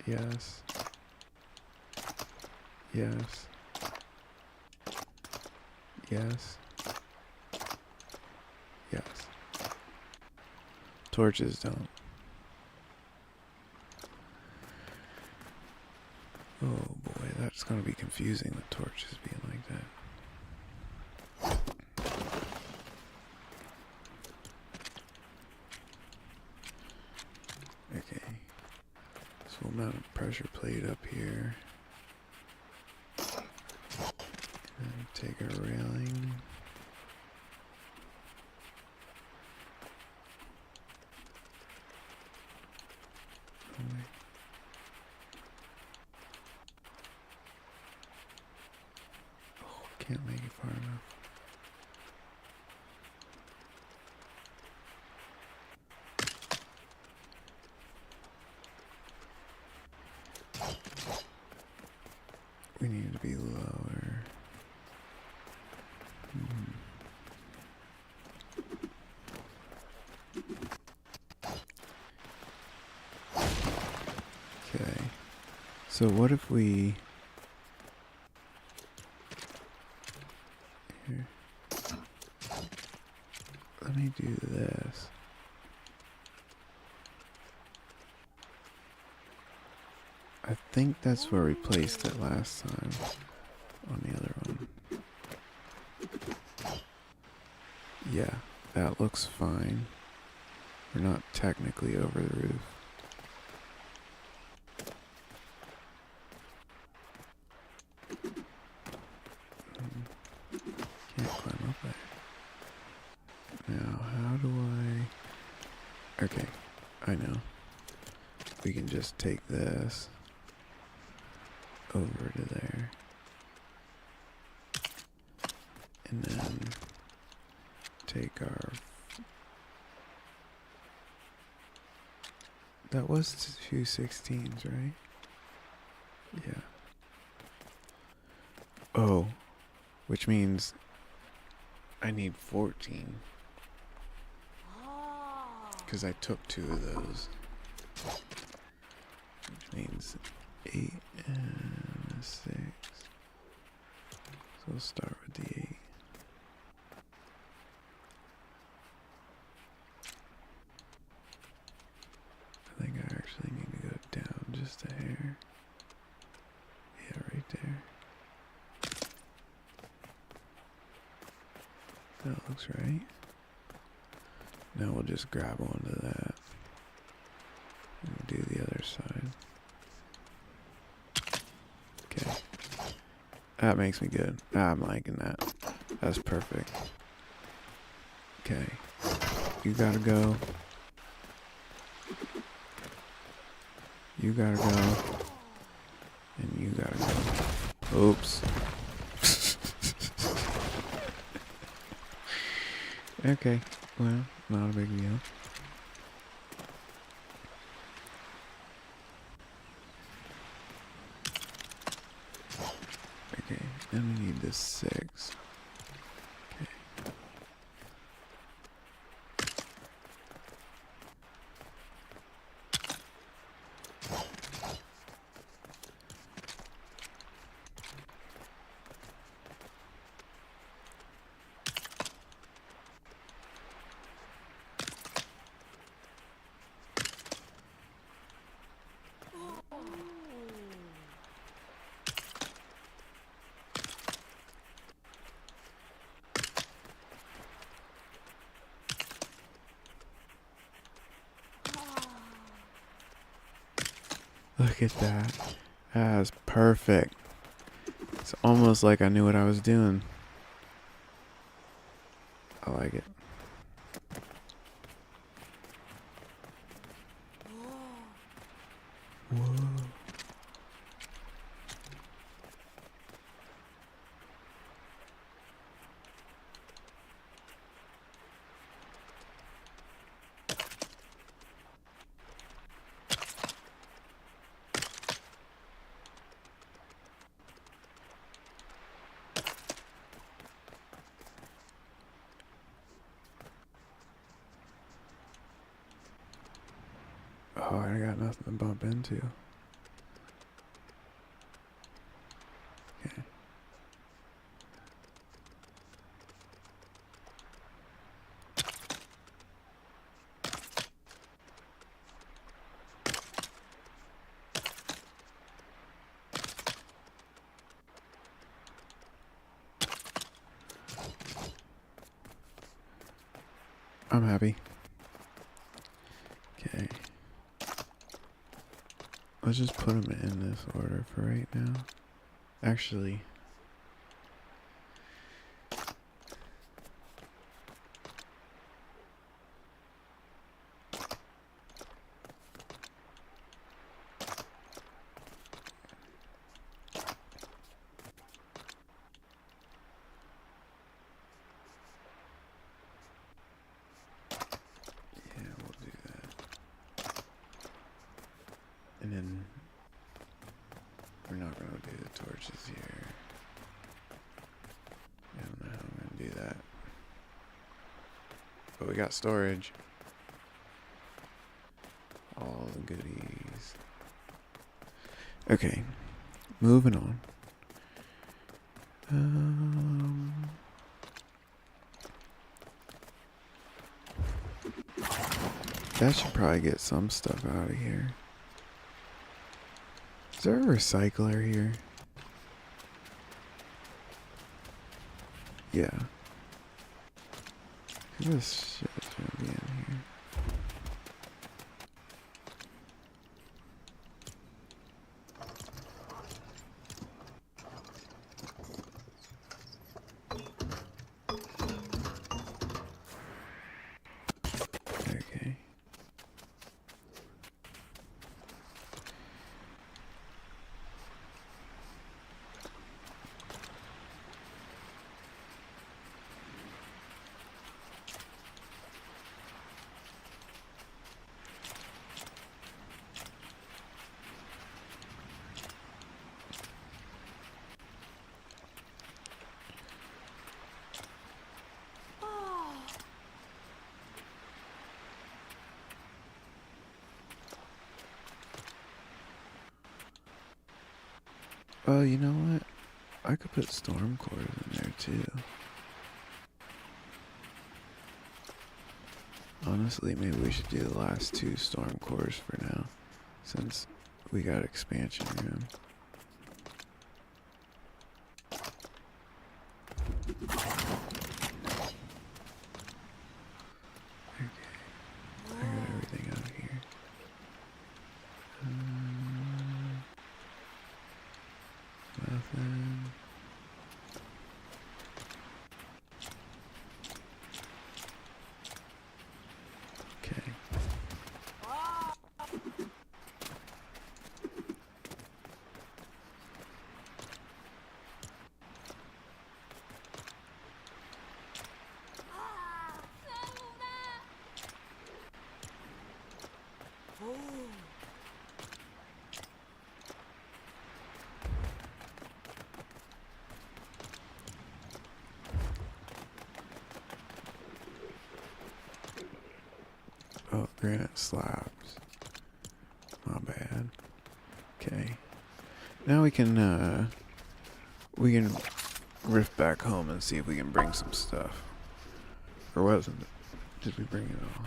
S1: Yes. Yes. Yes. Yes. Torches don't. Oh boy, that's gonna be confusing with torches being like that. Okay. So we'll mount a pressure plate up here. And take a railing. Oh, wait. Oh, can't make it far enough. We need to be lower. Okay. So what if we... Here. Let me do this. I think that's where we placed it last time on the other one. Yeah, that looks fine. We're not technically over the roof. Can't climb up there. Now, how do I... Okay, I know. We can just take this over to there. And then take our... That was 216s, right? Yeah. Oh, which means I need 14. Because I took 2 of those. Which means 8 and a 6. So we'll start with the 8. I think I actually need to go down just a hair. Yeah, right there. That looks right. Now we'll just grab onto that and do the other side. Okay. That makes me good. I'm liking that. That's perfect. Okay. You gotta go. You gotta go. And you gotta go. Oops. Okay. Well, not a big deal. Okay. Then we need this 6. Okay. Look at that. That's perfect. It's almost like I knew what I was doing. I like it. Whoa. Oh, I got nothing to bump into. Okay. I'm happy. Okay. Let's just put them in this order for right now. Actually, yeah, we'll do that. And then we're not going to do the torches here. I don't know how I'm going to do that. But we got storage. All the goodies. Okay, moving on. That should probably get some stuff out of here. Is there a recycler here? Yeah. This shit should be in here. Okay. Well, you know what? I could put storm cores in there too. Honestly, maybe we should do the last 2 storm cores for now, since we got expansion room. Okay, I got everything out here. Nothing. Okay. Oh, granite slabs. My bad. Okay. Now we can rift back home and see if we can bring some stuff. Or wasn't it? Did we bring it all?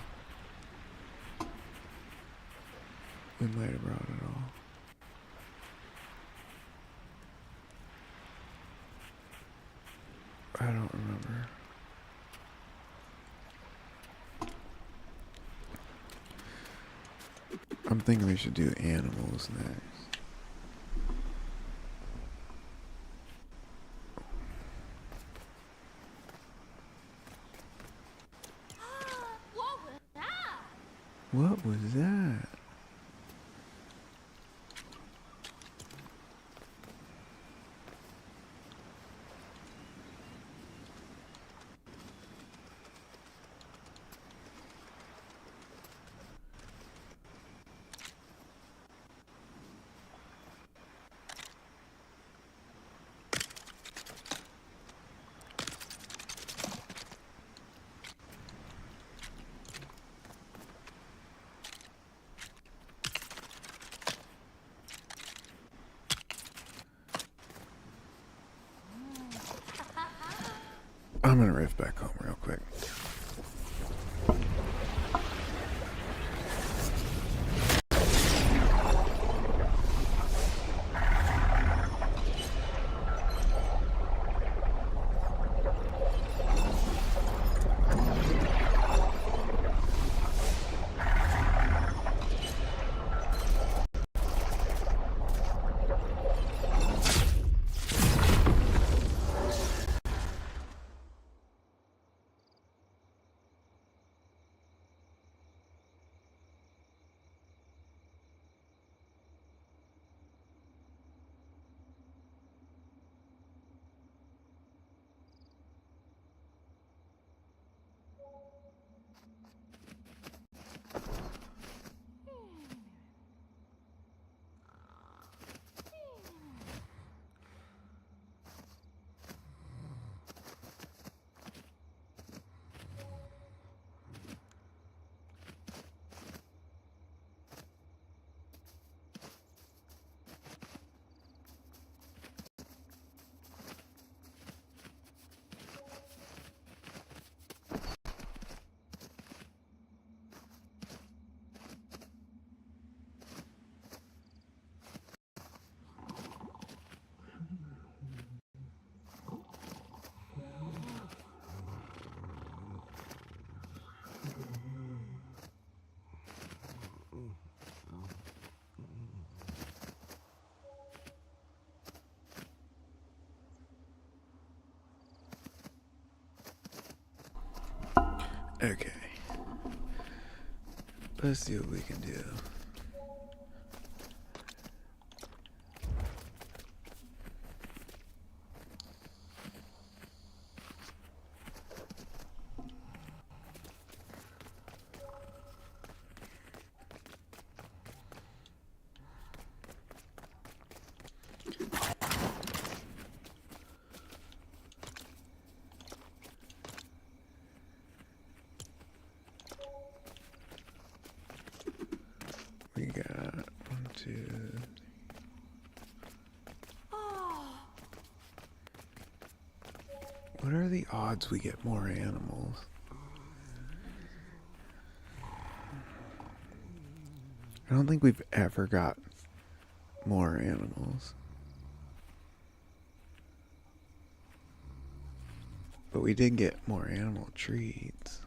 S1: We might have brought it all. I don't remember. I'm thinking we should do animals next.
S4: What was that?
S1: What was that? I'm gonna riff back home real quick. Okay. Let's see what we can do. We got 1, 2. What are the odds we get more animals? I don't think we've ever got more animals. But we did get more animal treats.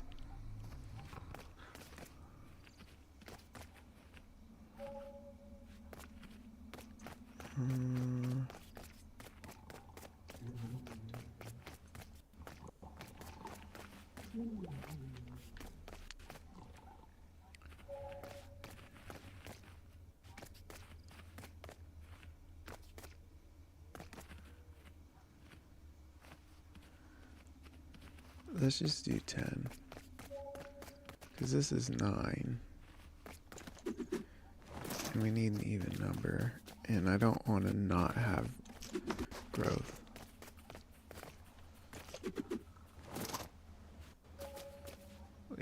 S1: Let's just do 10. Because this is 9. And we need an even number. And I don't want to not have growth.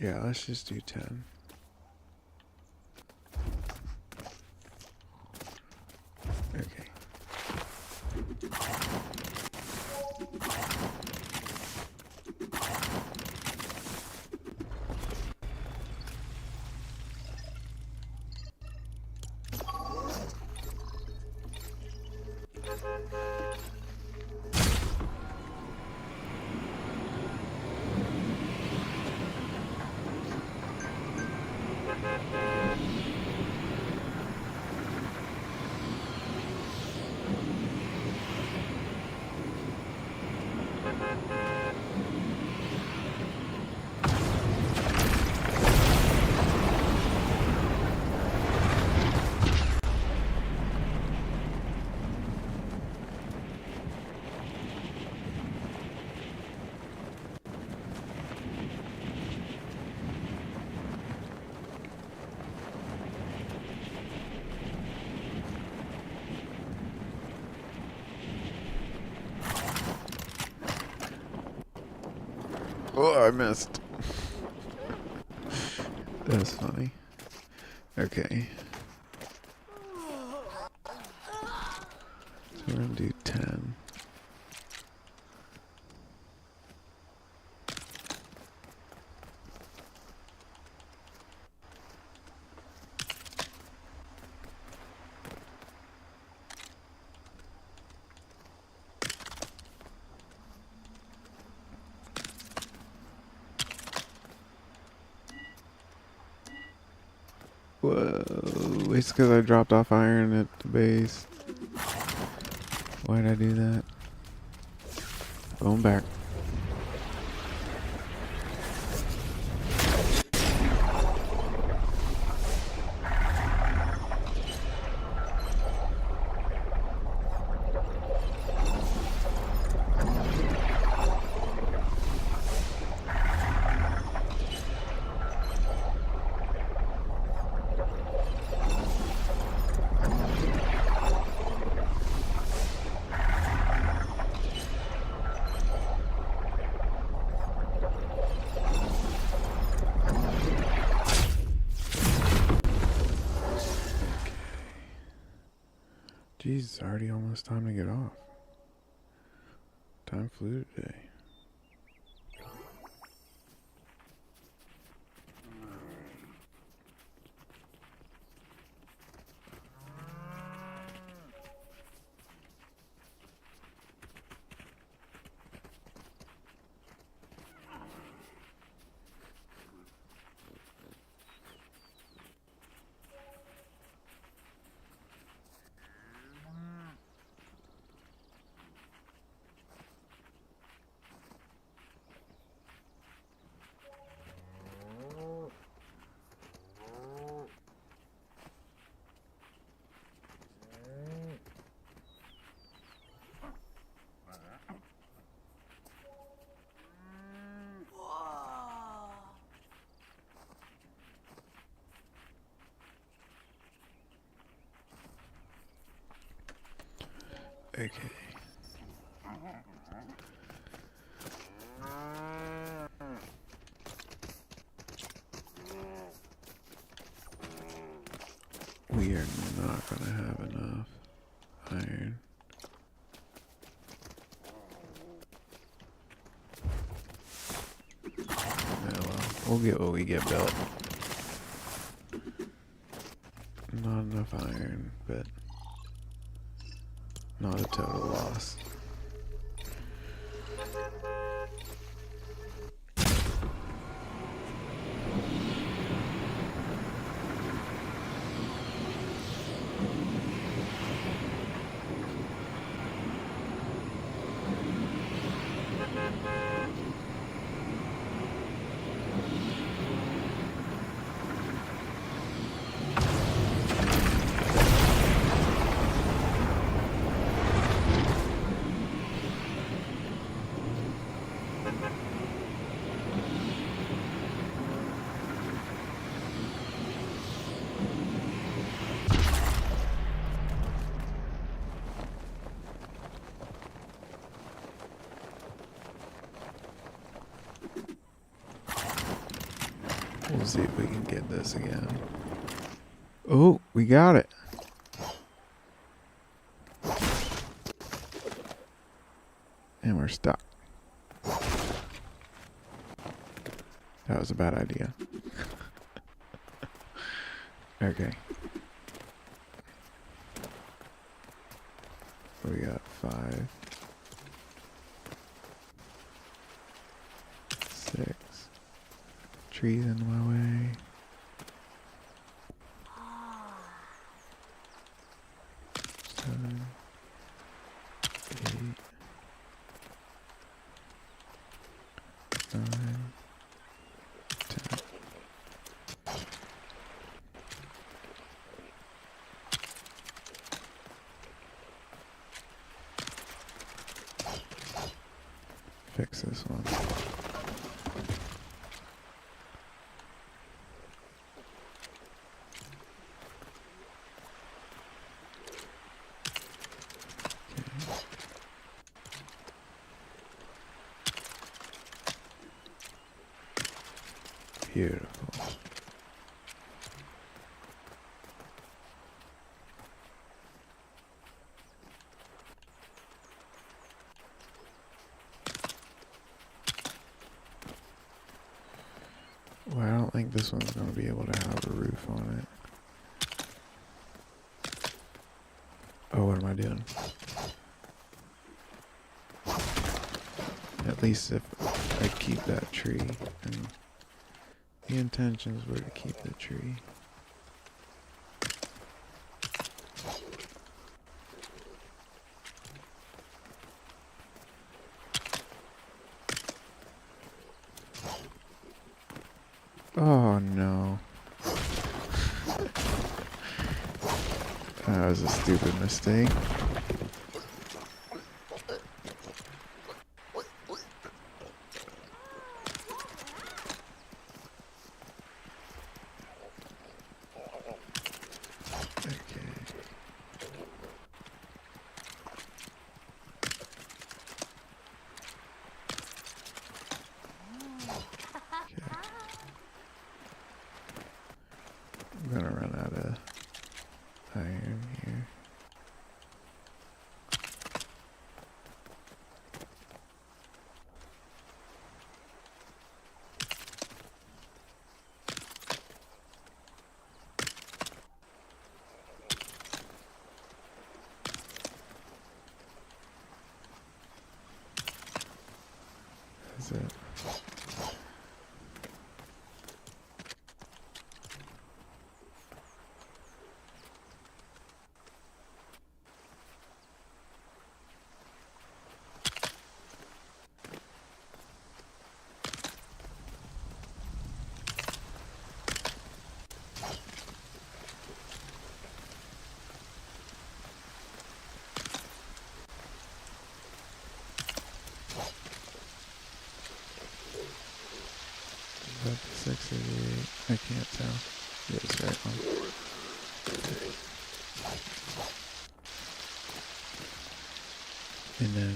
S1: Yeah, let's just do 10. Okay. Oh, I missed. That's funny. Okay. So we're gonna do 10. Whoa, it's because I dropped off iron at the base. Why'd I do that? Going back. Jeez, it's already almost time to get off. Time flew today. Okay. We are not gonna have enough iron. Oh well, we'll get what we get built. Not enough iron, but not a total loss. We'll see if we can get this again. Oh, we got it. And we're stuck. That was a bad idea. Okay. We got 5, 6 trees in my way. 7, 8, 9, 10. Fix this one. Beautiful. Well, I don't think this one's going to be able to have a roof on it. Oh, what am I doing? At least if I keep that tree, and the intentions were to keep the tree. Oh no. That was a stupid mistake. I'm gonna run out of iron here. That's it. Is that the 688? I can't tell. Yeah, it's right one. And then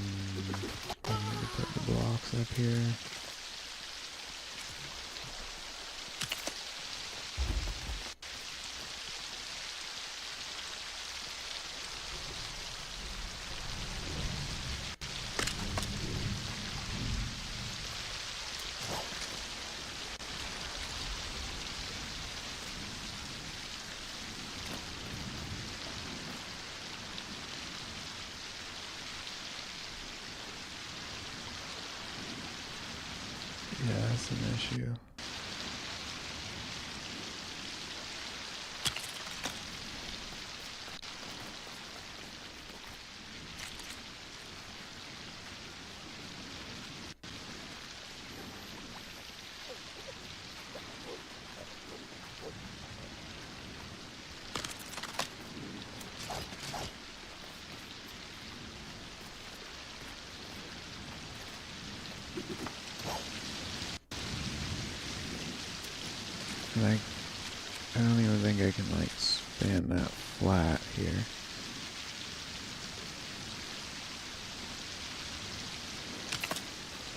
S1: I need to put the blocks up here. Yeah, that's an issue. Like, I don't even think I can like span that flat here.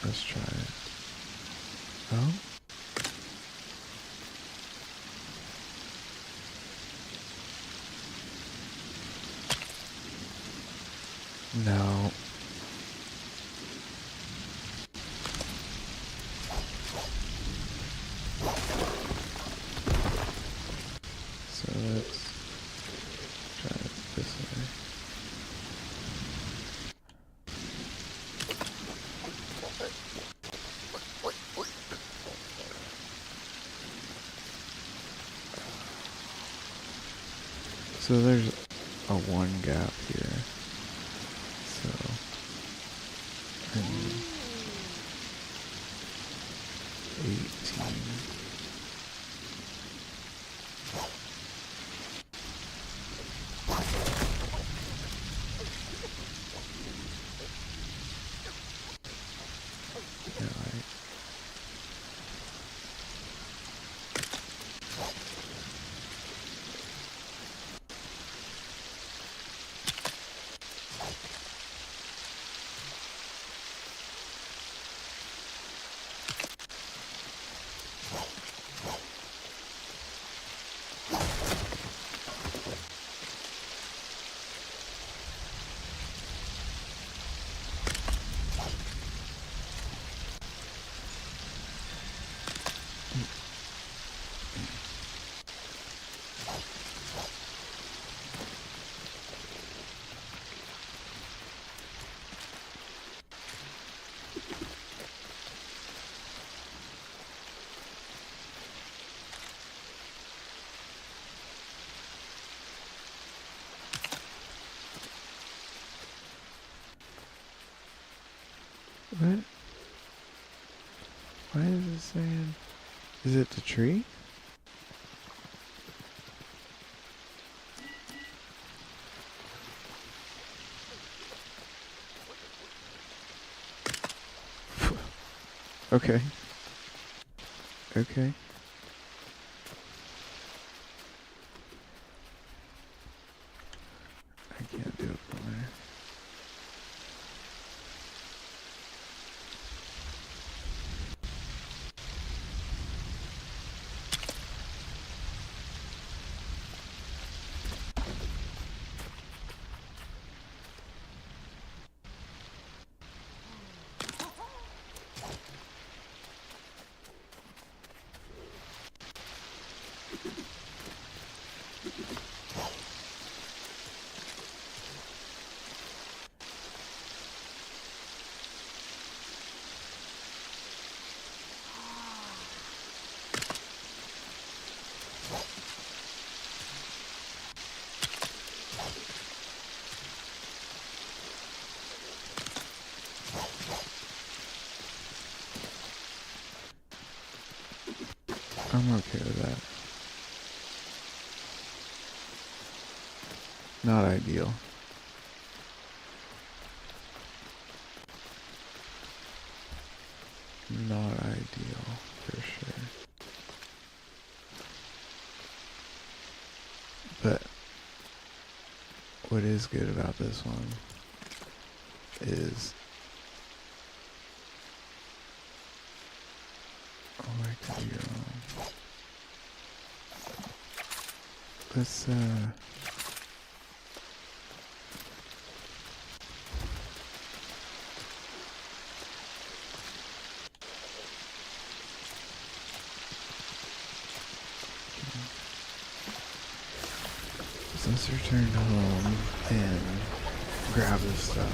S1: Let's try it. Oh? No. So let's try it this way. So there's a one gap here. So I need 18. Yeah, right. What? Why is it saying? Is it the tree? Okay. Okay. I can't do it from there. I'm okay with that. Not ideal. Not ideal, for sure. But what is good about this one is... Oh, I could be wrong. Let's, let's return home and grab this stuff.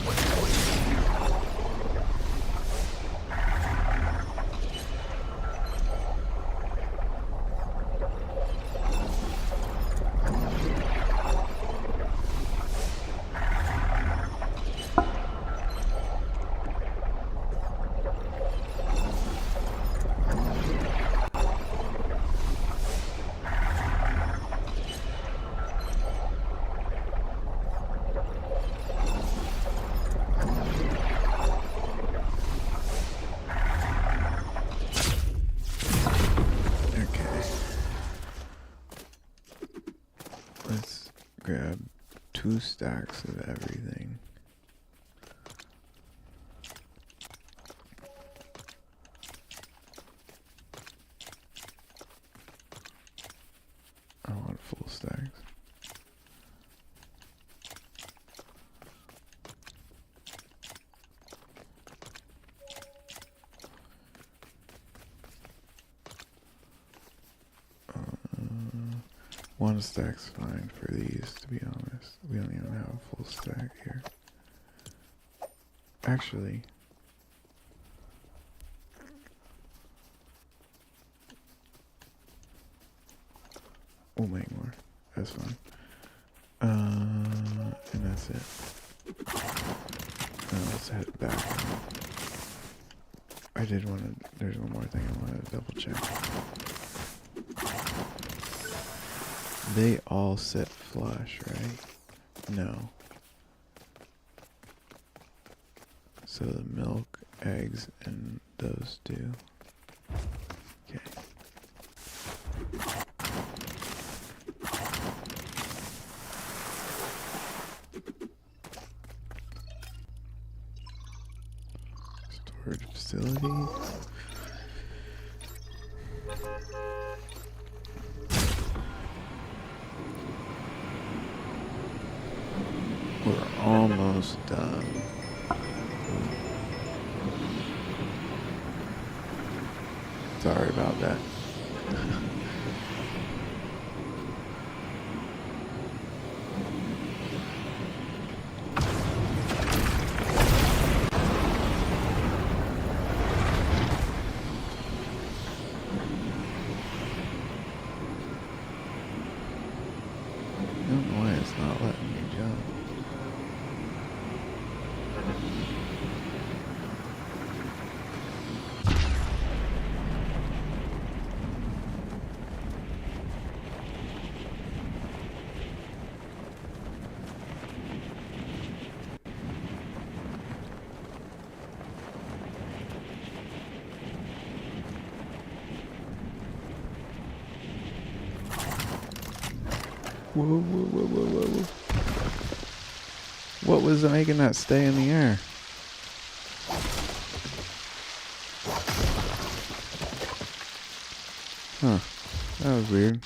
S1: Let's grab 2 stacks of everything. I want full stacks. One stack's fine for these, to be honest. We don't even have a full stack here. Actually, we'll make more. That's fine. And that's it. Now let's head back. I did want to... There's one more thing I wanted to double check. They all sit flush, right? No. So the milk, eggs, and those do. Okay. Storage facility. We're almost done. Sorry about that. I don't know why it's not letting me jump. Whoa, whoa, whoa, whoa, whoa, whoa. What was making that stay in the air? Huh. That was weird.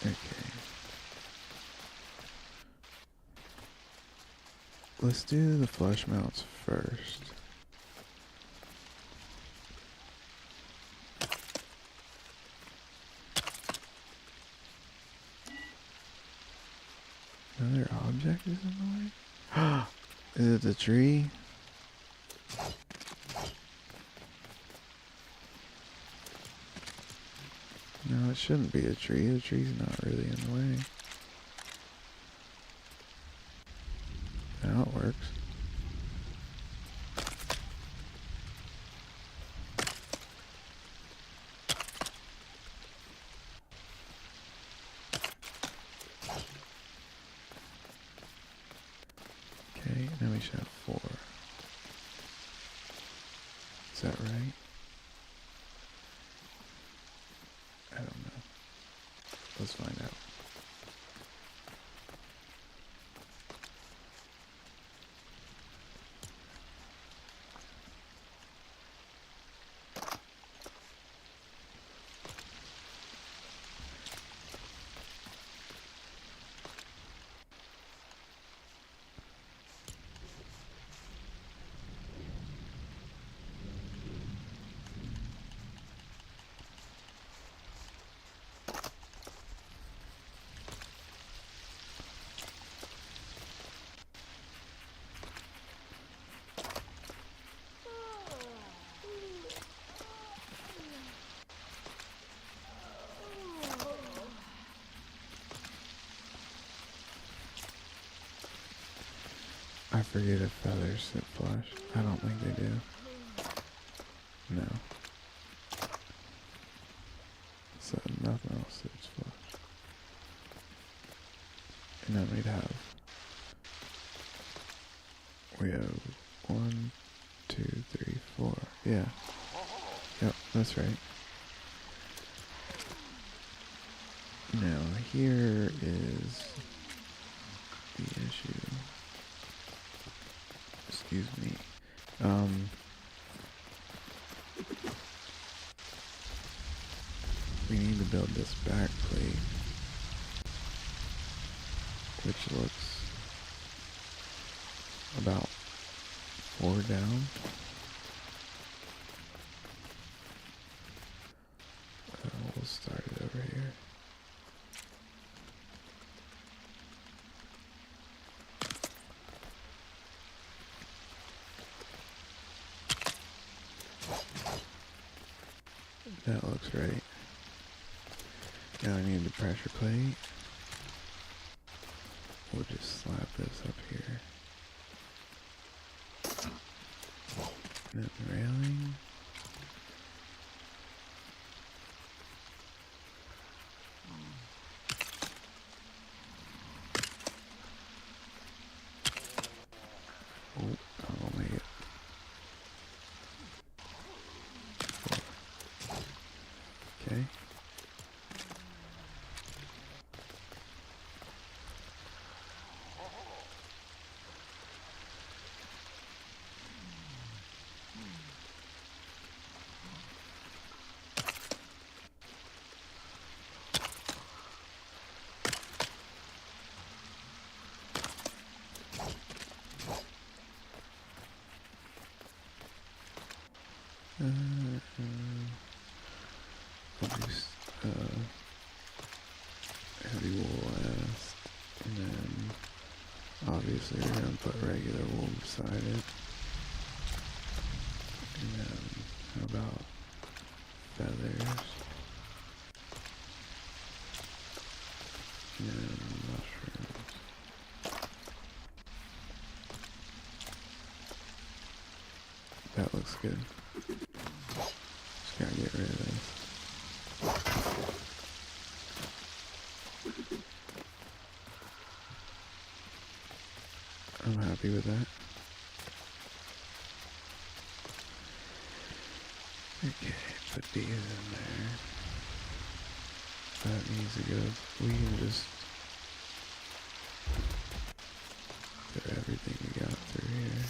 S1: Okay. Let's do the flush mounts first. Another object is in the way? Is it the tree? No, it shouldn't be a tree. The tree's not really in the way. Now it works. Okay, now we should have 4. Is that right? I don't know. Let's find out. I forget if feathers sit flush. I don't think they do. No. So nothing else sits flush. And then we have 1, 2, 3, 4. Yeah. Yep, that's right. Now here is the issue. Excuse me. We need to build this back plate, which looks about 4 down. We'll start it over here. That looks right. Now I need the pressure plate. We'll just slap this up here. And then the railing. Oh, I'll make it. 4. Okay. I'll do heavy wool last, and then obviously we're gonna put regular wool beside it. And then how about feathers? And mushrooms. That looks good. Just gotta get rid of this. I'm happy with that. Okay, put these in there. That needs to go. We can just throw everything we got through here.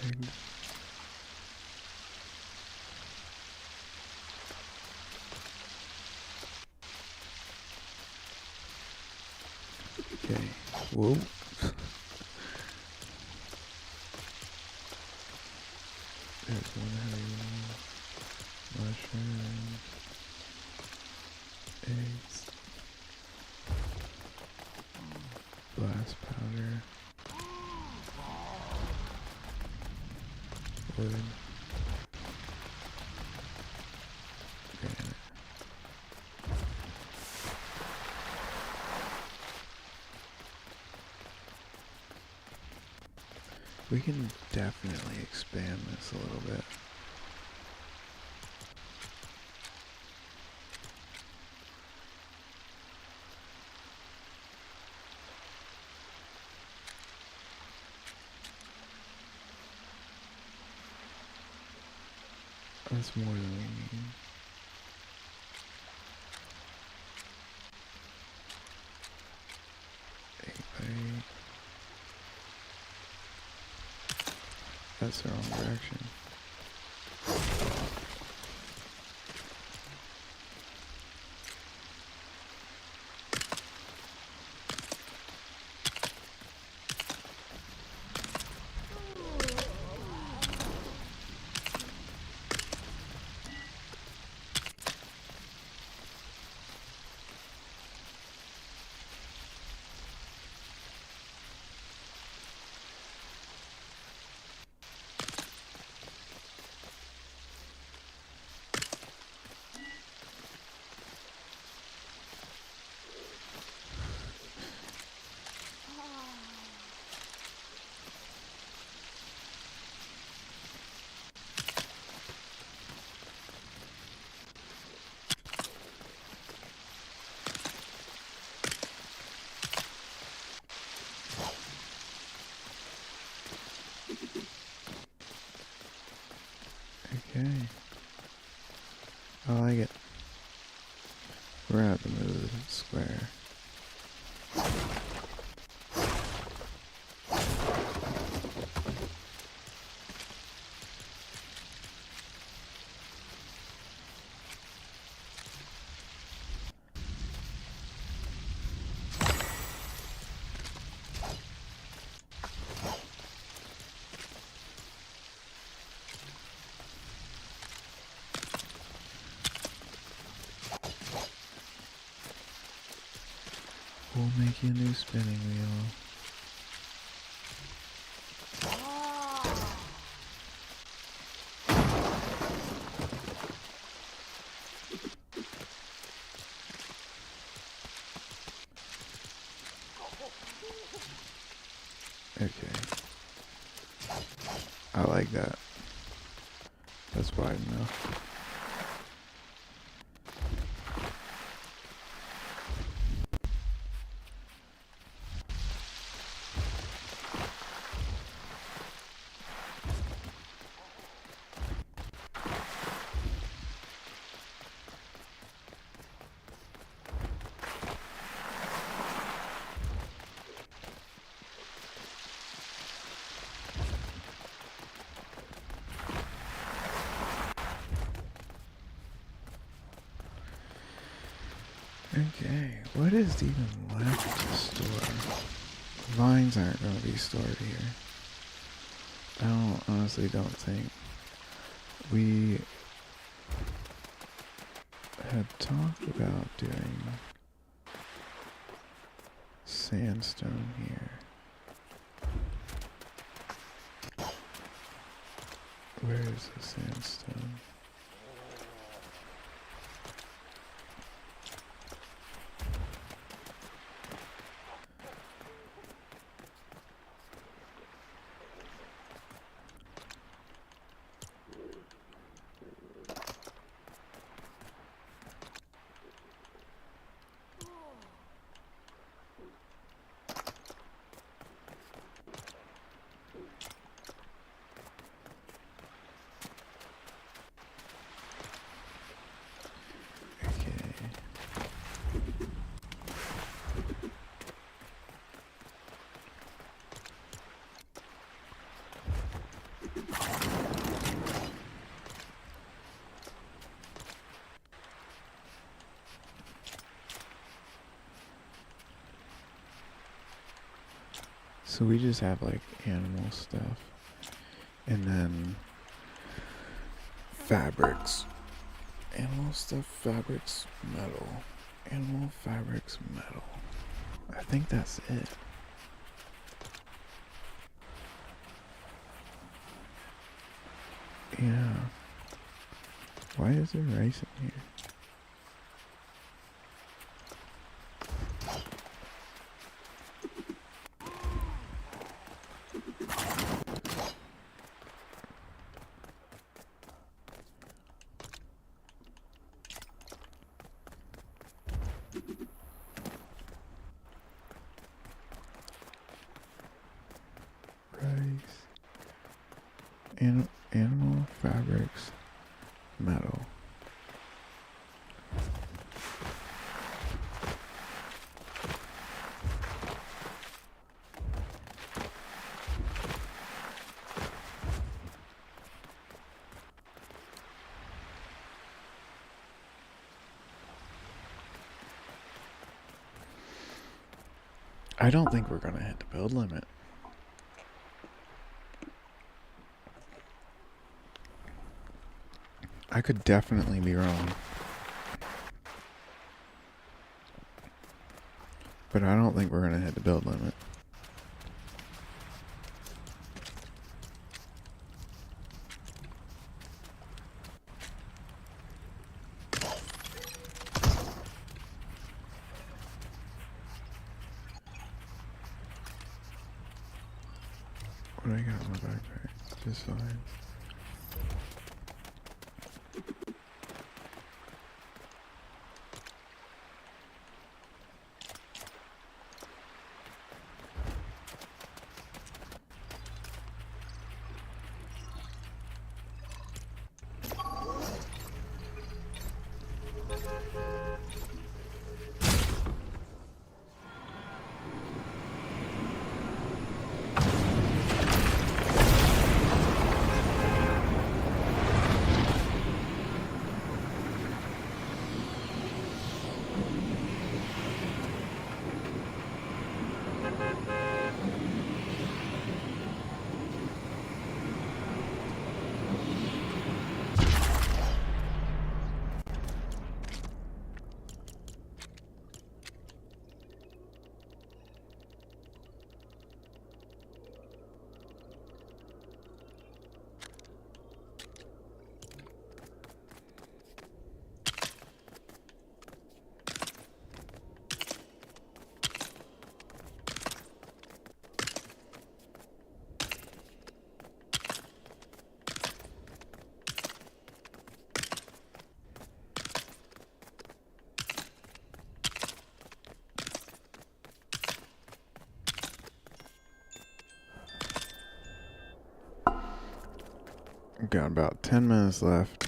S1: Eggs. Okay. Whoa. There's one heavy one. Mushrooms. Eggs. Glass powder. Wood. Granite. We can definitely expand this a little bit. That's more than we need. Eight by eight. That's the wrong direction. Okay. I like it. We're gonna have to move the square. We'll make you a new spinning wheel. Okay. I like that. That's wide enough. Okay, what is even left to store? Vines aren't going to be stored here. Honestly don't think. We had talked about doing sandstone here. Where is the sandstone? Okay. So we just have like animal stuff and then fabrics. Animal stuff, fabrics, metal. Animal, fabrics, metal. I think that's it. Yeah. Why is there rice in here? Rice. Animal, fabrics, metal. I don't think we're gonna hit the build limit. I could definitely be wrong. But I don't think we're gonna hit the build limit. What do I got in my backpack? Just fine. Got about 10 minutes left.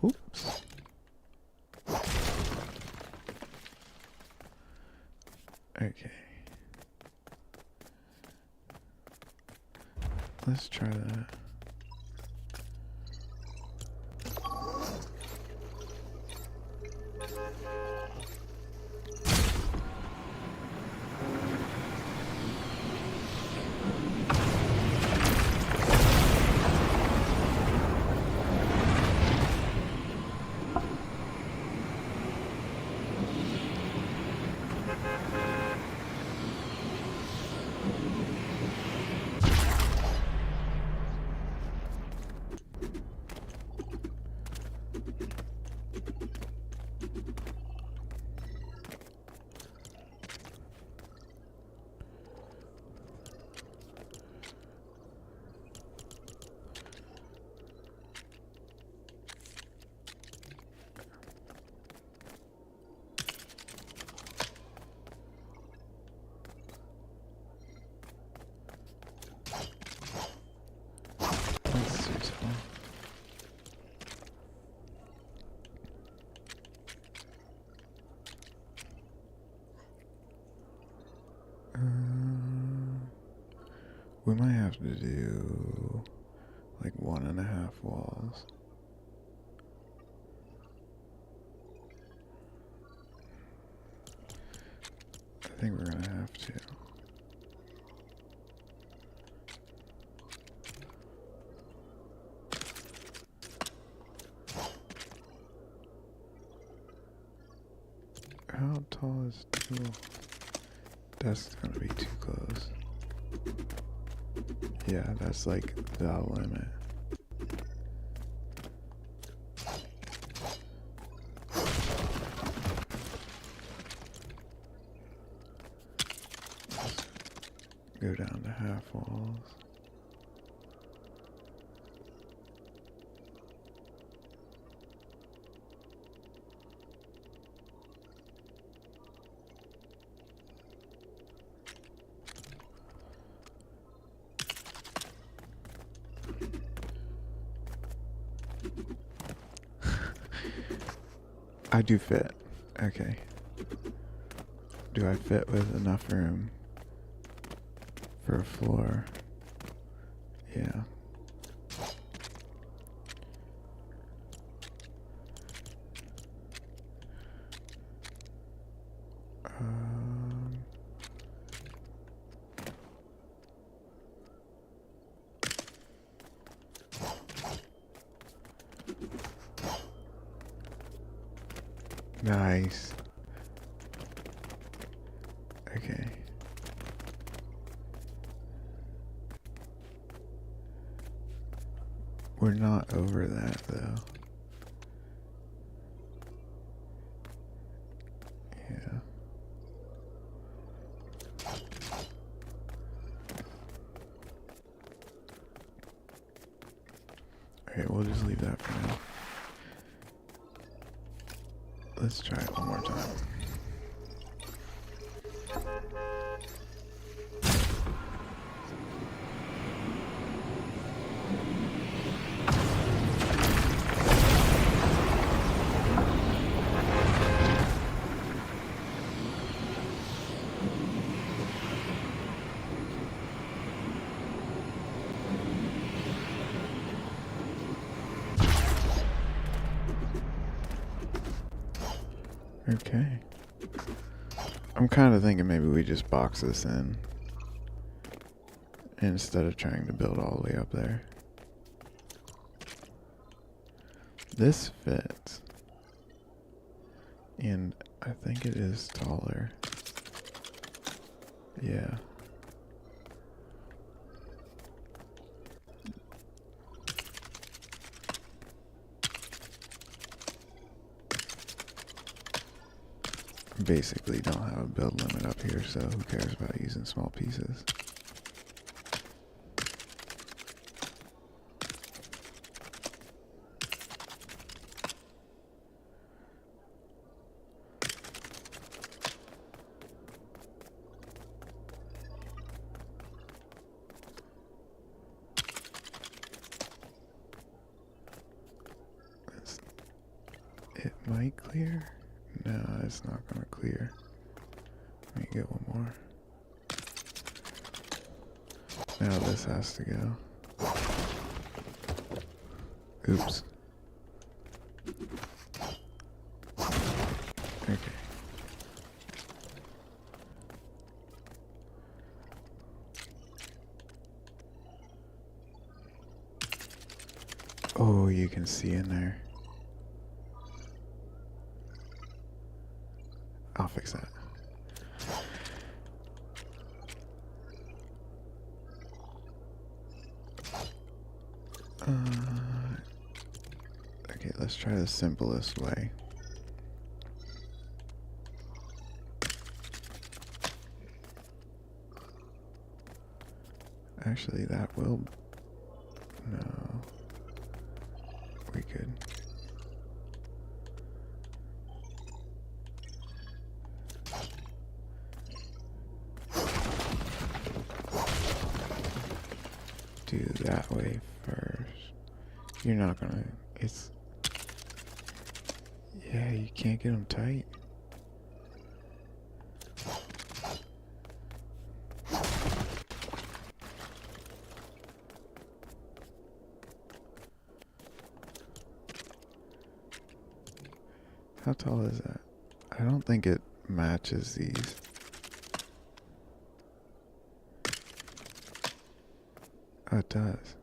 S1: Oops. Okay. Let's try that. might have to do like 1.5 walls. I think we're gonna have to. How tall is 2? That's gonna be too close. Yeah, that's like the limit. Go down to half walls. I do fit. Okay. Do I fit with enough room for a floor? Yeah. Um, nice. Okay. We're not over that though. Yeah. Okay, we'll just leave that for now. Let's try it one more time. Okay. I'm kind of thinking maybe we just box this in instead of trying to build all the way up there. This fits. And I think it is taller. Yeah. Basically don't have a build limit up here, so who cares about using small pieces? It might clear. No, it's not gonna clear. Let me get one more. Now this has to go. Oops. Okay. Oh, you can see in there. I'll fix that. Okay, let's try the simplest way. Actually, that will... No. We could... do that way first. You're not gonna... It's... Yeah, you can't get them tight. How tall is that? I don't think it matches these. Oh, it does.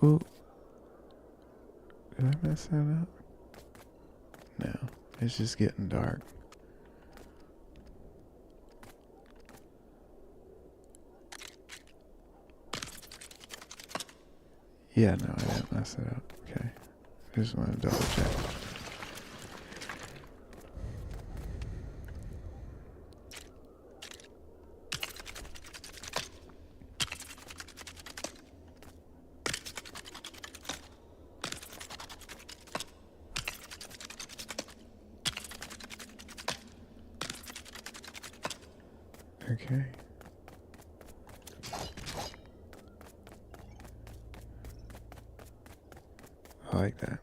S1: Ooh. Did I mess that up? No. It's just getting dark. Yeah, no, I didn't mess it up. Okay. I just want to double check. Okay. I like that.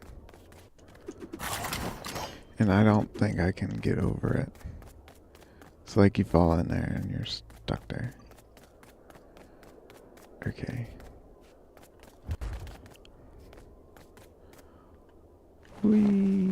S1: And I don't think I can get over it. It's like you fall in there and you're stuck there. Okay. Whee!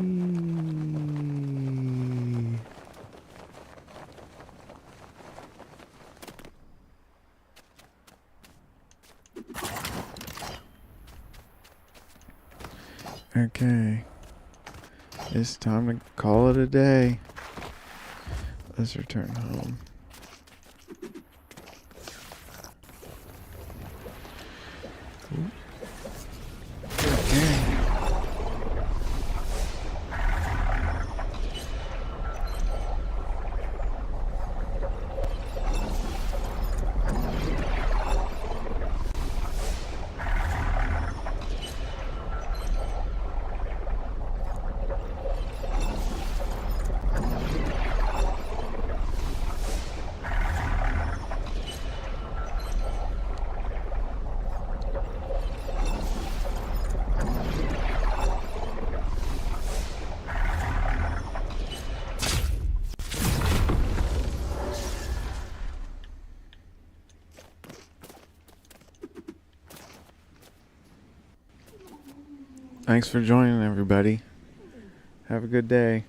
S1: Okay. It's time to call it a day. Let's return home. Okay. Thanks for joining, everybody. Have a good day.